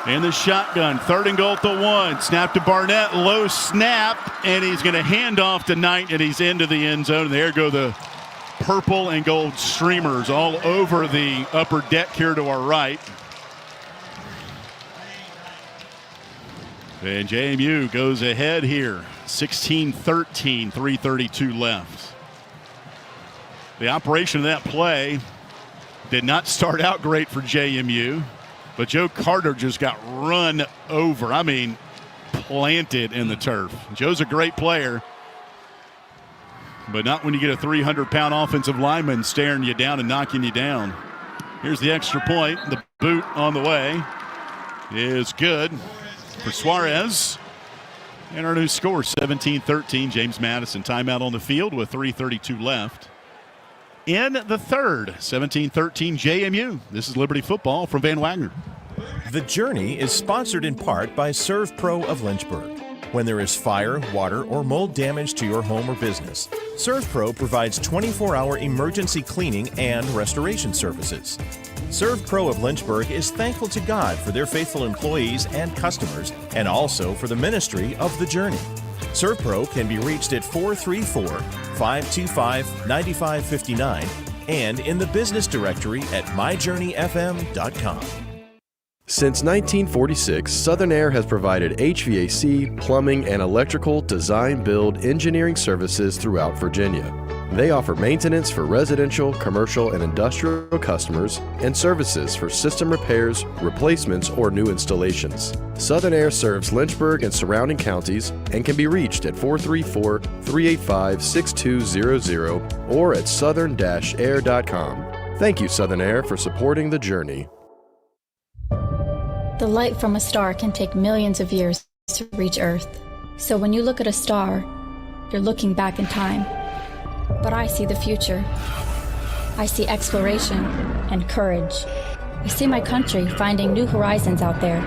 S22: In the shotgun, third and goal at the 1. Snap to Barnett, low snap, and he's going to hand off to Knight, and he's into the end zone. And there go the purple and gold streamers all over the upper deck here to our right. And JMU goes ahead here, 16-13, 3:32 left. The operation of that play did not start out great for JMU. But Joe Carter just got run over. I mean, planted in the turf. Joe's a great player, but not when you get a 300-pound offensive lineman staring you down and knocking you down. Here's the extra point. The boot on the way is good for Suarez. And our new score, 17-13. James Madison timeout on the field with 3:32 left. In the third, 17-13 JMU. This is Liberty Football from Van Wagner.
S13: The Journey is sponsored in part by ServPro of Lynchburg. When there is fire, water, or mold damage to your home or business, ServPro provides 24-hour emergency cleaning and restoration services. ServPro of Lynchburg is thankful to God for their faithful employees and customers, and also for the ministry of The Journey. ServPro can be reached at 434-525-9559 and in the business directory at myjourneyfm.com.
S17: Since 1946, Southern Air has provided HVAC, plumbing, and electrical design, build, engineering services throughout Virginia. They offer maintenance for residential, commercial, and industrial customers and services for system repairs, replacements, or new installations. Southern Air serves Lynchburg and surrounding counties and can be reached at 434-385-6200 or at southern-air.com. Thank you, Southern Air, for supporting The Journey.
S18: The light from a star can take millions of years to reach Earth. So when you look at a star, you're looking back in time. But I see the future. I see exploration and courage. I see my country finding new horizons out there.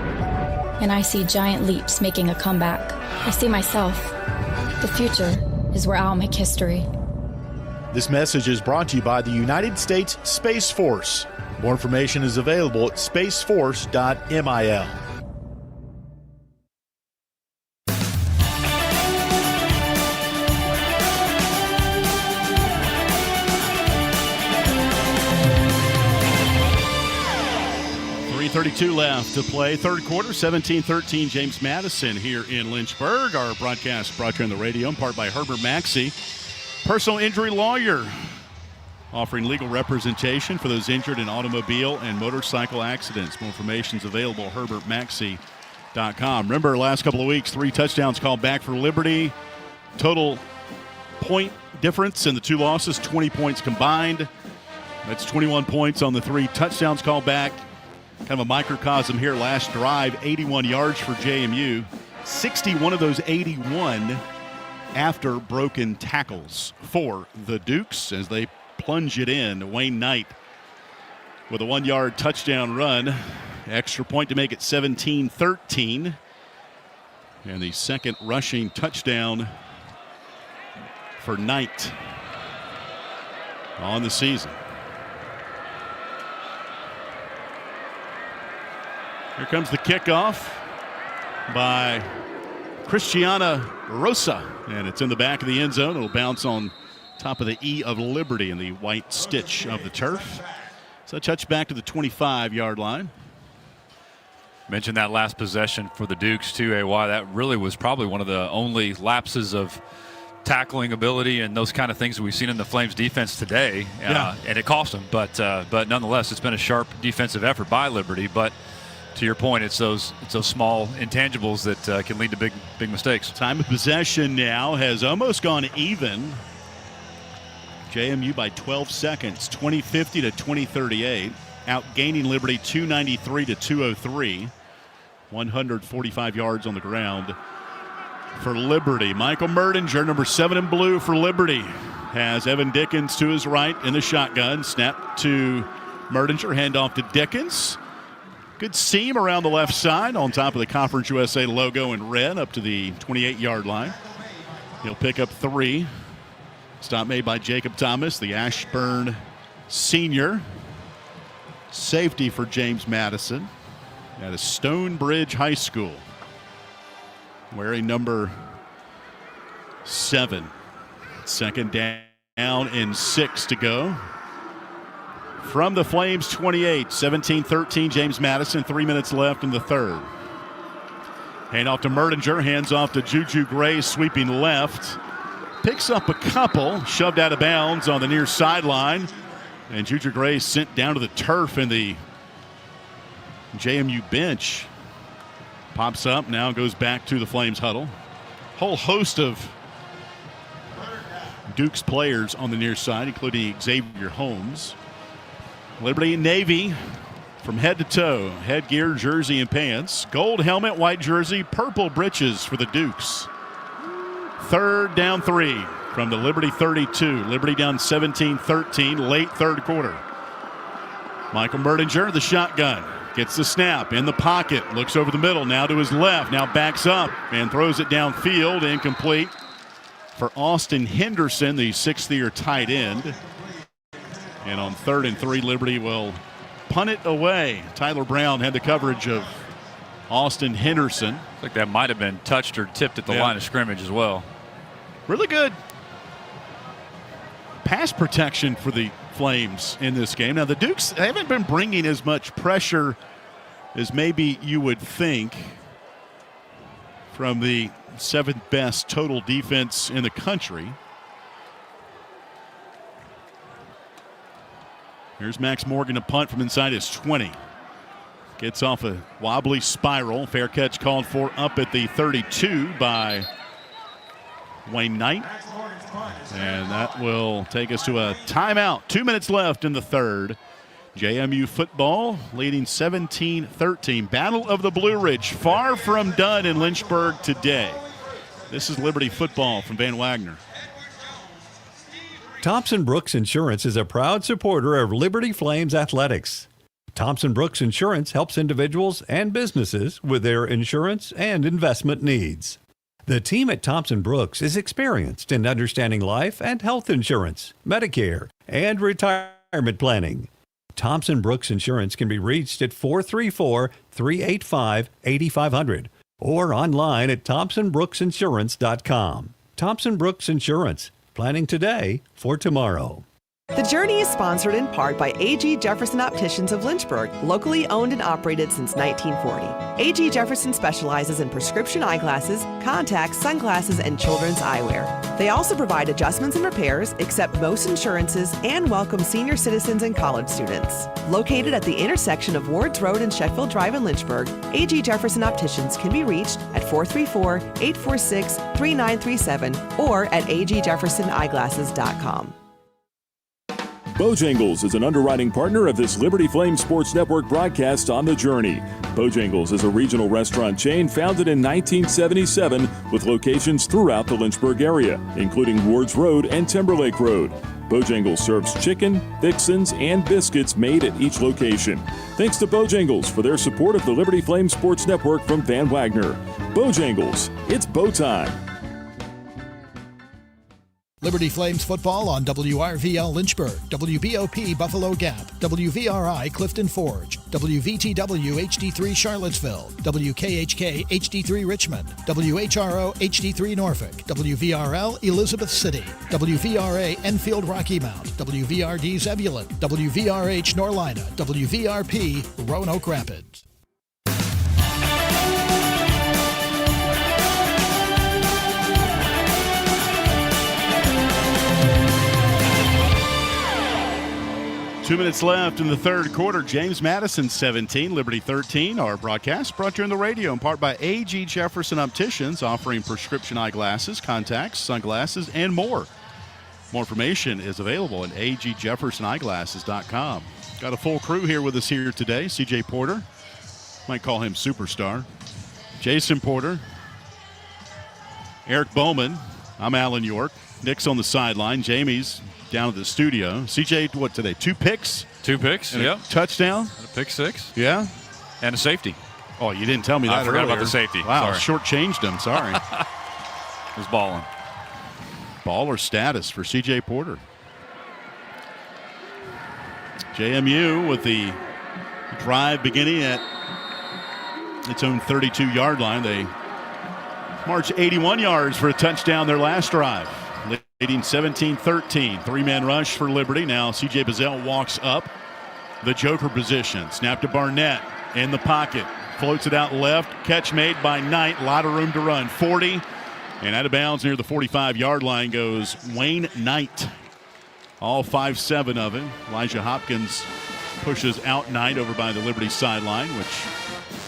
S18: And I see giant leaps making a comeback. I see myself. The future is where I'll make history.
S8: This message is brought to you by the United States Space Force. More information is available at spaceforce.mil.
S22: .32 left to play. Third quarter, 17-13. James Madison here in Lynchburg. Our broadcast brought to you on the radio in part by Herbert Maxey, personal injury lawyer, offering legal representation for those injured in automobile and motorcycle accidents. More information is available at herbertmaxey.com. Remember, last couple of weeks, 3 touchdowns called back for Liberty. Total point difference in the 2 losses, 20 points combined. That's 21 points on the 3 touchdowns called back. Kind of a microcosm here. Last drive, 81 yards for JMU. 61 of those 81 after broken tackles for the Dukes as they plunge it in. Wayne Knight with a 1-yard touchdown run. Extra point to make it 17-13. And the second rushing touchdown for Knight on the season. Here comes the kickoff by Christiana Rosa, and it's in the back of the end zone. It'll bounce on top of the E of Liberty in the white stitch of the turf. So touch back to the 25-yard line.
S4: Mentioned that last possession for the Dukes too, AY. That really was probably one of the only lapses of tackling ability and those kind of things that we've seen in the Flames defense today. And it cost them, but nonetheless, it's been a sharp defensive effort by Liberty. But to your point, it's those small intangibles that can lead to big mistakes.
S22: Time of possession now has almost gone even. JMU by 12 seconds, 2050 to 2038, outgaining Liberty 293 to 203, 145 yards on the ground for Liberty. Michael Merdinger, number 7 in blue for Liberty, has Evan Dickens to his right in the shotgun. Snap to Merdinger, handoff to Dickens. Good seam around the left side on top of the Conference USA logo in red up to the 28-yard line. He'll pick up 3. Stop made by Jacob Thomas, the Ashburn senior. Safety for James Madison at a Stonebridge High School, wearing number 7. Second down and 6 to go. From the Flames 28, 17-13, James Madison, 3 minutes left in the third. Hand off to Merdinger, hands off to Juju Gray, sweeping left. Picks up a couple, shoved out of bounds on the near sideline. And Juju Gray sent down to the turf in the JMU bench. Pops up, now goes back to the Flames huddle. Whole host of Duke's players on the near side, including Xavier Holmes. Liberty Navy from head to toe. Headgear, jersey, and pants. Gold helmet, white jersey, purple breeches for the Dukes. Third down 3 from the Liberty 32. Liberty down 17-13, late third quarter. Michael Merdinger, the shotgun. Gets the snap in the pocket. Looks over the middle, now to his left. Now backs up and throws it downfield. Incomplete for Austin Henderson, the 6th-year tight end. And on 3rd and 3, Liberty will punt it away. Tyler Brown had the coverage of Austin Henderson.
S4: I think that might have been touched or tipped at the line of scrimmage as well.
S22: Really good pass protection for the Flames in this game. Now, the Dukes haven't been bringing as much pressure as maybe you would think from the 7th best total defense in the country. Here's Max Morgan to punt from inside his 20. Gets off a wobbly spiral. Fair catch called for up at the 32 by Wayne Knight. And that will take us to a timeout. 2 minutes left in the third. JMU football leading 17-13. Battle of the Blue Ridge, far from done in Lynchburg today. This is Liberty football from Van Wagner.
S1: Thompson Brooks Insurance is a proud supporter of Liberty Flames athletics. Thompson Brooks Insurance helps individuals and businesses with their insurance and investment needs. The team at Thompson Brooks is experienced in understanding life and health insurance, Medicare, and retirement planning. Thompson Brooks Insurance can be reached at 434-385-8500 or online at thompsonbrooksinsurance.com. Thompson Brooks Insurance, planning today for tomorrow.
S14: The Journey is sponsored in part by A.G. Jefferson Opticians of Lynchburg, locally owned and operated since 1940. A.G. Jefferson specializes in prescription eyeglasses, contacts, sunglasses, and children's eyewear. They also provide adjustments and repairs, accept most insurances, and welcome senior citizens and college students. Located at the intersection of Wards Road and Sheffield Drive in Lynchburg, A.G. Jefferson Opticians can be reached at 434-846-3937 or at agjeffersoneyeglasses.com.
S10: Bojangles is an underwriting partner of this Liberty Flame Sports Network broadcast on The Journey. Bojangles is a regional restaurant chain founded in 1977 with locations throughout the Lynchburg area, including Wards Road and Timberlake Road. Bojangles serves chicken, fixins, and biscuits made at each location. Thanks to Bojangles for their support of the Liberty Flame Sports Network from Van Wagner. Bojangles, it's bow time.
S15: Liberty Flames football on WRVL Lynchburg, WBOP Buffalo Gap, WVRI Clifton Forge, WVTW HD3 Charlottesville, WKHK HD3 Richmond, WHRO HD3 Norfolk, WVRL Elizabeth City, WVRA Enfield Rocky Mount, WVRD Zebulon, WVRH Norlina, WVRP Roanoke Rapids.
S22: Two minutes left in the third quarter. James Madison 17, Liberty 13. Our broadcast brought to you on the radio in part by A.G. Jefferson Opticians, offering prescription eyeglasses, contacts, sunglasses, and more. More information is available at agjeffersoneyeglasses.com. Got a full crew here with us here today. CJ Porter, might call him Superstar. Jason Porter, Eric Bowman. I'm Alan York. Nick's on the sideline. Jamie's down at the studio. CJ, what today? 2 picks?
S4: 2 picks,
S22: and
S4: yep.
S22: a touchdown?
S4: And a pick 6.
S22: Yeah.
S4: And a safety.
S22: Oh, you didn't tell me that
S4: I forgot
S22: earlier.
S4: about the safety.
S22: Wow,
S4: Sorry.
S22: shortchanged him. Sorry.
S4: Was balling.
S22: Baller status for CJ Porter. JMU with the drive beginning at its own 32-yard line. They marched 81 yards for a touchdown their last drive, leading 17-13. 3-man rush for Liberty. Now C.J. Bazell walks up the joker position. Snap to Barnett in the pocket. Floats it out left. Catch made by Knight. A lot of room to run. 40. And out of bounds near the 45-yard line goes Wayne Knight. All 5'7" of him. Elijah Hopkins pushes out Knight over by the Liberty sideline, which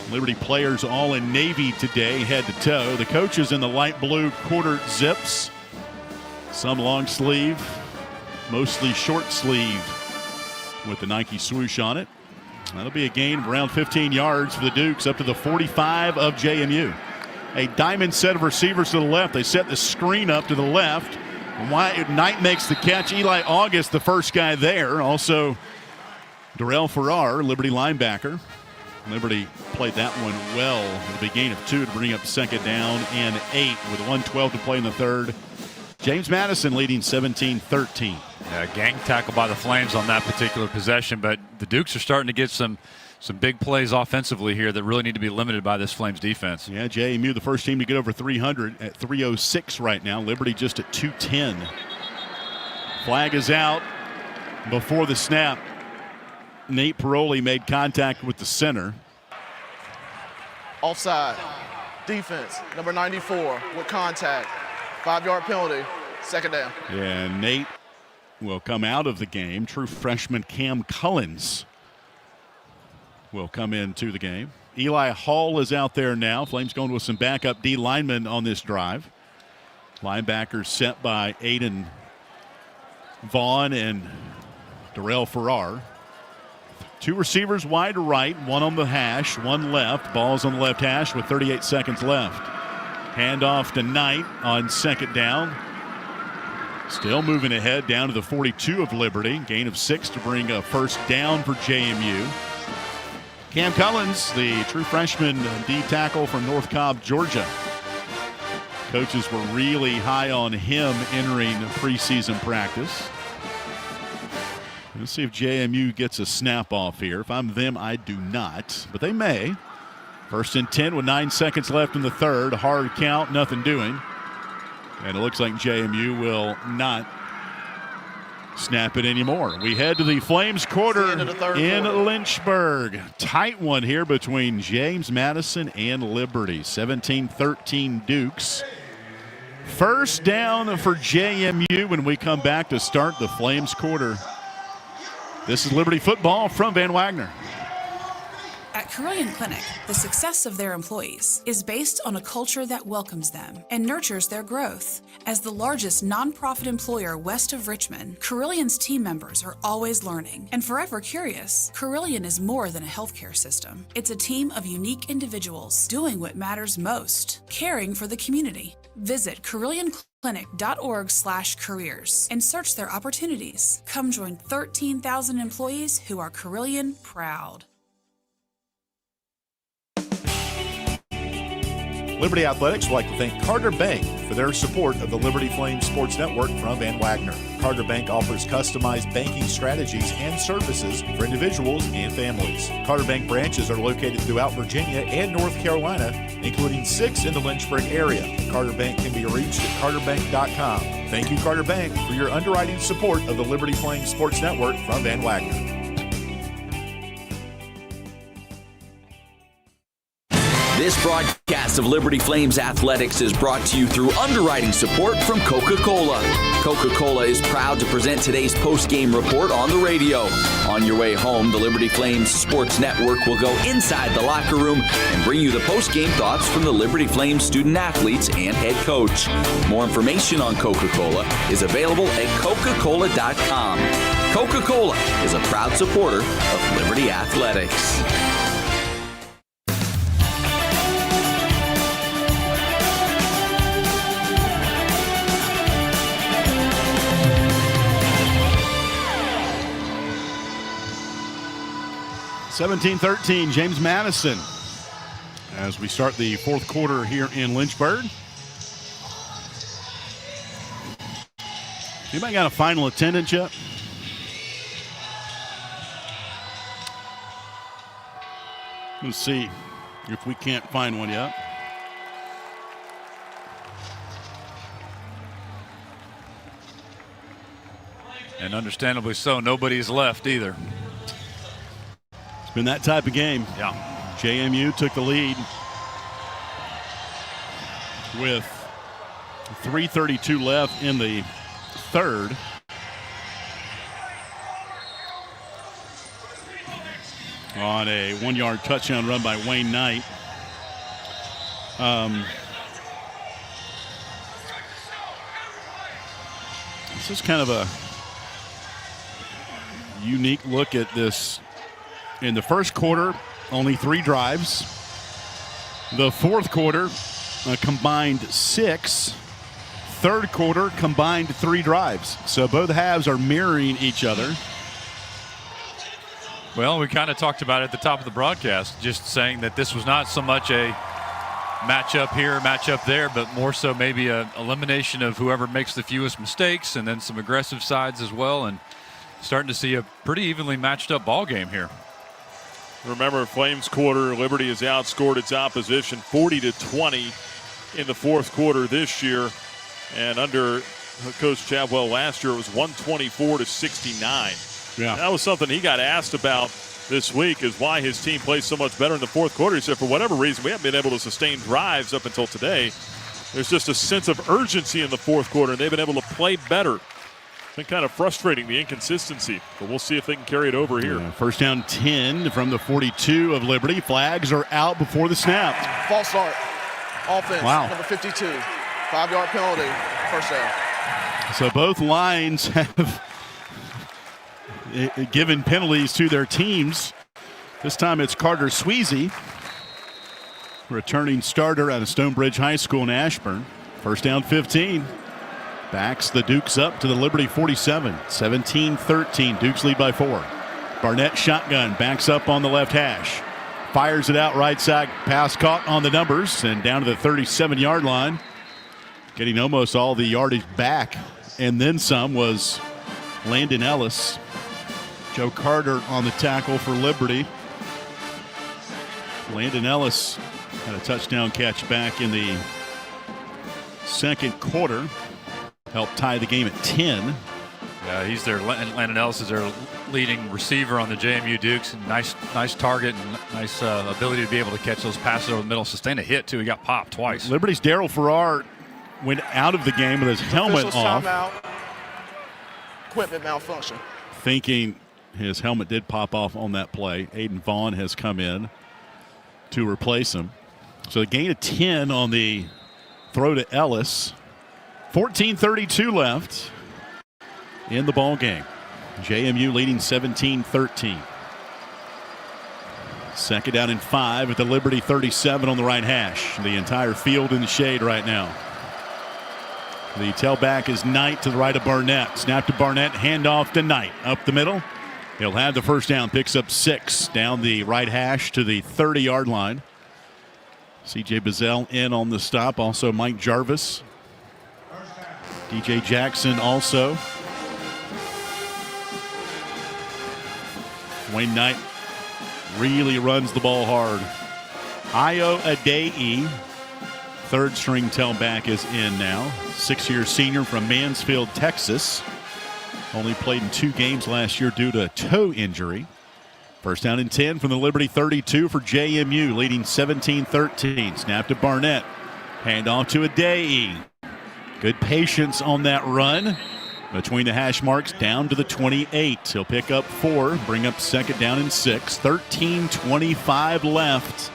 S22: Liberty players all in navy today, head to toe. The coaches in the light blue quarter zips. Some long sleeve, mostly short sleeve with the Nike swoosh on it. That'll be a gain of around 15 yards for the Dukes up to the 45 of JMU. A diamond set of receivers to the left. They set the screen up to the left. Knight makes the catch. Eli August, the first guy there. Also, Darrell Farrar, Liberty linebacker. Liberty played that one well. It'll be a gain of 2 to bring up second down and 8 with 1:12 to play in the third. James Madison leading 17-13.
S4: Yeah, gang tackle by the Flames on that particular possession, but the Dukes are starting to get some big plays offensively here that really need to be limited by this Flames defense.
S22: Yeah, JMU the first team to get over 300 at 306 right now. Liberty just at 210. Flag is out before the snap. Nate Paroli made contact with the center.
S2: Offside. Defense, number 94 with contact. 5-yard penalty. Second down.
S22: And Nate will come out of the game. True freshman Cam Cullins will come into the game. Eli Hall is out there now. Flames going with some backup D linemen on this drive. Linebackers set by Aiden Vaughn and Darrell Farrar. 2 receivers wide right, 1 on the hash, 1 left. Ball's on the left hash with 38 seconds left. Handoff to Knight on second down. Still moving ahead down to the 42 of Liberty. Gain of 6 to bring a first down for JMU. Cam Cullins, the true freshman D tackle from North Cobb, Georgia. Coaches were really high on him entering preseason practice. Let's see if JMU gets a snap off here. If I'm them, I do not, but they may. 1st and 10 with 9 seconds left in the third. Hard count, nothing doing. And it looks like JMU will not snap it anymore. We head to the Flames quarter in Lynchburg. Tight one here between James Madison and Liberty. 17-13 Dukes. First down for JMU when we come back to start the Flames quarter. This is Liberty football from Van Wagner.
S3: At Carillion Clinic, the success of their employees is based on a culture that welcomes them and nurtures their growth. As the largest nonprofit employer west of Richmond, Carillion's team members are always learning and forever curious. Carillion is more than a healthcare system. It's a team of unique individuals doing what matters most, caring for the community. Visit CarillionClinic.org/careers and search their opportunities. Come join 13,000 employees who are Carillion proud.
S8: Liberty Athletics would like to thank Carter Bank for their support of the Liberty Flames Sports Network from Van Wagner. Carter Bank offers customized banking strategies and services for individuals and families. Carter Bank branches are located throughout Virginia and North Carolina, including 6 in the Lynchburg area. Carter Bank can be reached at carterbank.com. Thank you, Carter Bank, for your underwriting support of the Liberty Flames Sports Network from Van Wagner.
S11: This broadcast of Liberty Flames Athletics is brought to you through underwriting support from Coca-Cola. Coca-Cola is proud to present today's post-game report on the radio. On your way home, the Liberty Flames Sports Network will go inside the locker room and bring you the post-game thoughts from the Liberty Flames student-athletes and head coach. More information on Coca-Cola is available at Coca-Cola.com. Coca-Cola is a proud supporter of Liberty Athletics.
S22: (17-13), James Madison as we start the fourth quarter here in Lynchburg. Anybody got a final attendance yet? Let's see if we can't find one yet.
S4: And understandably so, nobody's left either.
S22: It's been that type of game.
S4: Yeah.
S22: JMU took the lead with 3:32 left in the third. On a 1-yard touchdown run by Wayne Knight. This is kind of a unique look at this. In the first quarter, only 3 drives. The fourth quarter, a combined 6. Third quarter, combined 3 drives. So both halves are mirroring each other.
S4: Well, we kind of talked about it at the top of the broadcast, just saying that this was not so much a matchup here, matchup there, but more so maybe a elimination of whoever makes the fewest mistakes, and then some aggressive sides as well, and starting to see a pretty evenly matched up ball game here.
S9: Remember, Flames quarter, Liberty has outscored its opposition 40-20 in the fourth quarter this year, and under Coach Chadwell last year it was 124-69.
S22: Yeah.
S9: That was something he got asked about this week, is why his team plays so much better in the fourth quarter. He said, for whatever reason, we haven't been able to sustain drives up until today. There's just a sense of urgency in the fourth quarter, and they've been able to play better. It's been kind of frustrating, the inconsistency, but we'll see if they can carry it over here.
S22: First down 10 from the 42 of Liberty. Flags are out before the snap.
S2: False start. Offense,
S22: Wow.
S2: number 52. 5-yard penalty, first down.
S22: So both lines have given penalties to their teams. This time it's Carter Sweezy, returning starter out of Stonebridge High School in Ashburn. First down 15. Backs the Dukes up to the Liberty 47. 17-13. Dukes lead by 4. Barnett shotgun, backs up on the left hash. Fires it out right side. Pass caught on the numbers and down to the 37-yard line. Getting almost all the yardage back and then some was Landon Ellis. Joe Carter on the tackle for Liberty. Landon Ellis had a touchdown catch back in the second quarter. Helped tie the game at 10.
S4: Yeah, he's their Landon Ellis is their leading receiver on the JMU Dukes. And nice target and nice ability to be able to catch those passes over the middle. Sustained a hit too. He got popped twice.
S22: Liberty's Daryl Farrar went out of the game with his helmet off.
S2: Timeout. Equipment malfunction.
S22: Thinking his helmet did pop off on that play. Aiden Vaughn has come in to replace him. So a gain of 10 on the throw to Ellis. 14:32 left in the ball game. JMU leading 17-13. Second down and 5 at the Liberty 37 on the right hash. The entire field in the shade right now. The tailback is Knight to the right of Barnett. Snap to Barnett, handoff to Knight. Up the middle. He'll have the first down, picks up 6 down the right hash to the 30-yard line. C.J. Bazell in on the stop. Also Mike Jarvis. DJ Jackson also. Wayne Knight really runs the ball hard. Ayo Adei, third string tailback, is in now. 6-year senior from Mansfield, Texas. Only played in 2 games last year due to a toe injury.
S8: First down and 10 from the Liberty 32 for JMU, leading 17-13. Snap to Barnett. Handoff to Adei. Good patience on that run. Between the hash marks, down to the 28. He'll pick up 4, bring up second down and 6. 13:25 left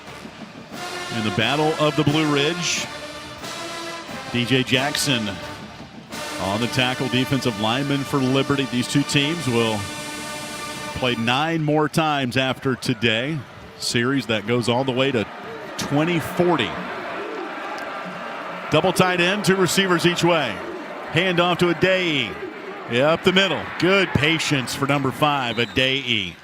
S8: in the Battle of the Blue Ridge. DJ Jackson on the tackle, defensive lineman for Liberty. These two teams will play 9 more times after today. Series that goes all the way to 2040. Double tight end, 2 receivers each way. Handoff to Adei. Up the middle. Good patience for number 5, Adei.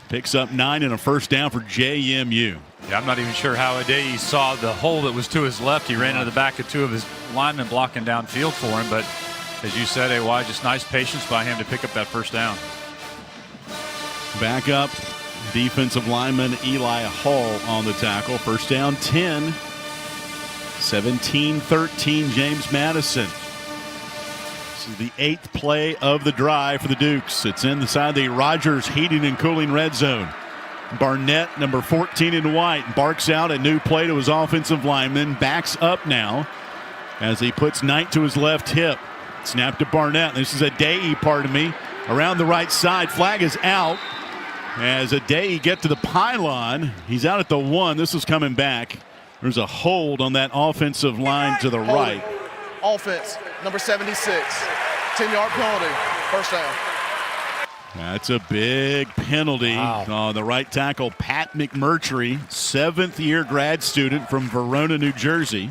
S8: Picks up 9 and a first down for JMU.
S4: Yeah, I'm not even sure how Adei saw the hole that was to his left. He ran into the back of 2 of his linemen blocking downfield for him. But as you said, AY, just nice patience by him to pick up that first down.
S8: Back up, defensive lineman Eli Hall on the tackle. First down 10. 17-13 James Madison. This is the 8th play of the drive for the Dukes. It's inside the Rogers Heating and Cooling red zone. Barnett, number 14 in white, barks out a new play to his offensive lineman. Backs up now as he puts Knight to his left hip. Snap to Barnett. This is Adei, pardon me, around the right side. Flag is out as Adei get to the pylon. He's out at the 1. This is coming back. There's a hold on that offensive line to the right.
S2: Offense, number 76. 10-yard penalty. First down.
S8: That's a big penalty on the right tackle, Pat McMurtry, 7th-year grad student from Verona, New Jersey,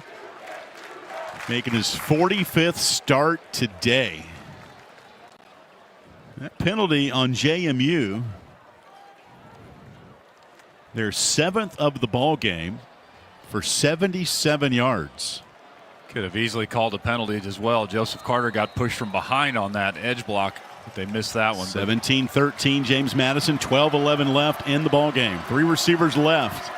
S8: making his 45th start today. That penalty on JMU, their 7th of the ball game for 77 yards.
S4: Could have easily called a penalty as well. Joseph Carter got pushed from behind on that edge block. But they missed that one.
S8: 17-13 James Madison, 12-11 left in the ball game. 3 receivers left,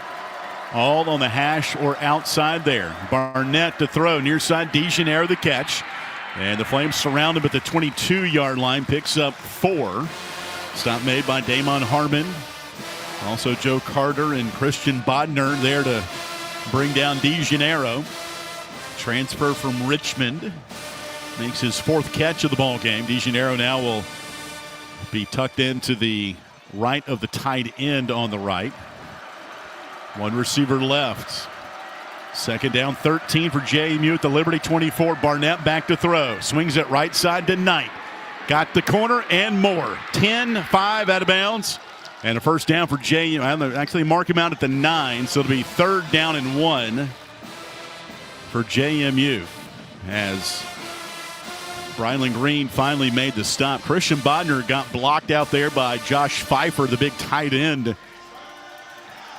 S8: all on the hash or outside there. Barnett to throw, near side, DeGeneres the catch. And the Flames surround him at the 22-yard line, picks up 4. Stop made by Damon Harmon. Also Joe Carter and Christian Bodner there to bring down DeGeneres. Transfer from Richmond. Makes his 4th catch of the ball game. DeGeneres now will be tucked into the right of the tight end on the right. 1 receiver left. Second down 13 for JMU at the Liberty 24. Barnett back to throw. Swings it right side to Knight. Got the corner and more. 10-5 out of bounds. And a first down for JMU. I'll actually mark him out at the 9, so it'll be 3rd down and 1 for JMU as Brylan Green finally made the stop. Christian Bodner got blocked out there by Josh Pfeiffer, the big tight end.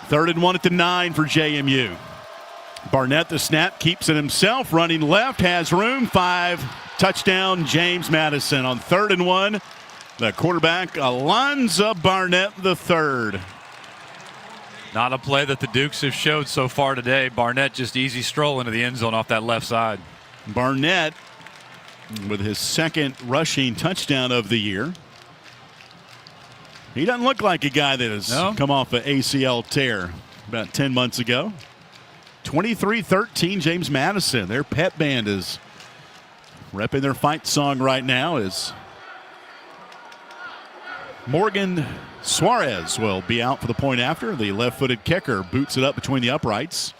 S8: 3rd and 1 at the 9 for JMU. Barnett the snap, keeps it himself, running left, has room, 5. Touchdown James Madison on 3rd and 1. The quarterback, Alonzo Barnett III.
S4: Not a play that the Dukes have showed so far today. Barnett just easy stroll into the end zone off that left side.
S8: Barnett with his 2nd rushing touchdown of the year. He doesn't look like a guy that has come off an ACL tear about 10 months ago. 23-13 James Madison. Their pep band is repping their fight song right now as Morgan Suarez will be out for the point after. The left-footed kicker boots it up between the uprights.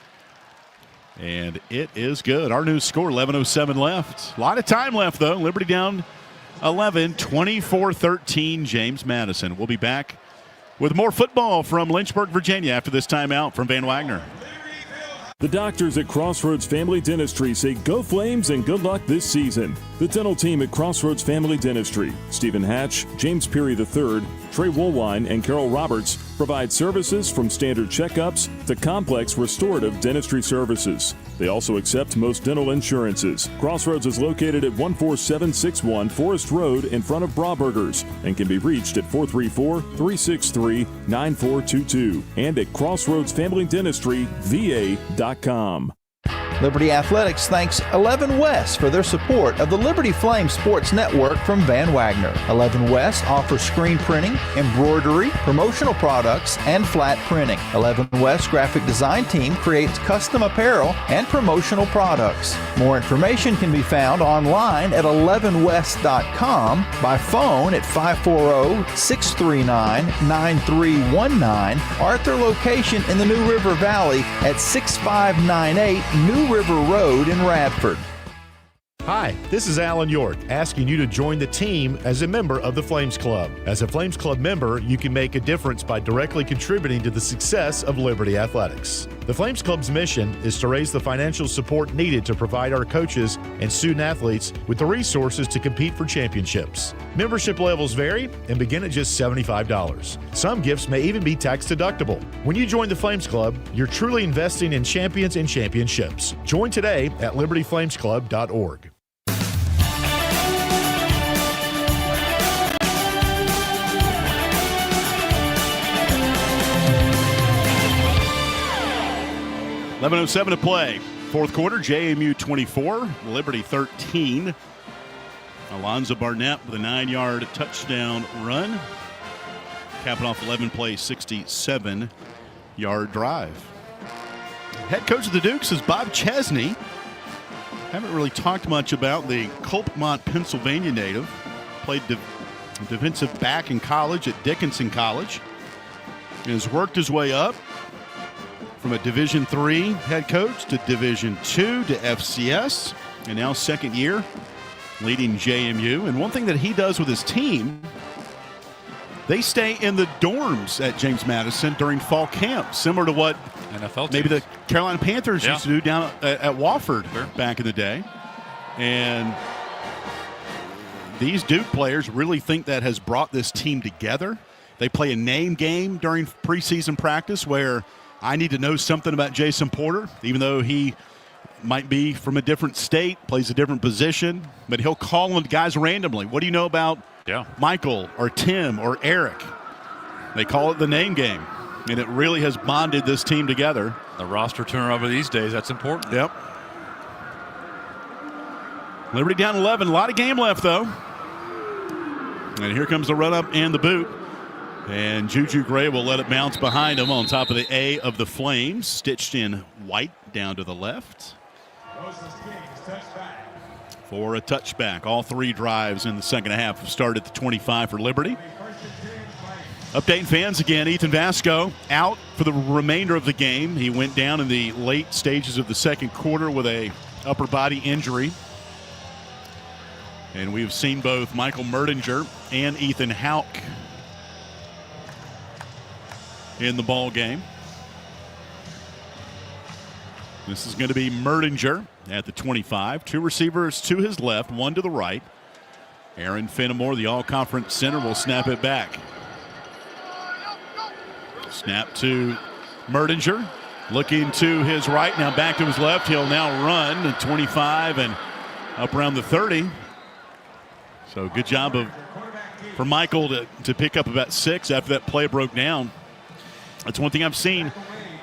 S8: And it is good. Our new score, 11:07 left. A lot of time left, though. Liberty down 11, 24-13 James Madison. We'll be back with more football from Lynchburg, Virginia after this timeout from Van Wagner.
S10: The doctors at Crossroads Family Dentistry say go Flames and good luck this season. The dental team at Crossroads Family Dentistry, Stephen Hatch, James Peary III, Trey Woolwine, and Carol Roberts provide services from standard checkups to complex restorative dentistry services. They also accept most dental insurances. Crossroads is located at 14761 Forest Road in front of Brauburgers and can be reached at 434-363-9422 and at crossroadsfamilydentistryva.com.
S12: Liberty Athletics thanks 11 West for their support of the Liberty Flame Sports Network from Van Wagner. 11 West offers screen printing, embroidery, promotional products, and flat printing. 11 West graphic design team creates custom apparel and promotional products. More information can be found online at 11west.com, by phone at 540-639-9319, or at their location in the New River Valley at 6598 New River Road in Radford.
S8: Hi, this is Alan York, asking you to join the team as a member of the Flames Club. As a Flames Club member, you can make a difference by directly contributing to the success of Liberty Athletics. The Flames Club's mission is to raise the financial support needed to provide our coaches and student athletes with the resources to compete for championships. Membership levels vary and begin at just $75. Some gifts may even be tax deductible. When you join the Flames Club, you're truly investing in champions and championships. Join today at libertyflamesclub.org.
S22: .11:07 to play. Fourth quarter, JMU 24, Liberty 13. Alonzo Barnett with a 9-yard touchdown run. Capping off 11-play, 67-yard drive. Head coach of the Dukes is Bob Chesney. Haven't really talked much about the Colpmont, Pennsylvania native. Played defensive back in college at Dickens College. And has worked his way up from a Division III head coach to Division II to FCS, and now second year leading JMU. And one thing that he does with his team, they stay in the dorms at James Madison during fall camp, similar to what
S4: NFL
S22: maybe the Carolina Panthers
S4: Yeah.
S22: used to do down at Wofford back in the day. And these Duke players really think that has brought this team together. They play a name game during preseason practice where I need to know something about Jason Porter, even though he might be from a different state, plays a different position, but he'll call on guys randomly. What do you know about Michael or Tim or Eric? They call it the name game, and it really has bonded this team together.
S4: The roster turnover these days, that's important.
S22: Yep. Liberty down 11. A lot of game left, though. And here comes the run-up and the boot. And Juju Gray will let it bounce behind him on top of the A of the Flames, stitched in white down to the left. For a touchback. All three drives in the second half have started at the 25 for Liberty. Updating fans again, Ethan Vasco out for the remainder of the game. He went down in the late stages of the second quarter with a upper body injury. And we've seen both Michael Merdinger and Ethan Houck in the ball game. This is going to be Merdinger at the 25. Two receivers to his left, one to the right. Aaron Fenimore, the all-conference center, will snap it back. Snap to Merdinger. Looking to his right, now back to his left. He'll now run to 25 and up around the 30. So good job for Michael to pick up about 6 after that play broke down. That's one thing I've seen.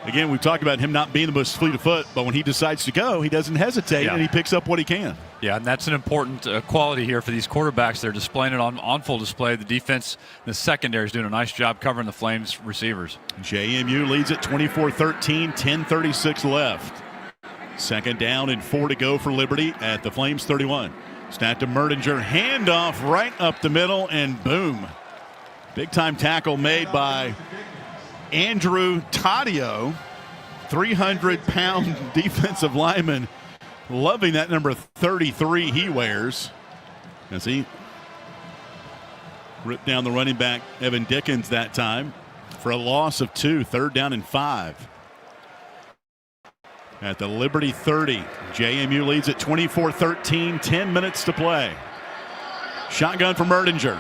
S22: Again, we've talked about him not being the most fleet of foot, but when he decides to go, he doesn't hesitate, and he picks up what he can.
S4: Yeah, and that's an important quality here for these quarterbacks. They're displaying it on full display. The defense, the secondary is doing a nice job covering the Flames receivers.
S22: JMU leads at 24-13, 10:36 left. Second down and 4 to go for Liberty at the Flames 31. Snap to Merdinger, handoff right up the middle, and boom. Big-time tackle made by Andrew Taddeo, 300-pound defensive lineman, loving that number 33 he wears as he ripped down the running back Evan Dickens that time for a loss of 2, third down and 5. At the Liberty 30, JMU leads at 24-13, 10 minutes to play. Shotgun for Merdinger.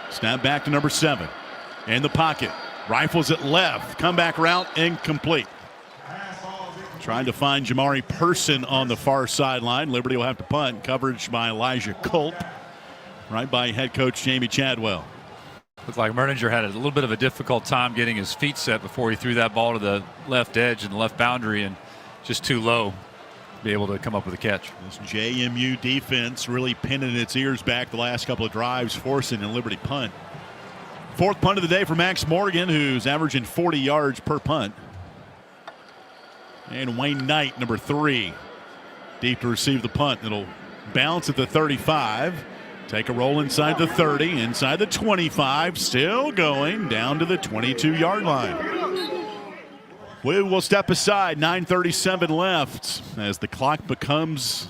S22: Snap back to number 7. In the pocket. Rifles it left. Comeback route incomplete. Trying to find Jamari Person on the far sideline. Liberty will have to punt. Coverage by Elijah Culp. Right by head coach Jamie Chadwell.
S4: Looked like Merdinger had a little bit of a difficult time getting his feet set before he threw that ball to the left edge and the left boundary, and just too low to be able to come up with a catch.
S22: This JMU defense really pinning its ears back the last couple of drives, forcing a Liberty punt. Fourth punt of the day for Max Morgan, who's averaging 40 yards per punt. And Wayne Knight, number 3, deep to receive the punt. It'll bounce at the 35. Take a roll inside the 30, inside the 25, still going down to the 22-yard line. We will step aside, 9:37 left, as the clock becomes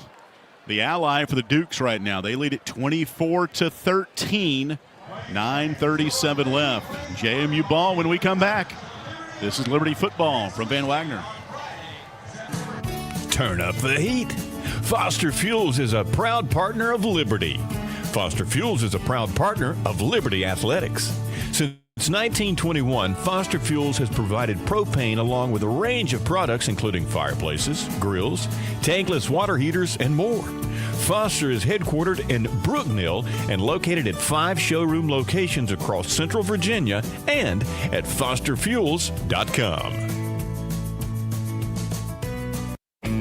S22: the ally for the Dukes right now. They lead it 24-13, 9:37 left. JMU ball when we come back. This is Liberty football from Van Wagner.
S7: Turn up the heat. Foster Fuels is a proud partner of Liberty. Foster Fuels is a proud partner of Liberty Athletics. Since 1921, Foster Fuels has provided propane along with a range of products including fireplaces, grills, tankless water heaters, and more. Foster is headquartered in Brooknell and located at 5 showroom locations across Central Virginia and at fosterfuels.com.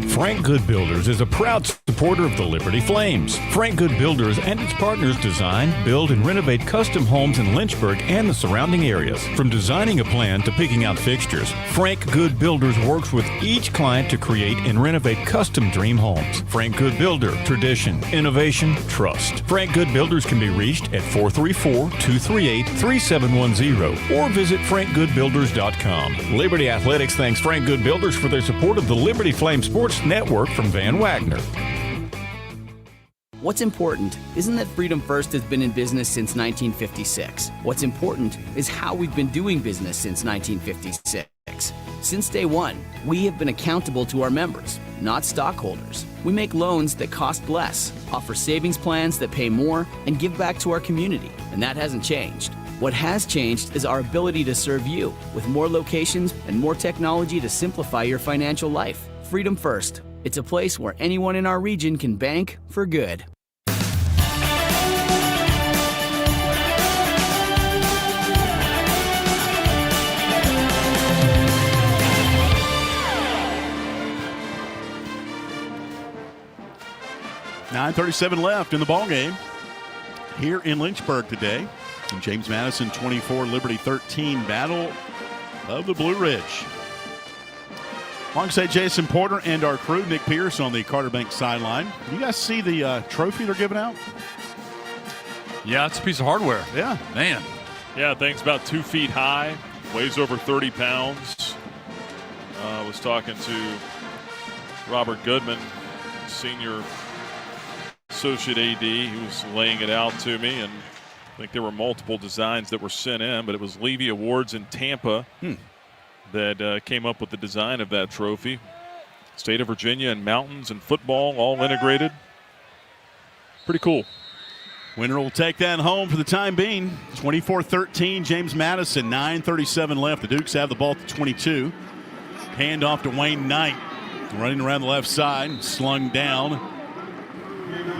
S7: Frank Good Builders is a proud supporter of the Liberty Flames. Frank Good Builders and its partners design, build, and renovate custom homes in Lynchburg and the surrounding areas. From designing a plan to picking out fixtures, Frank Good Builders works with each client to create and renovate custom dream homes. Frank Good Builder, tradition, innovation, trust. Frank Good Builders can be reached at 434-238-3710 or visit frankgoodbuilders.com. Liberty Athletics thanks Frank Good Builders for their support of the Liberty Flame Sports Network from Van Wagner.
S16: What's important isn't that Freedom First has been in business since 1956. What's important is how we've been doing business since 1956. Since day one, we have been accountable to our members, not stockholders. We make loans that cost less, offer savings plans that pay more, and give back to our community, and that hasn't changed. What has changed is our ability to serve you with more locations and more technology to simplify your financial life. Freedom First. It's a place where anyone in our region can bank for good.
S22: $9:37 left in the ballgame here in Lynchburg today. And James Madison 24, Liberty 13, Battle of the Blue Ridge. Alongside Jason Porter and our crew, Nick Pierce on the Carter Bank sideline. You guys see the trophy they're giving out?
S4: Yeah, it's a piece of hardware.
S22: Yeah.
S4: Man.
S9: Yeah, thing's about 2 feet high, weighs over 30 pounds. I was talking to Robert Goodman, senior associate AD. He was laying it out to me, and I think there were multiple designs that were sent in, but it was Levy Awards in Tampa that came up with the design of that trophy. State of Virginia and mountains and football all integrated. Pretty cool.
S22: Winner will take that home for the time being. 24-13, James Madison, 9:37 left. The Dukes have the ball at the 22. Hand off to Wayne Knight, running around the left side, slung down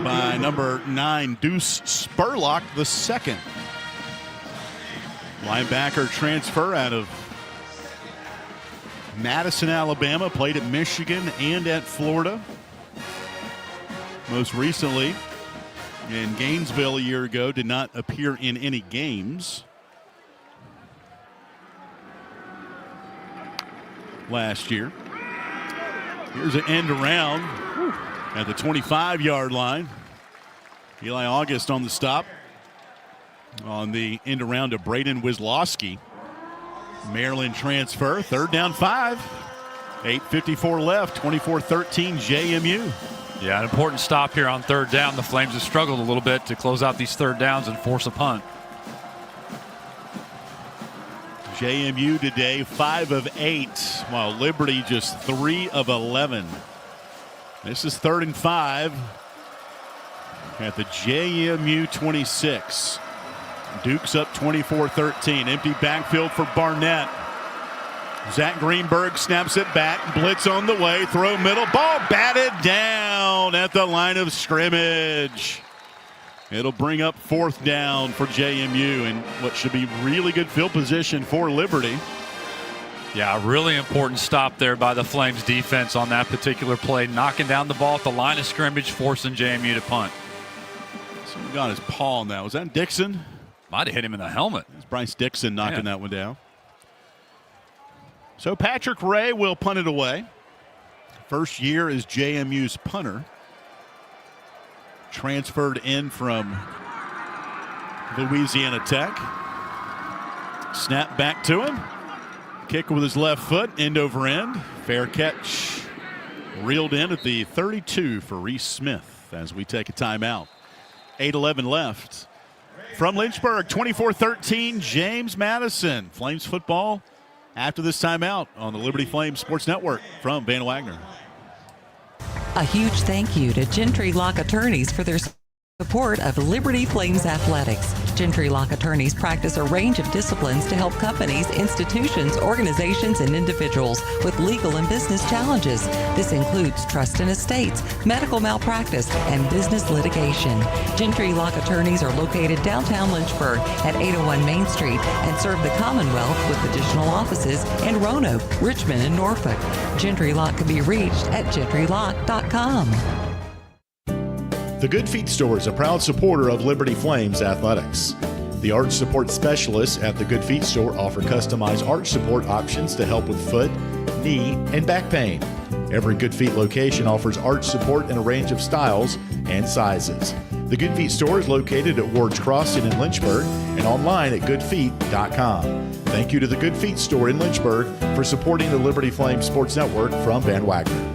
S22: by number 9, Deuce Spurlock II. Linebacker transfer out of Madison, Alabama, played at Michigan and at Florida. Most recently in Gainesville a year ago, did not appear in any games last year. Here's an end around at the 25-yard line. Eli August on the stop on the end around to Braden Wisłowski. Maryland transfer, 3rd down 5. 8:54 left, 24-13 JMU.
S4: Yeah, an important stop here on 3rd down. The Flames have struggled a little bit to close out these 3rd downs and force a punt.
S22: JMU today 5 of 8, while Liberty just 3 of 11. This is 3rd and 5 at the JMU 26. Dukes up 24-13. Empty backfield for Barnett. Zach Greenberg snaps it back. Blitz on the way. Throw middle. Ball batted down at the line of scrimmage. It'll bring up 4th down for JMU and what should be really good field position for Liberty.
S4: Yeah, really important stop there by the Flames defense on that particular play, knocking down the ball at the line of scrimmage, forcing JMU to punt.
S22: Someone got his paw on that. Was that Dixon?
S4: Might have hit him in the helmet.
S22: It's Bryce Dixon knocking that one down. So Patrick Ray will punt it away. First year as JMU's punter. Transferred in from Louisiana Tech. Snap back to him. Kick with his left foot, end over end. Fair catch. Reeled in at the 32 for Reese Smith as we take a timeout. 8:11 left. From Lynchburg, 24-13, James Madison. Flames football after this timeout on the Liberty Flames Sports Network from Van Wagner.
S20: A huge thank you to Gentry Lock Attorneys for their support of Liberty Flames Athletics. Gentry Lock Attorneys practice a range of disciplines to help companies, institutions, organizations, and individuals with legal and business challenges. This includes trust and estates, medical malpractice, and business litigation. Gentry Lock Attorneys are located downtown Lynchburg at 801 Main Street and serve the Commonwealth with additional offices in Roanoke, Richmond, and Norfolk. Gentry Lock can be reached at gentrylock.com.
S8: The Good Feet Store is a proud supporter of Liberty Flames Athletics. The arch support specialists at the Good Feet Store offer customized arch support options to help with foot, knee, and back pain. Every Good Feet location offers arch support in a range of styles and sizes. The Good Feet Store is located at Ward's Crossing in Lynchburg and online at goodfeet.com. Thank you to the Good Feet Store in Lynchburg for supporting the Liberty Flames Sports Network from Van Wagner.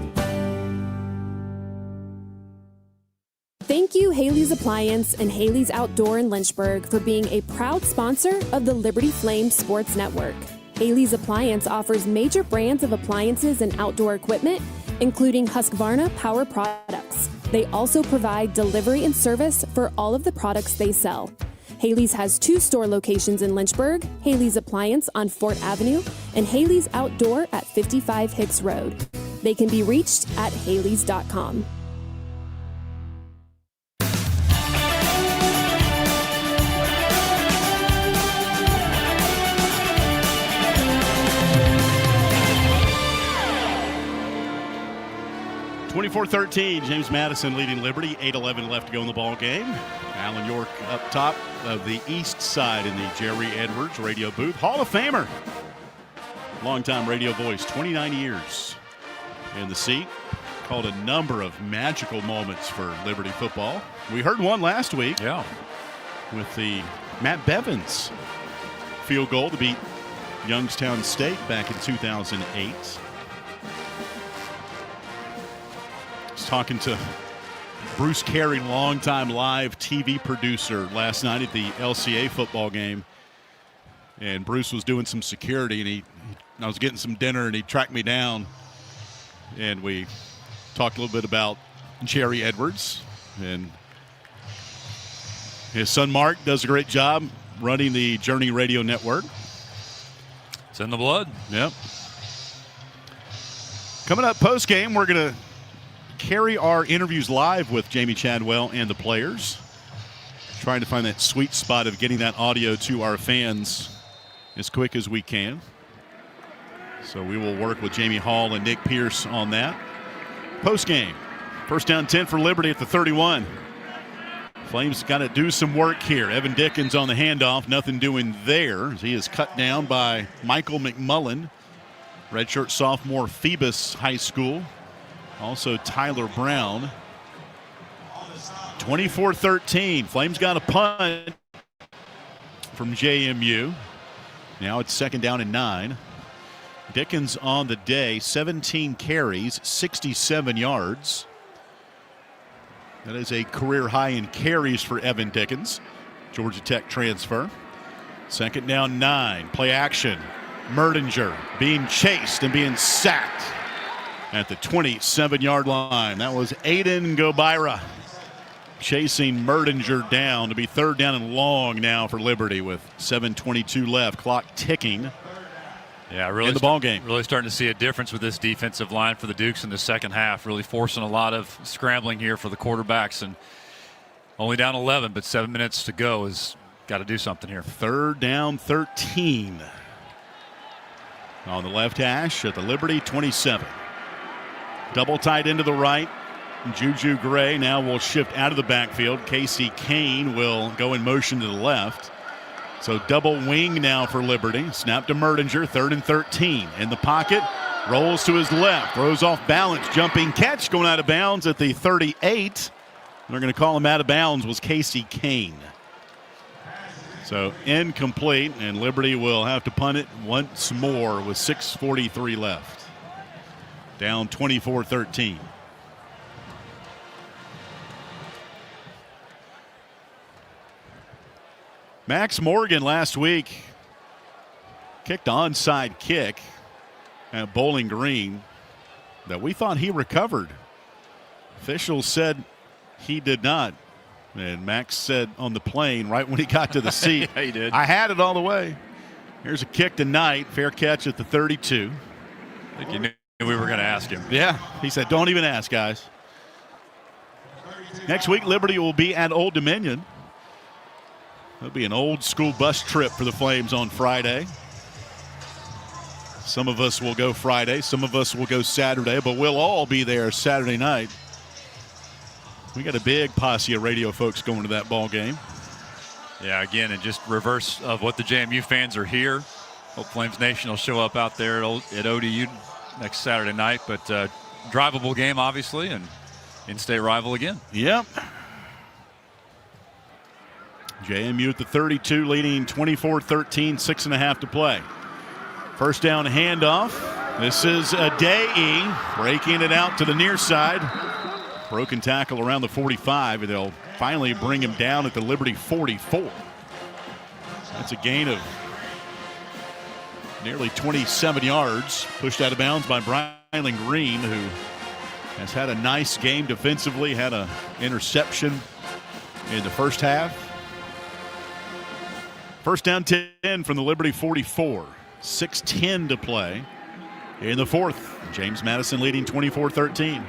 S21: Thank you, Haley's Appliance and Haley's Outdoor in Lynchburg, for being a proud sponsor of the Liberty Flames Sports Network. Haley's Appliance offers major brands of appliances and outdoor equipment, including Husqvarna Power Products. They also provide delivery and service for all of the products they sell. Haley's has 2 store locations in Lynchburg, Haley's Appliance on Fort Avenue and Haley's Outdoor at 55 Hicks Road. They can be reached at haleys.com.
S22: (24-13), James Madison leading Liberty. 8:11 left to go in the ball game. Alan York up top of the east side in the Jerry Edwards radio booth. Hall of Famer, longtime radio voice, 29 years in the seat. Called a number of magical moments for Liberty football. We heard one last week.
S4: Yeah.
S22: With the Matt Bevins field goal to beat Youngstown State back in 2008. Talking to Bruce Carey, longtime live TV producer, last night at the LCA football game. And Bruce was doing some security, and I was getting some dinner, and he tracked me down. And we talked a little bit about Jerry Edwards. And his son Mark does a great job running the Journey Radio Network.
S4: It's in the blood.
S22: Yep. Coming up post game, we're going to carry our interviews live with Jamie Chadwell and the players. Trying to find that sweet spot of getting that audio to our fans as quick as we can. So we will work with Jamie Hall and Nick Pierce on that. Post game, first down 10 for Liberty at the 31. Flames got to do some work here. Evan Dickens on the handoff, nothing doing there. He is cut down by Michael McMullen, redshirt sophomore, Phoebus High School. Also Tyler Brown. 24-13. Flames got a punt from JMU. Now it's second down and 9. Dickens on the day, 17 carries, 67 yards. That is a career high in carries for Evan Dickens, Georgia Tech transfer. Second down 9. Play action. Merdinger being chased and being sacked at the 27-yard line. That was Aiden Gobira chasing Merdinger down to be third down and long now for Liberty with 7:22 left. Clock ticking.
S4: Yeah, really
S22: in the ball game.
S4: Really starting to see a difference with this defensive line for the Dukes in the second half. Really forcing a lot of scrambling here for the quarterbacks, and only down 11, but 7 minutes to go. Has got to do something here.
S22: Third down 13. on the left hash at the Liberty 27. Double tight into the right. Juju Gray now will shift out of the backfield. Casey Kane will go in motion to the left. So double wing now for Liberty. Snap to Merdinger, 3rd and 13. In the pocket, rolls to his left, throws off balance, jumping catch, going out of bounds at the 38. They're going to call him out of bounds, was Casey Kane. So incomplete, and Liberty will have to punt it once more with 6:43 left. Down 24-13. Max Morgan last week kicked an onside kick at Bowling Green that we thought he recovered. Officials said he did not. And Max said on the plane right when he got to the seat,
S4: yeah, he did.
S22: I had it all the way. Here's a kick tonight. Fair catch at the 32.
S4: I think you knew we were going to ask him.
S22: Yeah, he said, don't even ask, guys. Next week, Liberty will be at Old Dominion. It'll be an old school bus trip for the Flames on Friday. Some of us will go Friday, some of us will go Saturday, but we'll all be there Saturday night. We got a big posse of radio folks going to that ball game.
S4: Yeah, again, and just reverse of what the JMU fans are here. Hope Flames Nation will show up out there at ODU next Saturday night, but drivable game, obviously, and in-state rival again.
S22: Yep. JMU at the 32, leading 24-13, 6.5 to play. First down handoff. This is Adei breaking it out to the near side. Broken tackle around the 45, and they'll finally bring him down at the Liberty 44. That's a gain of nearly 27 yards. Pushed out of bounds by Brylan Green, who has had a nice game defensively, had an interception in the first half. First down 10 from the Liberty 44. 6:10 to play in the fourth. James Madison leading 24-13.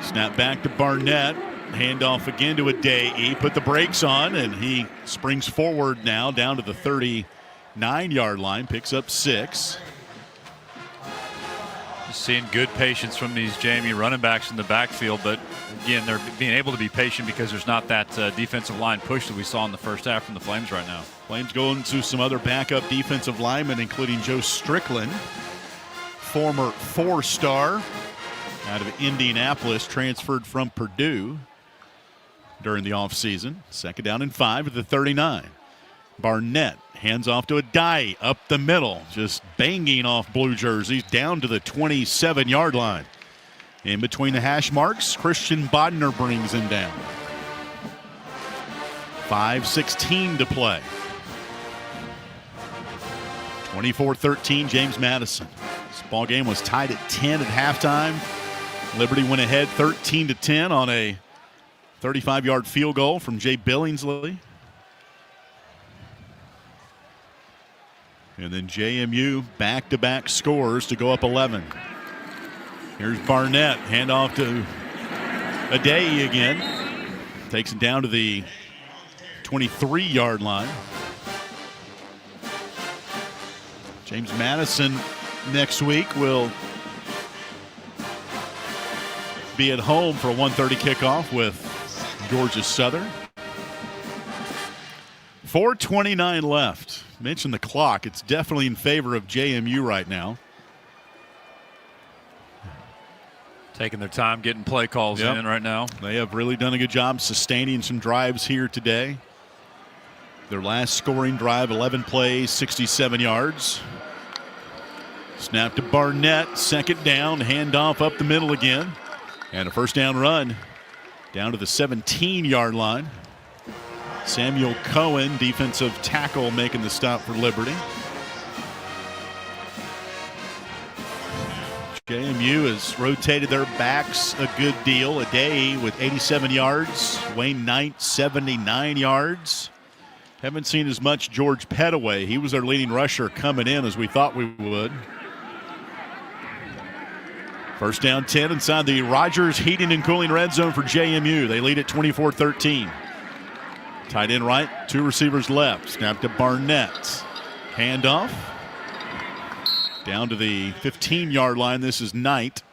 S22: Snap back to Barnett. Handoff again to Adei. Put the brakes on, and he springs forward now down to the 39-yard line. Picks up 6.
S4: Just seeing good patience from these JMU running backs in the backfield, but again, they're being able to be patient because there's not that defensive line push that we saw in the first half from the Flames right now.
S22: Flames going to some other backup defensive linemen, including Joe Strickland, former 4-star out of Indianapolis, transferred from Purdue during the offseason. Second down and 5 at the 39. Barnett hands off to Adei up the middle, just banging off blue jerseys down to the 27-yard line. In between the hash marks, Christian Bodner brings him down. 5:16 to play. 24-13, James Madison. This ball game was tied at 10 at halftime. Liberty went ahead 13-10 on a 35-yard field goal from Jay Billingsley. And then JMU back-to-back scores to go up 11. Here's Barnett, handoff to Adei again. Takes it down to the 23-yard line. James Madison next week will be at home for a 1:30 kickoff with Georgia Southern. 4:29 left. Mention the clock. It's definitely in favor of JMU right now.
S4: Taking their time getting play calls in right now.
S22: They have really done a good job sustaining some drives here today. Their last scoring drive, 11 plays, 67 yards. Snap to Barnett, second down, handoff up the middle again. And a first down run down to the 17-yard line. Samuel Cohen, defensive tackle, making the stop for Liberty. JMU has rotated their backs a good deal. Adei with 87 yards. Wayne Knight, 79 yards. Haven't seen as much George Pettaway. He was their leading rusher coming in as we thought we would. First down 10 inside the Rogers Heating and Cooling red zone for JMU. They lead at 24-13. Tight end right, 2 receivers left. Snap to Barnett. Handoff. Down to the 15-yard line. This is Knight.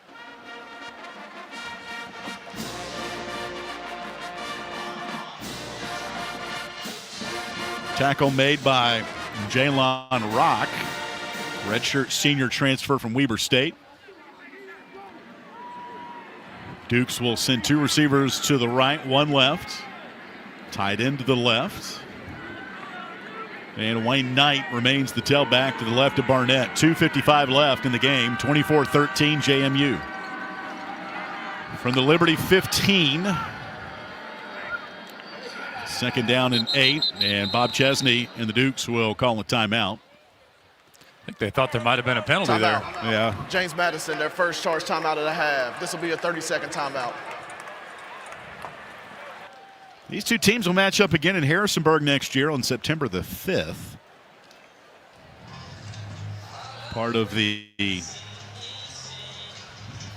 S22: Tackle made by Jalon Rock, redshirt senior transfer from Weber State. Dukes will send 2 receivers to the right, 1 left. Tight end to the left. And Wayne Knight remains the tailback to the left of Barnett. 2:55 left in the game, 24-13 JMU. From the Liberty 15. Second down and 8, and Bob Chesney and the Dukes will call a timeout.
S4: I think they thought there might have been a penalty there.
S22: Yeah.
S2: James Madison, their first charge timeout of the half. This will be a 30-second timeout.
S22: These 2 teams will match up again in Harrisonburg next year on September the 5th. Part of the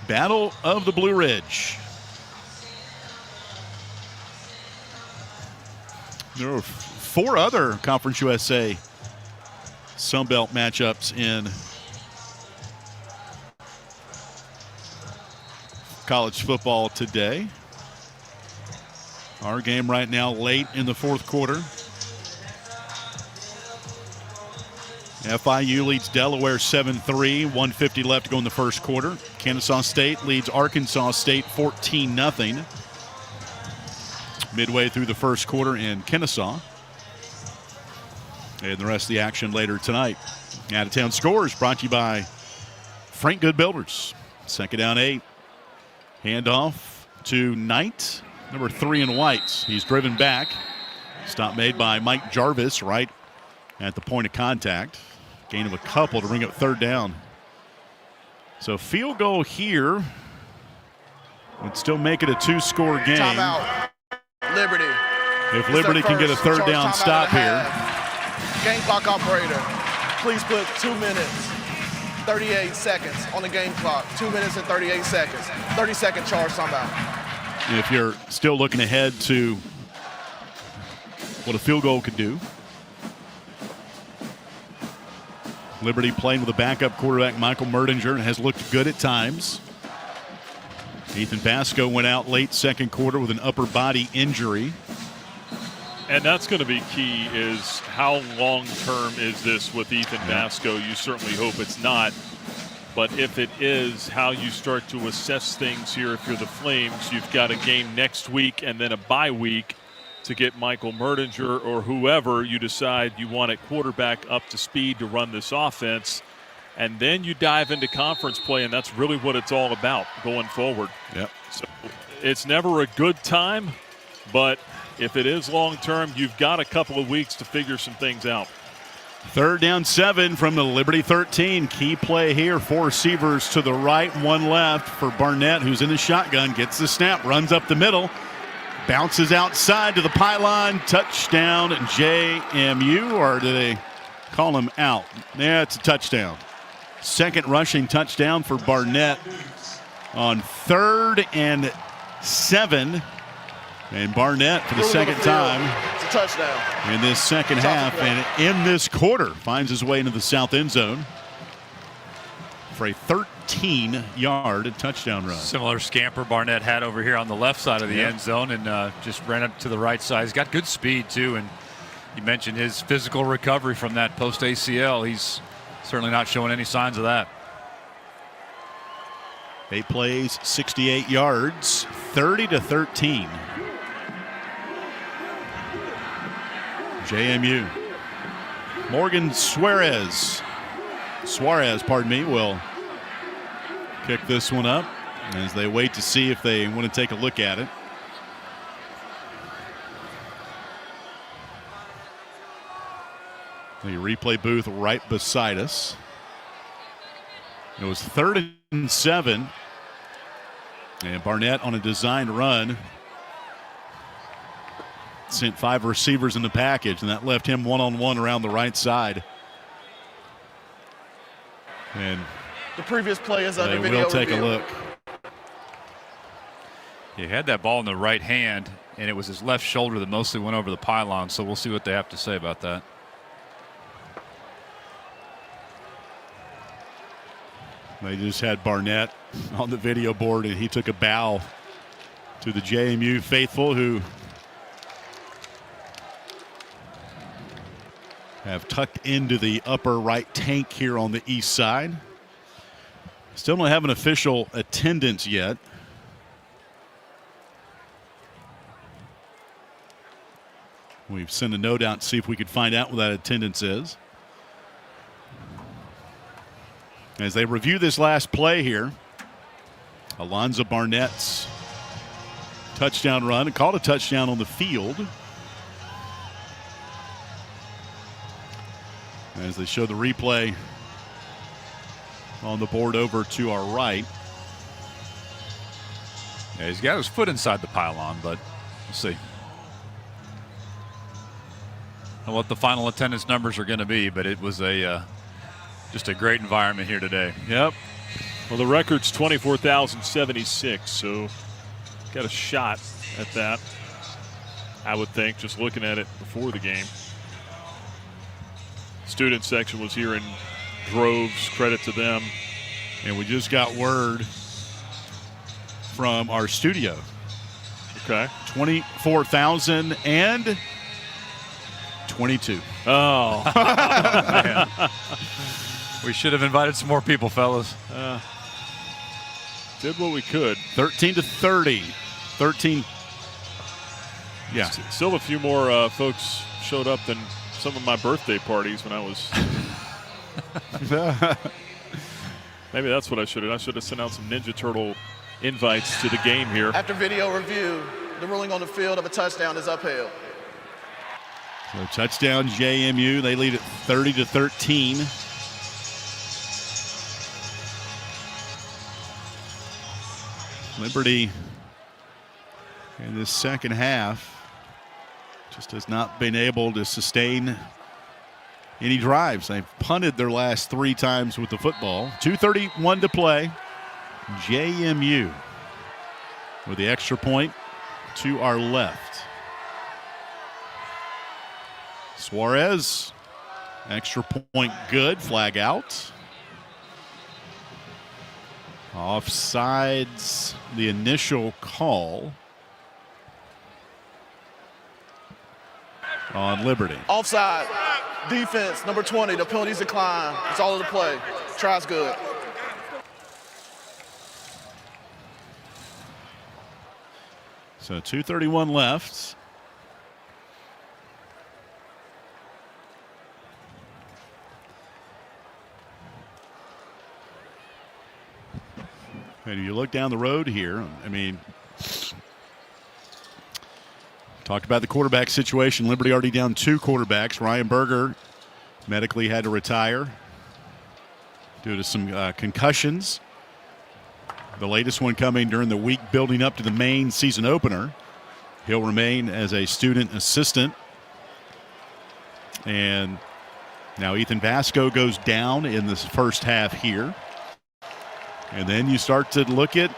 S22: Battle of the Blue Ridge. There are 4 other Conference USA Sunbelt matchups in college football today. Our game right now late in the 4th quarter. FIU leads Delaware 7-3, 1:50 left to go in the first quarter. Kennesaw State leads Arkansas State 14-0. Midway through the first quarter in Kennesaw. And the rest of the action later tonight. Out of town scores brought to you by Frank Good Builders. Second down 8. Handoff to Knight, number 3 in whites. He's driven back. Stop made by Mike Jarvis right at the point of contact. Gain of a couple to bring up 3rd down. So field goal here would still make it a 2-score game.
S2: Timeout. Liberty.
S22: If Liberty can get a 3rd down stop here.
S2: Game clock operator, please put 2 minutes, 38 seconds on the game clock. 2 minutes and 38 seconds. 30-second charge timeout.
S22: If you're still looking ahead to what a field goal could do. Liberty playing with a backup quarterback, Michael Merdinger, and has looked good at times. Ethan Basco went out late second quarter with an upper body injury.
S9: And that's going to be key, is how long-term is this with Ethan Basco? You certainly hope it's not. But if it is, how you start to assess things here if you're the Flames. You've got a game next week and then a bye week to get Michael Merdinger or whoever you decide you want at quarterback up to speed to run this offense. And then you dive into conference play, and that's really what it's all about going forward.
S22: Yep.
S9: So it's never a good time, but if it is long-term, you've got a couple of weeks to figure some things out.
S22: 3rd down 7 from the Liberty 13. Key play here. 4 receivers to the right, 1 left for Barnett, who's in the shotgun. Gets the snap, runs up the middle, bounces outside to the pylon. Touchdown JMU, or do they call him out? Yeah, it's a touchdown. Second rushing touchdown for Barnett on 3rd and 7. And Barnett for the second time
S2: It's a touchdown
S22: in this second half and in this quarter finds his way into the south end zone for a 13-yard touchdown run.
S4: Similar scamper Barnett had over here on the left side of the end zone, and just ran up to the right side. He's got good speed too, and you mentioned his physical recovery from that post ACL. He's certainly not showing any signs of that.
S22: 8 plays, 68 yards, 30-13. JMU. Morgan Suarez, pardon me, will kick this one up as they wait to see if they want to take a look at it. The replay booth right beside us. It was 3rd and 7. And Barnett on a designed run sent 5 receivers in the package, and that left him one-on-one around the right side. And
S2: the previous play is under
S22: they
S2: video
S22: will take
S2: review.
S22: a look.
S4: He had that ball in the right hand, and it was his left shoulder that mostly went over the pylon, so we'll see what they have to say about that.
S22: They just had Barnett on the video board, and he took a bow to the JMU faithful who have tucked into the upper right tank here on the east side. Still don't have an official attendance yet. We've sent a note out to see if we could find out what that attendance is. As they review this last play here, Alonzo Barnett's touchdown run, and called a touchdown on the field. As they show the replay on the board over to our right.
S4: Yeah, he's got his foot inside the pylon, but we'll see. And what the final attendance numbers are going to be, but it was just a great environment here today.
S9: Yep. Well, the record's 24,076, so got a shot at that, I would think, just looking at it before the game. Student section was here in droves, credit to them.
S22: And we just got word from our studio.
S9: Okay.
S22: 24,022.
S9: Oh.
S4: Man. We should have invited some more people, fellas.
S9: Did what we could.
S22: 13-30. 13. Yeah.
S9: Still a few more folks showed up than some of my birthday parties when I was. Maybe that's what I should have. I should have sent out some Ninja Turtle invites to the game here.
S2: After video review, the ruling on the field of a touchdown is upheld.
S22: So touchdown JMU. They lead at 30-13. Liberty in this second half just has not been able to sustain any drives. They've punted their last 3 times with the football. 2:31 to play. JMU with the extra point to our left. Suarez, extra point good, flag out. Offsides, the initial call on Liberty.
S2: Offside, defense, number 20, the penalties decline. It's all of the play. Tries good.
S22: So 2:31 left. And you look down the road here, I mean, talked about the quarterback situation. Liberty already down 2 quarterbacks. Ryan Berger medically had to retire due to some concussions. The latest one coming during the week building up to the main season opener. He'll remain as a student assistant. And now Ethan Vasco goes down in this first half here. And then you start to look at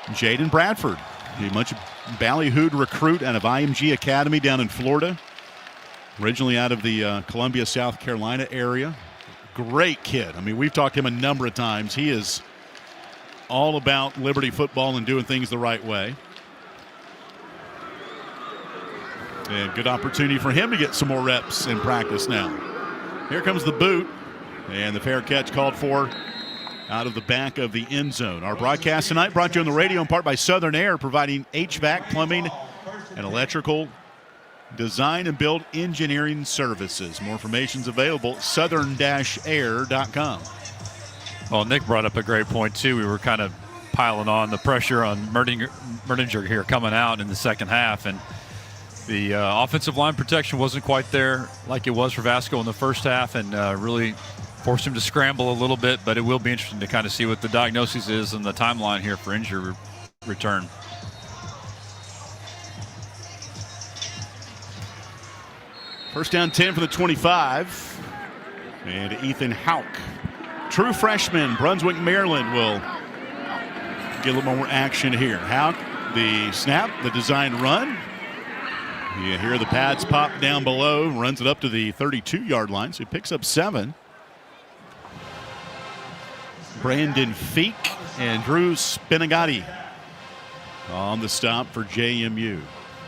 S22: Jaden Bradford, a much ballyhooed recruit out of IMG Academy down in Florida, originally out of the Columbia, South Carolina area. Great kid. I mean, we've talked to him a number of times. He is all about Liberty football and doing things the right way. And good opportunity for him to get some more reps in practice now. Here comes the boot, and the fair catch called for out of the back of the end zone. Our broadcast tonight brought to you on the radio in part by Southern Air, providing HVAC, plumbing, and electrical design and build engineering services. More information is available at southern-air.com.
S4: Well, Nick brought up a great point, too. We were kind of piling on the pressure on Merdinger here coming out in the second half, and the offensive line protection wasn't quite there like it was for Vasco in the first half, and really forced him to scramble a little bit, but it will be interesting to kind of see what the diagnosis is and the timeline here for injury return.
S22: First down 10 for the 25. And Ethan Houck, true freshman, Brunswick, Maryland, will get a little more action here. Houck, the snap, the designed run. You hear the pads pop down below, runs it up to the 32-yard line, so he picks up 7. Brandon Feek and Drew Spinagati on the stop for JMU.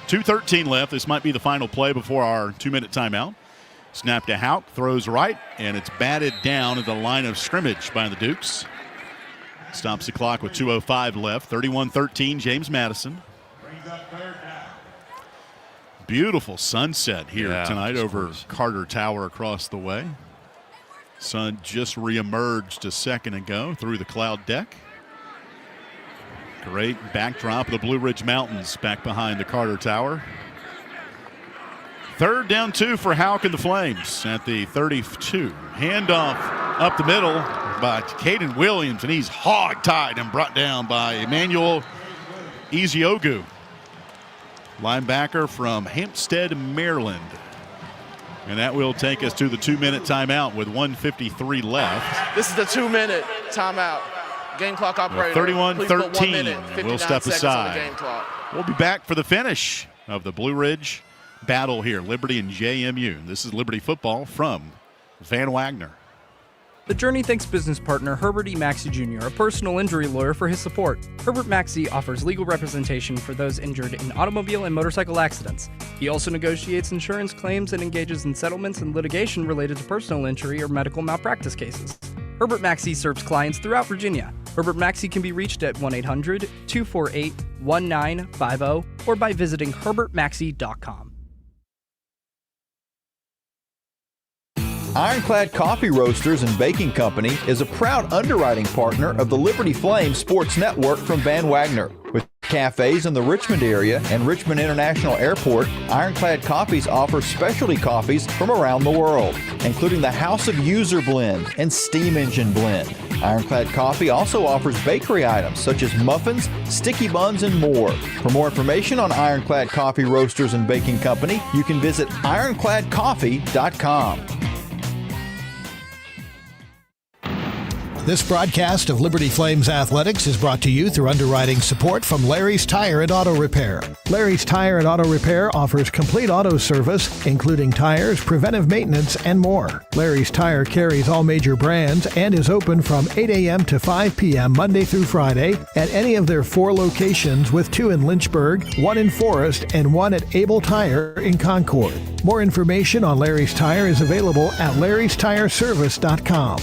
S22: 2:13 left. This might be the final play before our 2-minute timeout. Snap to Houck, throws right, and it's batted down at the line of scrimmage by the Dukes. Stops the clock with 2:05 left. 31-13, James Madison. Beautiful sunset here tonight over Carter Tower across the way. Sun just reemerged a second ago through the cloud deck. Great backdrop of the Blue Ridge Mountains back behind the Carter Tower. 3rd down 2 for Houck and the Flames at the 32. Handoff up the middle by Caden Williams, and he's hog-tied and brought down by Emmanuel Eziogu, linebacker from Hampstead, Maryland. And that will take us to the 2-minute timeout with 1:53 left.
S2: This is the 2-minute timeout. Game clock operator.
S22: 31-13. We'll step aside.
S2: Game clock.
S22: We'll be back for the finish of the Blue Ridge battle here, Liberty and JMU. This is Liberty football from Van Wagner.
S6: The Journey thanks business partner Herbert E. Maxey Jr., a personal injury lawyer, for his support. Herbert Maxey offers legal representation for those injured in automobile and motorcycle accidents. He also negotiates insurance claims and engages in settlements and litigation related to personal injury or medical malpractice cases. Herbert Maxey serves clients throughout Virginia. Herbert Maxey can be reached at 1-800-248-1950 or by visiting herbertmaxey.com.
S12: Ironclad Coffee Roasters and Baking Company is a proud underwriting partner of the Liberty Flame Sports Network from Van Wagner. With cafes in the Richmond area and Richmond International Airport, Ironclad Coffees offers specialty coffees from around the world, including the House of User Blend and Steam Engine Blend. Ironclad Coffee also offers bakery items such as muffins, sticky buns, and more. For more information on Ironclad Coffee Roasters and Baking Company, you can visit ironcladcoffee.com.
S15: This broadcast of Liberty Flames Athletics is brought to you through underwriting support from Larry's Tire and Auto Repair. Larry's Tire and Auto Repair offers complete auto service, including tires, preventive maintenance, and more. Larry's Tire carries all major brands and is open from 8 a.m. to 5 p.m. Monday through Friday at any of their 4 locations, with 2 in Lynchburg, 1 in Forest, and 1 at Able Tire in Concord. More information on Larry's Tire is available at larrystireservice.com.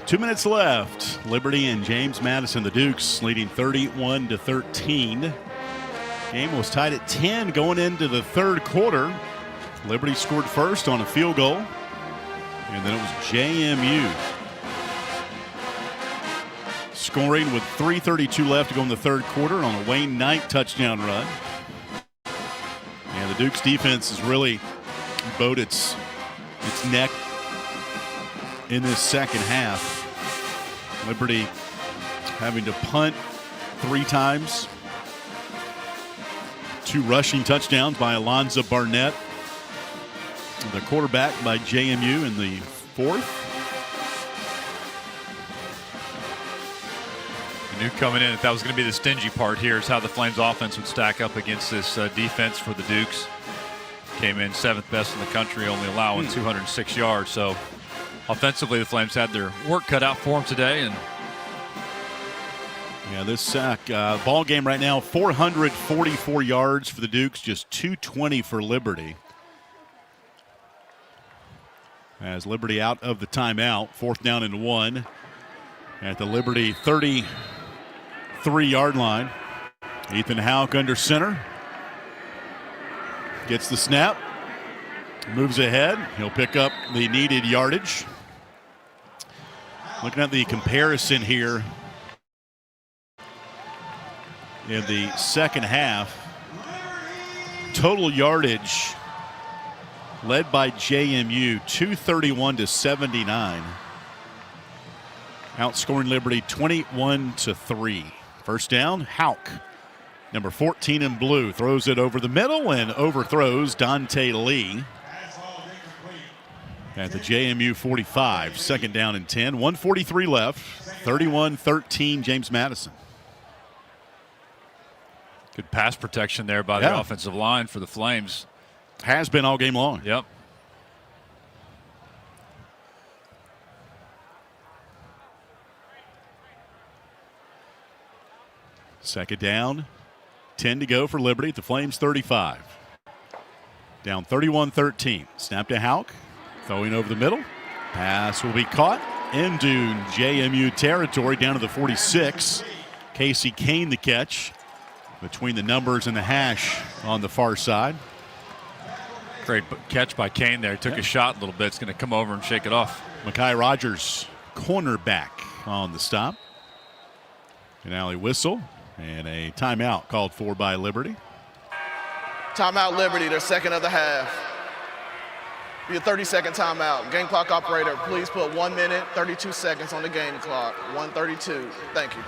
S22: Two minutes left. Liberty and James Madison, the Dukes, leading 31-13. Game was tied at 10 going into the third quarter. Liberty scored first on a field goal, and then it was JMU scoring with 3:32 left to go in the third quarter on a Wayne Knight touchdown run. And the Dukes defense has really bowed its neck in this second half. Liberty having to punt 3 times. 2 rushing touchdowns by Alonzo Barnett, the quarterback, by JMU in the fourth.
S4: I knew coming in that was going to be the stingy part here, is how the Flames offense would stack up against this defense for the Dukes. Came in 7th best in the country, only allowing 206 yards. So offensively, the Flames had their work cut out for them today. And
S22: yeah, this ball game right now, 444 yards for the Dukes, just 220 for Liberty. As Liberty out of the timeout, 4th down and 1 at the Liberty 33-yard line. Ethan Houck under center. Gets the snap. Moves ahead. He'll pick up the needed yardage. Looking at the comparison here in the second half. Total yardage led by JMU, 231-79. Outscoring Liberty 21-3. First down, Houck, number 14 in blue, throws it over the middle and overthrows Dante Lee. at the JMU 45. Second down and 10. 1:43 left. 31-13 James Madison.
S4: Good pass protection there by the offensive line for the Flames.
S22: Has been all game long.
S4: Yep.
S22: Second down. 10 to go for Liberty at the Flames 35. Down 31-13. Snap to Houck. Throwing over the middle. Pass will be caught into JMU territory down to the 46. Casey Kane the catch between the numbers and the hash on the far side.
S4: Great catch by Kane there. Took a shot a little bit. It's going to come over and shake it off.
S22: Mekhi Rogers, cornerback on the stop. An alley whistle and a timeout called for by Liberty.
S2: Timeout Liberty, their second of the half. Be a 30-second timeout. Game clock operator, please put 1 minute, 32 seconds on the game clock. 1:32. Thank you.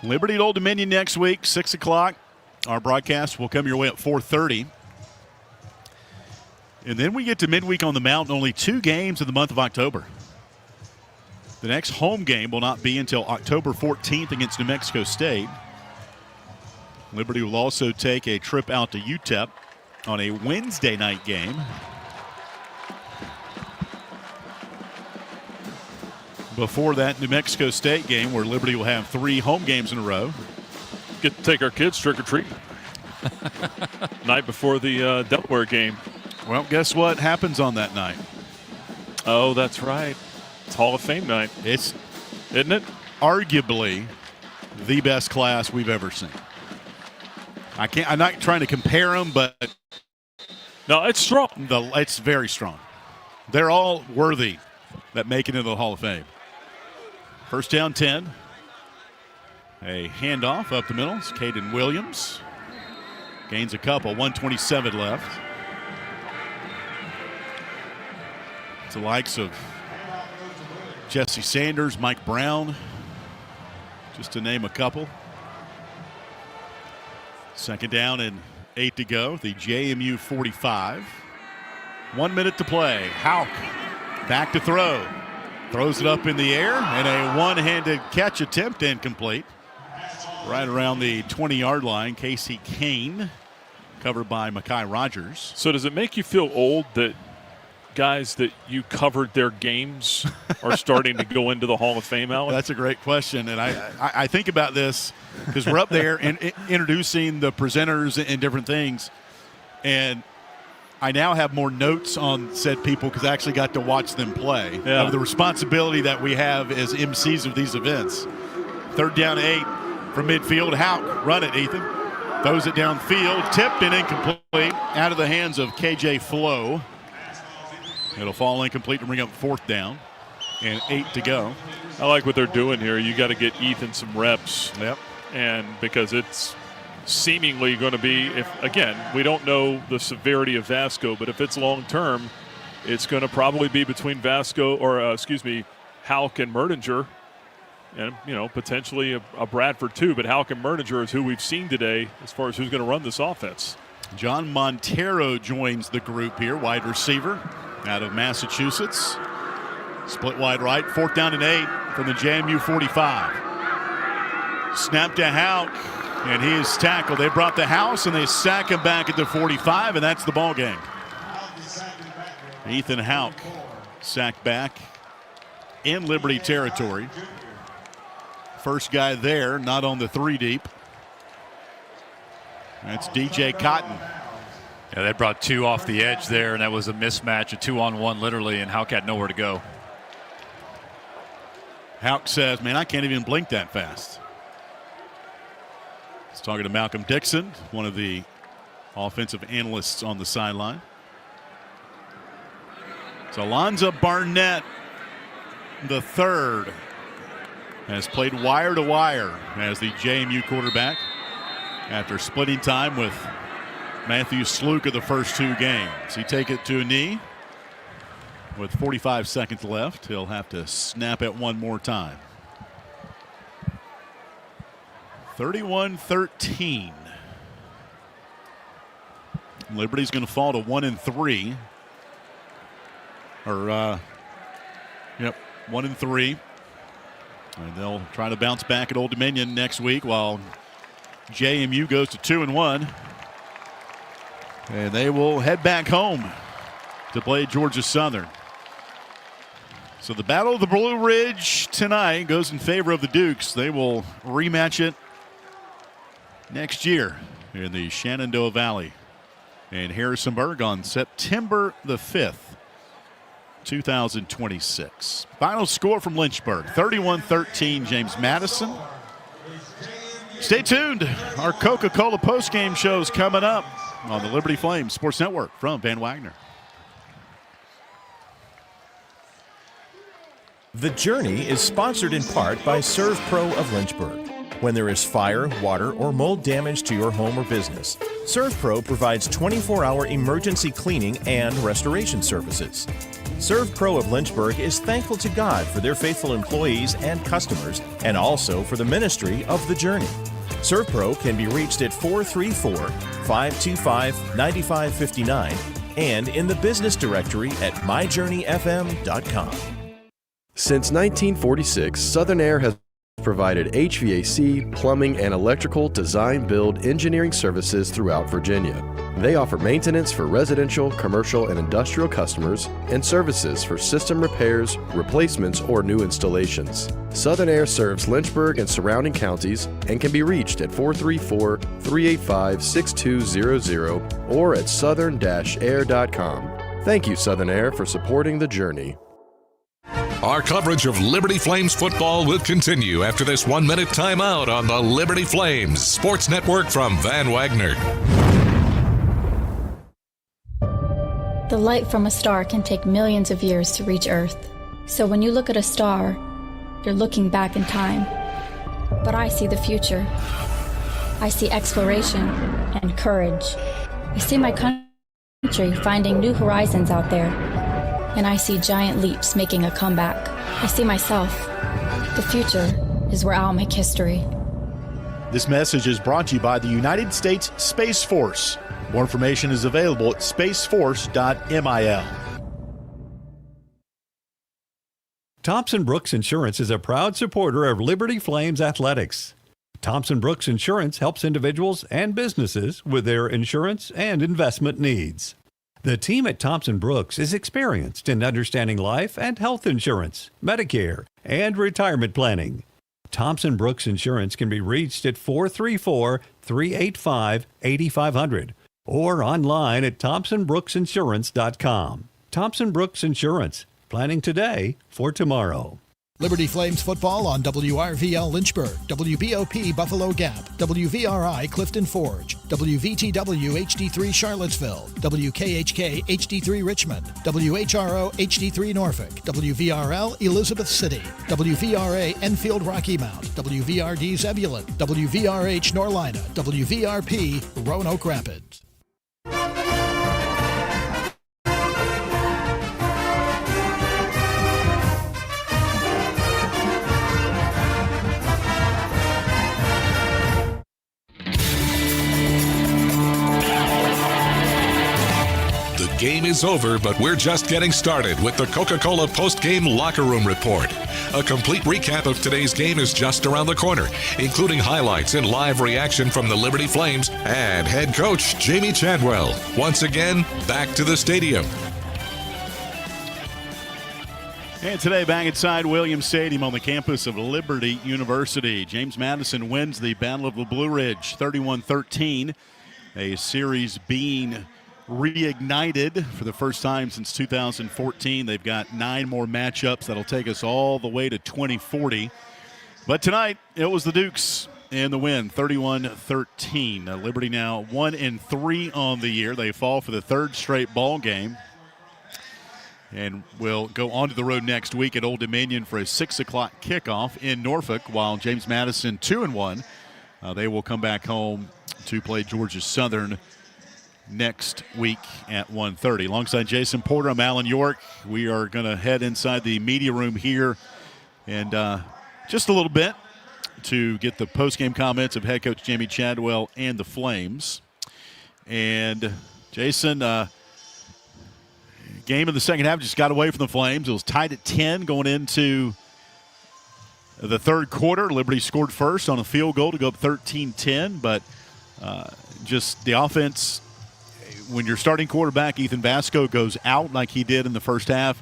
S22: Liberty at Old Dominion next week, 6 o'clock. Our broadcast will come your way at 4:30. And then we get to midweek on the mountain, only 2 games in the month of October. The next home game will not be until October 14th against New Mexico State. Liberty will also take a trip out to UTEP on a Wednesday night game. Before that New Mexico State game, where Liberty will have 3 home games in a row.
S9: Get to take our kids trick-or-treat. Night before the Delaware game.
S22: Well, guess what happens on that night?
S9: Oh, that's right. It's Hall of Fame night.
S22: It's,
S9: isn't it?
S22: Arguably the best class we've ever seen. I'm not trying to compare them, but
S9: no, it's strong.
S22: It's very strong. They're all worthy that make it into the Hall of Fame. First down 10. A handoff up the middle. It's Caden Williams. Gains a couple. 1:27 left. It's the likes of Jesse Sanders, Mike Brown, just to name a couple. Second down and 8 to go. The JMU 45. 1 minute to play. Houck back to throw. Throws it up in the air, and a one-handed catch attempt incomplete. Right around the 20-yard line. Casey Kane, covered by Mekhi Rogers.
S9: So does it make you feel old that guys that you covered their games are starting to go into the Hall of Fame, Alan?
S22: That's a great question, and I think about this because we're up there and introducing the presenters and different things, and I now have more notes on said people because I actually got to watch them play.
S9: Yeah.
S22: Of the responsibility that we have as MCs of these events. Third down 8 from midfield. Houck, run it, Ethan. Throws it downfield, tipped and incomplete, out of the hands of KJ Flo. It'll fall incomplete to bring up 4th down and 8 to go.
S9: I like what they're doing here. You got to get Ethan some reps.
S22: Yep.
S9: And because it's seemingly going to be, if again, we don't know the severity of Vasco, but if it's long term, it's going to probably be between Vasco or Houck and Merdinger, and potentially a Bradford too. But Houck and Merdinger is who we've seen today as far as who's going to run this offense.
S22: John Montero joins the group here, wide receiver out of Massachusetts. Split wide right, 4th down and 8 from the JMU 45. Snap to Houck, and he is tackled. They brought the house, and they sack him back at the 45, and that's the ball game. Ethan Houck sacked back in Liberty territory. First guy there, not on the 3 deep. That's DJ Cotton.
S4: Yeah, they brought 2 off the edge there, and that was a mismatch, a 2-on-1 literally, and Houck had nowhere to go.
S22: Houck says, man, I can't even blink that fast. He's talking to Malcolm Dixon, one of the offensive analysts on the sideline. So Alonzo Barnett, the third, has played wire to wire as the JMU quarterback after splitting time with Matthew Sluka the first 2 games. He take it to a knee with 45 seconds left. He'll have to snap it one more time. 31-13. Liberty's going to fall to 1-3. 1-3. And they'll try to bounce back at Old Dominion next week while JMU goes to 2-1. And they will head back home to play Georgia Southern. So the Battle of the Blue Ridge tonight goes in favor of the Dukes. They will rematch it next year in the Shenandoah Valley in Harrisonburg on September the 5th, 2026. Final score from Lynchburg, 31-13, James Madison. Stay tuned. Our Coca-Cola postgame show is coming up on the Liberty Flames Sports Network from Van Wagner.
S13: The Journey is sponsored in part by Serve Pro of Lynchburg. When there is fire, water, or mold damage to your home or business, Serve Pro provides 24-hour emergency cleaning and restoration services. Serve Pro of Lynchburg is thankful to God for their faithful employees and customers, and also for the ministry of The Journey. Serve Pro can be reached at 434-525-9559 and in the business directory at myjourneyfm.com.
S17: Since 1946, Southern Air has provided HVAC, plumbing, and electrical design, build, engineering services throughout Virginia. They offer maintenance for residential, commercial, and industrial customers and services for system repairs, replacements, or new installations. Southern Air serves Lynchburg and surrounding counties and can be reached at 434-385-6200 or at southern-air.com. Thank you, Southern Air, for supporting The Journey.
S5: Our coverage of Liberty Flames football will continue after this 1-minute timeout on the Liberty Flames Sports Network from Van Wagner.
S18: The light from a star can take millions of years to reach Earth. So when you look at a star, you're looking back in time. But I see the future. I see exploration and courage. I see my country finding new horizons out there. And I see giant leaps making a comeback. I see myself. The future is where I'll make history.
S8: This message is brought to you by the United States Space Force. More information is available at spaceforce.mil.
S1: Thompson Brooks Insurance is a proud supporter of Liberty Flames athletics. Thompson Brooks Insurance helps individuals and businesses with their insurance and investment needs. The team at Thompson Brooks is experienced in understanding life and health insurance, Medicare, and retirement planning. Thompson Brooks Insurance can be reached at 434-385-8500 or online at thompsonbrooksinsurance.com. Thompson Brooks Insurance, planning today for tomorrow.
S15: Liberty Flames football on WRVL Lynchburg, WBOP Buffalo Gap, WVRI Clifton Forge, WVTW HD3 Charlottesville, WKHK HD3 Richmond, WHRO HD3 Norfolk, WVRL Elizabeth City, WVRA Enfield Rocky Mount, WVRD Zebulon, WVRH Norlina, WVRP Roanoke Rapids.
S5: The game is over, but we're just getting started with the Coca-Cola post-game locker room report. A complete recap of today's game is just around the corner, including highlights and live reaction from the Liberty Flames and head coach Jamie Chadwell. Once again, back to the stadium.
S22: And today, back inside Williams Stadium on the campus of Liberty University, James Madison wins the Battle of the Blue Ridge 31-13, a series being reignited for the first time since 2014. They've got 9 more matchups that'll take us all the way to 2040. But tonight, it was the Dukes in the win, 31-13. Liberty now 1-3 on the year. They fall for the 3rd straight ball game. And will go on to the road next week at Old Dominion for a 6 o'clock kickoff in Norfolk, while James Madison 2-1. They will come back home to play Georgia Southern next week at 1:30. Alongside Jason Porter, I'm Alan York. We are going to head inside the media room here and just a little bit to get the post-game comments of head coach Jamie Chadwell and the Flames. And Jason, game in the second half just got away from the Flames. It was tied at 10 going into the third quarter. Liberty scored first on a field goal to go up 13-10, but just the offense, when your starting quarterback, Ethan Vasco, goes out like he did in the first half,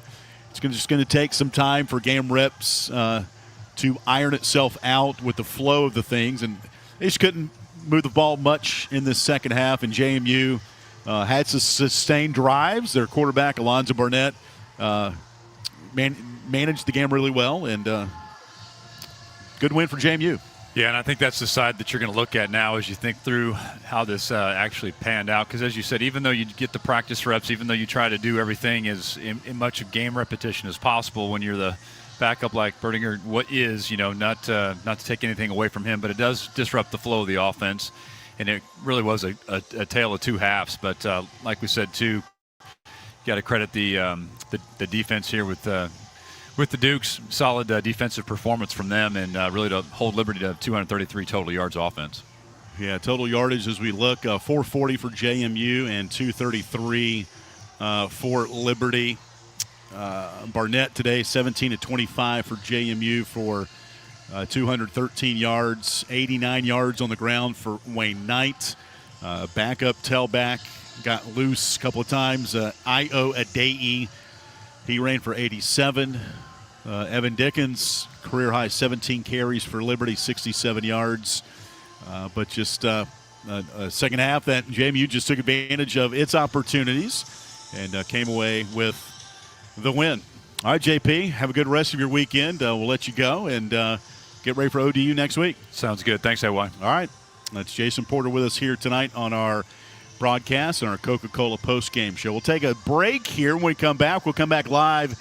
S22: it's just going to take some time for game reps to iron itself out with the flow of the things. And they just couldn't move the ball much in this second half, and JMU had some sustained drives. Their quarterback, Alonzo Barnett, managed the game really well, and good win for JMU.
S4: Yeah, and I think that's the side that you're going to look at now as you think through how this actually panned out. Because as you said, even though you get the practice reps, even though you try to do everything as in much of game repetition as possible when you're the backup like Bertinger, not to take anything away from him, but it does disrupt the flow of the offense. And it really was a tale of two halves. But like we said, too, you got to credit the defense here with the Dukes. Solid defensive performance from them, and really to hold Liberty to 233 total yards offense.
S22: Yeah, total yardage as we look, 440 for JMU and 233 for Liberty. Barnett today, 17 of 25 for JMU for 213 yards, 89 yards on the ground for Wayne Knight. Backup tailback got loose a couple of times. Io Adei, he ran for 87. Evan Dickens, career high 17 carries for Liberty, 67 yards. But just a second half that JMU just took advantage of its opportunities and came away with the win. All right, JP, have a good rest of your weekend. We'll let you go and get ready for ODU next week.
S4: Sounds good. Thanks, AY.
S22: All right. That's Jason Porter with us here tonight on our broadcast and our Coca-Cola post-game show. We'll take a break here. When we come back, we'll come back live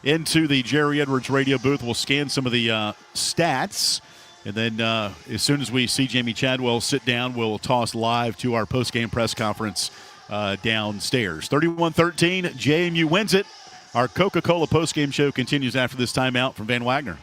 S22: into the Jerry Edwards radio booth. We'll scan some of the stats. And then as soon as we see Jamie Chadwell sit down, we'll toss live to our post-game press conference downstairs. 31-13, JMU wins it. Our Coca-Cola post-game show continues after this timeout from Van Wagner.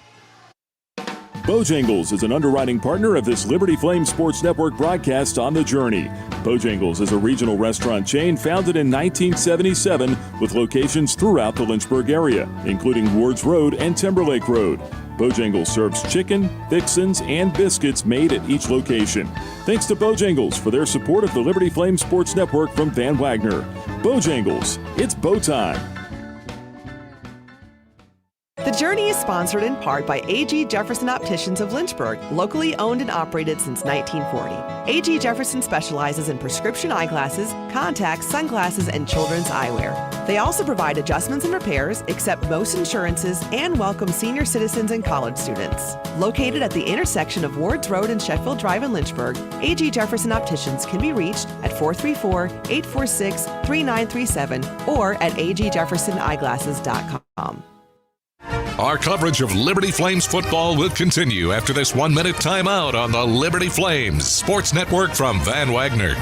S10: Bojangles is an underwriting partner of this Liberty Flame Sports Network broadcast on The Journey. Bojangles is a regional restaurant chain founded in 1977 with locations throughout the Lynchburg area, including Wards Road and Timberlake Road. Bojangles serves chicken, fixins, and biscuits made at each location. Thanks to Bojangles for their support of the Liberty Flame Sports Network from Van Wagner. Bojangles, it's bow time.
S14: The Journey is sponsored in part by A.G. Jefferson Opticians of Lynchburg, locally owned and operated since 1940. A.G. Jefferson specializes in prescription eyeglasses, contacts, sunglasses, and children's eyewear. They also provide adjustments and repairs, accept most insurances, and welcome senior citizens and college students. Located at the intersection of Wards Road and Sheffield Drive in Lynchburg, A.G. Jefferson Opticians can be reached at 434-846-3937 or at agjeffersoneyeglasses.com.
S5: Our coverage of Liberty Flames football will continue after this 1-minute timeout on the Liberty Flames Sports Network from Van Wagner.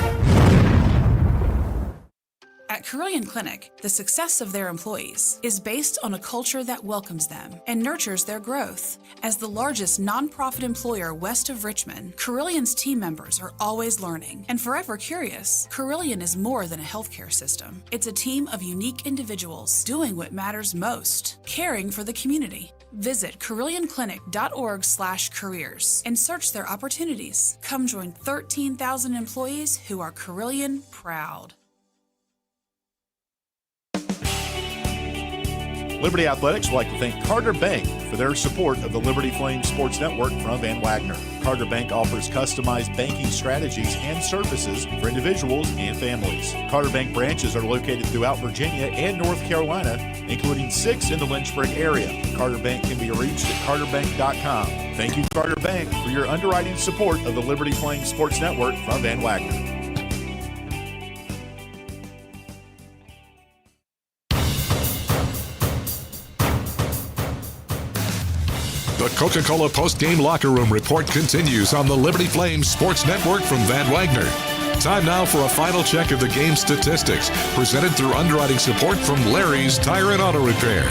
S3: At Carillion Clinic, the success of their employees is based on a culture that welcomes them and nurtures their growth. As the largest nonprofit employer west of Richmond, Carillion's team members are always learning and forever curious. Carillion is more than a healthcare system. It's a team of unique individuals doing what matters most, caring for the community. Visit carillionclinic.org/careers and search their opportunities. Come join 13,000 employees who are Carillion proud.
S8: Liberty Athletics would like to thank Carter Bank for their support of the Liberty Flame Sports Network from Van Wagner. Carter Bank offers customized banking strategies and services for individuals and families. Carter Bank branches are located throughout Virginia and North Carolina, including 6 in the Lynchburg area. Carter Bank can be reached at carterbank.com. Thank you, Carter Bank, for your underwriting support of the Liberty Flame Sports Network from Van Wagner.
S5: The Coca-Cola post-game locker room report continues on the Liberty Flames Sports Network from Van Wagner. Time now for a final check of the game statistics, presented through underwriting support from Larry's Tire and Auto Repair.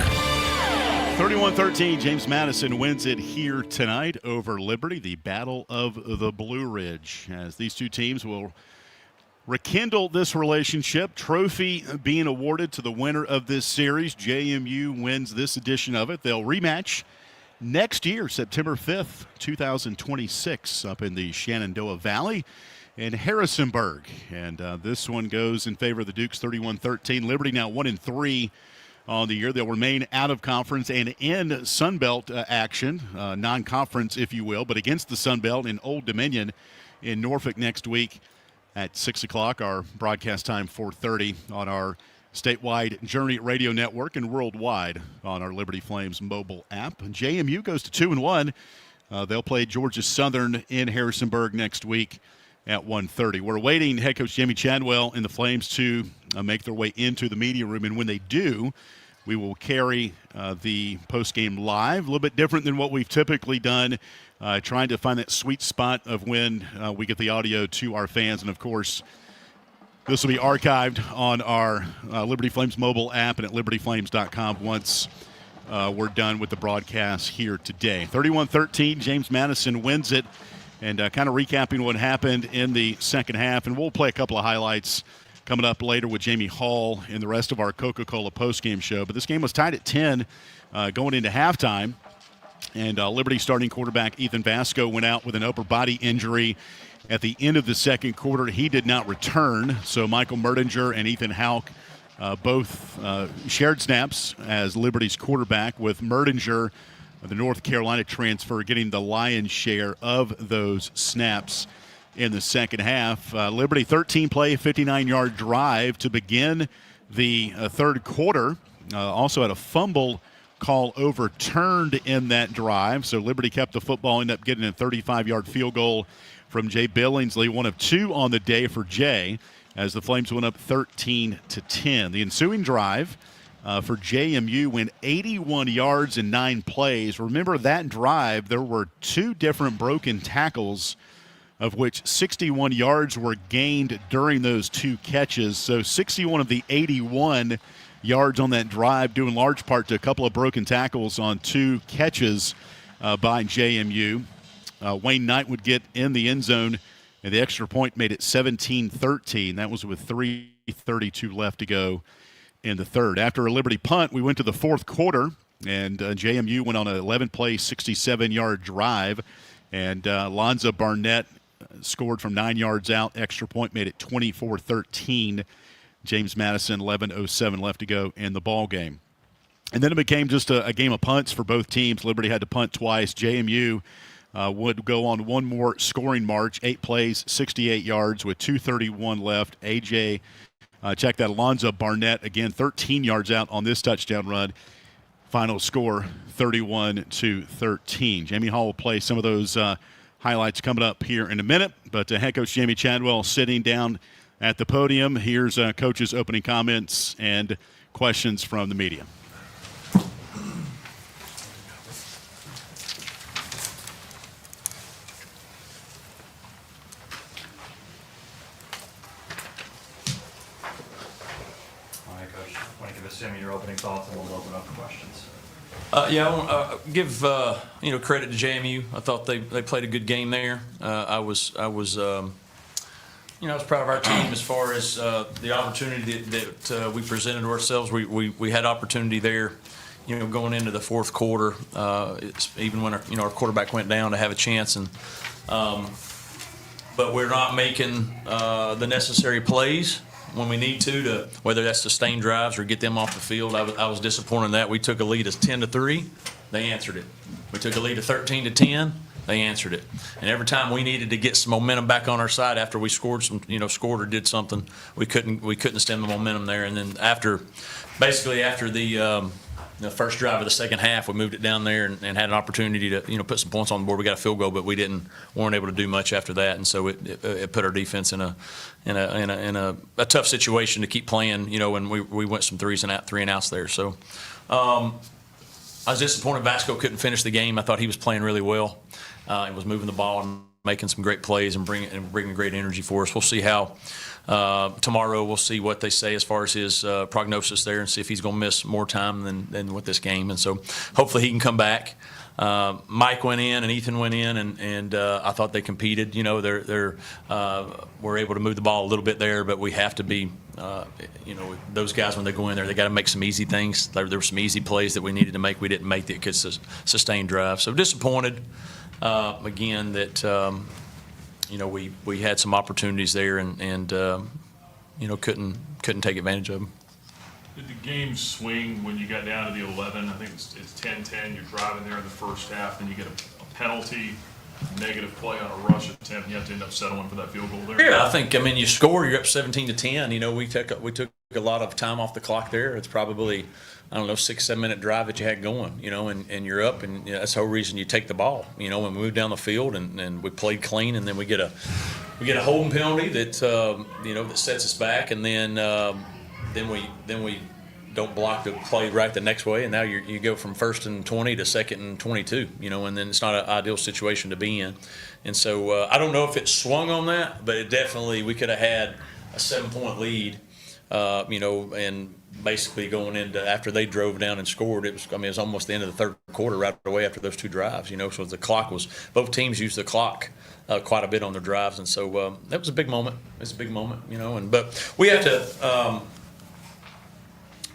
S22: 31-13, James Madison wins it here tonight over Liberty, the Battle of the Blue Ridge, as these two teams will rekindle this relationship. Trophy being awarded to the winner of this series. JMU wins this edition of it. They'll rematch next year, September 5th, 2026, up in the Shenandoah Valley in Harrisonburg. And this one goes in favor of the Dukes, 31-13. Liberty now 1-3 on the year. They'll remain out of conference and in Sun Belt action, non-conference, if you will, but against the Sun Belt in Old Dominion in Norfolk next week at 6 o'clock. Our broadcast time 4:30 on our statewide Journey Radio Network and worldwide on our Liberty Flames mobile app. And JMU goes to 2-1. They'll play Georgia Southern in Harrisonburg next week at 1:30. We're awaiting head coach Jamie Chadwell and the Flames to make their way into the media room, and when they do, we will carry the postgame live. A little bit different than what we've typically done, trying to find that sweet spot of when we get the audio to our fans. And, of course, this will be archived on our Liberty Flames mobile app and at libertyflames.com once we're done with the broadcast here today. 31-13, James Madison wins it. And kind of recapping what happened in the second half. And we'll play a couple of highlights coming up later with Jamie Hall and the rest of our Coca-Cola postgame show. But this game was tied at 10 going into halftime. And Liberty starting quarterback Ethan Vasco went out with an upper body injury at the end of the second quarter. He did not return. So Michael Merdinger and Ethan Houck both shared snaps as Liberty's quarterback, with Merdinger, the North Carolina transfer, getting the lion's share of those snaps in the second half. Liberty 13-play, 59-yard drive to begin the third quarter. Also had a fumble call overturned in that drive, so Liberty kept the football, ended up getting a 35-yard field goal from Jay Billingsley, one of two on the day for Jay, as the Flames went up 13-10. The ensuing drive for JMU went 81 yards in 9 plays. Remember that drive, there were 2 different broken tackles, of which 61 yards were gained during those 2 catches. So 61 of the 81 yards on that drive due in large part to a couple of broken tackles on 2 catches by JMU. Wayne Knight would get in the end zone, and the extra point made it 17-13. That was with 3:32 left to go in the third. After a Liberty punt, we went to the fourth quarter, and JMU went on an 11-play, 67-yard drive, and Lonzo Barnett scored from 9 yards out. Extra point made it 24-13. James Madison, 11:07 left to go in the ball game. And then it became just a game of punts for both teams. Liberty had to punt twice. JMU would go on one more scoring march, 8 plays, 68 yards with 2:31 left. Check that, Alonzo Barnett, again, 13 yards out on this touchdown run. Final score, 31-13. Jamie Hall will play some of those highlights coming up here in a minute. But head coach Jamie Chadwell sitting down at the podium. Here's coach's opening comments and questions from the media.
S11: Your opening thoughts, and we'll open up for questions. I want to give credit to JMU. I thought they played a good game there. I was proud of our team as far as the opportunity that we presented to ourselves. We had opportunity there, going into the fourth quarter. Even when our quarterback went down, to have a chance, and but we're not making the necessary plays when we need to whether that's sustain drives or get them off the field. I was disappointed in that. We took a lead as 10-3, they answered it. We took a lead of 13-10, they answered it. And every time we needed to get some momentum back on our side after we scored or did something, we couldn't stem the momentum there. And then after the first drive of the second half, we moved it down there and had an opportunity to put some points on the board. We got a field goal, but we weren't able to do much after that, and so it put our defense in a tough situation to keep playing. When we went some three and outs there. So I was disappointed Vasco couldn't finish the game. I thought he was playing really well. He was moving the ball and making some great plays and bringing great energy for us. We'll see how. Tomorrow we'll see what they say as far as his prognosis there, and see if he's going to miss more time than with this game. And so hopefully he can come back. Mike went in and Ethan went in, and I thought they competed. You know, they're were able to move the ball a little bit there, but we have to be, you know, those guys when they go in there, they got to make some easy things. There were some easy plays that we needed to make. We didn't make that could sustain drive. So disappointed again that you know we had some opportunities there and you know couldn't take advantage of them.
S9: Did the game swing when you got down to the 11? I think it's 10-10. You're driving there in the first half, and you get a penalty, negative play on a rush attempt, and you have to end up settling for that field goal there.
S11: Yeah, I mean, you score, you're up 17-10. You know, we took a lot of time off the clock there. It's probably, I don't know, 6-7 minute drive that you had going. You know, and you're up, and you know, that's the whole reason you take the ball. You know, and we moved down the field, and we played clean, and then we get a holding penalty that you know that sets us back, and then we don't block the play right the next way, and now you go from 1st and 20 to 2nd and 22, you know, and then it's not an ideal situation to be in. And so I don't know if it swung on that, but it definitely, we could have had a 7-point lead, you know, and basically going into after they drove down and scored, it was almost the end of the third quarter right away after those two drives, you know, so the clock was, both teams used the clock quite a bit on their drives, and so that was a big moment. It's a big moment, you know, but we have to.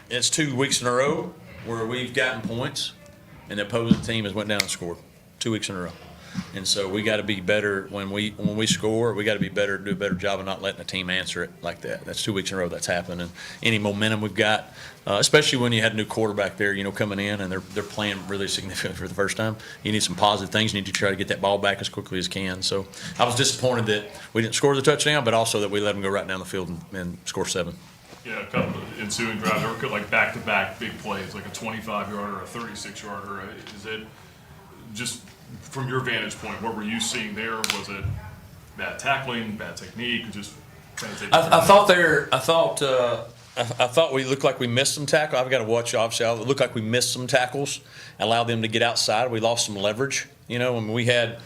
S11: It's 2 weeks in a row where we've gotten points, and the opposing team has went down and scored 2 weeks in a row. And so we got to be better when we score. We got to be better, do a better job of not letting the team answer it like that. That's 2 weeks in a row that's happened, and any momentum we've got, especially when you had a new quarterback there, you know, coming in and they're playing really significant for the first time. You need some positive things. You need to try to get that ball back as quickly as can. So I was disappointed that we didn't score the touchdown, but also that we let them go right down the field and score 7.
S9: Yeah, a couple of ensuing drives. There were like back-to-back big plays, like a 25-yarder, a 36-yarder. Is it just from your vantage point? What were you seeing there? Was it bad tackling, bad technique, just kind of take? I thought we looked like we missed some tackles. I've got to watch. Obviously, it looked like we missed some tackles, allowed them to get outside. We lost some leverage. You know, and we had.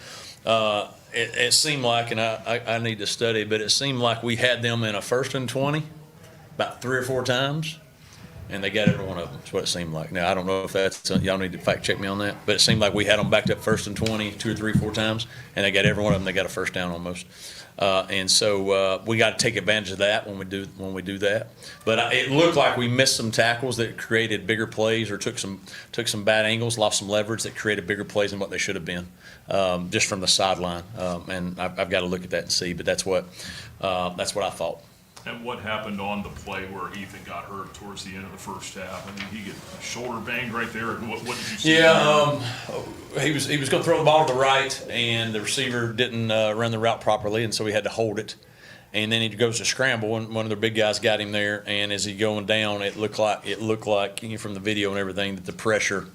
S9: It seemed like, and I need to study, but it seemed like we had them in a 1st and 20. About 3 or 4 times, and they got every one of them. That's what it seemed like. Now, I don't know if that's y'all need to fact check me on that, but it seemed like we had them backed up 1st and 20 2 or 3 4 times, and they got every one of them. They got a first down almost, and so we got to take advantage of that when we do that. But it looked like we missed some tackles that created bigger plays, or took some bad angles, lost some leverage that created bigger plays than what they should have been, just from the sideline. And I've got to look at that and see. But that's what I thought. And what happened on the play where Ethan got hurt towards the end of the first half? I mean, he get a shoulder banged right there. What did you see?
S11: Yeah, he was going to throw the ball to the right, and the receiver didn't run the route properly, and so he had to hold it. And then he goes to scramble, and one of their big guys got him there. And as he's going down, it looked like from the video and everything that the pressure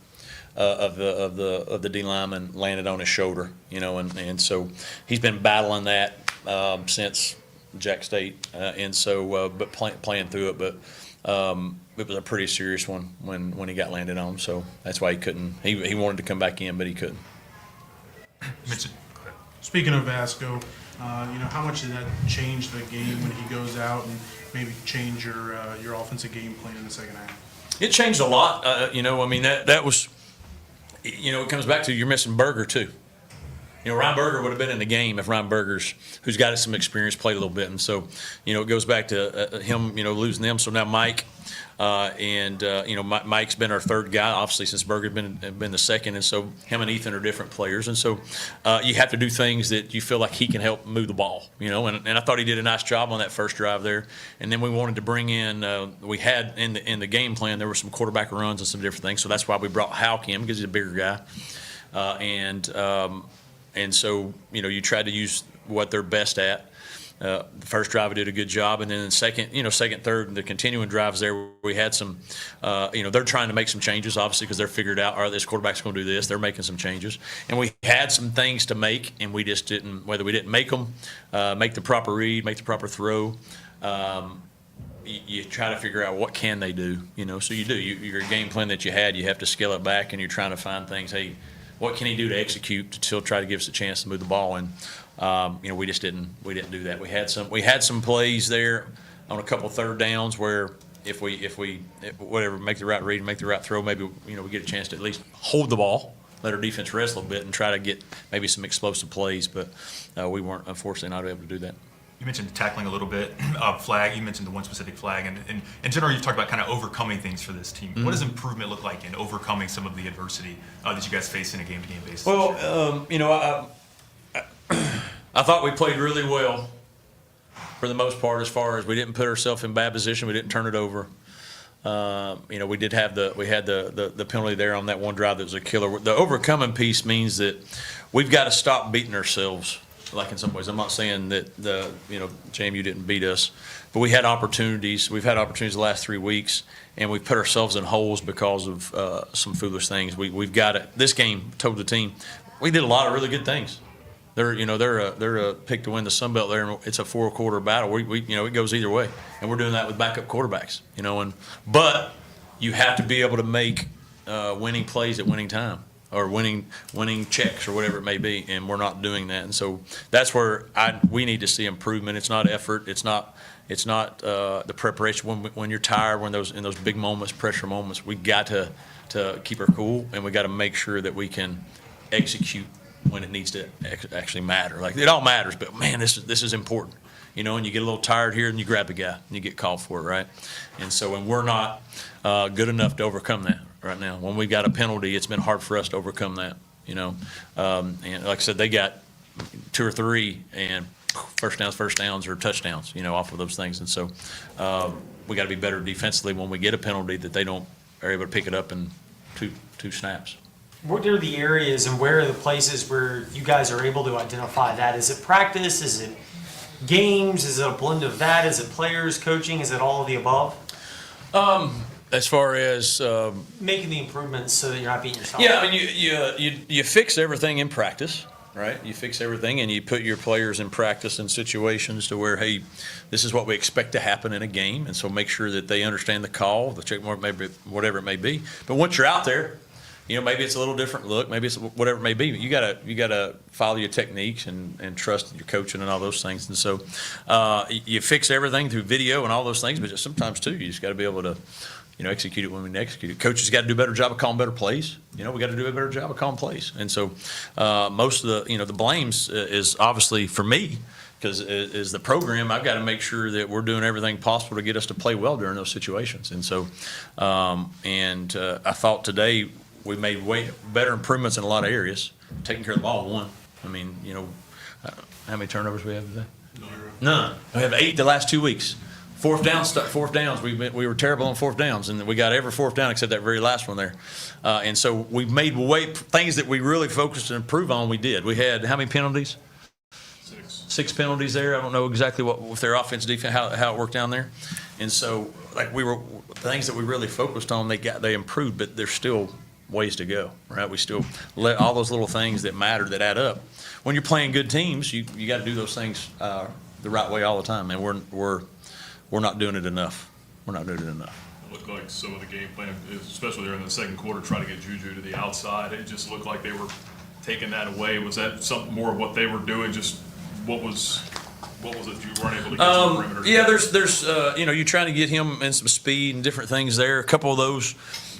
S11: of the D lineman landed on his shoulder. You know, and so he's been battling that since Jack State, and so but playing through it, but it was a pretty serious one when he got landed on. So that's why he couldn't. He wanted to come back in, but he couldn't.
S7: Speaking of Vasco, you know, how much did that change the game when he goes out and maybe change your offensive game plan in the second half?
S11: It changed a lot. You know, I mean that was, you know, it comes back to you're missing Berger too. You know, Ryan Berger would have been in the game if Ryan Berger's, who's got some experience, played a little bit. And so, you know, it goes back to him, you know, losing them. So now Mike, you know, Mike's been our third guy, obviously, since Berger's been the second. And so him and Ethan are different players. And so you have to do things that you feel like he can help move the ball, you know. And I thought he did a nice job on that first drive there. And then we wanted to bring in, we had in the game plan, there were some quarterback runs and some different things. So that's why we brought Houck in, because he's a bigger guy. And so, you know, you try to use what they're best at. The first drive we did a good job, and then the second, third, the continuing drives there, we had some, you know, they're trying to make some changes, obviously, because they're figured out, all right, this quarterback's going to do this. They're making some changes. And we had some things to make, and we just didn't, whether we didn't make them, make the proper read, make the proper throw, you try to figure out what can they do, you know. So you do. Your game plan that you had, you have to scale it back, and you're trying to find things, hey, what can he do to execute to still try to give us a chance to move the ball? And you know, we didn't do that. We had some plays there on a couple third downs where if we whatever, make the right read, make the right throw, maybe, you know, we get a chance to at least hold the ball. let our defense rest a little bit and try to get maybe some explosive plays. But we weren't, unfortunately, not able to do that.
S16: You mentioned tackling a little bit, flag. You mentioned the one specific flag, and in general, you've talked about kind of overcoming things for this team.
S11: Mm-hmm.
S16: What does improvement look like in overcoming some of the adversity that you guys face in a game-to-game basis?
S11: Well, I thought we played really well for the most part. As far as we didn't put ourselves in bad position, we didn't turn it over. We did have the penalty there on that one drive that was a killer. The overcoming piece means that we've got to stop beating ourselves. Like in some ways, I'm not saying that JMU didn't beat us, but we had opportunities. We've had opportunities the last 3 weeks, and we've put ourselves in holes because of some foolish things. We've got it. This game told the team we did a lot of really good things. They're a pick to win the Sun Belt there, and it's a 4-quarter battle. It goes either way, and we're doing that with backup quarterbacks. But you have to be able to make winning plays at winning time, or winning checks, or whatever it may be, and we're not doing that. And so that's where we need to see improvement. It's not effort. It's not the preparation. When you're tired, in those big moments, pressure moments, we got to keep our cool, and we got to make sure that we can execute when it needs to actually matter. Like, it all matters, but man, this is important. And you get a little tired here, and you grab the guy, and you get called for it, right? And so, and we're not good enough to overcome that right now. When we got a penalty, it's been hard for us to overcome that. And like I said, they got 2 or 3, and first downs or touchdowns, off of those things. And so, we got to be better defensively when we get a penalty, that they are able to pick it up in two snaps.
S19: What are the areas and where are the places where you guys are able to identify that? Is it practice? Is it games? Is it a blend of that? Is it players, coaching? Is it all of the above?
S11: As far as
S19: making the improvements so that you're not beating yourself.
S11: Yeah, I mean, you fix everything in practice, right? You fix everything, and you put your players in practice in situations to where, hey, this is what we expect to happen in a game, and so make sure that they understand the call, the check mark, maybe whatever it may be. But once you're out there, maybe it's a little different look, maybe it's whatever it may be. You gotta follow your techniques and trust your coaching and all those things. And so you fix everything through video and all those things, but just sometimes too, you just got to be able to execute it when we need to execute it. Coaches got to do a better job of calling better plays. We got to do a better job of calling plays. And so most of the the blames is obviously for me, because is the program. I've got to make sure that we're doing everything possible to get us to play well during those situations. And so I thought today we made way better improvements in a lot of areas. Taking care of the ball, one. I mean, how many turnovers we have today? None. We have 8 the last 2 weeks. Fourth downs. We were terrible on fourth downs, and we got every fourth down except that very last one there. And so we made things that we really focused and improved on. We did. We had how many penalties? 6 penalties there. I don't know exactly what with their offense, defense, how it worked down there. And so things that we really focused on. They improved, but there's still ways to go, right? We still let all those little things that matter, that add up. When you're playing good teams, you got to do those things the right way all the time, and we're not doing it enough. We're not doing it enough.
S9: It looked like some of the game plan, especially during the second quarter, try to get Juju to the outside. It just looked like they were taking that away. Was that something more of what they were doing? Just what was it you weren't able to get to the perimeter?
S11: Yeah, there's you're trying to get him in some speed and different things there. A couple of those.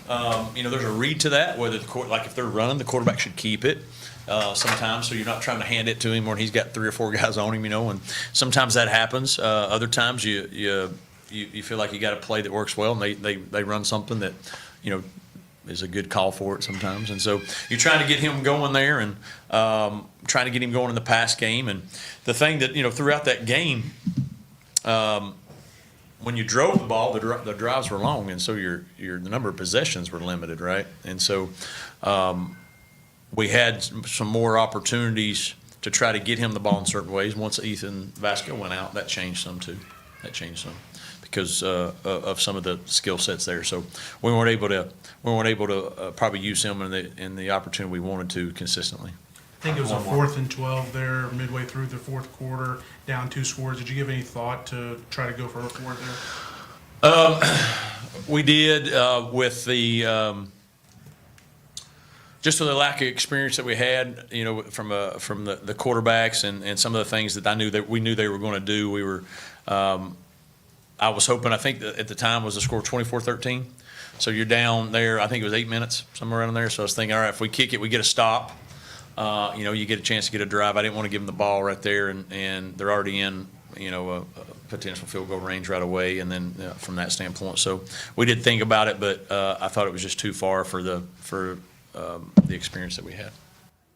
S11: There's a read to that, whether if they're running, the quarterback should keep it sometimes, so you're not trying to hand it to him when he's got 3 or 4 guys on him, and sometimes that happens. Other times you feel like you got a play that works well, and they run something that, is a good call for it sometimes. And so you're trying to get him going there and trying to get him going in the pass game. And the thing that, throughout that game, when you drove the ball, the drives were long, and so the number of possessions were limited, right? And so we had some more opportunities to try to get him the ball in certain ways. Once Ethan Vasco went out, that changed some too. That changed some because of some of the skill sets there. So we weren't able to probably use him in the opportunity we wanted to consistently.
S7: I think it was a 4th and 12 there midway through the fourth quarter, down 2 scores. Did you give any thought to try to go for a 4th there?
S11: We did with the just with the lack of experience that we had, from the quarterbacks and some of the things that we knew they were going to do. We were I was hoping, I think that at the time was the score 24-13. So you're down there, I think it was 8 minutes, somewhere around there. So I was thinking, all right, if we kick it, we get a stop. You get a chance to get a drive. I didn't want to give them the ball right there, and they're already in, a potential field goal range right away, and then from that standpoint. So we did think about it, but I thought it was just too far for the experience that we had.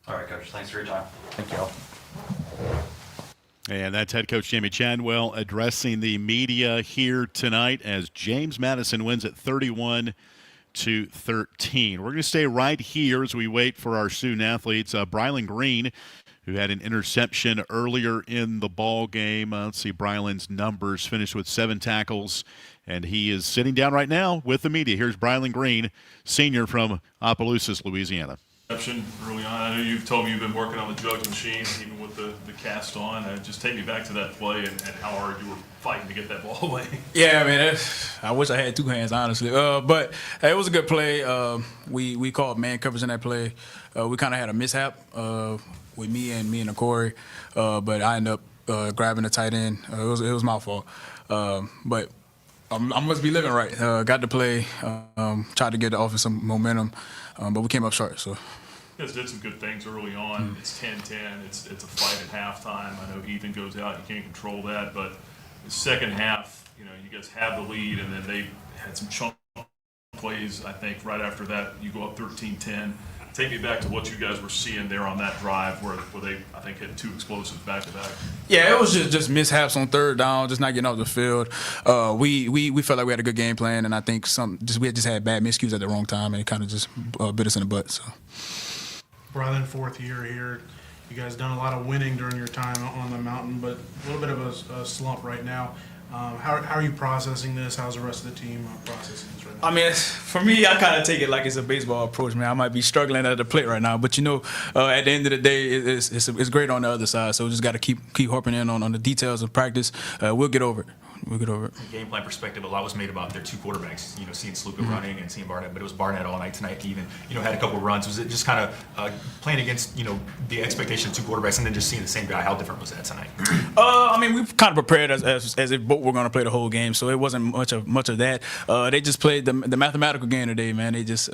S20: All right, Coach. Thanks for your time.
S11: Thank y'all.
S22: And that's head coach Jamie Chadwell addressing the media here tonight as James Madison wins at 31-13. We're going to stay right here as we wait for our student athletes. Brylan Green, who had an interception earlier in the ball game. Let's see Brylan's numbers. Finished with 7 tackles, and he is sitting down right now with the media. Here's Brylan Green, senior from Opelousas, Louisiana.
S9: Early on, I know you've told me you've been working on the jugs machine, even with the cast on. Just take me back to that play and how hard you were fighting to get that ball away.
S21: Yeah, I mean, I wish I had 2 hands, honestly. But it was a good play. We called man coverage in that play. We kind of had a mishap with me and Corey, but I ended up grabbing the tight end. It was my fault. But I must be living right. Got to play, tried to get the offense some momentum, but we came up short. So.
S9: You guys did some good things early on. It's 10-10. It's a fight at halftime. I know Ethan goes out. You can't control that. But the second half, you guys have the lead, and then they had some chunk plays, I think, right after that. You go up 13-10. Take me back to what you guys were seeing there on that drive where they, I think, hit 2 explosives back-to-back.
S21: Yeah, it was just mishaps on third down, just not getting off the field. We felt like we had a good game plan, and I think we just had bad miscues at the wrong time, and it kind of just bit us in the butt. So.
S7: Brylan, 4th year here. You guys done a lot of winning during your time on the mountain, but a little bit of a slump right now. How are you processing this? How's the rest of the team processing this right now?
S21: I mean, for me, I kind of take it like it's a baseball approach, man. I might be struggling at the plate right now, but at the end of the day, it's great on the other side. So we just got to keep harping in on the details of practice. We'll get over it. We'll get over it.
S16: From a game plan perspective, a lot was made about their 2 quarterbacks. Seeing Sluka running and seeing Barnett, but it was Barnett all night tonight. Even had a couple of runs. Was it just kind of playing against the expectation of 2 quarterbacks and then just seeing the same guy? How different was that tonight?
S21: I mean, we've kind of prepared as if both were going to play the whole game, so it wasn't much of that. They just played the mathematical game today, man. They just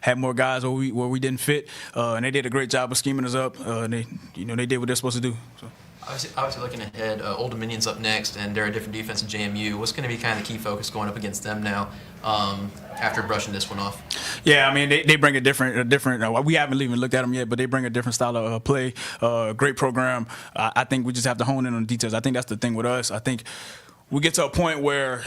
S21: had more guys where we didn't fit, and they did a great job of scheming us up. They did what they're supposed to do. So.
S23: Obviously looking ahead, Old Dominion's up next, and they're a different defense than JMU. What's going to be kind of the key focus going up against them now after brushing this one off?
S21: Yeah, I mean, they bring a different we haven't even looked at them yet, but they bring a different style of play, great program. I think we just have to hone in on the details. I think that's the thing with us. I think we get to a point where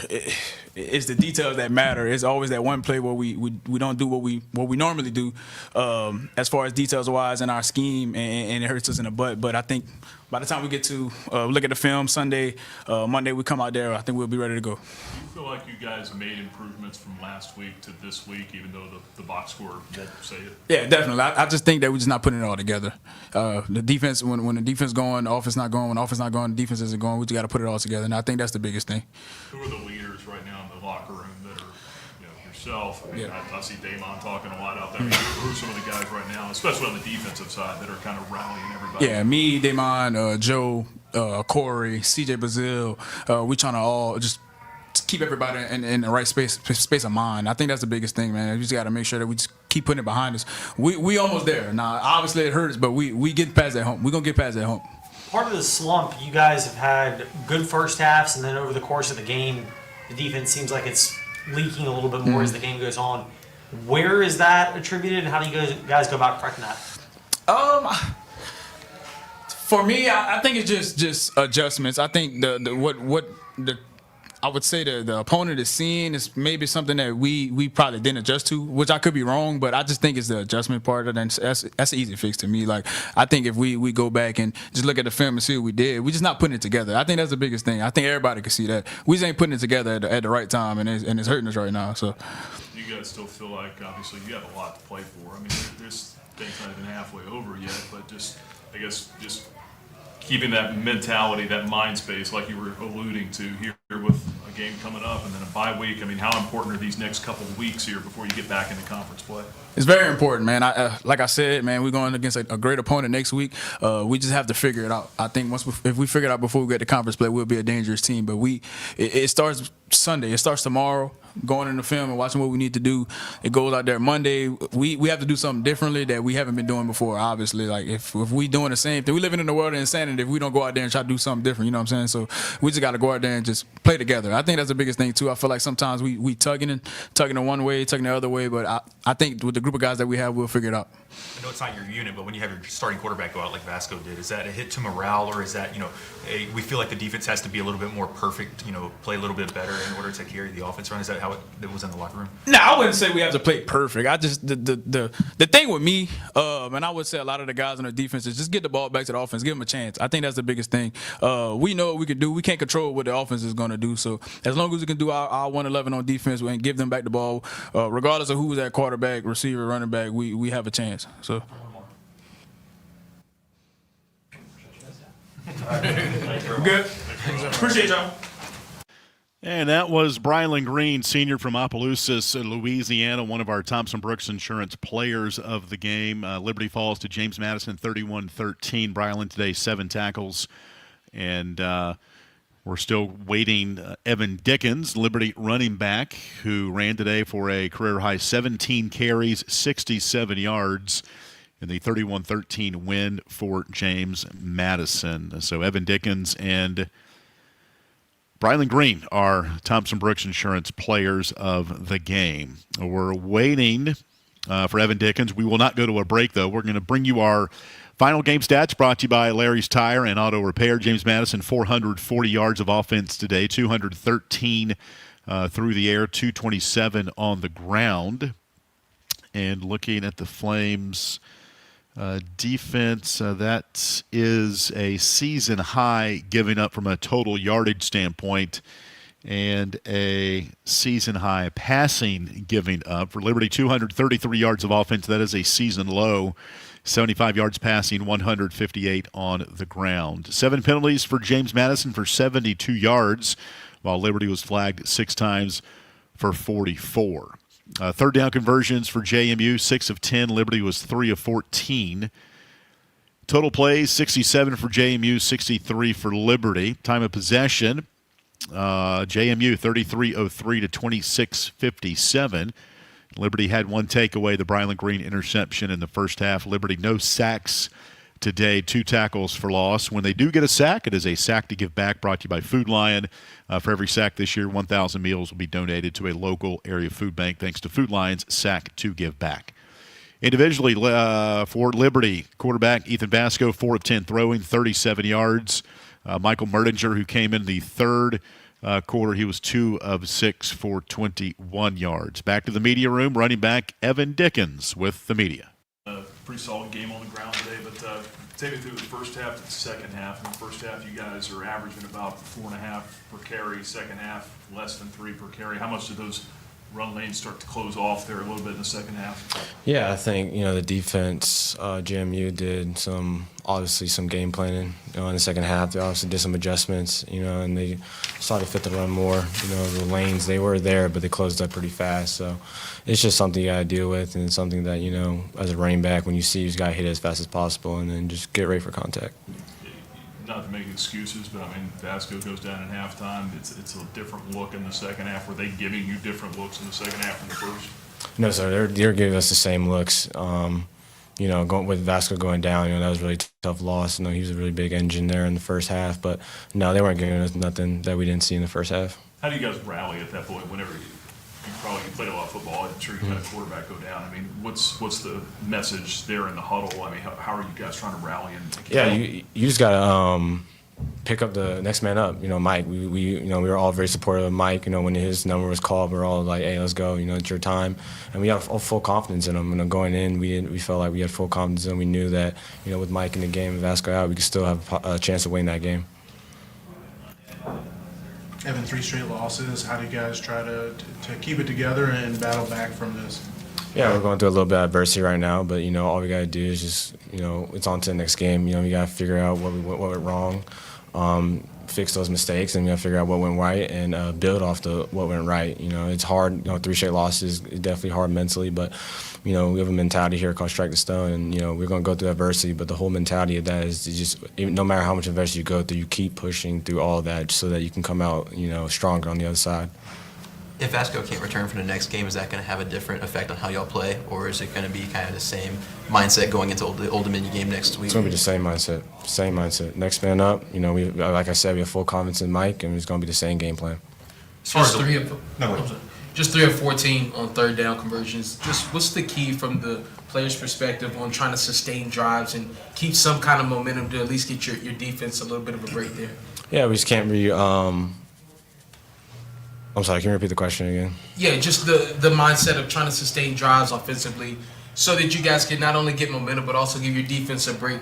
S21: it's the details that matter. It's always that one play where we don't do what we normally do as far as details-wise in our scheme, and it hurts us in the butt. But I think by the time we get to look at the film Sunday, Monday, we come out there, I think we'll be ready to go.
S9: Do you feel like you guys have made improvements from last week to this week, even though the box score won't say it?
S21: Yeah, definitely. I just think that we're just not putting it all together. The defense, when the defense going, the offense not going. When the offense not going, the defense isn't going. We just got to put it all together, and I think that's the biggest thing.
S9: Who are the leaders right now in the locker room that are yourself? I mean, I see Damon talking a lot out there. Who are some of the guys right now, especially on the defensive side, that are kind of rallying everybody?
S21: Yeah, me, Damon, Joe, Corey, CJ Brazil. We trying to all just keep everybody in the right space of mind. I think that's the biggest thing, man. We just got to make sure that we just keep putting it behind us. We almost there. Now, obviously it hurts, but we get past that hump. We're going to get past that hump.
S19: Part of the slump, you guys have had good first halves, and then over the course of the game, the defense seems like it's leaking a little bit more as the game goes on. Where is that attributed, and how do you guys go about correcting that?
S21: For me, I think it's just adjustments. I think I would say the opponent is seeing is maybe something that we probably didn't adjust to, which I could be wrong, but I just think it's the adjustment part of it. That's an easy fix to me. Like, I think if we go back and just look at the film and see what we did, we're just not putting it together. I think that's the biggest thing. I think everybody can see that. We just ain't putting it together at the right time, and it's hurting us right now. So,
S9: you guys still feel like, obviously, you have a lot to play for. I mean, there's things not even halfway over yet, but just keeping that mentality, that mind space, like you were alluding to here with a game coming up and then a bye week. I mean, how important are these next couple of weeks here before you get back into conference play?
S21: It's very important, man. Like I said, man, we're going against a great opponent next week. We just have to figure it out. I think if we figure it out before we get to conference play, we'll be a dangerous team. But it starts Sunday. It starts tomorrow. Going in the film and watching what we need to do. It goes out there Monday. We have to do something differently that we haven't been doing before, obviously. Like, if we doing the same thing, we living in the world of insanity if we don't go out there and try to do something different, you know what I'm saying? So we just got to go out there and just play together. I think that's the biggest thing, too. I feel like sometimes we tugging in one way, tugging the other way, but I think with the group of guys that we have, we'll figure it out.
S16: I know it's not your unit, but when you have your starting quarterback go out like Vasco did, is that a hit to morale, or is that, we feel like the defense has to be a little bit more perfect, play a little bit better in order to carry the offense around? Is that how it was in the locker room?
S21: No, I wouldn't say we have to play perfect. I just the thing with me, and I would say a lot of the guys on the defense is just get the ball back to the offense, give them a chance. I think that's the biggest thing. We know what we can do. We can't control what the offense is going to do. So as long as we can do our 111 on defense and give them back the ball, regardless of who's at quarterback, receiver, running back, we have a chance. So.
S9: Good. Appreciate y'all.
S22: And that was Brylan Green, senior from Opelousas, Louisiana, one of our Thompson Brooks Insurance players of the game. Liberty falls to James Madison 31-13. Brylan today 7 tackles. And we're still waiting. Evan Dickens, Liberty running back, who ran today for a career-high 17 carries, 67 yards in the 31-13 win for James Madison. So Evan Dickens and Brylan Green are Thompson Brooks Insurance players of the game. We're waiting for Evan Dickens. We will not go to a break, though. We're going to bring you our final game stats brought to you by Larry's Tire and Auto Repair. James Madison, 440 yards of offense today, 213 through the air, 227 on the ground. And looking at the Flames' defense, that is a season high giving up from a total yardage standpoint, and a season high passing giving up. For Liberty, 233 yards of offense. That is a season low. 75 yards passing, 158 on the ground. 7 penalties for James Madison for 72 yards, while Liberty was flagged 6 times for 44. Third down conversions for JMU, 6 of 10. Liberty was 3 of 14. Total plays, 67 for JMU, 63 for Liberty. Time of possession, JMU 33:03 to 26:57. Liberty had 1 takeaway, the Brylan Green interception in the first half. Liberty no sacks today, 2 tackles for loss. When they do get a sack, it is a sack to give back, brought to you by Food Lion. For every sack this year, 1,000 meals will be donated to a local area food bank thanks to Food Lion's Sack to Give Back. Individually, for Liberty, quarterback Ethan Vasco, 4 of 10 throwing, 37 yards. Michael Merdinger, who came in the third quarter, he was 2 of 6 for 21 yards. Back to the media room, running back Evan Dickens with the media.
S9: Pretty solid game on the ground today, but take me through the first half to the second half. In the first half, you guys are averaging about 4.5 per carry. Second half, less than 3 per carry. How much did those run lanes start to close off there a little bit in the second half?
S2: Yeah, I think, the defense, JMU did obviously some game planning, in the second half. They obviously did some adjustments, and they started to fit the run more. The lanes, they were there, but they closed up pretty fast. So it's just something you got to deal with, and it's something that, as a running back, when you see, you just got to hit it as fast as possible and then just get ready for contact.
S9: Not to make excuses, but Vasco goes down in halftime. It's a different look in the second half. Were they giving you different looks in the second half than the first?
S2: No, sir. They're giving us the same looks. Going with Vasco going down, that was a really tough loss. He was a really big engine there in the first half, but no, they weren't giving us nothing that we didn't see in the first half.
S9: How do you guys rally at that point? Whenever you played a lot of football, I'm sure you had a quarterback go down. What's the message there in the huddle? How are you guys trying to rally?
S2: You just gotta pick up the next man up. Mike. We were all very supportive of Mike. When his number was called, we were all like, "Hey, let's go! It's your time." And we have full confidence in him. Going in, we felt like we had full confidence, and we knew that with Mike in the game and Vasco out, we could still have a chance of winning that game.
S7: Having 3 straight losses, how do you guys try to keep it together and battle back from this?
S2: Yeah, we're going through a little bit of adversity right now, but all we got to do is just it's on to the next game. We got to figure out what went wrong. fix those mistakes, and we got to figure out what went right and build off what went right. It's hard. 3 straight losses is definitely hard mentally, but we have a mentality here called strike the stone, and we're going to go through adversity. But the whole mentality of that is to just, no matter how much adversity you go through, you keep pushing through all of that so that you can come out stronger on the other side.
S23: If Vasco can't return for the next game, is that going to have a different effect on how y'all play, or is it going to be kind of the same mindset going into the Old Dominion game next week?
S2: It's going to be the same mindset. Same mindset. Next man up. We, like I said, we have full confidence in Mike, and it's going to be the same game plan.
S6: Just 3 of 14 on third down conversions. Just what's the key from the player's perspective on trying to sustain drives and keep some kind of momentum to at least get your defense a little bit of a break there?
S2: Yeah, we just can't I'm sorry, can you repeat the question again?
S6: Yeah, just the mindset of trying to sustain drives offensively so that you guys can not only get momentum but also give your defense a break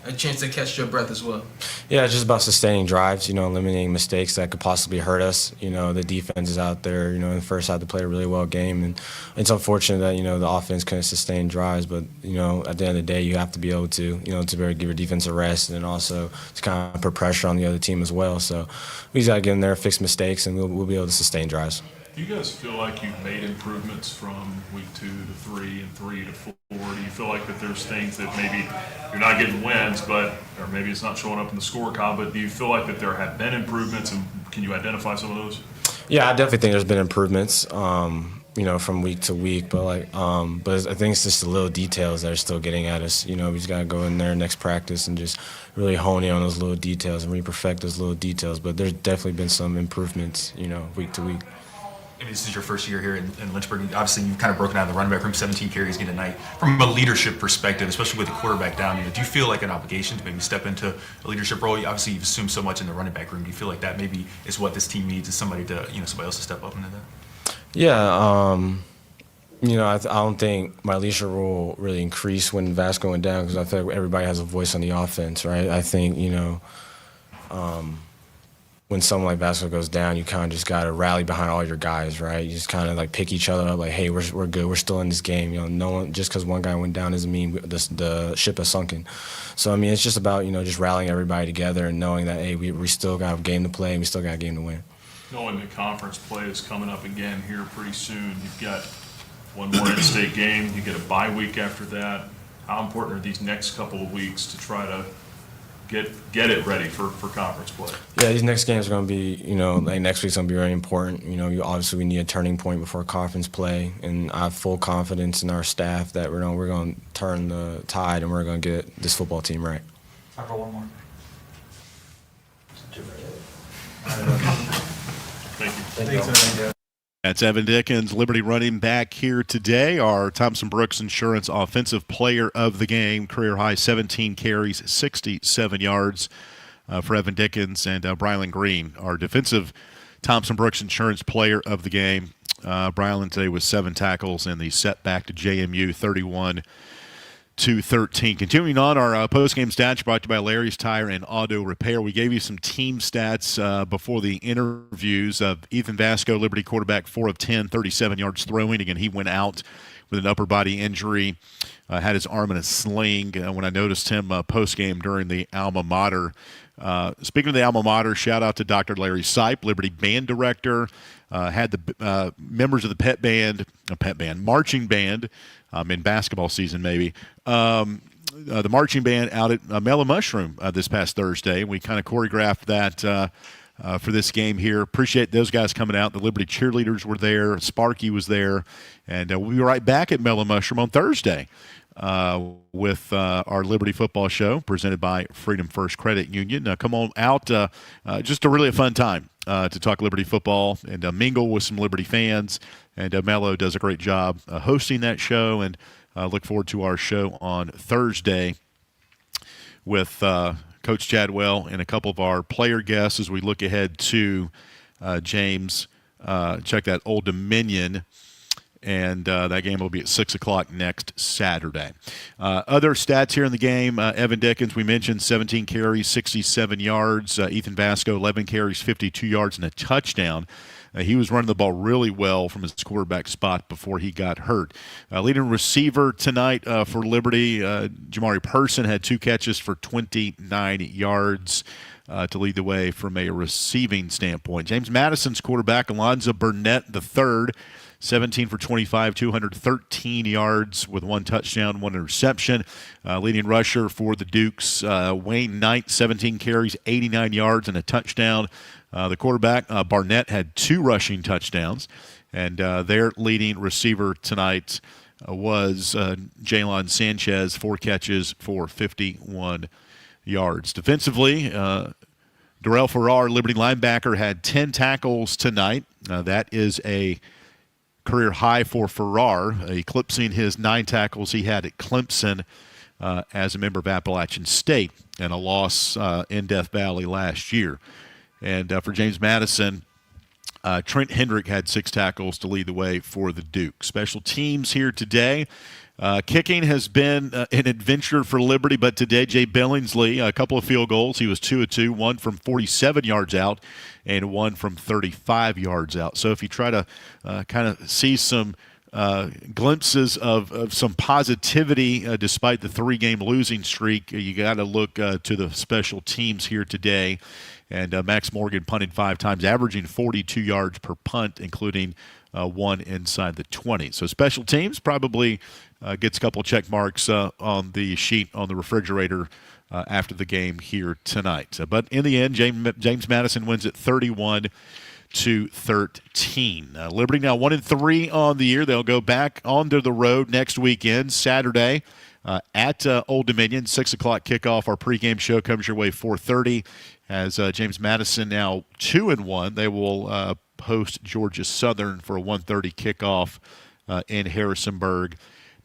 S6: a chance to catch your breath as well.
S2: Yeah, it's just about sustaining drives, eliminating mistakes that could possibly hurt us. The defense is out there, in the first half to play a really well game, and it's unfortunate that, the offense couldn't sustain drives, but, at the end of the day, you have to be able to, to be able to give your defense a rest and also to kind of put pressure on the other team as well. So we just got to get in there, fix mistakes, and we'll be able to sustain drives.
S9: Do you guys feel like you've made improvements from week 2 to 3 and 3 to 4? Do you feel like that there's things that maybe you're not getting wins, or maybe it's not showing up in the scorecard, but do you feel like that there have been improvements, and can you identify some of those?
S2: Yeah, I definitely think there's been improvements, from week to week, but I think it's just the little details that are still getting at us. We just got to go in there next practice and just really hone in on those little details and re-perfect those little details, but there's definitely been some improvements, week to week.
S16: This is your first year here in Lynchburg. Obviously, you've kind of broken out of the running back room, 17 carries again tonight. From a leadership perspective, especially with the quarterback down, do you feel like an obligation to maybe step into a leadership role? Obviously, you've assumed so much in the running back room. Do you feel like that maybe is what this team needs, is somebody else to step up into that?
S2: Yeah, I don't think my leadership role really increased when Vasco went down because I feel like everybody has a voice on the offense, right? I think, when someone like Vasco goes down, you kind of just got to rally behind all your guys, right? You just kind of pick each other up, hey, we're good, we're still in this game. No one, just because one guy went down doesn't mean the ship has sunken. So it's just about just rallying everybody together and knowing that hey, we still got a game to play and we still got a game to win.
S9: Knowing that conference play is coming up again here pretty soon, you've got one more in-state game, you get a bye week after that. How important are these next couple of weeks to try to get it ready for conference play?
S2: Yeah, these next games are going to be, next week's going to be very important. Obviously we need a turning point before conference play, and I have full confidence in our staff that we're going to turn the tide and we're going to get this football team right.
S19: Time for one more.
S9: Thank you.
S8: Thanks. That's Evan Dickens, Liberty running back here today. Our Thompson Brooks Insurance Offensive Player of the Game, career high 17 carries, 67 yards for Evan Dickens, and Brylan Green, our defensive Thompson Brooks Insurance Player of the Game. Brylan today with 7 tackles and the setback to JMU 31-13. Continuing on, our post-game stats brought to you by Larry's Tire and Auto Repair. We gave you some team stats before the interviews of Ethan Vasco, Liberty quarterback, 4 of 10, 37 yards throwing. Again, he went out with an upper body injury, had his arm in a sling when I noticed him post-game during the alma mater. Speaking of the alma mater, shout out to Dr. Larry Sipe, Liberty band director, had the members of the marching band in basketball season maybe. The marching band out at Mellow Mushroom this past Thursday. We kind of choreographed that for this game here. Appreciate those guys coming out. The Liberty cheerleaders were there. Sparky was there. And we'll be right back at Mellow Mushroom on Thursday with our Liberty football show presented by Freedom First Credit Union. Come on out. Just a fun time to talk Liberty football and mingle with some Liberty fans. And Mello does a great job hosting that show, and look forward to our show on Thursday with Coach Chadwell and a couple of our player guests as we look ahead to James. Check that Old Dominion, and that game will be at 6 o'clock next Saturday. Other stats here in the game, Evan Dickens, we mentioned 17 carries, 67 yards. Ethan Vasco, 11 carries, 52 yards, and a touchdown. He was running the ball really well from his quarterback spot before he got hurt. Leading receiver tonight for Liberty, Jamari Person had 2 catches for 29 yards.
S22: to lead the way from a receiving standpoint. James Madison's quarterback, Alonzo Burnett III, 17 for 25, 213 yards with 1 touchdown, 1 interception. Leading rusher for the Dukes, Wayne Knight, 17 carries, 89 yards, and a touchdown. The quarterback, Barnett, had 2 rushing touchdowns. And their leading receiver tonight was Jalen Sanchez, 4 catches for 51 yards. Defensively, Darrell Farrar, Liberty linebacker, had 10 tackles tonight. That is a career high for Farrar, eclipsing his 9 tackles he had at Clemson as a member of Appalachian State and a loss in Death Valley last year. And for James Madison, Trent Hendrick had 6 tackles to lead the way for the Duke. Special teams here today. Kicking has been an adventure for Liberty, but today Jay Billingsley, a couple of field goals. He was 2 of 2, 1 from 47 yards out and 1 from 35 yards out. So if you try to kind of see some glimpses of some positivity despite the 3-game losing streak, you got to look to the special teams here today. And Max Morgan punted 5 times, averaging 42 yards per punt, including 1 inside the 20. So special teams probably gets a couple check marks on the sheet on the refrigerator after the game here tonight. But in the end, James Madison wins at 31-13. Liberty now 1-3 on the year. They'll go back onto the road next weekend, Saturday, at Old Dominion. 6 o'clock kickoff. Our pregame show comes your way 4:30. As James Madison now 2-1, they will host Georgia Southern for a 1:30 kickoff in Harrisonburg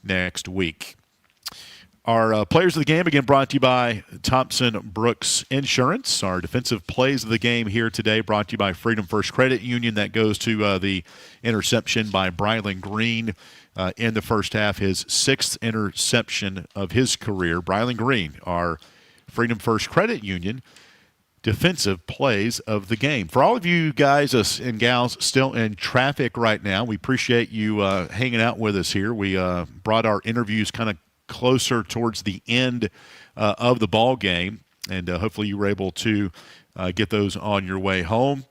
S22: next week. Our players of the game, again, brought to you by Thompson Brooks Insurance. Our defensive plays of the game here today brought to you by Freedom First Credit Union. That goes to the interception by Brylan Green in the first half, his 6th interception of his career. Brylan Green, our Freedom First Credit Union defensive plays of the game. For all of you guys and gals still in traffic right now, we appreciate you hanging out with us here. We brought our interviews kind of closer towards the end of the ball game, and hopefully you were able to get those on your way home.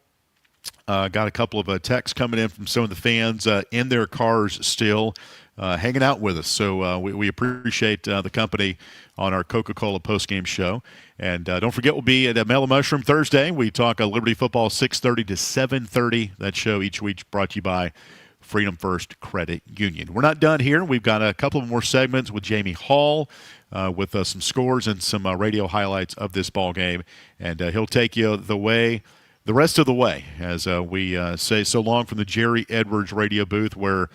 S22: Got a couple of texts coming in from some of the fans in their cars still hanging out with us. So we appreciate the company on our Coca-Cola postgame show. And don't forget, we'll be at Mellow Mushroom Thursday. We talk Liberty football 6:30 to 7:30. That show each week brought to you by Freedom First Credit Union. We're not done here. We've got a couple of more segments with Jamie Hall with some scores and some radio highlights of this ball game. And he'll take you the rest of the way, as we say so long from the Jerry Edwards radio booth, where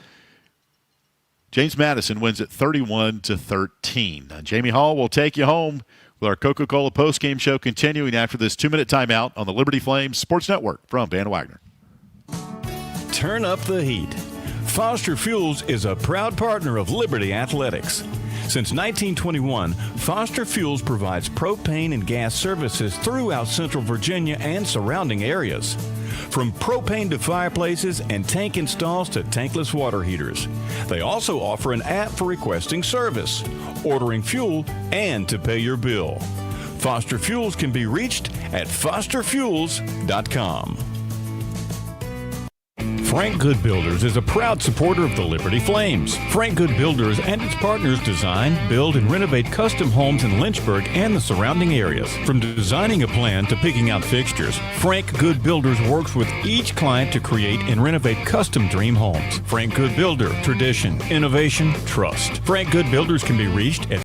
S22: James Madison wins at 31-13. Jamie Hall will take you home with our Coca-Cola postgame show continuing after this 2-minute timeout on the Liberty Flames Sports Network from Van Wagner.
S12: Turn up the heat. Foster Fuels is a proud partner of Liberty Athletics. Since 1921, Foster Fuels provides propane and gas services throughout Central Virginia and surrounding areas. From propane to fireplaces and tank installs to tankless water heaters. They also offer an app for requesting service, ordering fuel, and to pay your bill. Foster Fuels can be reached at fosterfuels.com. Frank Good Builders is a proud supporter of the Liberty Flames. Frank Good Builders and its partners design, build, and renovate custom homes in Lynchburg and the surrounding areas. From designing a plan to picking out fixtures, Frank Good Builders works with each client to create and renovate custom dream homes. Frank Good Builder, tradition, innovation, trust. Frank Good Builders can be reached at